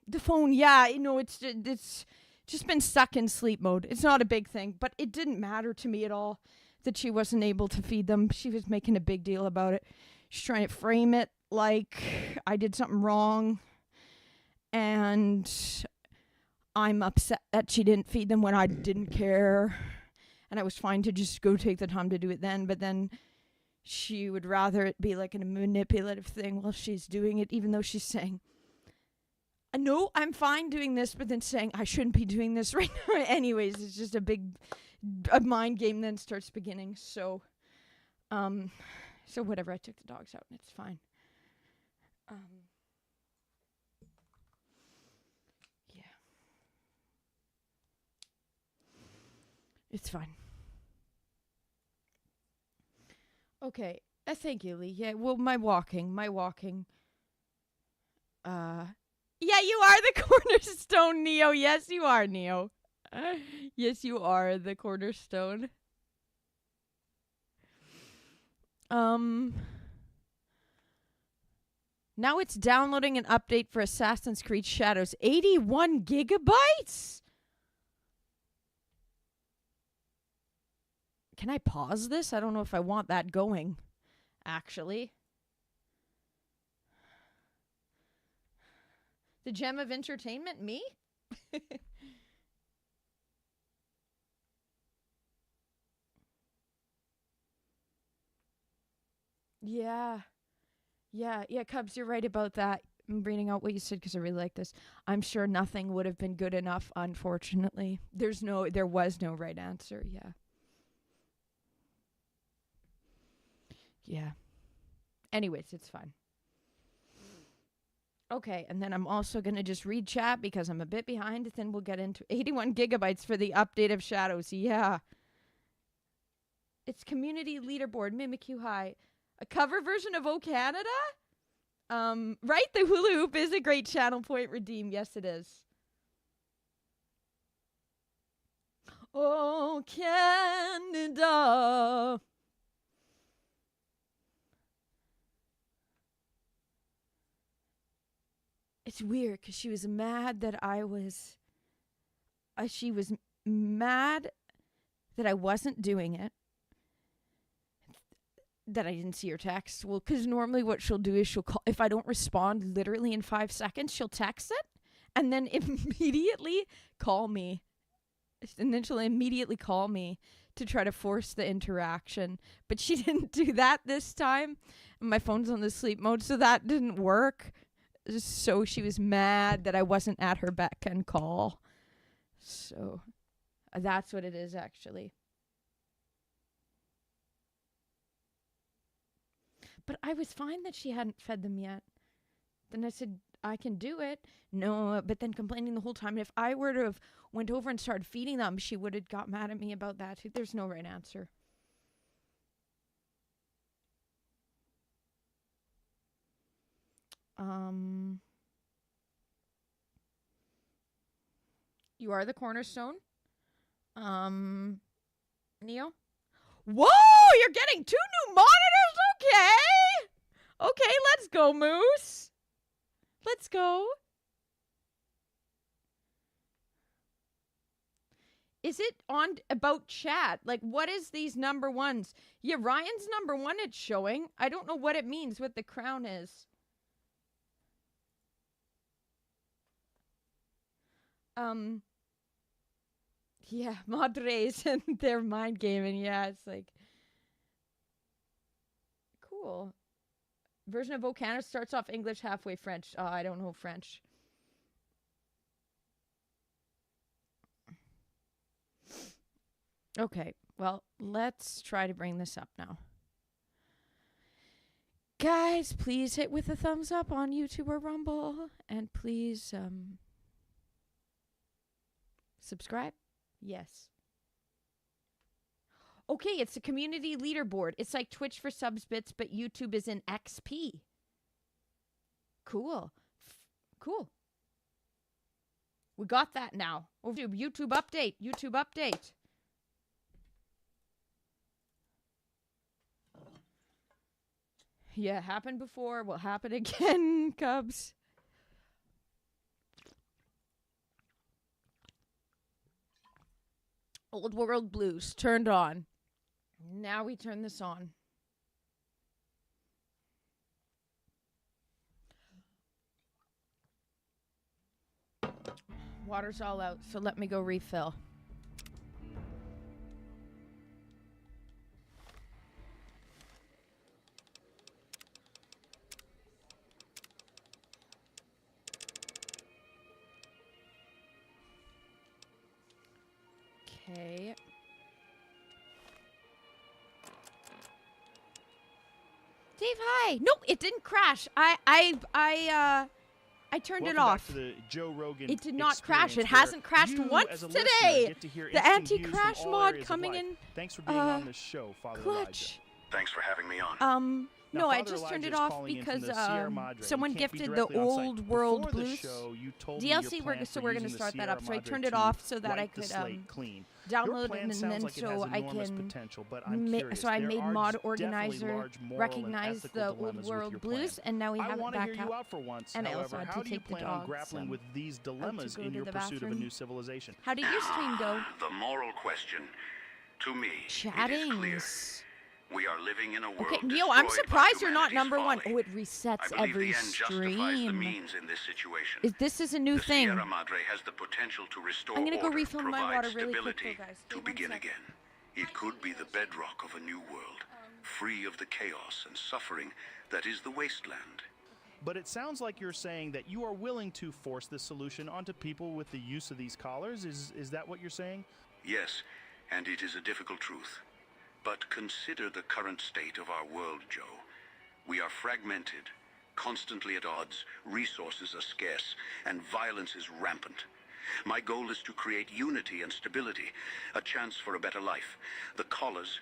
The phone, yeah, it's just been stuck in sleep mode. It's not a big thing, but it didn't matter to me at all that she wasn't able to feed them. She was making a big deal about it. She's trying to frame it like I did something wrong. And I'm upset that she didn't feed them when I didn't care. And I was fine to just go take the time to do it then. But then she would rather it be like a manipulative thing while she's doing it, even though she's saying, no, I'm fine doing this, but then saying I shouldn't be doing this right now. Anyways, it's just a mind game then starts beginning. So whatever, I took the dogs out and it's fine. Yeah. It's fine. Okay. Thank you, Lee. Yeah, well, my walking. Yeah, you are the cornerstone, Neo. Yes, you are, Neo. Yes, you are the cornerstone. Now it's downloading an update for Assassin's Creed Shadows. 81 gigabytes? Can I pause this? I don't know if I want that going, actually. The gem of entertainment? Me? Yeah, Cubs, you're right about that. I'm reading out what you said because I really like this. I'm sure nothing would have been good enough, unfortunately. There was no right answer, yeah. Yeah. Anyways, it's fine. Okay, and then I'm also going to just read chat because I'm a bit behind. Then we'll get into 81 gigabytes for the update of Shadows. Yeah. It's community leaderboard, Mimikyu High. A cover version of O Canada? Right? The hula hoop is a great channel point redeem. Yes, it is. Oh, Canada. It's weird because she was mad that she was mad that I wasn't doing it. That I didn't see her text. Well, because normally what she'll do is she'll call. If I don't respond literally in 5 seconds, she'll text it and then immediately call me. And then she'll immediately call me to try to force the interaction. But she didn't do that this time. My phone's on the sleep mode, so that didn't work. So she was mad that I wasn't at her beck and call. So that's what it is, actually. But I was fine that she hadn't fed them yet. Then I said, I can do it. No, but then complaining the whole time. And if I were to have went over and started feeding them, she would have got mad at me about that too. There's no right answer. You are the cornerstone. Neo? Whoa! You're getting 2 new monitors? Okay, let's go, Moose. Let's go. Is it on about chat? Like, what is these number ones? Yeah, Ryan's number one it's showing. I don't know what it means, what the crown is. Yeah, Madres and their mind gaming. Yeah, it's like cool. Version of Volcano starts off English, halfway French. Oh, I don't know French. Okay, well, let's try to bring this up now. Guys, please hit with a thumbs up on YouTube or Rumble. And please, subscribe. Yes. Okay, it's a community leaderboard. It's like Twitch for subs bits, but YouTube is in XP. Cool. Cool. We got that now. YouTube update. YouTube update. Yeah, happened before. Will happen again, Cubs. Old World Blues turned on. Now we turn this on. Water's all out, so let me go refill. Okay. Dave, hi. No, it didn't crash. I turned it off. Back to the Joe Rogan it did not crash. It hasn't crashed once today. The anti-crash mod coming in. Thanks for being on the show, Father Clutch. Elijah. Thanks for having me on. No, I just turned it off because someone gifted the Old World Blues DLC. We're going to start that up. So I turned it off so that I could download it, and then so I can. So I made Mod Organizer recognize the Old World Blues, and now we have it back up. And I also had to take the dog. Grappling with these dilemmas in your pursuit of a new civilization. How did your stream go? The moral question, to me, Chatting. We are living in a world. Okay, Neo, I'm surprised you're not number one. Oh, it resets every the end stream. Justifies the means in this situation. This is a new thing. Sierra Madre has the potential to restore I'm gonna go order, refill my water really quick, stability though, guys. to begin again. It could be the bedrock of a new world, free of the chaos and suffering that is the wasteland. But it sounds like you're saying that you are willing to force this solution onto people with the use of these collars. Is that what you're saying? Yes, and it is a difficult truth. But consider the current state of our world, Joe. We are fragmented, constantly at odds, resources are scarce, and violence is rampant. My goal is to create unity and stability, a chance for a better life. The collars,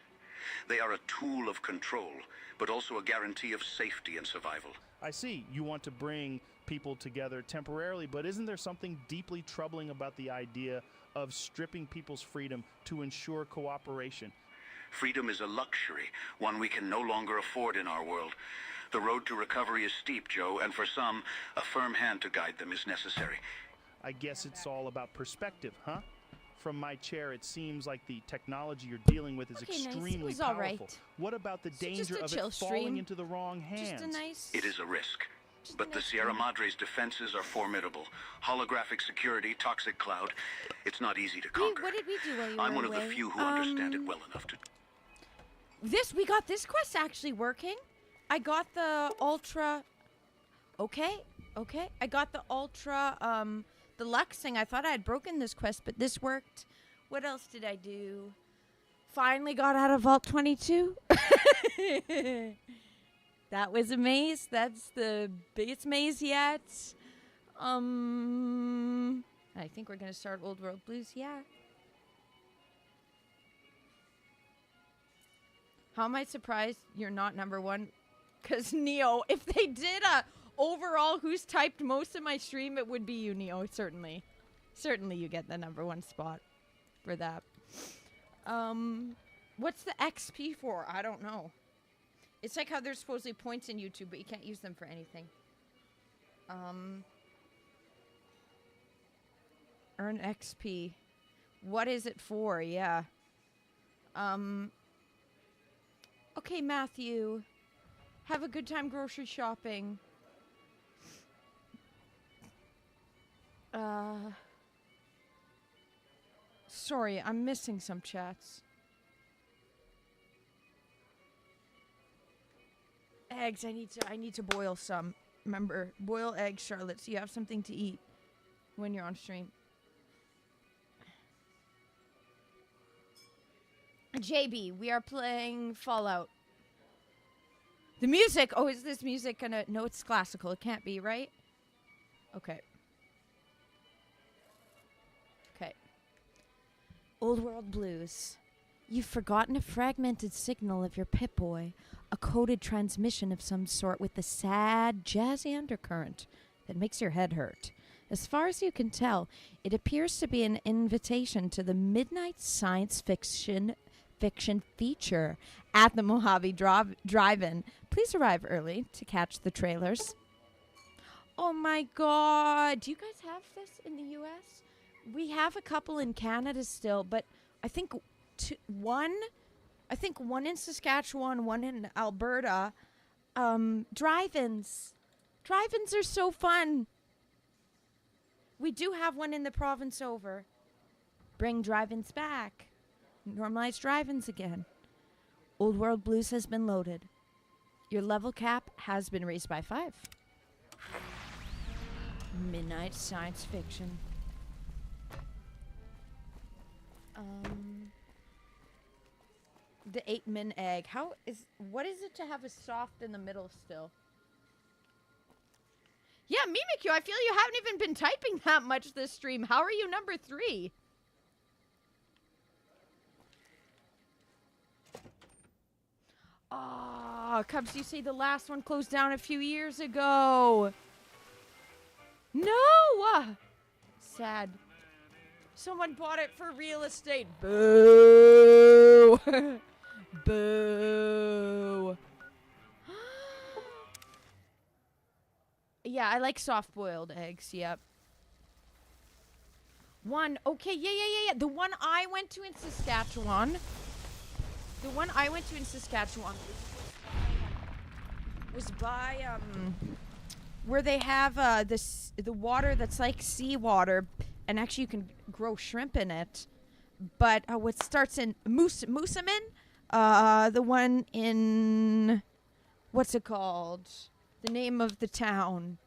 they are a tool of control, but also a guarantee of safety and survival. I see. You want to bring people together temporarily, but isn't there something deeply troubling about the idea of stripping people's freedom to ensure cooperation? Freedom is a luxury, one we can no longer afford in our world. The road to recovery is steep, Joe, and for some, a firm hand to guide them is necessary. I guess it's all about perspective, huh? From my chair, it seems like the technology you're dealing with is extremely powerful. Right. What about the danger of it falling into the wrong hands? It is a risk. But the Sierra Madre's defenses are formidable. Holographic security, toxic cloud. It's not easy to conquer. What did we do while you I'm were one of the few who understand it well enough to... We got this quest actually working. I got the Ultra... Okay. I got the Ultra, Deluxe thing. I thought I had broken this quest, but this worked. What else did I do? Finally got out of Vault 22. That was a maze. That's the biggest maze yet. I think we're going to start Old World Blues. Yeah. How am I surprised you're not number one? Because, Neo, if they did a overall who's typed most of my stream, it would be you, Neo, certainly. Certainly you get the number one spot for that. What's the XP for? I don't know. It's like how there's supposedly points in YouTube, but you can't use them for anything. Earn XP. What is it for? Yeah. Okay, Matthew. Have a good time grocery shopping. Sorry, I'm missing some chats. Eggs, I need to boil some. Remember, boil eggs, Charlotte, so you have something to eat when you're on stream. JB, we are playing Fallout. The music! Oh, is this music gonna... No, it's classical. It can't be, right? Okay. Okay. Old World Blues. You've forgotten a fragmented signal of your Pip-Boy, a coded transmission of some sort with the sad, jazzy undercurrent that makes your head hurt. As far as you can tell, it appears to be an invitation to the midnight science fiction feature at the Mojave Drive-In. Please arrive early to catch the trailers. Oh my god. Do you guys have this in the US? We have a couple in Canada still, but I think one in Saskatchewan, one in Alberta. Drive-ins. Drive-ins are so fun. We do have one in the province over. Bring drive-ins back. Normalize drive-ins again. Old World Blues has been loaded. Your level cap has been raised by 5. Midnight science fiction. The 8-min egg. What is it to have a soft in the middle still? Yeah, Mimikyu, I feel you haven't even been typing that much this stream. How are you number 3? Ah, Cubs, you say the last one closed down a few years ago. No! Sad. Someone bought it for real estate. Boo! Boo! Yeah, I like soft-boiled eggs, yep. Okay, yeah. The one I went to in Saskatchewan... was by, where they have, the water that's like seawater, and actually you can grow shrimp in it. But, what starts in Moosomin, the one in, what's it called? The name of the town.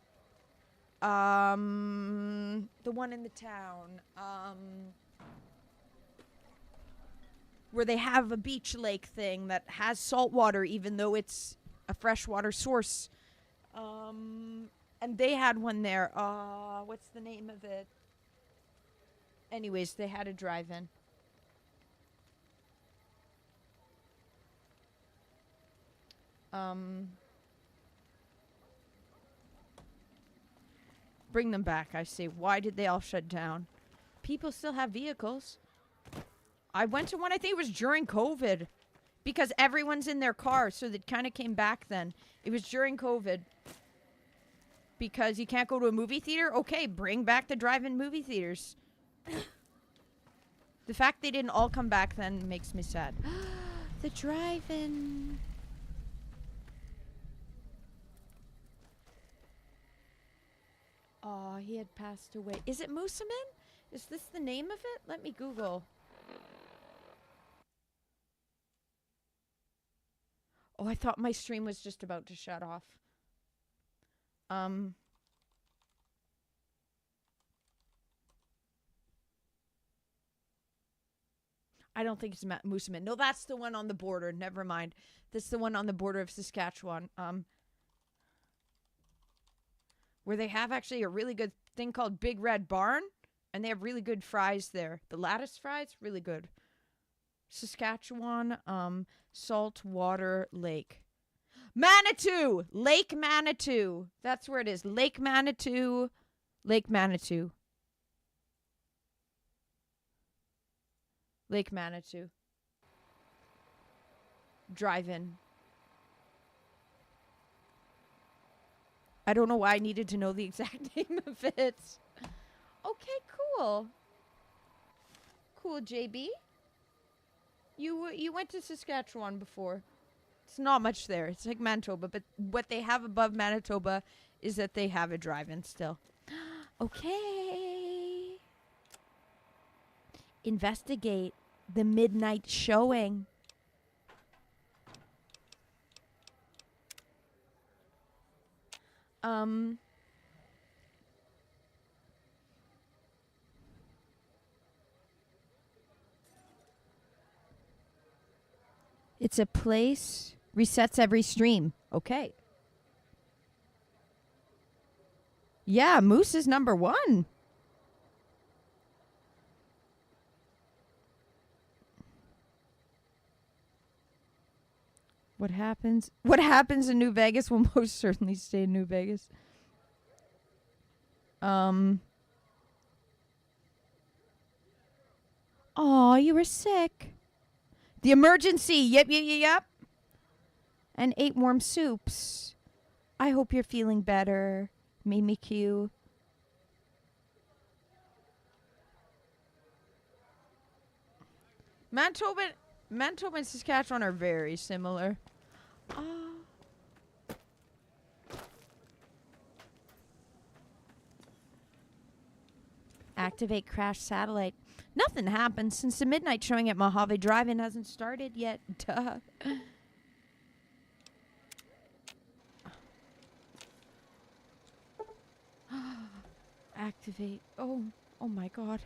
The one in the town, where they have a beach lake thing that has salt water even though it's a freshwater source. And they had one there. What's the name of it? Anyways, they had a drive-in. Bring them back, I say. Why did they all shut down? People still have vehicles. I went to one, I think it was during COVID. Because everyone's in their car, so that kind of came back then. It was during COVID. Because you can't go to a movie theater? Okay, bring back the drive-in movie theaters. The fact they didn't all come back then makes me sad. The drive-in. Oh, he had passed away. Is it Moosomin? Is this the name of it? Let me Google. Oh, I thought my stream was just about to shut off. I don't think it's Moosomin. No, that's the one on the border. Never mind. That's the one on the border of Saskatchewan. Where they have actually a really good thing called Big Red Barn. And they have really good fries there. The lattice fries, really good. Saskatchewan, Saltwater Lake. Manitou! Lake Manitou. That's where it is. Lake Manitou. Lake Manitou. Lake Manitou. Drive-in. I don't know why I needed to know the exact name of it. Okay, cool. Cool, JB. You went to Saskatchewan before. It's not much there. It's like Manitoba, but what they have above Manitoba is that they have a drive-in still. Okay. Investigate the midnight showing. It's a place, resets every stream. Okay. Yeah, Moose is number 1. What happens? What happens in New Vegas will most certainly stay in New Vegas. Oh, you were sick. The emergency. Yep. And 8 warm soups. I hope you're feeling better. Mimi Q. Manitoba and Saskatchewan are very similar. Activate crash satellite. Nothing happened since the midnight showing at Mojave Drive-In hasn't started yet. Duh. Activate. Oh my god.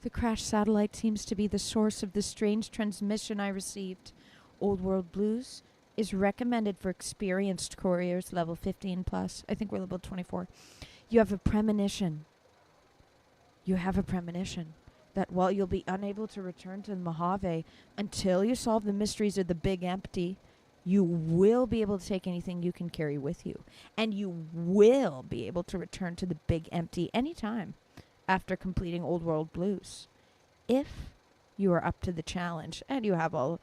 The crash satellite seems to be the source of the strange transmission I received. Old World Blues is recommended for experienced couriers, level 15 plus. I think we're level 24. You have a premonition that while you'll be unable to return to the Mojave until you solve the mysteries of the Big Empty, you will be able to take anything you can carry with you. And you will be able to return to the Big Empty anytime after completing Old World Blues. If you are up to the challenge and you have all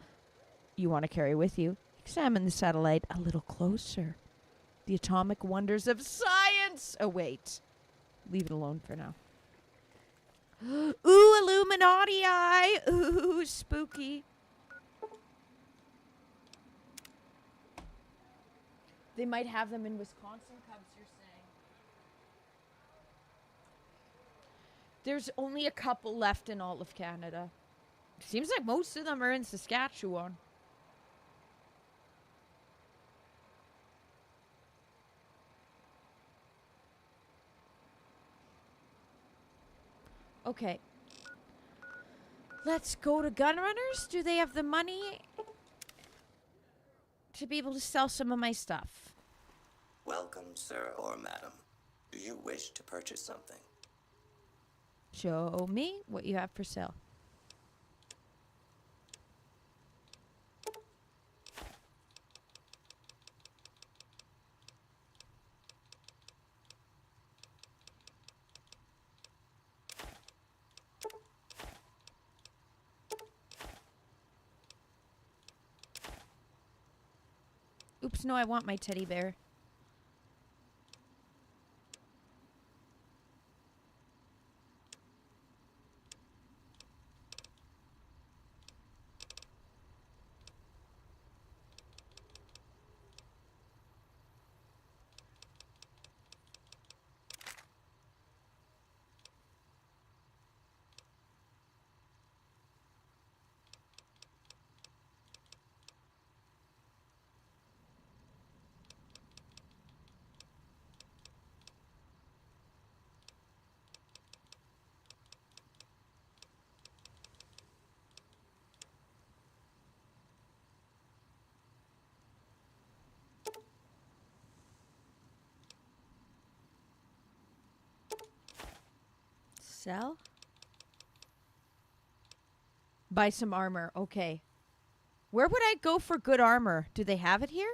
you want to carry with you, examine the satellite a little closer. The atomic wonders of science await. Leave it alone for now. Ooh, Illuminati eye. Ooh, spooky. They might have them in Wisconsin, Cubs, you're saying. There's only a couple left in all of Canada. Seems like most of them are in Saskatchewan. Okay. Let's go to Gunrunners. Do they have the money to be able to sell some of my stuff? Welcome, sir or madam. Do you wish to purchase something? Show me what you have for sale. Oops, no, I want my teddy bear. Sell? Buy some armor. Okay. Where would I go for good armor? Do they have it here?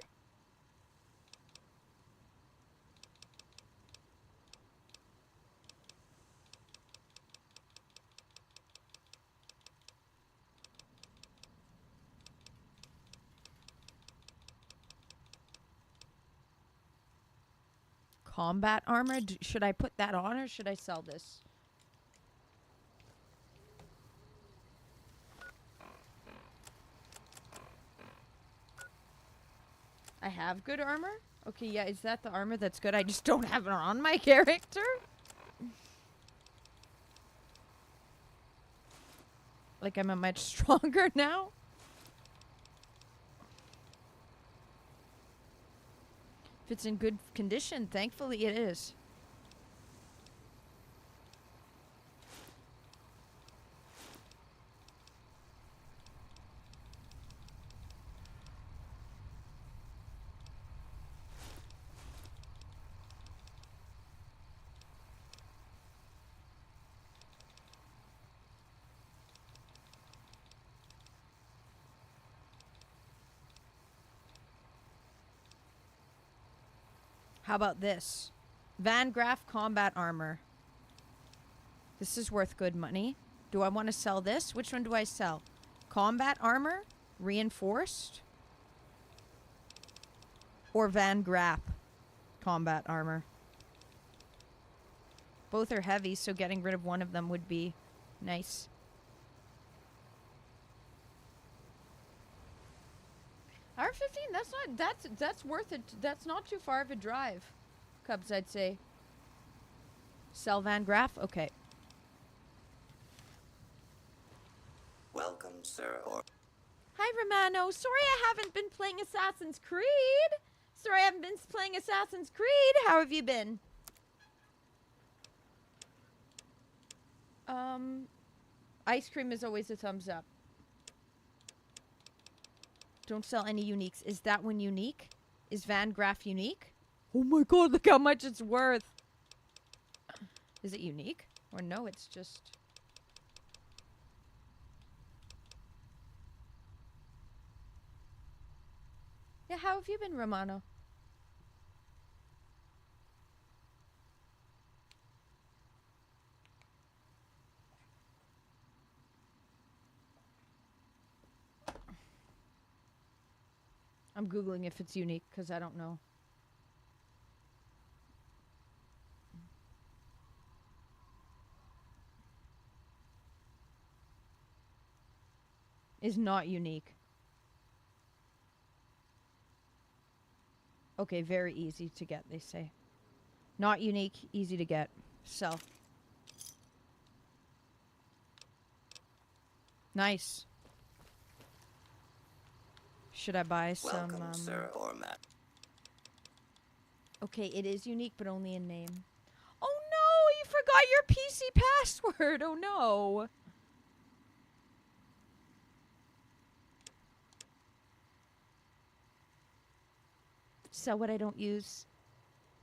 combat armor. Should I put that on or should I sell this? I have good armor? Okay, yeah, is that the armor that's good? I just don't have it on my character? Like I'm a much stronger now? If it's in good condition, thankfully it is. How about this? Van Graff combat armor. This is worth good money. Do I want to sell this? Which one do I sell? Combat armor? Reinforced? Or Van Graff combat armor? Both are heavy, so getting rid of one of them would be nice. R15, that's worth it. That's not too far of a drive. Cubs, I'd say. Sell Van Graff? Okay. Welcome, sir. Hi, Romano. Sorry I haven't been playing Assassin's Creed. Sorry I haven't been playing Assassin's Creed. How have you been? Ice cream is always a thumbs up. Don't sell any uniques. Is that one unique? Is Van Graff unique? Oh my god, look how much it's worth. Is it unique? Or no, it's just... Yeah, how have you been, Romano? I'm Googling if it's unique, because I don't know. Is not unique. Okay, very easy to get, they say. Not unique, easy to get. Sell. Nice. Should I buy some, Welcome, sir, or Matt. Okay, it is unique, but only in name. Oh no, you forgot your PC password. Oh no. Sell what I don't use.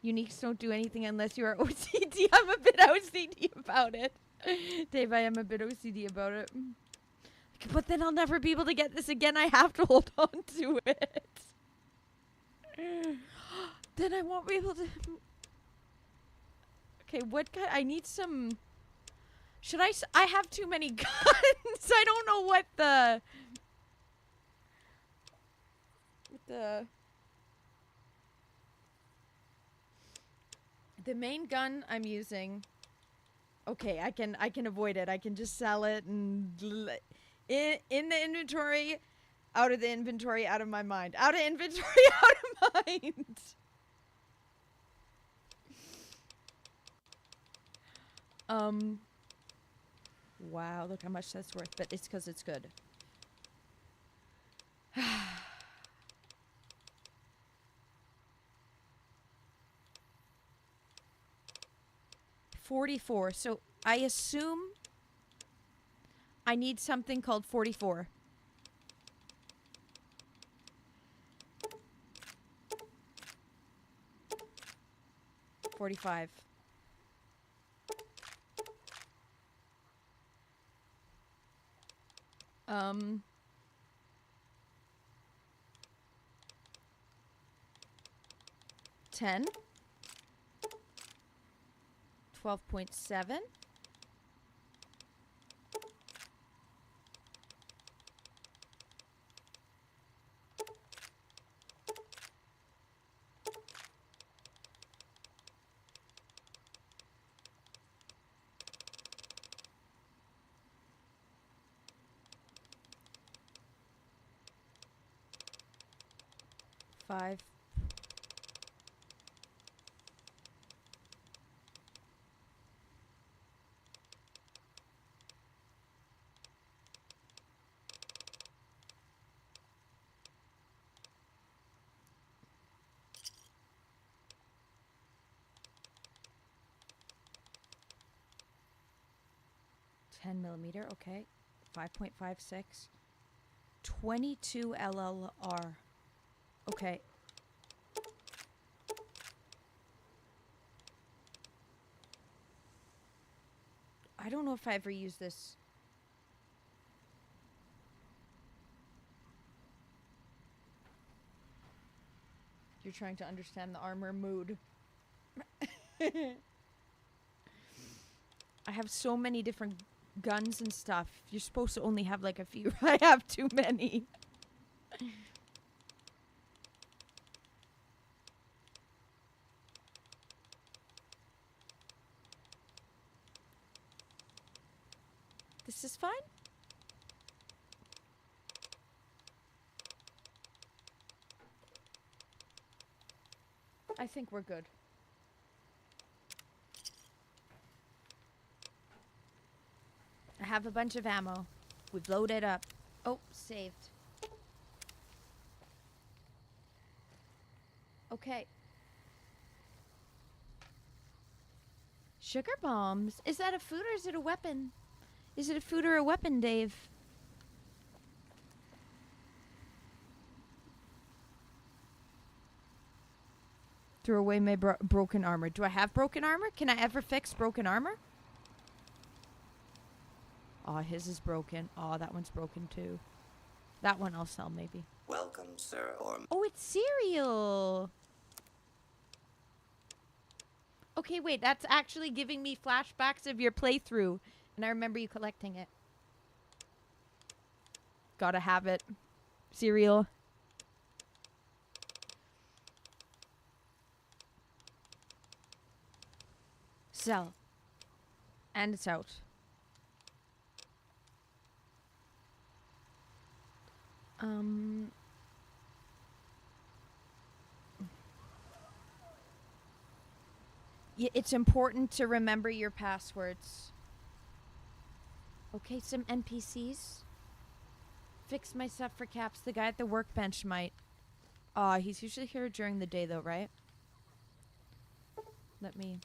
Uniques don't do anything unless you are OCD. I'm a bit OCD about it. Dave, I am a bit OCD about it. But then I'll never be able to get this again. I have to hold on to it. Then I won't be able to... Okay, what kind... I need some... Should I... I have too many guns. I don't know what the... The main gun I'm using... Okay, I can avoid it. I can just sell it and... In the inventory, out of the inventory, out of my mind. Out of inventory, out of mind. Wow, look how much that's worth, but it's because it's good. $44, so I assume I need something called 44. $45. $10. 12.7. 5. $10mm, okay. 5.56. 22 LLR. Okay. I don't know if I ever used this. You're trying to understand the armor mood. I have so many different guns and stuff. You're supposed to only have like a few. I have too many. This is fine. I think we're good. I have a bunch of ammo. We've loaded up. Oh, saved. Okay. Sugar bombs. Is that a food or is it a weapon? Is it a food or a weapon, Dave? Threw away my broken armor. Do I have broken armor? Can I ever fix broken armor? Oh, his is broken. Oh, that one's broken too. That one I'll sell maybe. Welcome, sir, or... Oh, it's cereal. Okay, wait. That's actually giving me flashbacks of your playthrough. And I remember you collecting it. Gotta have it. Cereal. Sell. And it's out. Yeah, it's important to remember your passwords. Okay, some NPCs. Fix my stuff for Caps. The guy at the workbench might. He's usually here during the day though, right? Let me...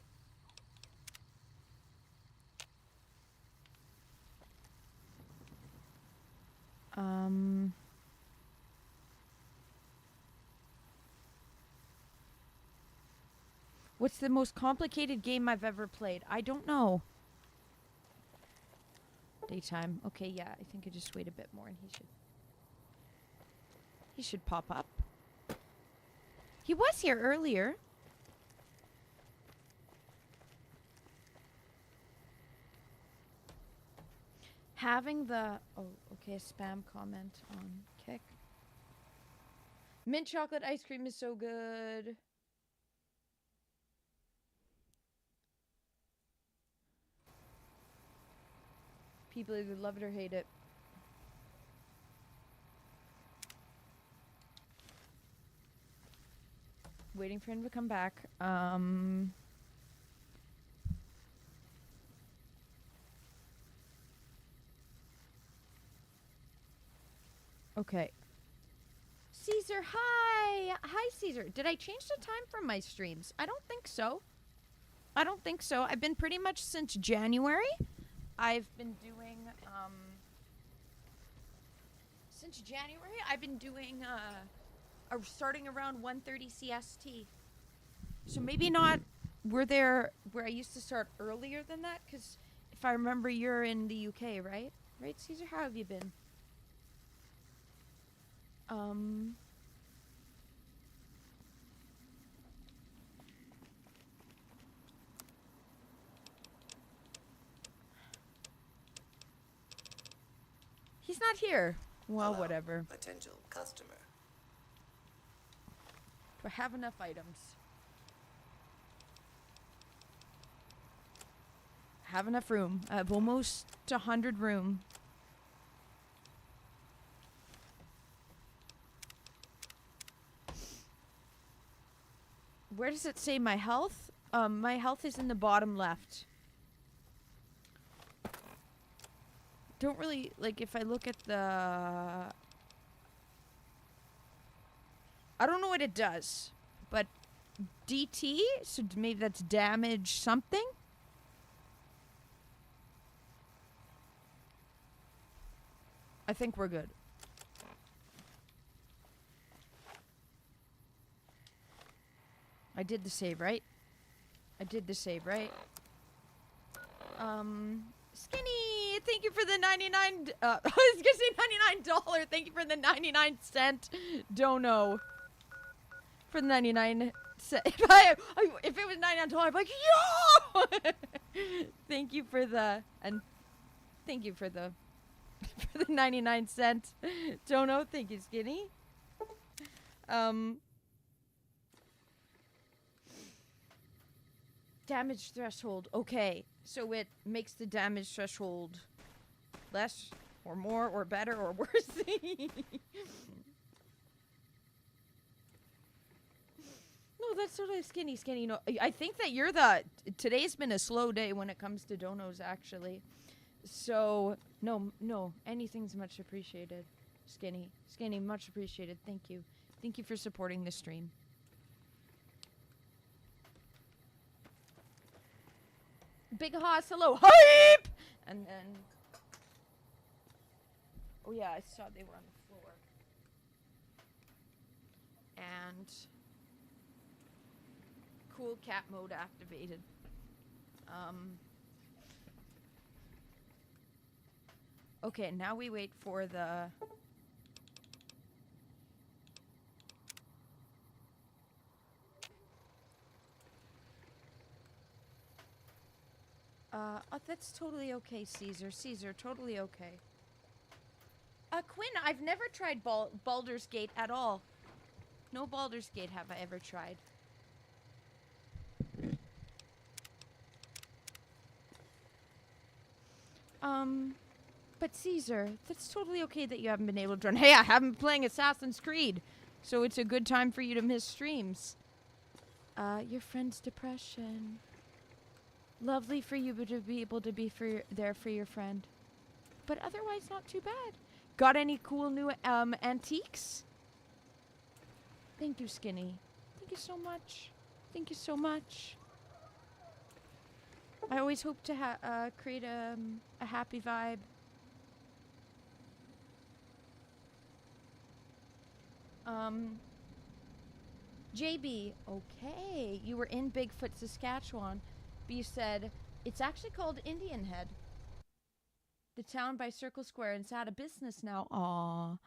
What's the most complicated game I've ever played? I don't know. Daytime. Okay, yeah, I think I just wait a bit more and he should pop up. He was here earlier. Having the... Oh, okay, a spam comment on Kick. Mint chocolate ice cream is so good. People either love it or hate it. Waiting for him to come back. Okay. Caesar, hi! Hi, Caesar. Did I change the time for my streams? I don't think so. I don't think so. I've been pretty much since January. I've been doing, since January, I've been doing, starting around 1:30 CST. So maybe not, were there, where I used to start earlier than that? Because if I remember, you're in the UK, right? Right, Caesar? How have you been? He's not here. Well, Hello, whatever. Potential customer. Do I have enough items? Have enough room. I have almost 100 room. Where does it say my health? My health is in the bottom left. Don't really, like, if I look at the... I don't know what it does, but DT, so maybe that's damage something? I think we're good. I did the save, right? I did the save, right? Skinny, thank you for the 99, I was gonna say $99. Thank you for the 99-cent dono. For the 99 cent. If it was $99, I'd be like, yo! Thank you for the, and thank you for the, for the 99-cent dono. Thank you, Skinny. Damage threshold. Okay, so it makes the damage threshold less or more or better or worse. No, that's totally Skinny. No, I think that you're the... Today's been a slow day when it comes to donos, actually. So, no, anything's much appreciated. Skinny, much appreciated. Thank you. Thank you for supporting the stream. Big Hoss, hello, hype! And then... Oh yeah, I saw they were on the floor. And... Cool cat mode activated. Okay, now we wait for the... Oh, that's totally okay, Caesar. Caesar, totally okay. Quinn, I've never tried Baldur's Gate at all. No Baldur's Gate have I ever tried. But Caesar, that's totally okay that you haven't been able to join. Hey, I haven't been playing Assassin's Creed, so it's a good time for you to miss streams. Your friend's depression. Lovely for you to be able to be there for your friend. But otherwise, not too bad. Got any cool new antiques? Thank you, Skinny. Thank you so much. Thank you so much. I always hope to create a happy vibe. JB, okay. You were in Bigfoot, Saskatchewan, but you said it's actually called Indian Head. The town by Circle Square, and it's out of business now. Aw.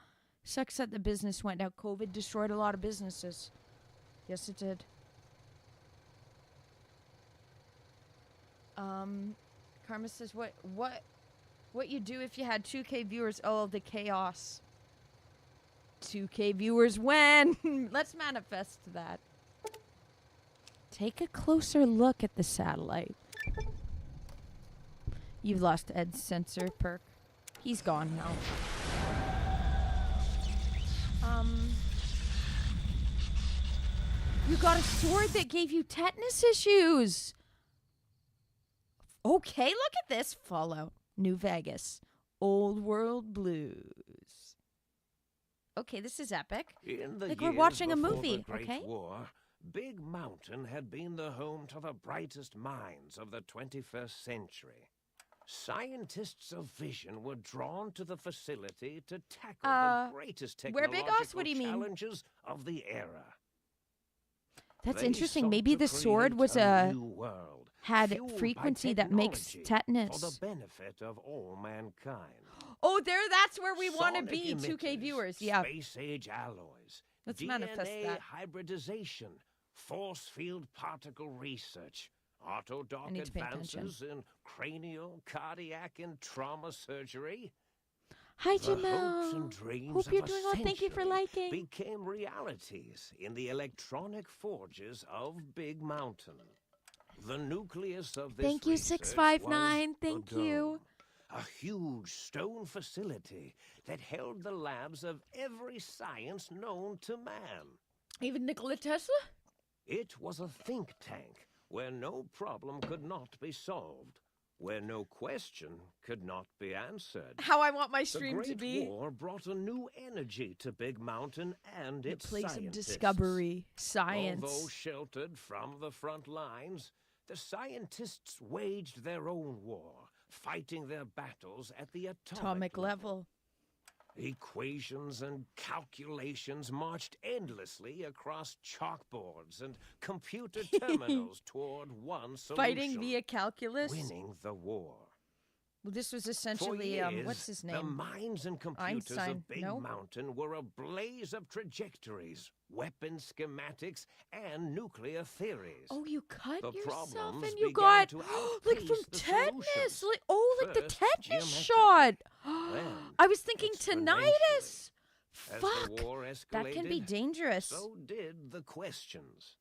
Sucks that the business went out. COVID destroyed a lot of businesses. Yes, it did. Karma says, what you do if you had 2K viewers? Oh, the chaos. 2K viewers when? Let's manifest that. Take a closer look at the satellite. You've lost Ed's sensor perk. He's gone now. You got a sword that gave you tetanus issues. Okay, look at this. Fallout New Vegas. Old World Blues. Okay, this is epic. In the like we're years watching a before movie, the Great okay? War, Big Mountain had been the home to the brightest minds of the 21st century. Scientists of vision were drawn to the facility to tackle the greatest where Big technological Oz? What do you mean? challenges of the era. That's They interesting. sought Maybe to the sword create was a new world, had fueled by frequency that makes technology tetanus. for the benefit of all mankind. Oh, that's where we want to Sonic be, 2K emitters, viewers. Yeah. Space-age alloys, Let's DNA manifest that. hybridization, force field particle research, autodoc need to pay attention. advances in cranial, cardiac, and trauma surgery. Hi, The hopes Jamel. and dreams Hope of you're a doing well. Thank you for century liking. became realities in the electronic forges of Big Mountain. The nucleus of this Thank you, research 659. was Thank the you. Dome, a huge stone facility that held the labs of every science known to man. Even Nikola Tesla? It was a think tank where no problem could not be solved, where no question could not be answered. How I want my stream the to be. Great War brought a new energy to Big Mountain and The its place of scientists. discovery, science. Although sheltered from the front lines, the scientists waged their own war, fighting their battles at the atomic level. Equations and calculations marched endlessly across chalkboards and computer terminals toward one solution. Fighting via calculus. Winning the war. Well, this was For essentially, years, what's his name? the minds and computers Einstein. of Big No? Mountain were a blaze of trajectories, weapon schematics, and nuclear theories. Oh, you cut The yourself problems and you began got to like outpace from the tetanus. solutions. Like the First, tetanus geometrically, shot. then I was thinking tinnitus. As Fuck. the war escalated, That can be dangerous. So did the questions.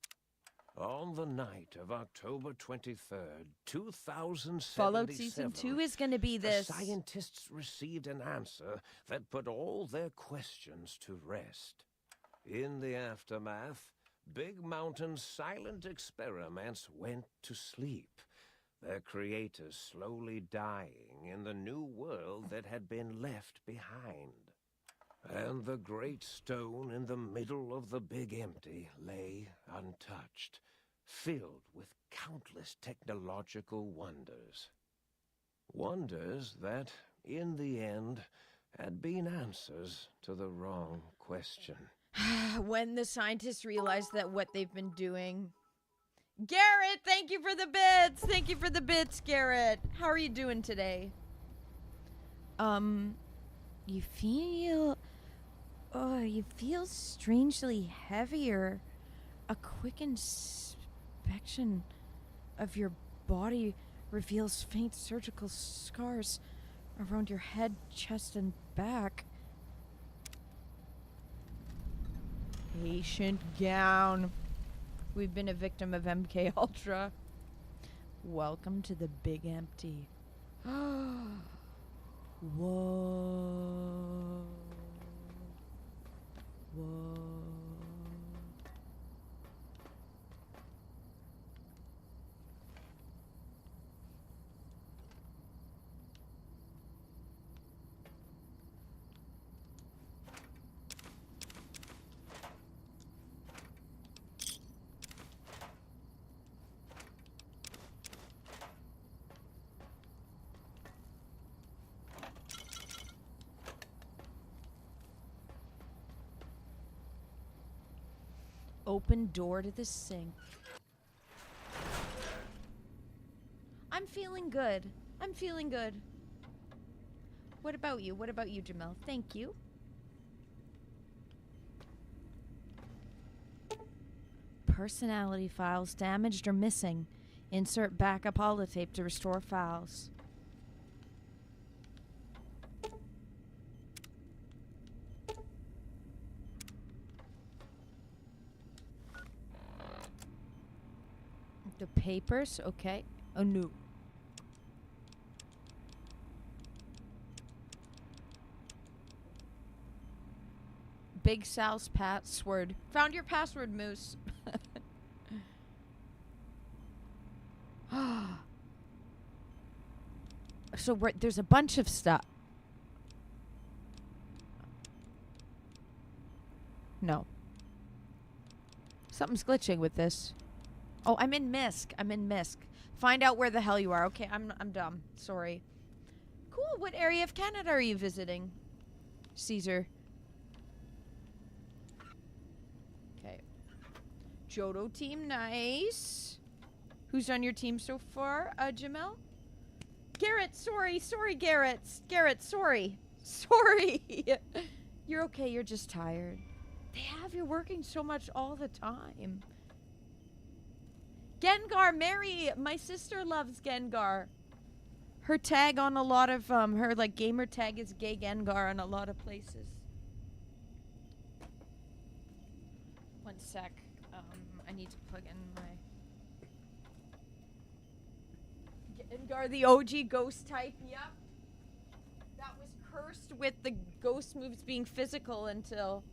On the night of October 23rd, 2077, Fallout Season 2 is going to be this. the scientists received an answer that put all their questions to rest. In the aftermath, Big Mountain's silent experiments went to sleep, their creators slowly dying in the new world that had been left behind. And the great stone in the middle of the Big Empty lay untouched, filled with countless technological wonders. Wonders that, in the end, had been answers to the wrong question. When the scientists realized that what they've been doing. Garrett, thank you for the bits. Thank you for the bits, Garrett. How are you doing today? You feel strangely heavier. A quick inspection of your body reveals faint surgical scars around your head, chest, and back. Patient gown. We've been a victim of MK Ultra. Welcome to the Big Empty. Whoa. Whoa. Open door to the sink. I'm feeling good. I'm feeling good. What about you? What about you, Jamel? Thank you. Personality files damaged or missing. Insert backup holotape to restore files. The papers, okay. Oh no. Big Sal's password. Found your password, Moose. So there's a bunch of stuff. No. Something's glitching with this. Oh, I'm in Misk. I'm in Misk. Find out where the hell you are. Okay, I'm dumb. Sorry. Cool. What area of Canada are you visiting? Caesar. Okay. Johto team, nice. Who's on your team so far? Jamel? Garrett, sorry. Sorry, Garrett. Garrett, sorry. Sorry. You're okay. You're just tired. They have you working so much all the time. Gengar, Mary, my sister loves Gengar. Her tag on a lot of, her, like, gamer tag is Gay Gengar on a lot of places. One sec. I need to plug in my... Gengar, the OG ghost type, yep. That was cursed with the ghost moves being physical until...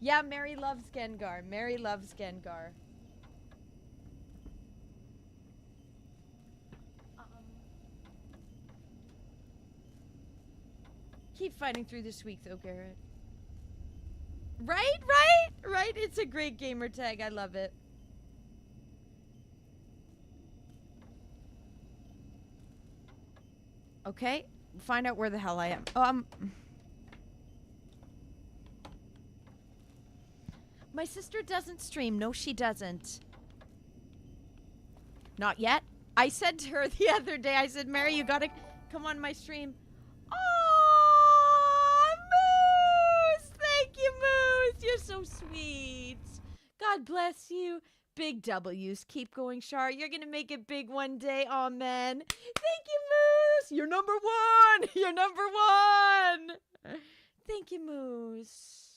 Yeah, Mary loves Gengar. Mary loves Gengar. Keep fighting through this week, though, Garrett. Right? It's a great gamer tag. I love it. Okay, find out where the hell I am. My sister doesn't stream. No, she doesn't. Not yet. I said to her the other day, I said, Mary, you gotta come on my stream. Oh, Moose! Thank you, Moose! You're so sweet. God bless you. Big W's. Keep going, Shar. You're gonna make it big one day. Aw, man. Thank you, Moose! You're number one! You're number one! Thank you, Moose.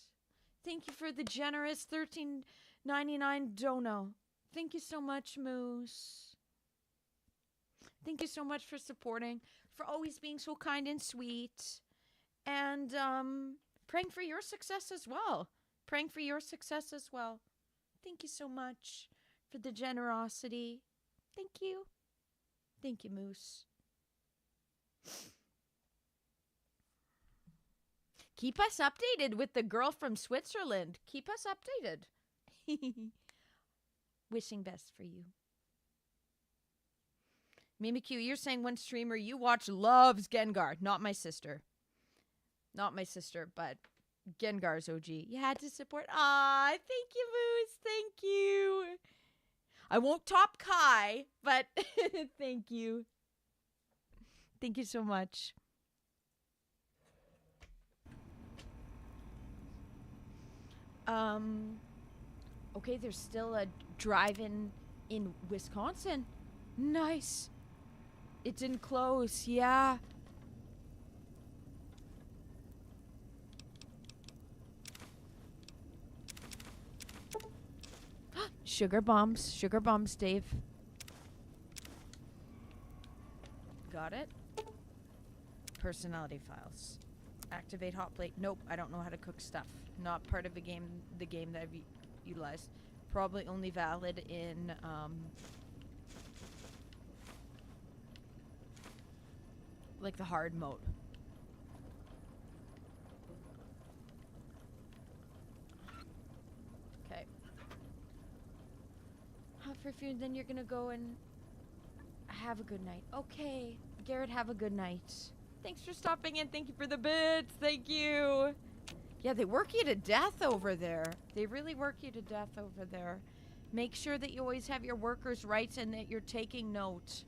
Thank you for the generous $13.99 dono. Thank you so much, Moose. Thank you so much for supporting, for always being so kind and sweet, and praying for your success as well. Praying for your success as well. Thank you so much for the generosity. Thank you. Thank you, Moose. Keep us updated with the girl from Switzerland. Keep us updated. Wishing best for you. Mimikyu, you're saying one streamer you watch loves Gengar. Not my sister. Not my sister, but Gengar's OG. You had to support. Ah, thank you, Moose. Thank you. I won't top Kai, but thank you. Thank you so much. Okay, there's still a drive-in in Wisconsin. Nice. It didn't close, yeah. Sugar bombs, Dave. Got it. Personality files. Activate hot plate. Nope, I don't know how to cook stuff. Not part of the game that I've utilized. Probably only valid in like the hard mode. Okay. Have for food, then you're gonna go and have a good night. Okay, Garrett, have a good night. Thanks for stopping in. Thank you for the bits. Thank you. Yeah, they work you to death over there. They really work you to death over there. Make sure that you always have your workers' rights and that you're taking note.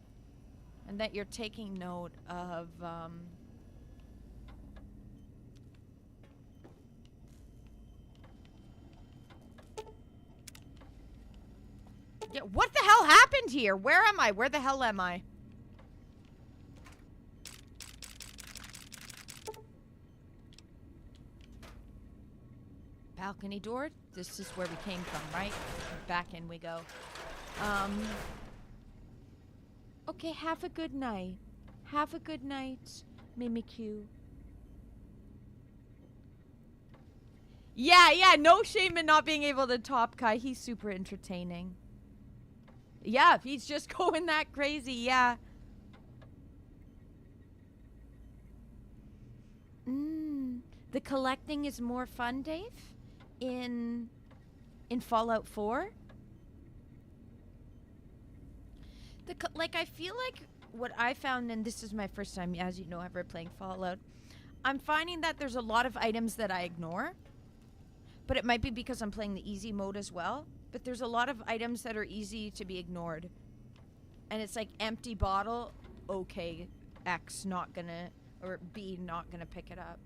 And that you're taking note of, Yeah, what the hell happened here? Where am I? Where the hell am I? Balcony door. This is where we came from, right? Back in we go. Okay, have a good night. Have a good night, Mimikyu. Yeah, no shame in not being able to top Kai. He's super entertaining. Yeah, if he's just going that crazy, yeah. The collecting is more fun, Dave? In Fallout 4? Like, I feel like what I found, and this is my first time, as you know, ever playing Fallout, I'm finding that there's a lot of items that I ignore. But it might be because I'm playing the easy mode as well. But there's a lot of items that are easy to be ignored. And it's like empty bottle, okay, X not gonna, or B not gonna pick it up.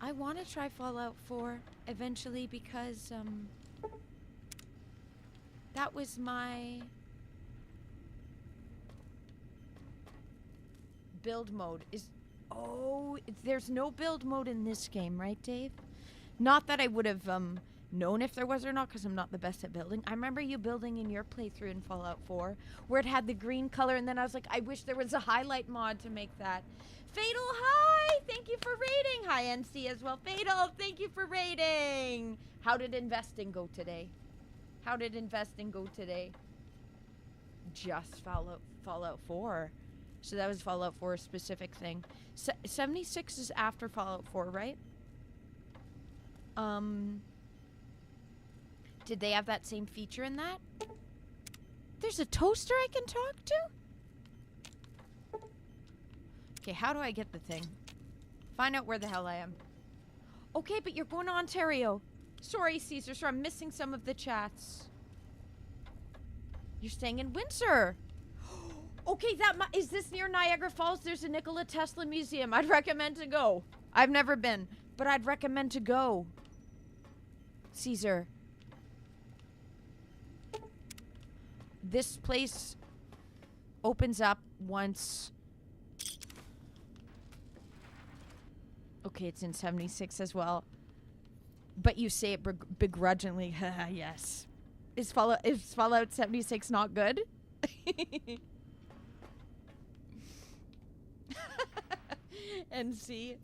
I want to try Fallout 4 eventually because, that was my build mode. Oh, there's no build mode in this game, right, Dave? Not that I would have known if there was or not because I'm not the best at building. I remember you building in your playthrough in Fallout 4 where it had the green color, and then I was like, I wish there was a highlight mod to make that. Fatal, hi! Thank you for raiding. Hi, NC as well. Fatal, thank you for raiding. How did investing go today? How did investing go today? Just Fallout 4. So that was Fallout 4 specific thing. 76 is after Fallout 4, right? Did they have that same feature in that? There's a toaster I can talk to? Okay, how do I get the thing? Find out where the hell I am. Okay, but you're going to Ontario. Sorry, Caesar. Sorry, I'm missing some of the chats. You're staying in Windsor. Okay, is this near Niagara Falls? There's a Nikola Tesla museum. I'd recommend to go. I've never been, but I'd recommend to go. Caesar. This place opens up once. Okay, it's in 76 as well. But you say it begrudgingly. Yes. Is Fallout 76 not good? NC.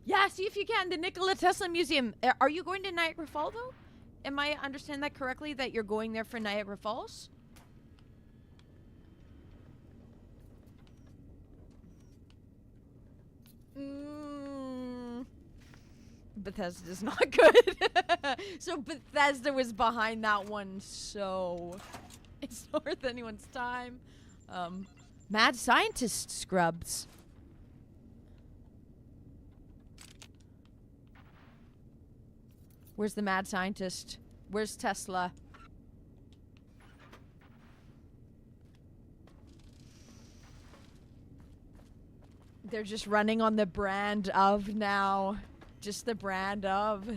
Yeah, see if you can. The Nikola Tesla Museum. Are you going to Niagara Falls, though? Am I understand that correctly, that you're going there for Niagara Falls? Bethesda's not good. So Bethesda was behind that one, so it's not worth anyone's time. Mad Scientist scrubs. Where's the Mad Scientist? Where's Tesla? They're just running on the brand of now. Just the brand of.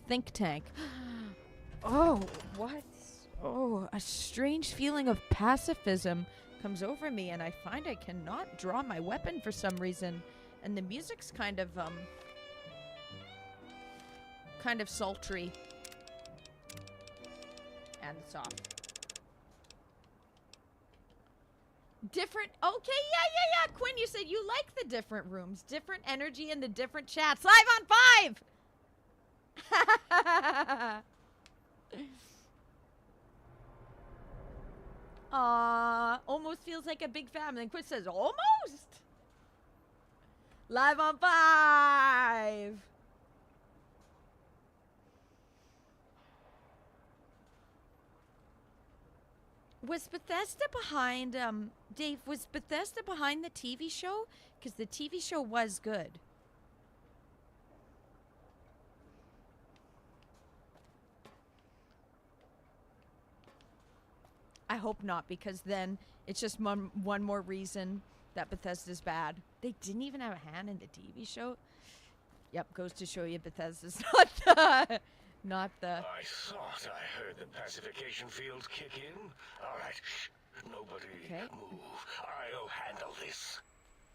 Think tank. Oh, what? Oh, a strange feeling of pacifism comes over me, and I find I cannot draw my weapon for some reason. And the music's kind of sultry. And soft. Different. Okay, yeah. Quinn, you said you like the different rooms, different energy in the different chats. Live on 5. Almost feels like a big family. And Quinn says almost. Live on 5. Was Bethesda behind, Dave, was Bethesda behind the TV show? Because the TV show was good. I hope not, because then it's just one more reason that Bethesda's bad. They didn't even have a hand in the TV show. Yep, goes to show you Bethesda's not the... I thought I heard the pacification field kick in. All right, shh. Nobody move. I'll handle this.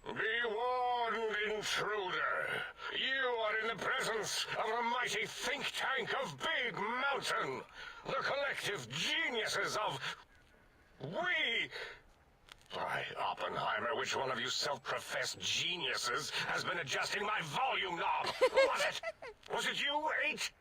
Be warned, intruder. You are in the presence of a mighty think tank of Big Mountain. The collective geniuses of... We... By Oppenheimer, which one of you self-professed geniuses has been adjusting my volume knob? Was it? Was it you, 8?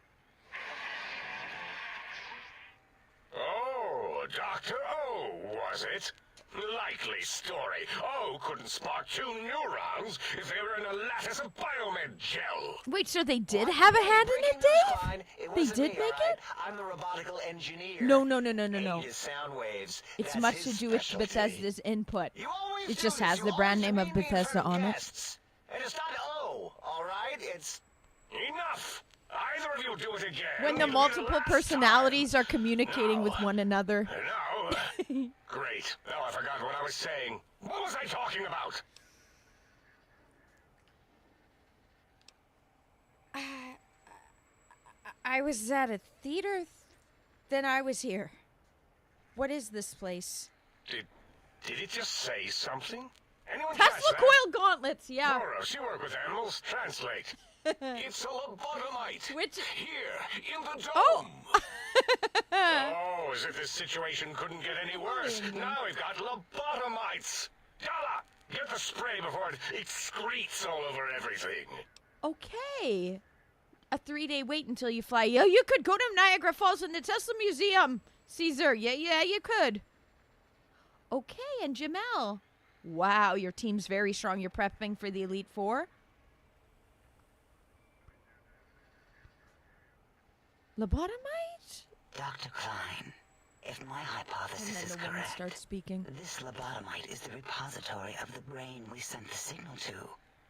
Oh, Dr. O, was it? Likely story. O couldn't spark 2 neurons if they were in a lattice of biomed gel. Wait, so they did have a hand in it, Dave? They did make it? I'm the robotical engineer. No. Sound waves. It's much to do with Bethesda's input. It just has the brand name of Bethesda on it. And it's not O, all right? It's... Enough! Either of you do it again. When the multiple personalities are communicating with one another. No. Great. Now I forgot what I was saying. What was I talking about? I was at a theater Then I was here. What is this place? Did it just say something? Anyone Tesla catch that? coil gauntlets, yeah. Boros, you work with animals. Translate. It's a lobotomite. Which? Here, in the dome. Oh! Oh, as if this situation couldn't get any worse. Now we've got lobotomites. Dala, get the spray before it excretes all over everything. Okay. A 3-day wait until you fly. Yo, you could go to Niagara Falls in the Tesla Museum, Caesar. Yeah, you could. Okay, and Jamel. Wow, your team's very strong. You're prepping for the Elite Four. Lobotomite? Dr. Klein, if my hypothesis is And then the woman correct, starts speaking. this lobotomite is the repository of the brain we sent the signal to,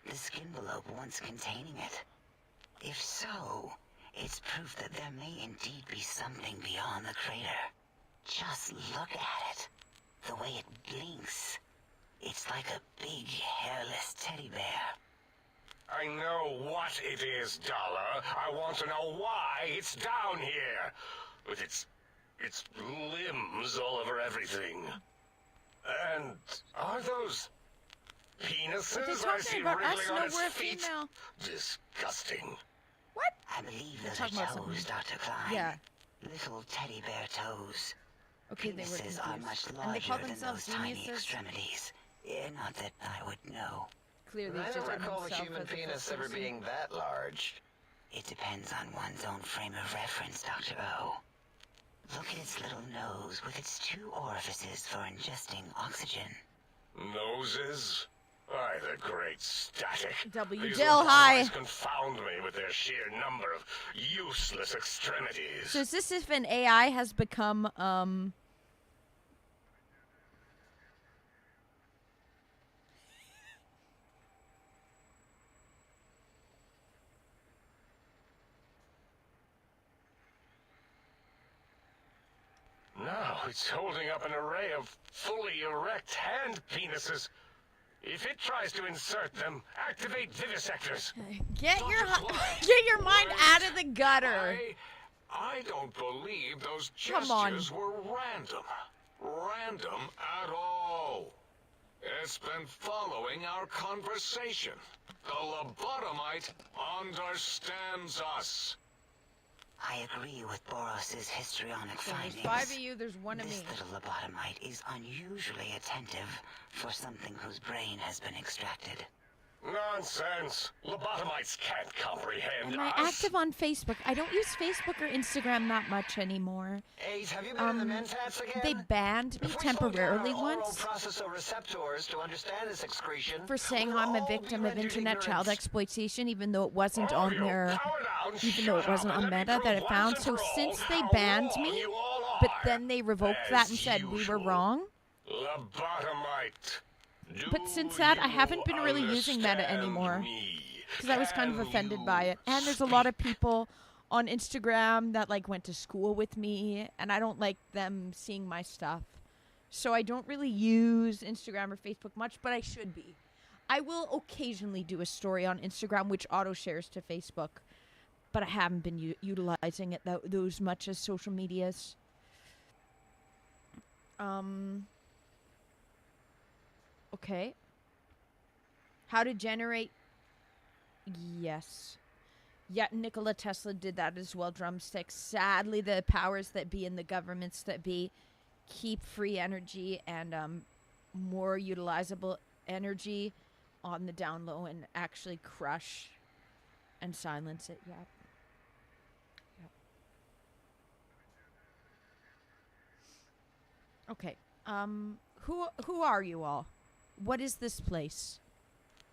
the skin envelope once containing it. If so, it's proof that there may indeed be something beyond the crater. Just look at it. The way it blinks. It's like a big, hairless teddy bear. I know what it is, Dollar. I want to know why it's down here. With its limbs all over everything. And are those penises But they're I see talking about us, wriggling on no, its we're a feet? female. Disgusting. What? I believe those Talking are about toes, something. Dr. Klein. Yeah. Little teddy bear toes. Okay, they were Penises are much confused. And they larger call than themselves those tiny geniuses? extremities. Yeah, not that I would know. Clearly, I he's don't just recall himself a human as a penis first ever person. being that large. It depends on one's own frame of reference, Dr. O. Look at its little nose with its 2 orifices for ingesting oxygen. Noses? Why, the great static. W. These Dill, lobotomites hi. confound me with their sheer number of useless extremities. So is this if an AI has become, Now it's holding up an array of fully erect hand penises. If it tries to insert them, activate vivisectors. get your mind out of the gutter. I don't believe those Come on. gestures were random. Random at all. It's been following our conversation. The lobotomite understands us. I agree with Boros's histrionic So there's findings. 5 of you, there's 1 of me. This little lobotomite is unusually attentive for something whose brain has been extracted. Nonsense. Lobotomites can't comprehend Am I us. active on Facebook? I don't use Facebook or Instagram that much anymore. Ace, have you been in the Mentats again? They banned me If we slow down temporarily our oral once processoreceptors to understand this excretion, for saying we'll I'm a all victim be of rendered internet child ignorant. exploitation, even though it wasn't Oh, on you their, power down, even though it shut wasn't up, on and let me Meta that prove it once found. and So for all since they how banned wrong me, you all but are. then they revoked that and As said we were usual. wrong. Lobotomite. But since that, I haven't been really using Meta anymore because I was kind of offended by it. And there's a lot of people on Instagram that like went to school with me, and I don't like them seeing my stuff. So I don't really use Instagram or Facebook much, but I should be. I will occasionally do a story on Instagram which auto shares to Facebook, but I haven't been utilizing it those much as social medias. Okay. How to generate? Yes. Yeah, Nikola Tesla did that as well, drumsticks. Sadly, the powers that be and the governments that be keep free energy and more utilizable energy on the down low and actually crush and silence it. Yep. Okay. Who are you all? What is this place?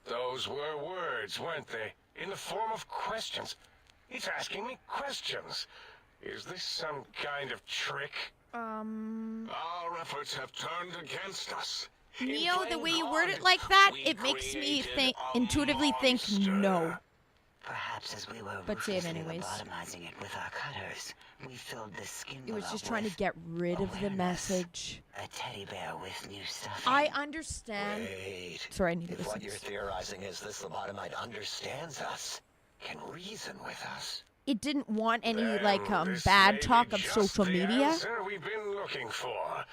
Those were words, weren't they? In the form of questions. It's asking me questions. Is this some kind of trick? Our efforts have turned against us. Neo, the way you word it like that, it makes me intuitively think no. Perhaps as we were But say it ruthlessly anyways. lobotomizing it with our cutters, we filled the skin It was just envelope trying to with get rid of the awareness. message. A teddy bear with new stuffing. I understand. Wait. Sorry, I needed If to what you're theorizing is this lobotomite understands us, can reason with us, it didn't want any like bad talk of social media. We've been looking for.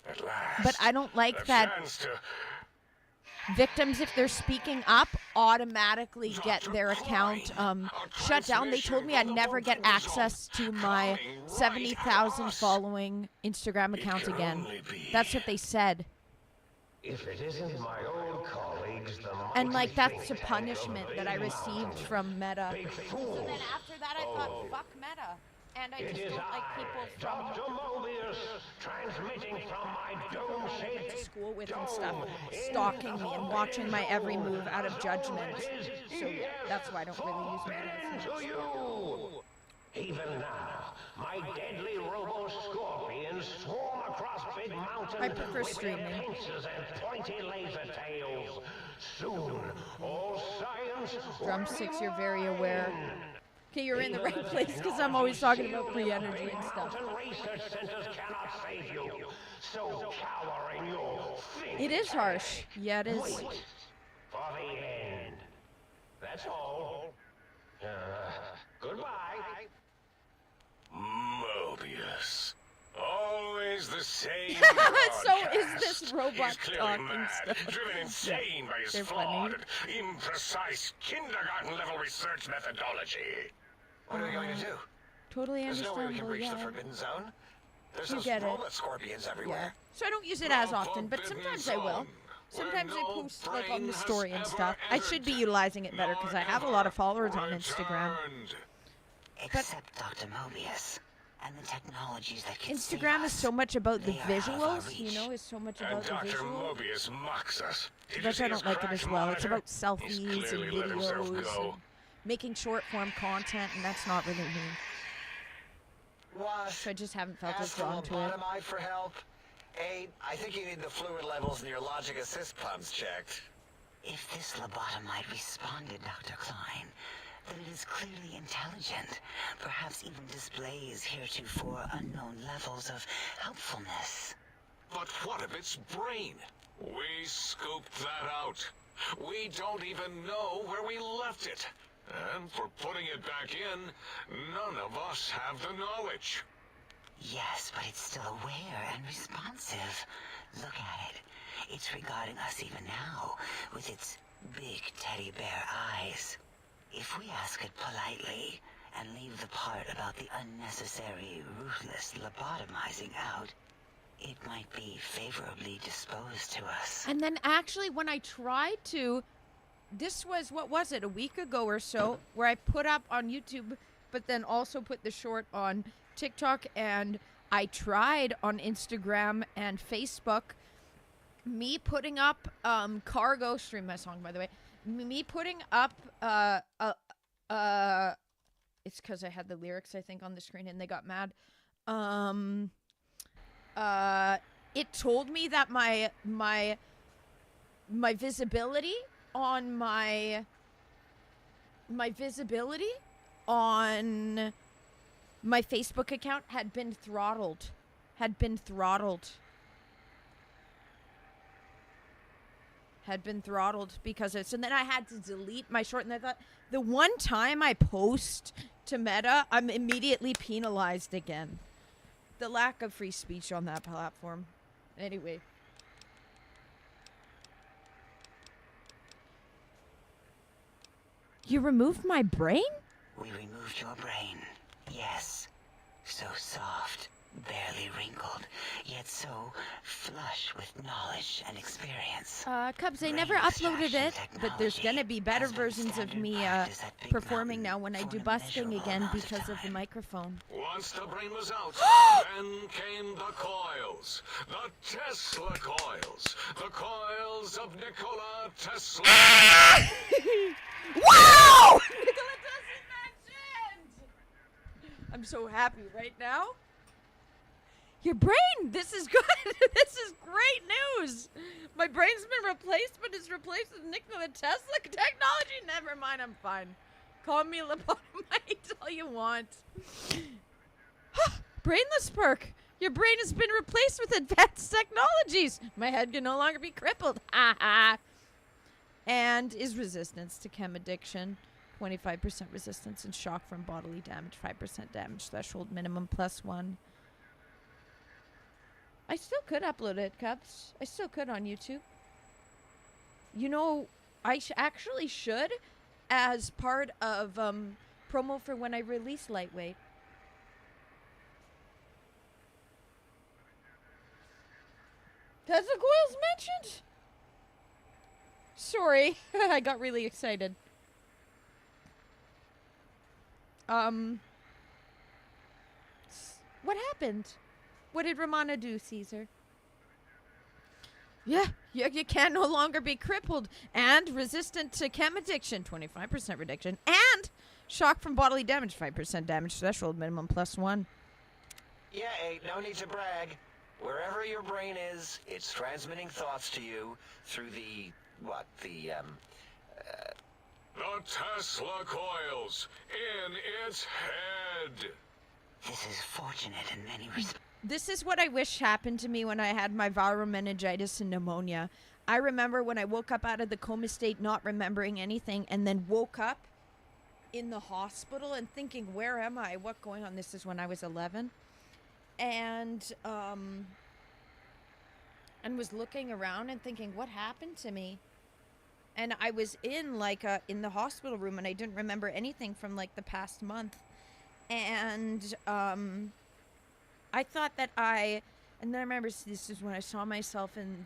At last, but I don't like that victims, if they're speaking up, automatically get their account shut down. They told me I'd never get access to my 70,000 following Instagram account again. That's what they said. If it isn't my old colleagues, and like that's a punishment that I received from Meta. So then after that I thought, fuck Meta. And I just don't like people from Dr. Mobius, transmitting from my dome-shaped school with and stuff, stalking me and watching my every move out of judgment. So that's why I don't really use Meta. To you. Even now, my deadly robo-scorpions swarm across big mountains I prefer with their streaming. pincers and pointy laser tails. Soon, all science Drumsticks, you're very aware. Okay, you're in the right place because I'm always talking about free energy and stuff. Research centers cannot save you. So cowering you. It is harsh. Yeah, it is. Wait for the end. That's all. Goodbye. Mobius. Always the same. So is this robot He's clearly talking mad, stuff? driven insane by his they're flawed, funny. imprecise kindergarten-level research methodology. What are we going to do? Totally There's no way we can understandable, reach yeah. the Forbidden Zone. There's You those get it. robot scorpions everywhere. So I don't use it as often, but sometimes I will. Sometimes I post like on the story and stuff. I should be utilizing it better because I have a lot of followers on Instagram. Except Dr. Mobius and the technologies that can Instagram is so much about the visuals, you know, is so much And about the Dr. visual. Mobius mocks us. Did you But see I his don't like it crash as well. It's monitor? about He's selfies and clearly let himself videos go. and making short form content, and that's not really me. What? So I just haven't felt as Ask the drawn to it. lobotomite for help? 8, I think you need the fluid levels in your logic assist pumps checked. If this lobotomite responded, Dr. Klein, then it is clearly intelligent, perhaps even displays heretofore unknown levels of helpfulness. But what of its brain? We scooped that out. We don't even know where we left it. And for putting it back in, none of us have the knowledge. Yes, but it's still aware and responsive. Look at it. It's regarding us even now, with its big teddy bear eyes. If we ask it politely, and leave the part about the unnecessary, ruthless lobotomizing out, it might be favorably disposed to us. And then actually when I tried to, this was, what was it, a week ago or so, where I put up on YouTube, but then also put the short on TikTok, and I tried on Instagram and Facebook, me putting up Cargo, stream my song by the way, me putting up it's because I had the lyrics I think on the screen and they got mad. It told me that my visibility on my visibility on my Facebook account had been throttled. Because it's, and then I had to delete my short, and I thought, the one time I post to Meta, I'm immediately penalized again. The lack of free speech on that platform. Anyway. You removed my brain? We removed your brain, yes. So soft, barely wrinkled, yet so flush with knowledge and experience. Cubs, I never uploaded it, but there's gonna be better versions of me performing now when I do busking again because of the microphone. Once the brain was out, then came the coils. The Tesla coils. The coils of Nikola Tesla. Wow! Nikola Tesla mentioned! I'm so happy right now. Your brain! This is good! This is great news! My brain's been replaced, but it's replaced with Nikola Tesla technology? Never mind, I'm fine. Call me lobotomite all you want. Brainless perk! Your brain has been replaced with advanced technologies! My head can no longer be crippled. Ha ha! And is resistance to chem addiction. 25% resistance and shock from bodily damage. 5% damage threshold minimum +1. I still could upload it, Cubs. I still could on YouTube. You know, I actually should as part of promo for when I release Lightweight. Tesla coils mentioned? Sorry, I got really excited. What happened? What did Romana do, Caesar? Yeah, you can no longer be crippled and resistant to chem addiction, 25% reduction, and shock from bodily damage, 5% damage threshold, minimum +1. Yeah, Abe, no need to brag. Wherever your brain is, it's transmitting thoughts to you through the Tesla coils in its head. This is fortunate in many respects. This is what I wish happened to me when I had my viral meningitis and pneumonia. I remember when I woke up out of the coma state not remembering anything and then woke up in the hospital and thinking, where am I? What's going on? This is when I was 11. And was looking around and thinking, what happened to me? And I was in in the hospital room and I didn't remember anything from like the past month. And I thought that and then I remember this is when I saw myself in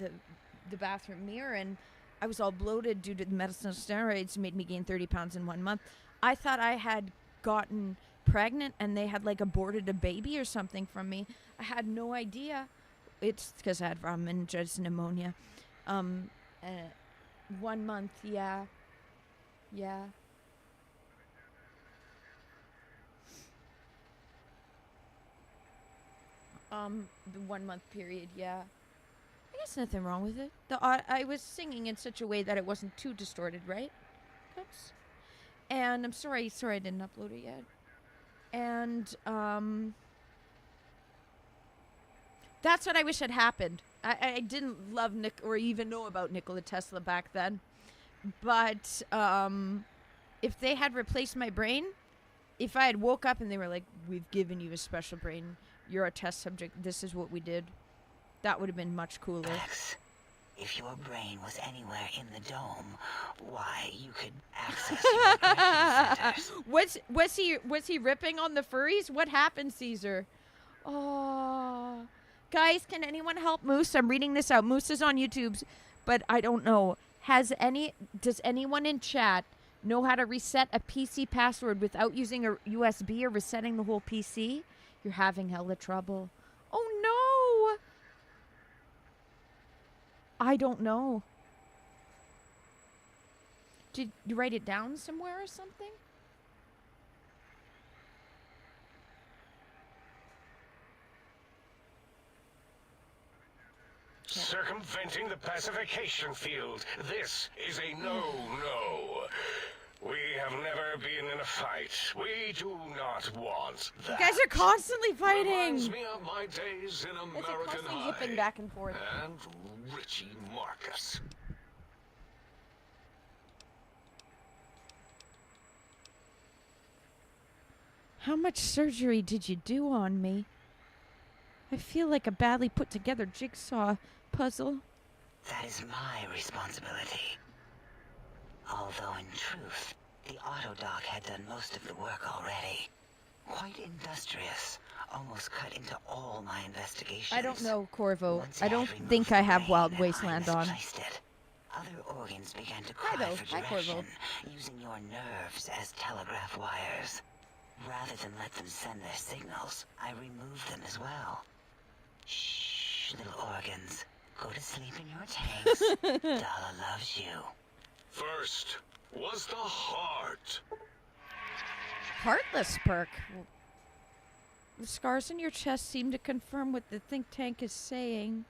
the bathroom mirror and I was all bloated due to the medicinal steroids, made me gain 30 pounds in 1 month. I thought I had gotten pregnant and they had like aborted a baby or something from me. I had no idea. It's because I had meningitis and pneumonia. 1 month, yeah. Yeah. The 1 month period, yeah. I guess nothing wrong with it. I was singing in such a way that it wasn't too distorted, right? Oops. And I'm sorry I didn't upload it yet. And, that's what I wish had happened. I didn't love or even know about Nikola Tesla back then. But, if they had replaced my brain, if I had woke up and they were like, we've given you a special brain, you're a test subject, this is what we did, that would have been much cooler. Max, if your brain was anywhere in the dome, why, you could access your aggression centers. Was he ripping on the furries? What happened, Caesar? Oh, guys, can anyone help Moose? I'm reading this out. Moose is on YouTube, but I don't know. Does anyone in chat know how to reset a PC password without using a USB or resetting the whole PC? You're having hella trouble. Oh no! I don't know. Did you write it down somewhere or something? Circumventing the pacification field. This is a no-no. We have never been in a fight. We do not want that. You guys are constantly fighting. Reminds me of my days in American constantly High. yipping back and forth. And Richie Marcus. How much surgery did you do on me? I feel like a badly put together jigsaw puzzle. That is my responsibility. Although in truth, the Autodoc had done most of the work already. Quite industrious, almost cut into all my investigations. I don't know, Corvo. Once I it don't had think removed I the have brain Wild and Wasteland I on. misplaced it. Other organs began to Hi, cry though. for Hi, Corvo. direction, using your nerves as telegraph wires. Rather than let them send their signals, I removed them as well. Shh, little organs. Go to sleep in your tanks. Dala loves you. First was the heart. Heartless perk. The scars in your chest seem to confirm what the think tank is saying.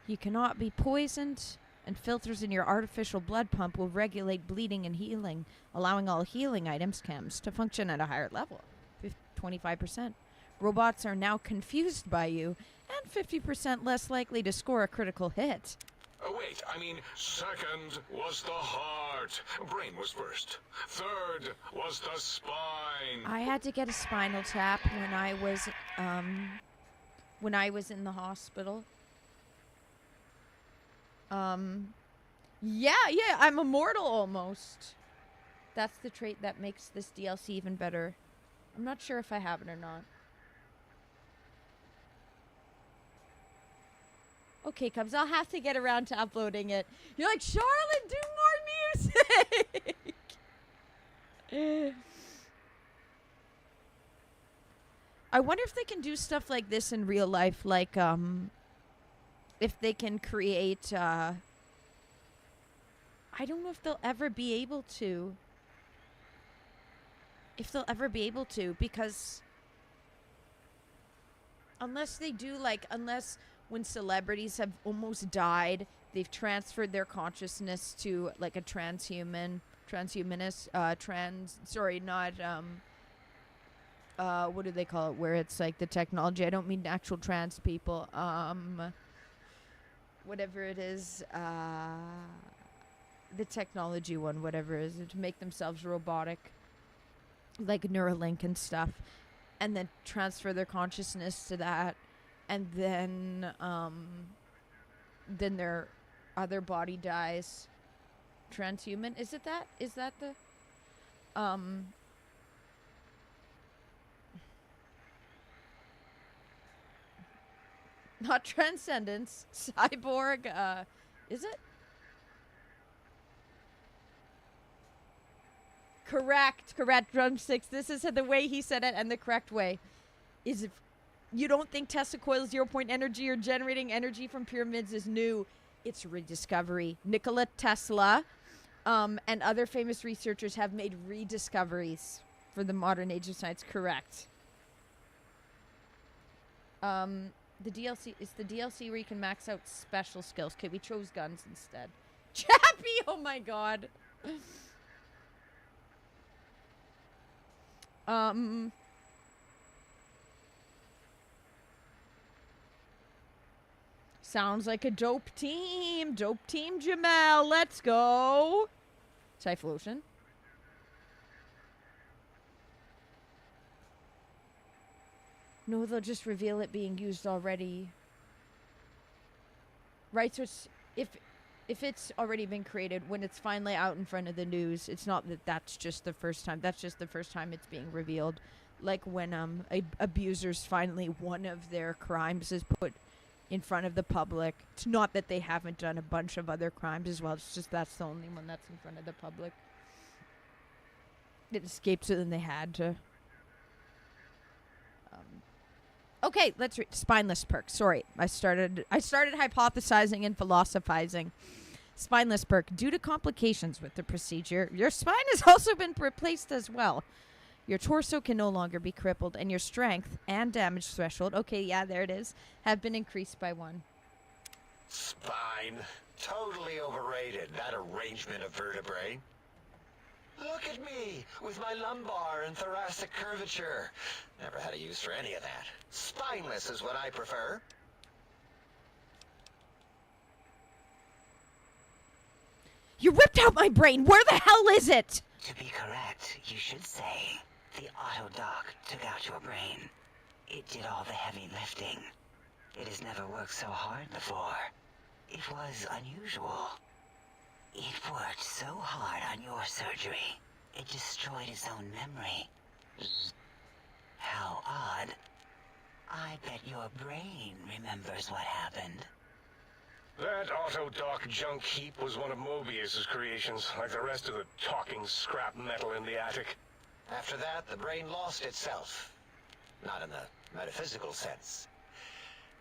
You cannot be poisoned, and filters in your artificial blood pump will regulate bleeding and healing, allowing all healing items, chems, to function at a higher level. 25%. Robots are now confused by you, and 50% less likely to score a critical hit. Wait, I mean, second was the heart. heart. Brain was first. Third was the spine. I had to get a spinal tap when I was in the hospital. Yeah, I'm immortal almost. That's the trait that makes this DLC even better. I'm not sure if I have it or not. Okay, Cubs, I'll have to get around to uploading it. You're like, Charlotte, do more music! I wonder if they can do stuff like this in real life, like, if they can create, I don't know if they'll ever be able to. Because unless they do, like, unless when celebrities have almost died, they've transferred their consciousness to, like, a transhumanist, what do they call it, where it's, like, the technology, I don't mean actual trans people, whatever it is, the technology one, whatever it is, to make themselves robotic, like Neuralink and stuff, and then transfer their consciousness to that, and then their other body dies. Transhuman, is it that? Is that the not transcendence, cyborg, is it? Correct, Drumsticks. This is the way he said it, and the correct way is if you don't think Tesla coil 0-point energy or generating energy from pyramids is new, it's rediscovery. Nikola Tesla and other famous researchers have made rediscoveries for the modern age of science. Correct. The DLC is the DLC where you can max out special skills. Okay, we chose guns instead. Chappie, oh my god. Sounds like a dope team. Dope team, Jamel. Let's go. Typhlosion. No, they'll just reveal it being used already. Right, so it's, if it's already been created, when it's finally out in front of the news, it's not that that's just the first time. That's just the first time it's being revealed. Like when abusers finally, one of their crimes is put in front of the public. It's not that they haven't done a bunch of other crimes as well. It's just that's the only one that's in front of the public. It escaped it and they had to. Okay, let's read spineless perk. Sorry, I started hypothesizing and philosophizing. Spineless perk. Due to complications with the procedure, your spine has also been replaced as well. Your torso can no longer be crippled, and your strength and damage threshold, okay, yeah, there it is, have been increased by 1. Spine. Totally overrated, that arrangement of vertebrae. Look at me, with my lumbar and thoracic curvature. Never had a use for any of that. Spineless is what I prefer. You ripped out my brain! Where the hell is it? To be correct, you should say, the auto-dock took out your brain. It did all the heavy lifting. It has never worked so hard before. It was unusual. It worked so hard on your surgery, it destroyed its own memory. How odd. I bet your brain remembers what happened. That auto-dock junk heap was one of Mobius's creations, like the rest of the talking scrap metal in the attic. After that, the brain lost itself. Not in the metaphysical sense.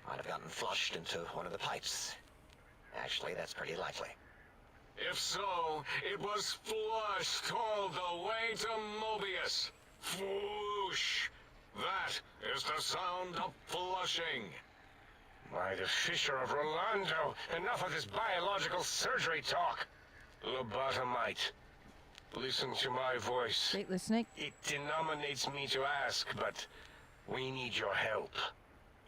Might have gotten flushed into one of the pipes. Actually, that's pretty likely. If so, it was flushed all the way to Mobius. Flush! That is the sound of flushing. By the Fisher of Rolando, enough of this biological surgery talk. Lobotomite, listen to my voice. Great listening. It denominates me to ask, but we need your help.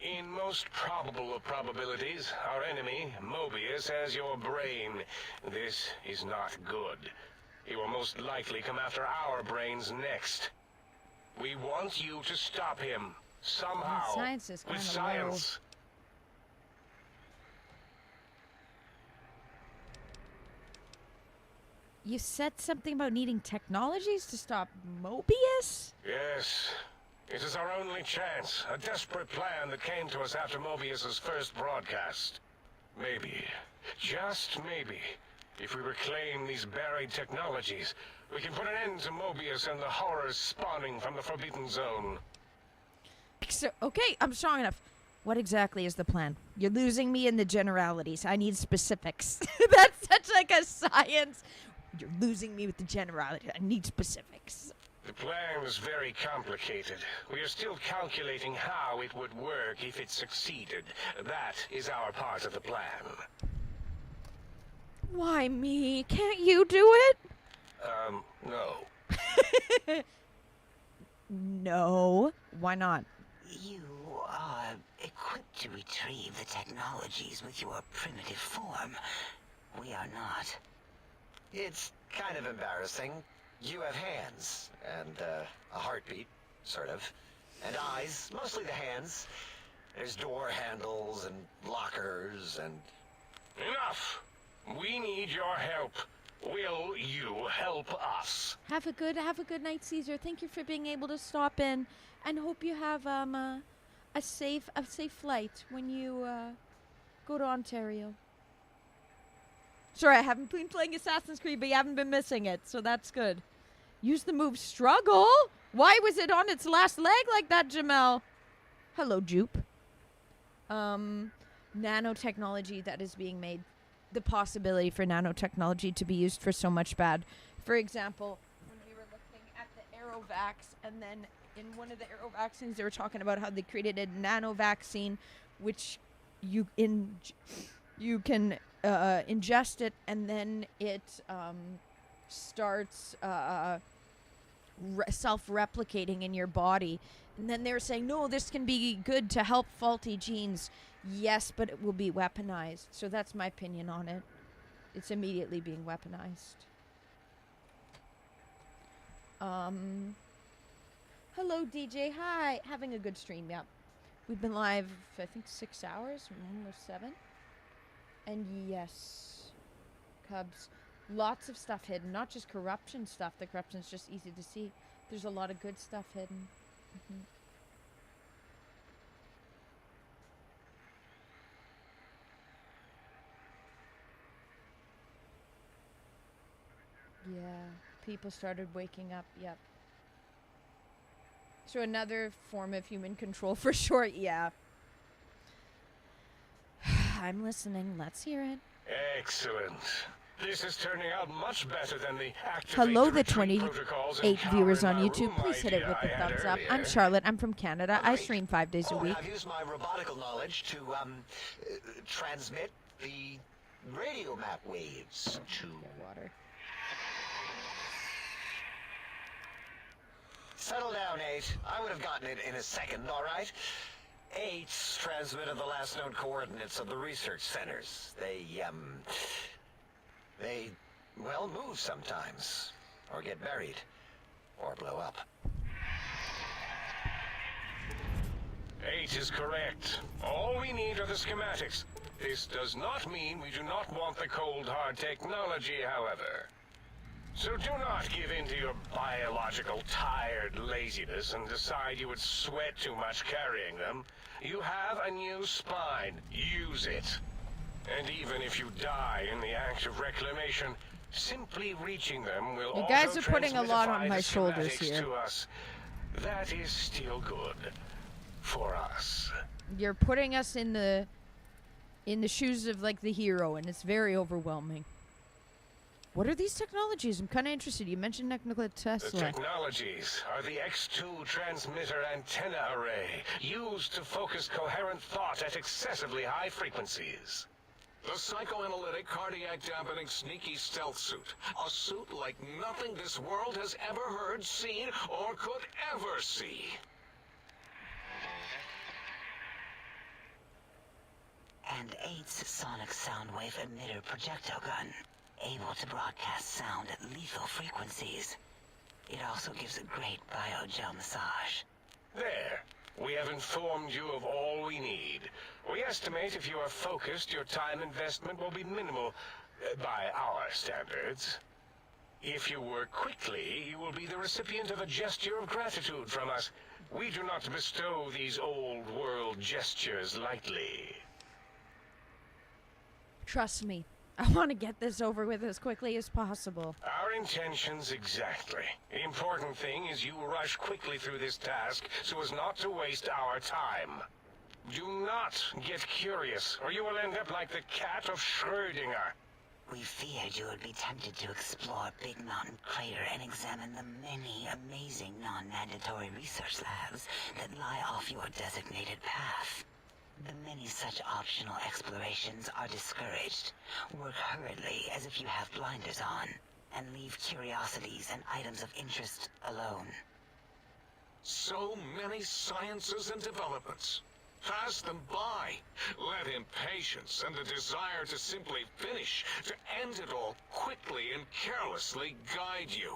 In most probable of probabilities, our enemy, Mobius, has your brain. This is not good. he will most likely come after our brains next. We want you to stop him, somehow, science is with kinda low. science. You said something about needing technologies to stop Mobius? Yes, it is our only chance, a desperate plan that came to us after Mobius's first broadcast. Maybe, just maybe, if we reclaim these buried technologies, we can put an end to Mobius and the horrors spawning from the Forbidden Zone. So, okay, I'm strong enough. What exactly is the plan? You're losing me in the generalities. I need specifics. That's such like a science. You're losing me with the generalities. I need specifics. The plan is very complicated. We are still calculating how it would work if it succeeded. That is our part of the plan. Why me? Can't you do it? No. No. Why not? You are equipped to retrieve the technologies with your primitive form. We are not. It's kind of embarrassing. You have hands, and a heartbeat, sort of. And eyes, mostly the hands. There's door handles and lockers and... Enough! We need your help. Will you help us? Have a good night, Caesar. Thank you for being able to stop in, and hope you have a safe flight when you go to Ontario. Sorry, I haven't been playing Assassin's Creed, but you haven't been missing it, so that's good. Use the move struggle? Why was it on its last leg like that, Jamel? Hello, Jupe. Nanotechnology that is being made. The possibility for nanotechnology to be used for so much bad. For example, when we were looking at the Aerovax, and then in one of the Aero vaccines, they were talking about how they created a nano vaccine, which you can ingest it, and then it starts self-replicating in your body. And then they were saying, no, this can be good to help faulty genes. Yes, but it will be weaponized. So that's my opinion on it. It's immediately being weaponized. Hello, DJ. Hi. Having a good stream, yeah. We've been live, I think, 6 hours, almost 7. And yes, Cubs, lots of stuff hidden. Not just corruption stuff. The corruption's just easy to see. There's a lot of good stuff hidden. Yeah, people started waking up, yep. So another form of human control for sure, yeah. I'm listening, let's hear it. Excellent. This is turning out much better than the activate Hello, the retreat protocols 28 viewers on in my YouTube. room Please hit it idea with the I had thumbs up. earlier. I'm Charlotte. I'm from Canada. I stream 5 days a week. I've used my robotical knowledge to transmit the radio map waves to... water. Settle down, 8. I would have gotten it in a second, all right? 8's transmitted the last known coordinates of the research centers. They, well, move sometimes. Or get buried. Or blow up. 8 is correct. All we need are the schematics. This does not mean we do not want the cold hard technology, however. So do not give in to your biological tired laziness and decide you would sweat too much carrying them. You have a new spine. Use it. And even if you die in the act of reclamation, simply reaching them will You guys also are putting a lot on transmissify my the shoulders schematics here. to us. That is still good for us. You're putting us in the shoes of like the hero, and it's very overwhelming. What are these technologies? I'm kind of interested. You mentioned Nikola The Tesla. technologies are the X2 transmitter antenna array, used to focus coherent thought at excessively high frequencies. The psychoanalytic, cardiac dampening, sneaky stealth suit. A suit like nothing this world has ever heard, seen, or could ever see. And 8's sonic sound wave emitter projectile gun. able to broadcast sound at lethal frequencies. It also gives a great biogel massage. There. We have informed you of all we need. We estimate if you are focused, your time investment will be minimal by our standards. If you work quickly, you will be the recipient of a gesture of gratitude from us. We do not bestow these old-world gestures lightly. Trust me, I want to get this over with as quickly as possible. Our intentions exactly. The important thing is you rush quickly through this task so as not to waste our time. Do not get curious, or you will end up like the cat of Schrödinger. We feared you would be tempted to explore Big Mountain Crater and examine the many amazing non-mandatory research labs that lie off your designated path. The many such optional explorations are discouraged. Work hurriedly as if you have blinders on, and leave curiosities and items of interest alone. So many sciences and developments. Pass them by. Let impatience and the desire to simply finish, to end it all quickly and carelessly guide you.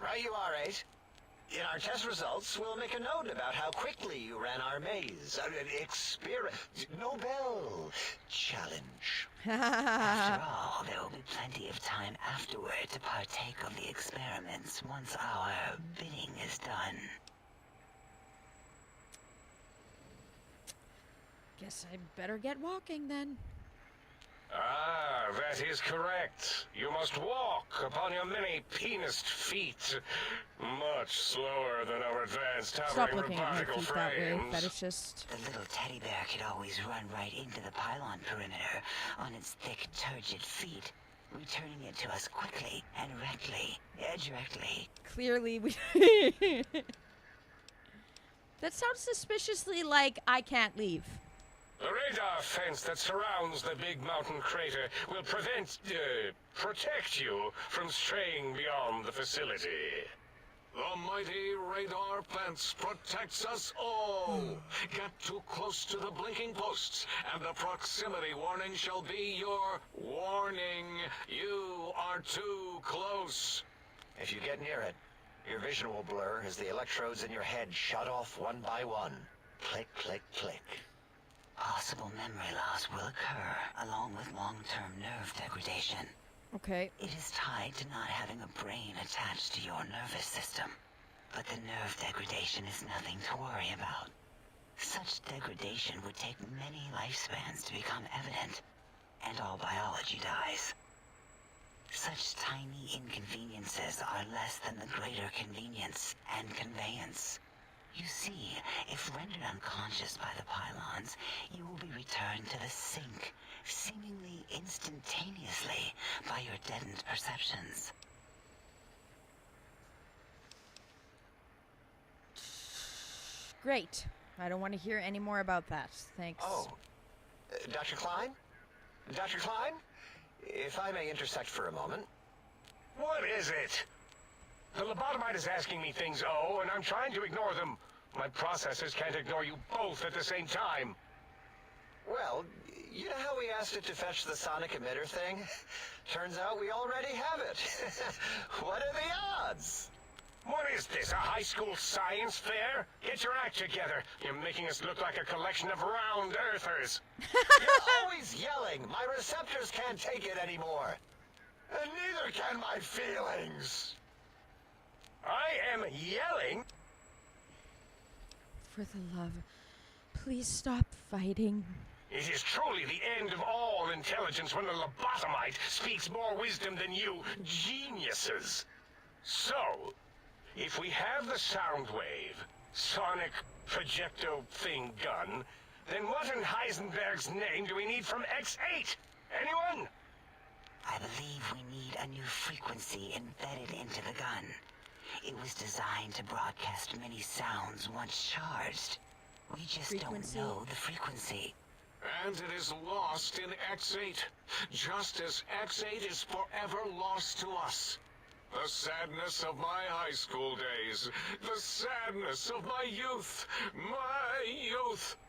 Right you are, 8. In our test results, we'll make a note about how quickly you ran our maze. Nobel challenge. After all, there will be plenty of time afterward to partake of the experiments once our bidding is done. Guess I better get walking then. Ah, that is correct. You must walk upon your many penised feet. Much slower than our advanced Stop hovering looking at my robotical feet that way, frames. fetishist. The little teddy bear could always run right into the pylon perimeter on its thick, turgid feet, returning it to us quickly and directly. Clearly, we... That sounds suspiciously like I can't leave. The radar fence that surrounds the Big Mountain Crater will protect you from straying beyond the facility. The mighty radar fence protects us all. Get too close to the blinking posts, and the proximity warning shall be your warning. You are too close. If you get near it, your vision will blur as the electrodes in your head shut off one by one. Click, click, click. Possible memory loss will occur, along with long-term nerve degradation. Okay. It is tied to not having a brain attached to your nervous system. But the nerve degradation is nothing to worry about. Such degradation would take many lifespans to become evident, and all biology dies. Such tiny inconveniences are less than the greater convenience and conveyance. You see, if rendered unconscious by the pylons, you will be returned to the sink, seemingly instantaneously, by your deadened perceptions. Great. I don't want to hear any more about that. Thanks. Oh, Dr. Klein? Dr. Klein? If I may intersect for a moment. What is it? The lobotomite is asking me things, and I'm trying to ignore them. My processors can't ignore you both at the same time. Well, you know how we asked it to fetch the sonic emitter thing? Turns out we already have it. What are the odds? What is this, a high school science fair? Get your act together. You're making us look like a collection of round earthers. You're always yelling. My receptors can't take it anymore. And neither can my feelings. I am yelling? For the love, please stop fighting. It is truly the end of all intelligence when the lobotomite speaks more wisdom than you geniuses. So, if we have the sound wave, sonic projecto thing gun, then what in Heisenberg's name do we need from X8? Anyone? I believe we need a new frequency embedded into the gun. It was designed to broadcast many sounds once charged. We just don't know the frequency. And it is lost in X8, just as X8 is forever lost to us. The sadness of my high school days, the sadness of my youth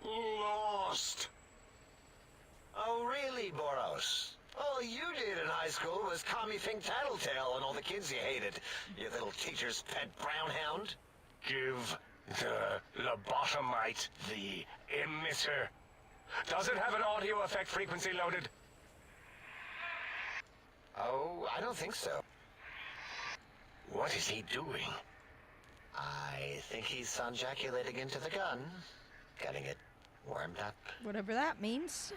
lost. Oh, really, Boros? All you did in high school was call me Fink Tattletale and all the kids you hated. You little teacher's pet brown hound. Give the lobotomite the emitter. Does it have an audio effect frequency loaded? Oh, I don't think so. What is he doing? I think he's sonjaculating into the gun. Getting it warmed up. Whatever that means.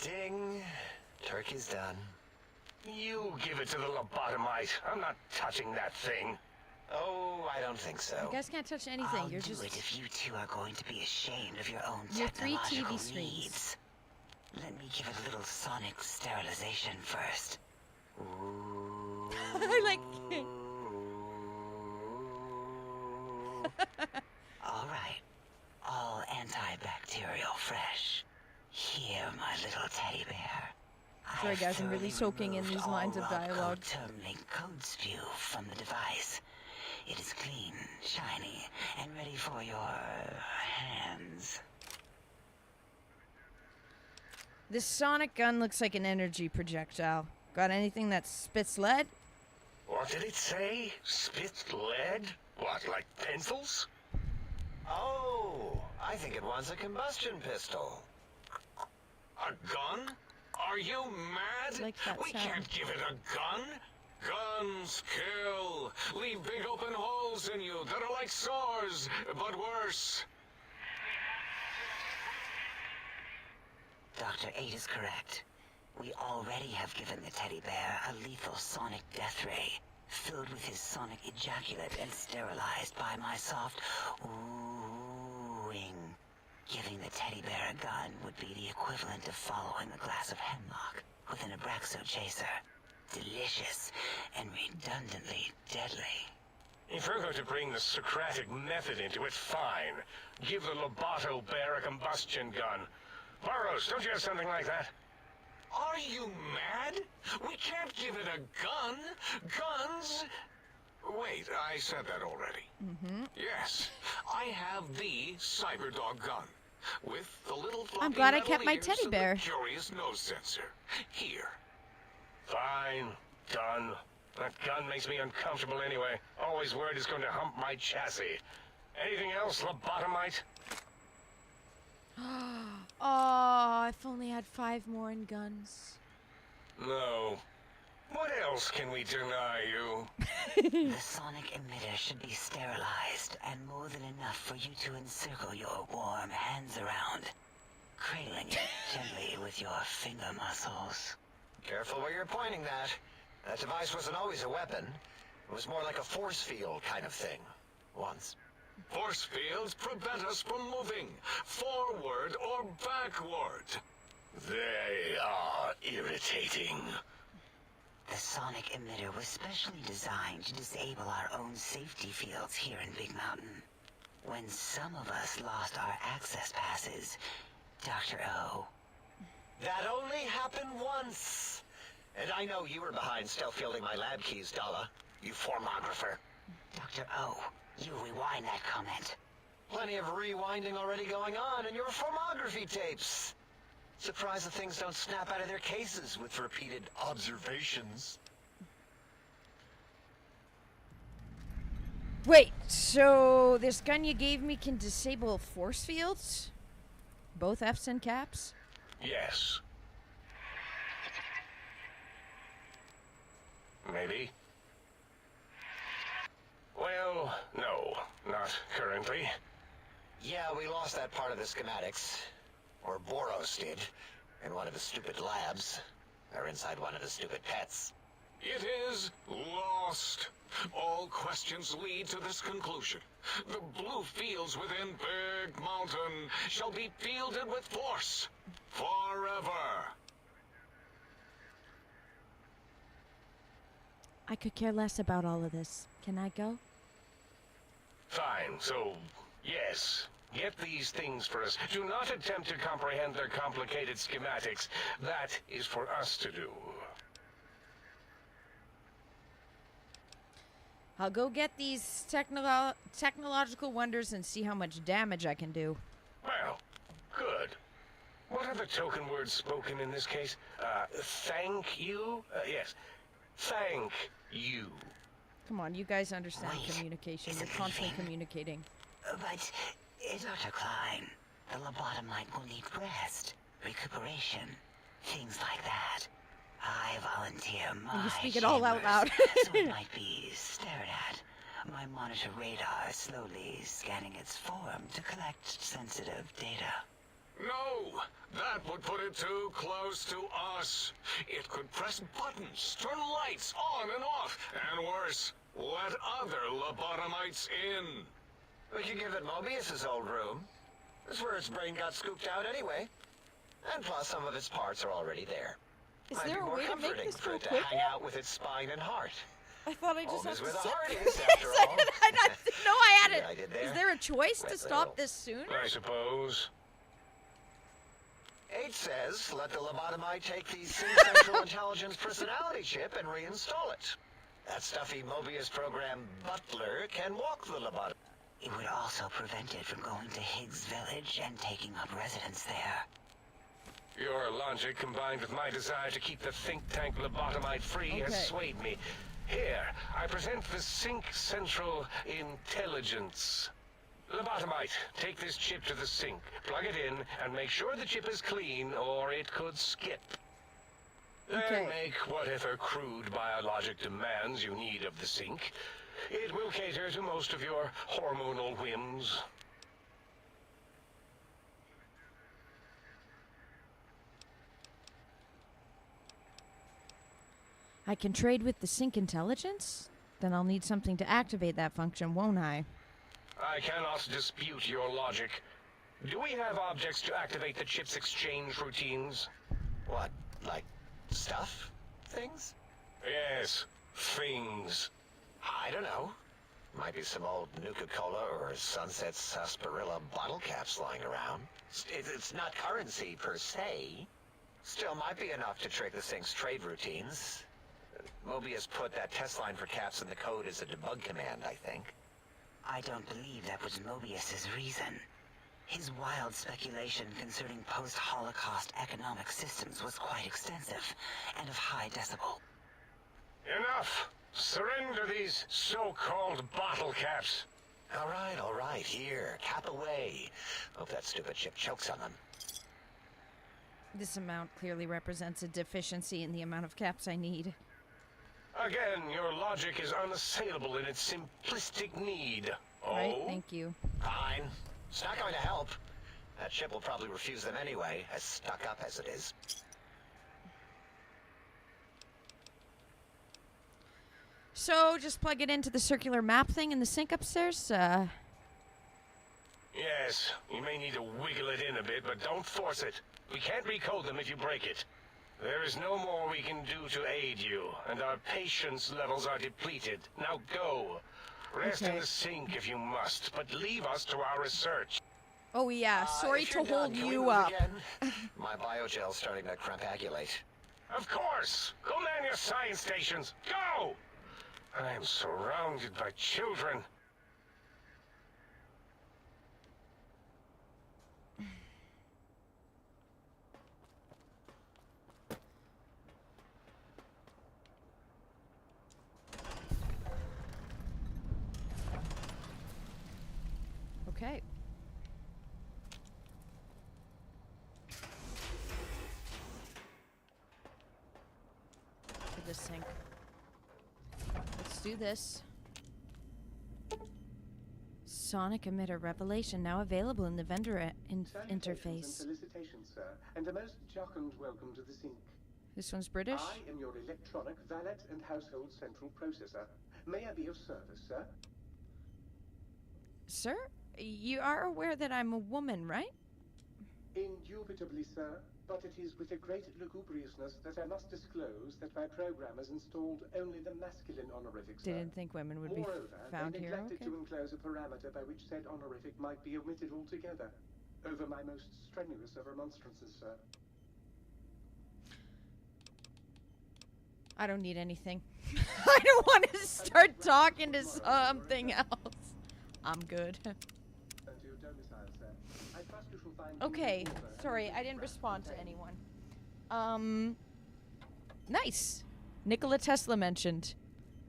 Ding. Turkey's done. You give it to the lobotomite. I'm not touching that thing. Oh, I don't think so. You guys can't touch anything. I'll You're do just... it if you two are going to be ashamed of your own You're 3 technological TV screens. needs. Let me give it a little sonic sterilization first. I like... All right. All antibacterial fresh. Here, my little teddy bear. Sorry guys, I'm really soaking in these lines of dialogue. Terminate code spew from the device. It is clean, shiny, and ready for your hands. This sonic gun looks like an energy projectile. Got anything that spits lead? What did it say? Spit lead? What, like pencils? Oh, I think it wants a combustion pistol. A gun? Are you mad? Like that We sound. can't give it a gun. Guns kill. Leave big open holes in you that are like sores, but worse. Dr. 8 is correct. We already have given the teddy bear a lethal sonic death ray, filled with his sonic ejaculate and sterilized by my soft oohing. Giving the teddy bear a gun would be the equivalent of following a glass of hemlock with an Abraxo chaser. Delicious and redundantly deadly. If you're going to bring the Socratic method into it, fine. Give the Loboto bear a combustion gun. Burroughs, don't you have something like that? Are you mad? We can't give it a gun. Guns... Wait, I said that already. Mm-hmm. Yes, I have the Cyberdog gun. With the little floppy I'm glad I metal kept my ears teddy and bear. the curious nose sensor. Here. Fine. Done. That gun makes me uncomfortable anyway. Always worried it's going to hump my chassis. Anything else, lobotomite? Oh, if only I had 5 more in guns. No. What else can we deny you? The sonic emitter should be sterilized and more than enough for you to encircle your warm hands around, cradling it gently with your finger muscles. Careful where you're pointing that. That device wasn't always a weapon. It was more like a force field kind of thing. Once. Force fields prevent us from moving, forward or backward. They are irritating. The sonic emitter was specially designed to disable our own safety fields here in Big Mountain. When some of us lost our access passes, Dr. O. That only happened once. And I know you were behind stealth fielding my lab keys, Dala. You formographer. Dr. O, you rewind that comment. Plenty of rewinding already going on in your formography tapes. Surprised the things don't snap out of their cases with repeated observations. Wait, so this gun you gave me can disable force fields? Both Fs and caps? Yes. Maybe. Well, no, not currently. Yeah, we lost that part of the schematics. Or Boros did. In one of the stupid labs. Or inside one of the stupid pets. It is lost. All questions lead to this conclusion. The blue fields within Big Mountain shall be fielded with force. Forever. I could care less about all of this. Can I go? Fine, so, yes. Get these things for us. Do not attempt to comprehend their complicated schematics. That is for us to do. I'll go get these technological wonders and see how much damage I can do. Well, good. What are the token words spoken in this case? Thank you? Yes. Thank you. Come on, you guys understand communication. You're constantly communicating. But, Dr. Klein, the lobotomite will need rest, recuperation, things like that. I volunteer my You speak it all out chambers, loud. so it might be stared at. My monitor radar is slowly scanning its form to collect sensitive data. No! That would put it too close to us. It could press buttons, turn lights on and off, and worse, let other lobotomites in. We could give it Mobius's old room. That's where its brain got scooped out anyway. And plus, some of its parts are already there. Is Might there be a more way to make comforting this for go it to quicker? hang out with its spine and heart. I thought I just Home had is to where the sit heart there. is, after all. I didn't know I had See it. what I did Is there? there a choice to Wet stop little- this sooner? I suppose. 8 says, let the lobotomite take the Sync Central Intelligence personality chip and reinstall it. That stuffy Mobius program Butler can walk the lobotomite. It would also prevent it from going to Higgs Village and taking up residence there. Your logic combined with my desire to keep the think tank lobotomite free has Okay. swayed me. Here, I present the Sync Central Intelligence. Lobotomite, take this chip to the sink, plug it in, and make sure the chip is clean, or it could skip. Okay. Then make whatever crude biologic demands you need of the sink. It will cater to most of your hormonal whims. I can trade with the sync intelligence? Then I'll need something to activate that function, won't I? I cannot dispute your logic. Do we have objects to activate the chip's exchange routines? What, like stuff? Things? Yes, things. I don't know. Might be some old Nuka-Cola or Sunset Sarsaparilla bottle caps lying around. It's not currency per se. Still might be enough to trick the Sync's trade routines. Mobius put that test line for caps in the code as a debug command, I think. I don't believe that was Mobius's reason. His wild speculation concerning post-Holocaust economic systems was quite extensive and of high decibel. Enough! Surrender these so-called bottle caps. All right, here, cap away. Hope that stupid chip chokes on them. This amount clearly represents a deficiency in the amount of caps I need. Again, your logic is unassailable in its simplistic need. Right, Oh? thank you. Fine. It's not going to help. That chip will probably refuse them anyway, as stuck up as it is. So, just plug it into the circular map thing in the sink upstairs? Yes, you may need to wiggle it in a bit, but don't force it. We can't recode them if you break it. There is no more we can do to aid you, and our patience levels are depleted. Now go. Rest in Okay. the sink if you must, but leave us to our research. Oh yeah, sorry If to you're done, hold can we you move up. again? My biogel's starting to crampagulate. Of course! Go man your science stations! Go! I am surrounded by children. Okay. To the sink. Let's do this. Sonic emitter revelation now available in the vendor interface. Felicitations, sir, and a most jocund welcome to the sink. This one's British. I am your electronic valet and household central processor. May I be of service, sir? Sir, you are aware that I'm a woman, right? Indubitably, sir, but it is with a great lugubriousness that I must disclose that my programmers installed only the masculine honorific, sir. Didn't think women would be Moreover, found they here. neglected Okay. to enclose a parameter by which said honorific might be omitted altogether. Over my most strenuous of remonstrances, sir. I don't need anything. I don't want to start talking to something else. I'm good. And to domicile, sir. I trust you shall find... Okay, order and sorry, the I didn't rest respond to contained. anyone. Nice. Nikola Tesla mentioned.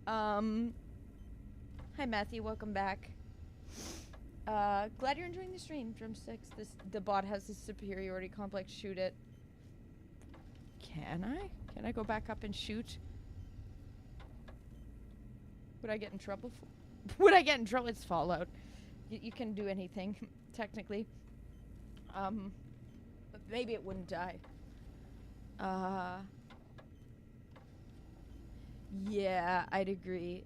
Hi Matthew, welcome back. Glad you're enjoying the stream, Drumsticks. The bot has this superiority complex. Shoot it. Can I? Can I go back up and shoot? Would I get in trouble? Would I get in trouble? It's Fallout. You can do anything, technically. But maybe it wouldn't die. Yeah, I'd agree.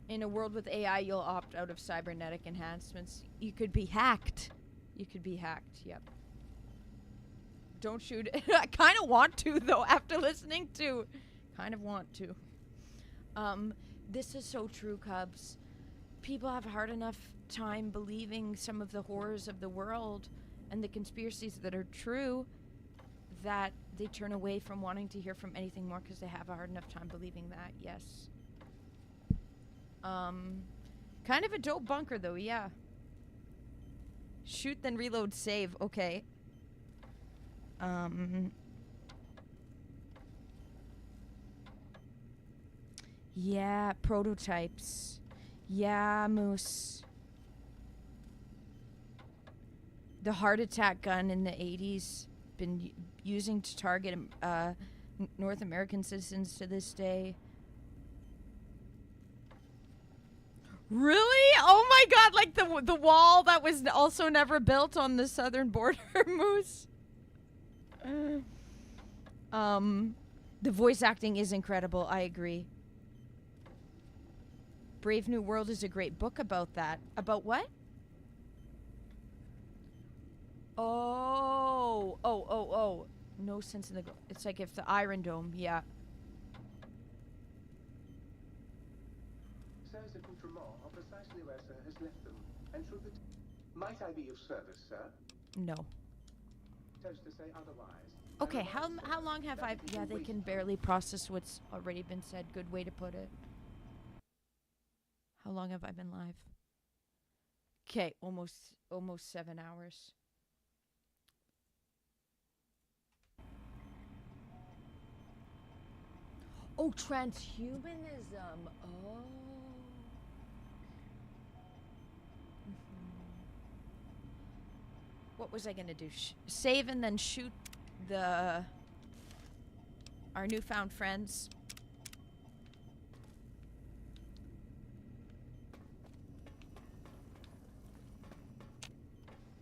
In a world with AI, you'll opt out of cybernetic enhancements. You could be hacked. You could be hacked, yep. Don't shoot it. I kind of want to, though, after listening to... Kind of want to. This is so true, Cubs. People have a hard enough time believing some of the horrors of the world and the conspiracies that are true that they turn away from wanting to hear from anything more because they have a hard enough time believing that, yes. Kind of a dope bunker, though, yeah. Shoot, then reload, save. Okay. Yeah, prototypes. Yeah, Moose. The heart attack gun in the 80s been using to target North American citizens to this day. Really? Oh my god, like the wall that was also never built on the southern border, Moose. The voice acting is incredible, I agree. Brave New World is a great book about that. About what? Oh. No sense in the... It's like if the Iron Dome, yeah. Sir's accoutrements are precisely where Sir has left them. And should the... Might I be of service, sir? No. Toast to say otherwise. Okay, how long have I... Yeah, they can barely process what's already been said. Good way to put it. How long have I been live? Okay, almost 7 hours. Oh, transhumanism. Oh. What was I gonna do? Save and then shoot our newfound friends.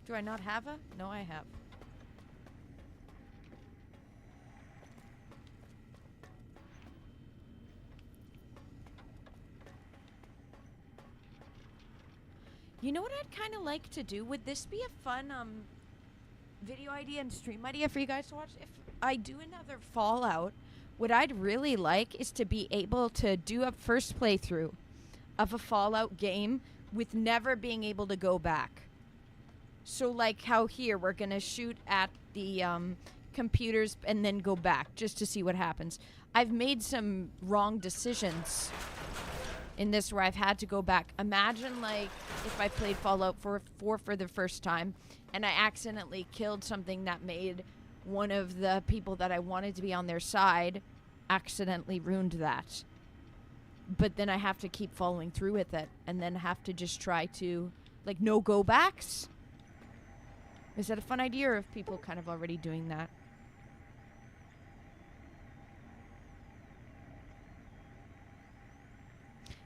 Do I not have a? No, I have. You know what I'd kind of like to do? Would this be a fun video idea and stream idea for you guys to watch? If I do another Fallout, what I'd really like is to be able to do a first playthrough of a Fallout game with never being able to go back. So like how here we're going to shoot at the computers and then go back just to see what happens. I've made some wrong decisions in this where I've had to go back. Imagine like if I played Fallout 4 for the first time and I accidentally killed something that made one of the people that I wanted to be on their side accidentally ruined that. But then I have to keep following through with it and then have to just try to like no go backs. Is that a fun idea or are people kind of already doing that?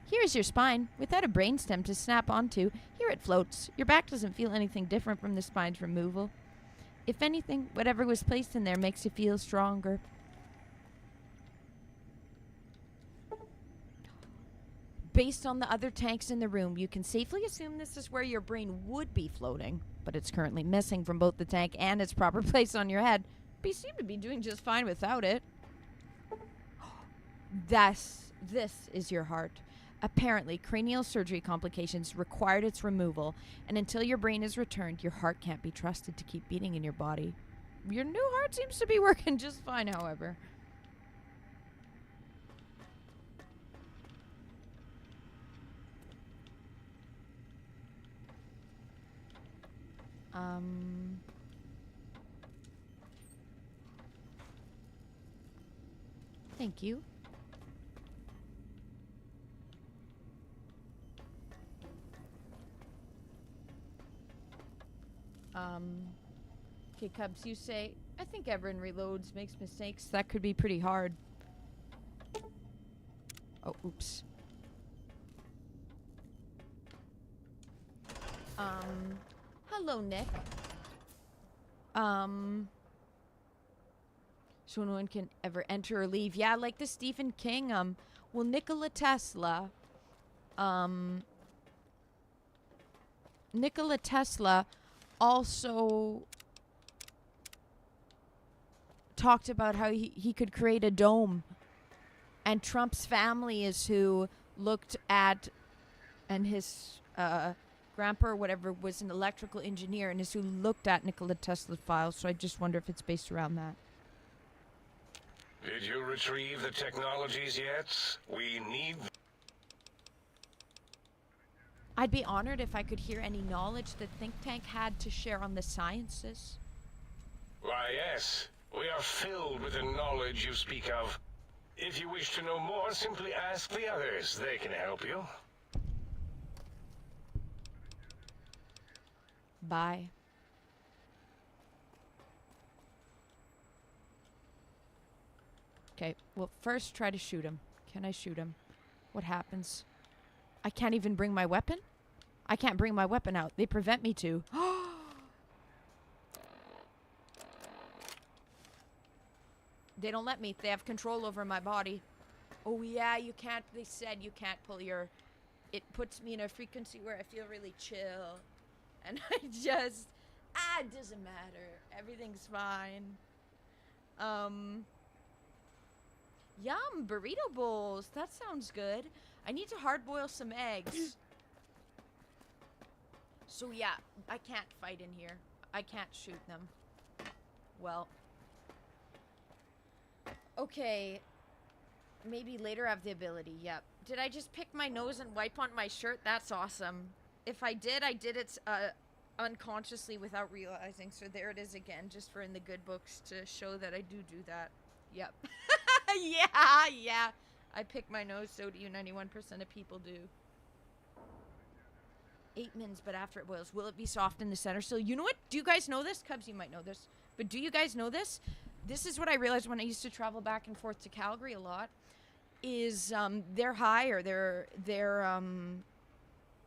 Here is your spine, without a brainstem to snap onto. Here it floats. Your back doesn't feel anything different from the spine's removal. If anything, whatever was placed in there makes you feel stronger. Based on the other tanks in the room, you can safely assume this is where your brain would be floating, but it's currently missing from both the tank and its proper place on your head. But you seem to be doing just fine without it. This is your heart. Apparently, cranial surgery complications required its removal, and until your brain is returned, your heart can't be trusted to keep beating in your body. Your new heart seems to be working just fine, however. Thank you. Okay, Cubs, you say, I think everyone reloads, makes mistakes. That could be pretty hard. Oh, oops. Hello, Nick. So no one can ever enter or leave. Yeah, like the Stephen King, well, Nikola Tesla, also talked about how he could create a dome. And Trump's family is who looked at, and his grandpa or whatever was an electrical engineer, and is who looked at Nikola Tesla's files. So I just wonder if it's based around that. Did you retrieve the technologies yet? We need... I'd be honored if I could hear any knowledge the think tank had to share on the sciences. Why, yes. We are filled with the knowledge you speak of. If you wish to know more, simply ask the others. They can help you. Bye. Okay, well, first try to shoot him. Can I shoot him? What happens? I can't even bring my weapon? I can't bring my weapon out. They prevent me to. They don't let me. They have control over my body. Oh, yeah, you can't. They said you can't pull your... It puts me in a frequency where I feel really chill. And I just... it doesn't matter. Everything's fine. Yum, burrito bowls. That sounds good. I need to hard boil some eggs. So yeah, I can't fight in here. I can't shoot them. Well. Okay. Maybe later I have the ability. Yep. Did I just pick my nose and wipe on my shirt? That's awesome. If I did it unconsciously without realizing. So there it is again, just for in the good books to show that I do that. Yep. Yeah. I pick my nose, so do you. 91% of people do. 8 mins, but after it boils, will it be soft in the center still? You know what? Do you guys know this? Cubs, you might know this. But do you guys know this? This is what I realized when I used to travel back and forth to Calgary a lot. Is they're higher. They're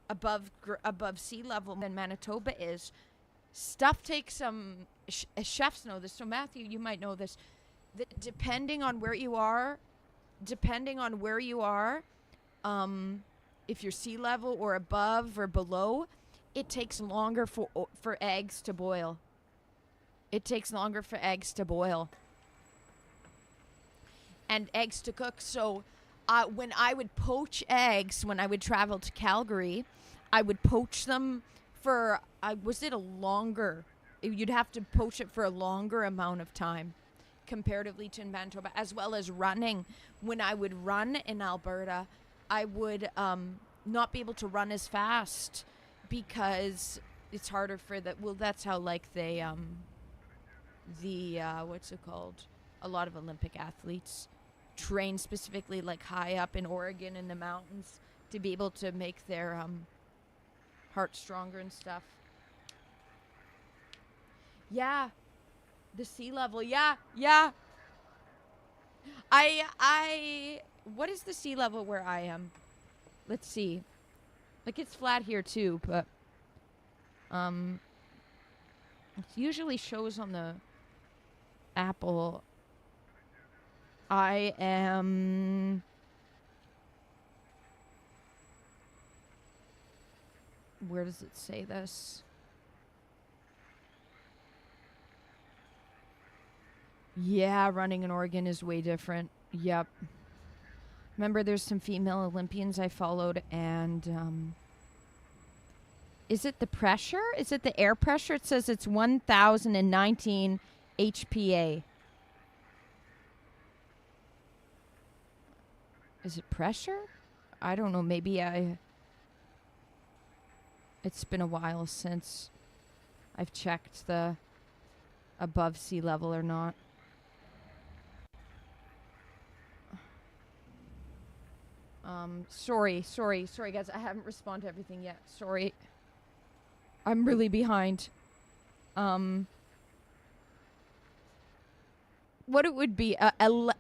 above sea level than Manitoba is. Stuff takes some... chefs know this, so Matthew, you might know this. That depending on where you are, if you're sea level or above or below, it takes longer for eggs to boil. It takes longer for eggs to boil. And eggs to cook. So when I would poach eggs, when I would travel to Calgary, I would poach them for, you'd have to poach it for a longer amount of time comparatively to Manitoba, as well as running. When I would run in Alberta, I would not be able to run as fast because it's harder for that's how what's it called? A lot of Olympic athletes train specifically high up in Oregon in the mountains to be able to make their heart stronger and stuff. Yeah. The sea level, yeah. What is the sea level where I am? Let's see. It's flat here too, but it usually shows on the Apple. I am... Where does it say this? Yeah, running in Oregon is way different. Yep. Remember, there's some female Olympians I followed, and is it the pressure? Is it the air pressure? It says it's 1,019 HPA. Is it pressure? I don't know. Maybe it's been a while since. I've checked the above sea level or not. Sorry guys, I haven't responded to everything yet. Sorry. I'm really behind. What it would be,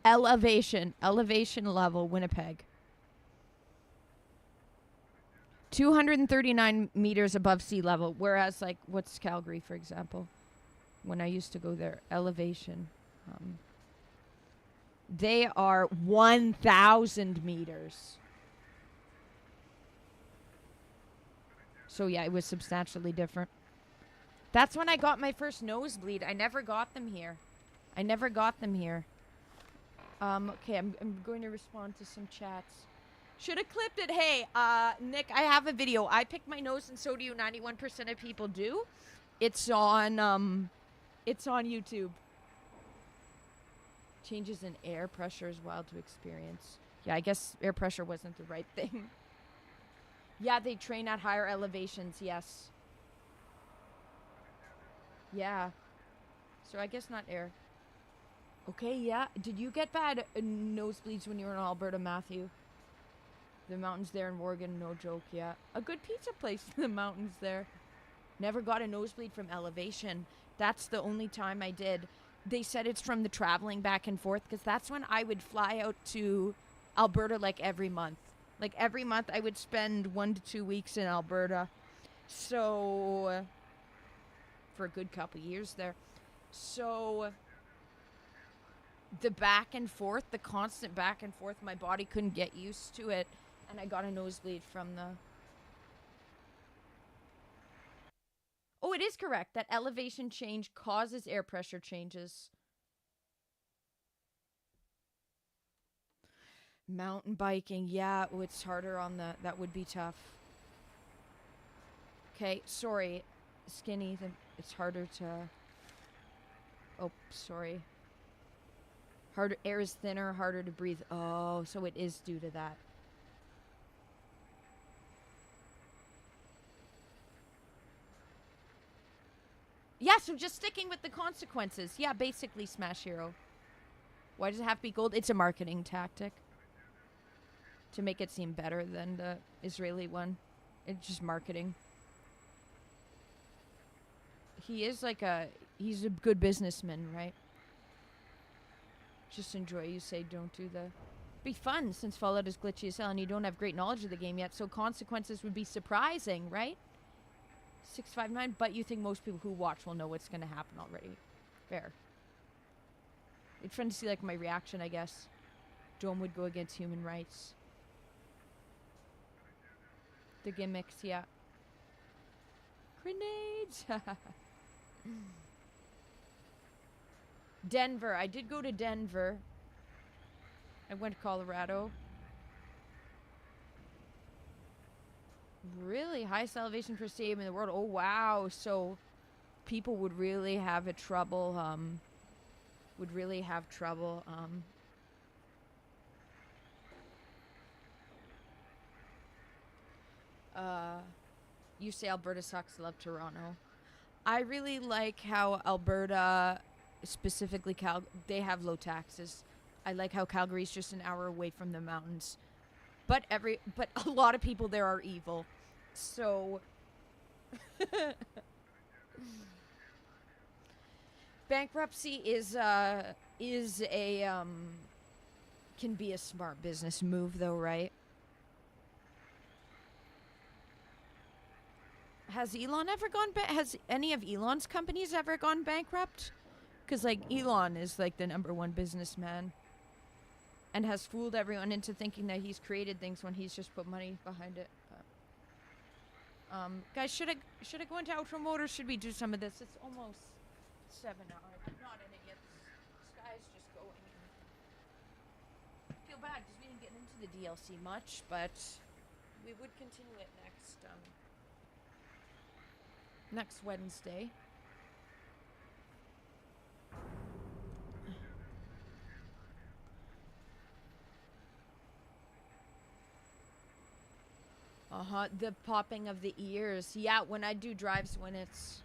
elevation level, Winnipeg. 239 meters above sea level, whereas, like, what's Calgary, for example? When I used to go there, elevation. They are 1,000 meters. So, yeah, it was substantially different. That's when I got my first nosebleed. I never got them here. Okay, I'm going to respond to some chats. Should have clipped it. Hey, Nick, I have a video. I picked my nose, and so do you. 91% of people do. It's on YouTube. Changes in air pressure is wild to experience. Yeah, I guess air pressure wasn't the right thing. Yeah, they train at higher elevations, yes. Yeah. So I guess not air. Okay, yeah. Did you get bad nosebleeds when you were in Alberta, Matthew? The mountains there in Oregon, no joke, yeah. A good pizza place in the mountains there. Never got a nosebleed from elevation. That's the only time I did. They said it's from the traveling back and forth, because that's when I would fly out to Alberta like every month. Like every month I would spend 1 to 2 weeks in Alberta. So, for a good couple years there. So, the back and forth, the constant back and forth, my body couldn't get used to it. And I got a nosebleed from the... Oh, it is correct that elevation change causes air pressure changes. Mountain biking, yeah, oh, it's harder on the... That would be tough. Okay, sorry. Skinny, it's harder to... Oh, sorry. Harder, air is thinner, harder to breathe. Oh, so it is due to that. Yeah, so just sticking with the consequences. Yeah, basically Smash Hero. Why does it have to be gold? It's a marketing tactic. To make it seem better than the Israeli one. It's just marketing. He's a good businessman, right? Just enjoy, you say, don't do the... Be fun, since Fallout is glitchy as hell and you don't have great knowledge of the game yet, so consequences would be surprising, right? 659, but you think most people who watch will know what's going to happen already. Fair. It's fun to see, like, my reaction, I guess. Dome would go against human rights. The gimmicks, yeah. Grenades! Denver. I did go to Denver. I went to Colorado. Really highest elevation for stadium in the world. Oh wow! So people would really have a trouble. You say Alberta sucks. Love Toronto. I really like how Alberta, specifically they have low taxes. I like how Calgary's just an hour away from the mountains. But a lot of people there are evil. So bankruptcy can be a smart business move though, right? Has Elon ever gone has any of Elon's companies ever gone bankrupt? Cuz like Elon is like the #1 businessman. And has fooled everyone into thinking that he's created things when he's just put money behind it. Guys, should I go into outro mode or should we do some of this? It's almost 7 hours. I'm not in it yet. The sky's just going. I feel bad because we didn't get into the DLC much, but we would continue it next Wednesday. The popping of the ears. Yeah, when I do drives when it's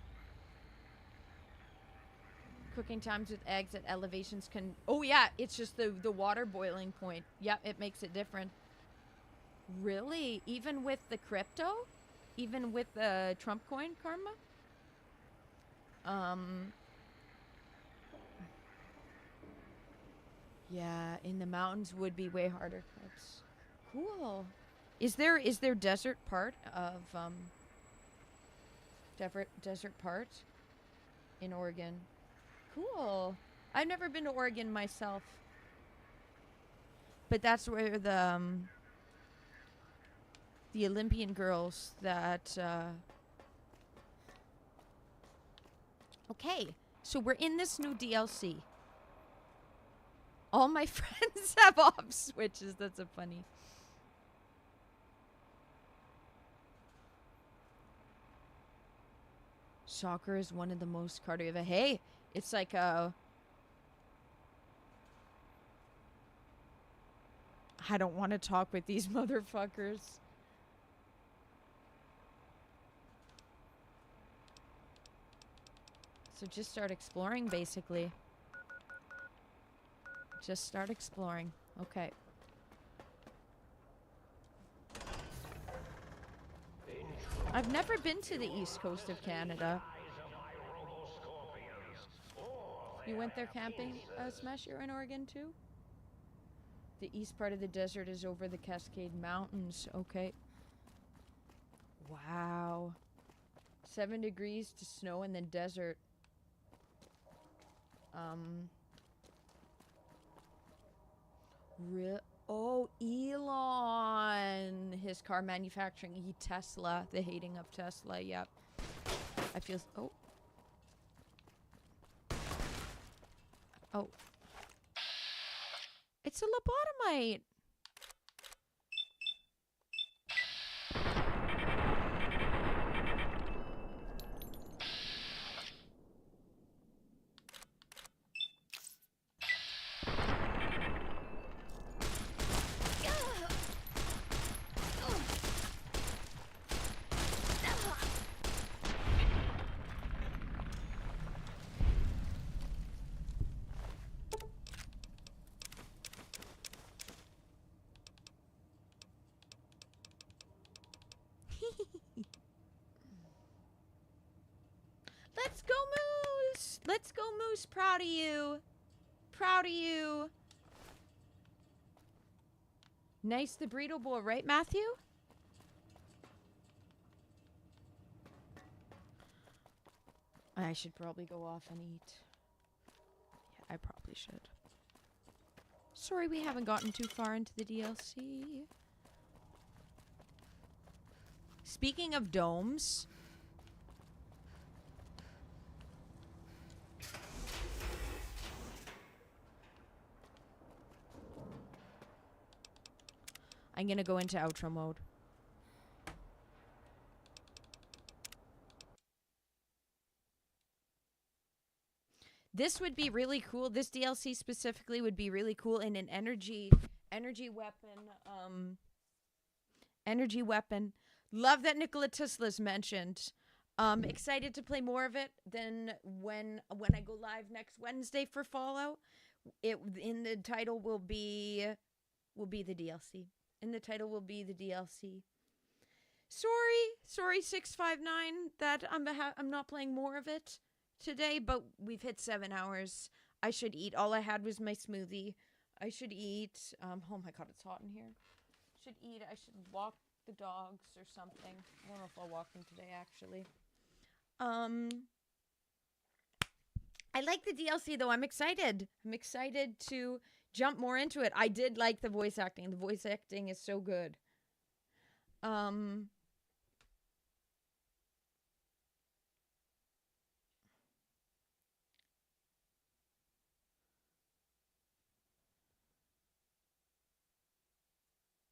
cooking times with eggs at elevations can... Oh, yeah, it's just the water boiling point. Yep, it makes it different. Really? Even with the crypto? Even with the Trump coin karma? Yeah, in the mountains would be way harder clips. Cool. Is there desert part of desert part in Oregon? Cool. I've never been to Oregon myself. But that's where the Olympian girls that Okay, so we're in this new DLC. All my friends have off switches. That's a funny. Soccer is one of the most cardio. Hey, it's like a... I don't want to talk with these motherfuckers. So just start exploring, basically. Just start exploring. Okay. I've never been to the east coast of Canada. You went there camping, Smash? You're in Oregon too? The east part of the desert is over the Cascade Mountains. Okay. Wow. 7 degrees to snow and then desert. Oh, Elon. His car manufacturing. Tesla. The hating of Tesla. Yep. I feel... Oh. Oh. It's a lobotomite. Let's go, Moose! Let's go, Moose! Proud of you. Proud of you. Nice the burrito bowl, right, Matthew? I should probably go off and eat. Yeah, I probably should. Sorry we haven't gotten too far into the DLC. Speaking of domes... I'm gonna go into outro mode. This would be really cool. This DLC specifically would be really cool in an energy weapon. Energy weapon. Love that Nikola Tesla's mentioned. Excited to play more of it. Then when I go live next Wednesday for Fallout, in the title will be the DLC. And the title will be the DLC. Sorry 659 that I'm not playing more of it today, but we've hit 7 hours. I should eat. All I had was my smoothie. I should eat. Oh my god, it's hot in here. Should eat. I should walk the dogs or something. I don't know if I'll walk them today, actually. I like the DLC though. I'm excited. I'm excited to jump more into it. I did like the voice acting. The voice acting is so good.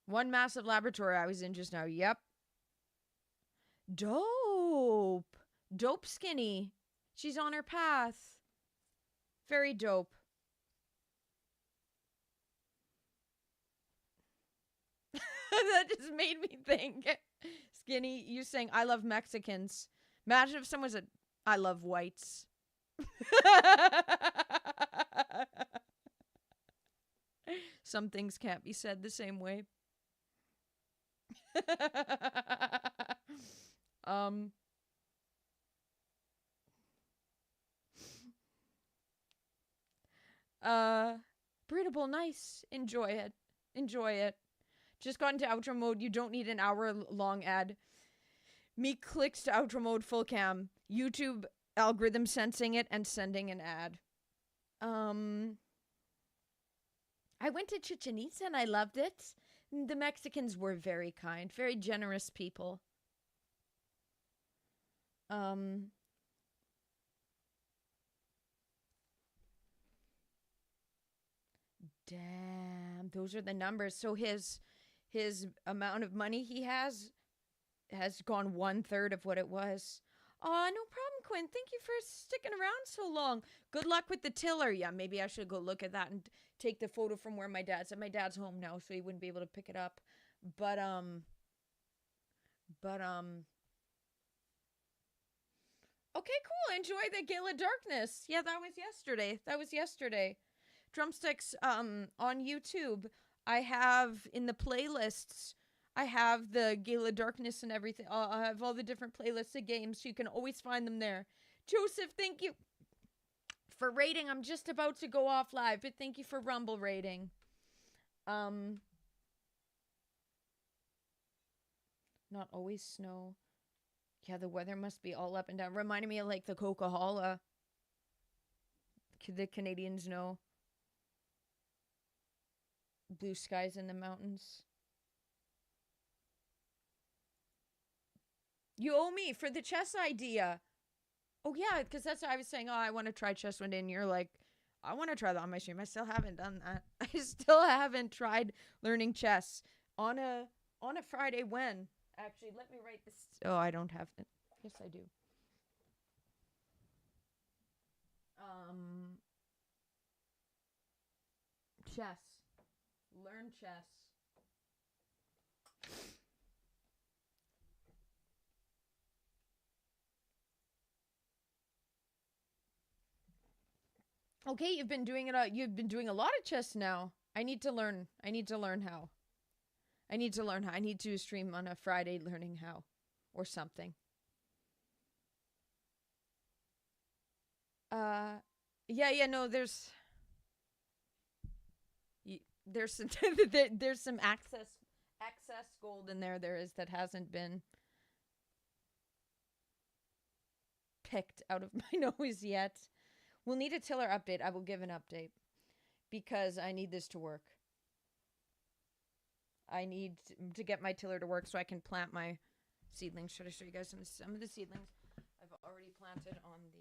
One massive laboratory I was in just now. Yep. Dope. Dope Skinny. She's on her path. Very dope. That just made me think. Skinny, you saying, I love Mexicans. Imagine if someone said, I love whites. Some things can't be said the same way. Breedable, nice. Enjoy it. Enjoy it. Just got into outro mode. You don't need an hour-long ad. Me clicks to outro mode full cam. YouTube algorithm sensing it and sending an ad. I went to Chichen Itza and I loved it. The Mexicans were very kind, very generous people. Damn, those are the numbers. So his amount of money he has gone 1/3 of what it was. Oh, no problem, Quinn. Thank you for sticking around so long. Good luck with the tiller. Yeah, maybe I should go look at that and take the photo from where my dad's at. My dad's home now, so he wouldn't be able to pick it up. But okay, cool. Enjoy the Gala Darkness. Yeah, that was yesterday. Drumsticks on YouTube. I have in the playlists, I have the Gala Darkness and everything. I have all the different playlists of games, so you can always find them there. Joseph, thank you for rating. I'm just about to go off live, but thank you for Rumble rating. Not always snow. Yeah, the weather must be all up and down. Reminding me of like the Coca-Cola. The Canadians know. Blue skies in the mountains. You owe me for the chess idea. Oh, yeah, because that's what I was saying. Oh, I want to try chess one day. And you're like, I want to try that on my stream. I still haven't done that. I still haven't tried learning chess on a Friday when. Actually, let me write this. Oh, I don't have it. Yes, I do. Chess. Learn chess. Okay, you've been doing a lot of chess now. I need to learn how. I need to stream on a Friday learning how or something. No, there's some access gold in there is that hasn't been picked out of my nose yet. We'll need a tiller update. I will give an update because I need this to work. I need to get my tiller to work so I can plant my seedlings. Should I show you guys some of the seedlings I've already planted on the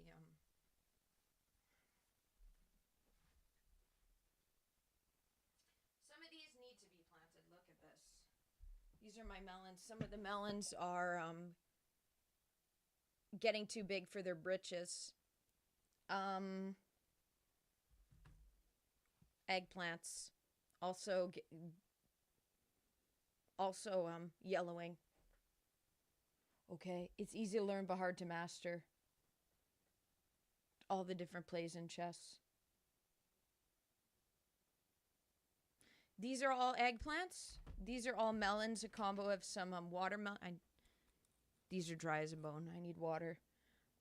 Some of these need to be planted. Look at this. These are my melons. Some of the melons are getting too big for their britches. Eggplants also yellowing. Okay, it's easy to learn but hard to master. All the different plays in chess. These are all eggplants. These are all melons, a combo of some watermelon. These are dry as a bone. I need water.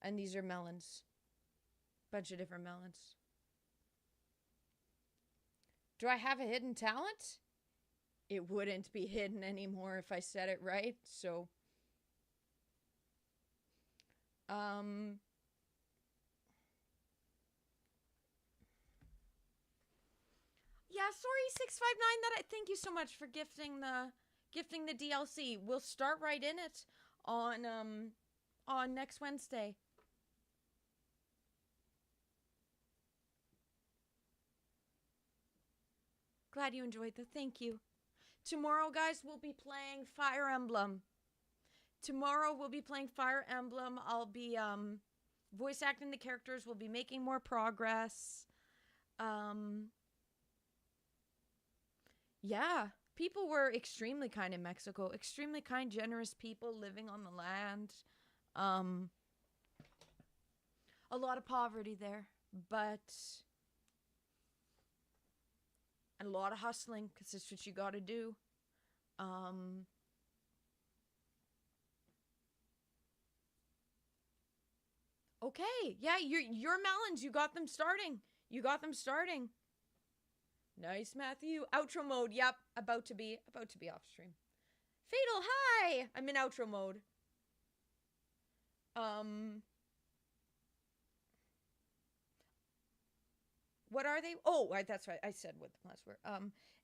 And these are melons. Bunch of different melons. Do I have a hidden talent? It wouldn't be hidden anymore if I said it right. So, yeah, sorry 659 thank you so much for gifting the DLC. We'll start right in it on next Wednesday. Glad you enjoyed the thank you. Tomorrow, guys, we'll be playing Fire Emblem. I'll be voice acting the characters. We'll be making more progress. Yeah, people were extremely kind in Mexico. Extremely kind, generous people living on the land. A a lot of poverty there, but and a lot of hustling because that's what you got to do. Okay, yeah, your melons, you got them starting. You got them starting. Nice, Matthew. Outro mode. Yep, about to be off stream. Fatal, hi. I'm in outro mode. What are they? Oh, that's right. I said what the plants were.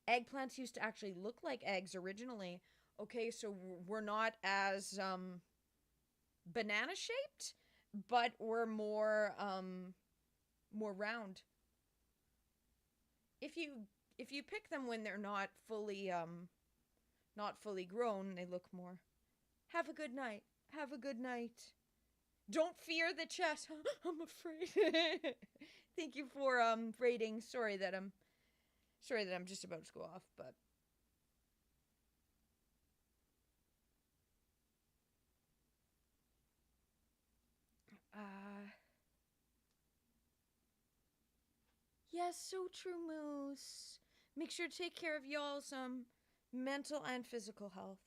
Eggplants used to actually look like eggs originally. Okay, so we're not as banana shaped, but we're more round. If you pick them when they're not fully grown, they look more. Have a good night. Have a good night. Don't fear the chest. I'm afraid. Thank you for rating. Sorry that I'm just about to go off, but yes, so true, Moose. Make sure to take care of y'all's mental and physical health.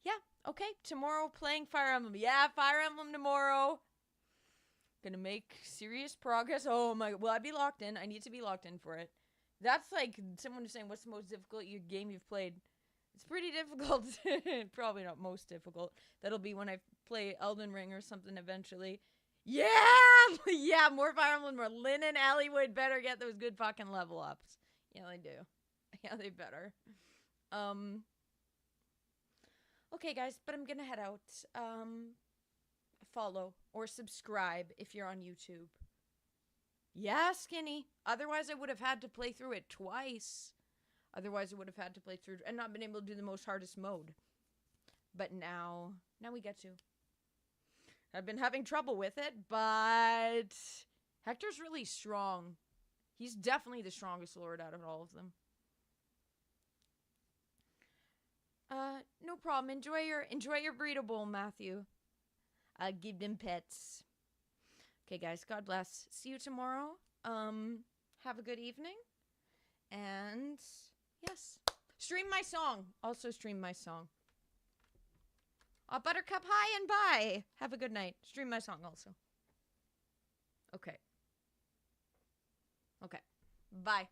Yeah, okay. Tomorrow playing Fire Emblem. Yeah, Fire Emblem tomorrow. Gonna make serious progress. Oh my, will I be locked in? I need to be locked in for it. That's like someone was saying, what's the most difficult game you've played? It's pretty difficult. Probably not most difficult. That'll be when I play Elden Ring or something eventually. Yeah! Yeah, more Fire Emblem, more Lynn and Elliewood better get those good fucking level ups. Yeah, they do. Yeah, they better. Okay, guys, but I'm gonna head out. Follow or subscribe if you're on YouTube. Yeah, Skinny. Otherwise, I would have had to play through it twice. Otherwise, I would have had to play through and not been able to do the most hardest mode. But now we get to. I've been having trouble with it, but Hector's really strong. He's definitely the strongest lord out of all of them. No problem. Enjoy your burrito bowl, Matthew. I'll give them pets. Okay, guys. God bless. See you tomorrow. Have a good evening. And yes, stream my song. Also stream my song. Buttercup, hi and bye. Have a good night. Stream my song also. Okay. Okay. Bye.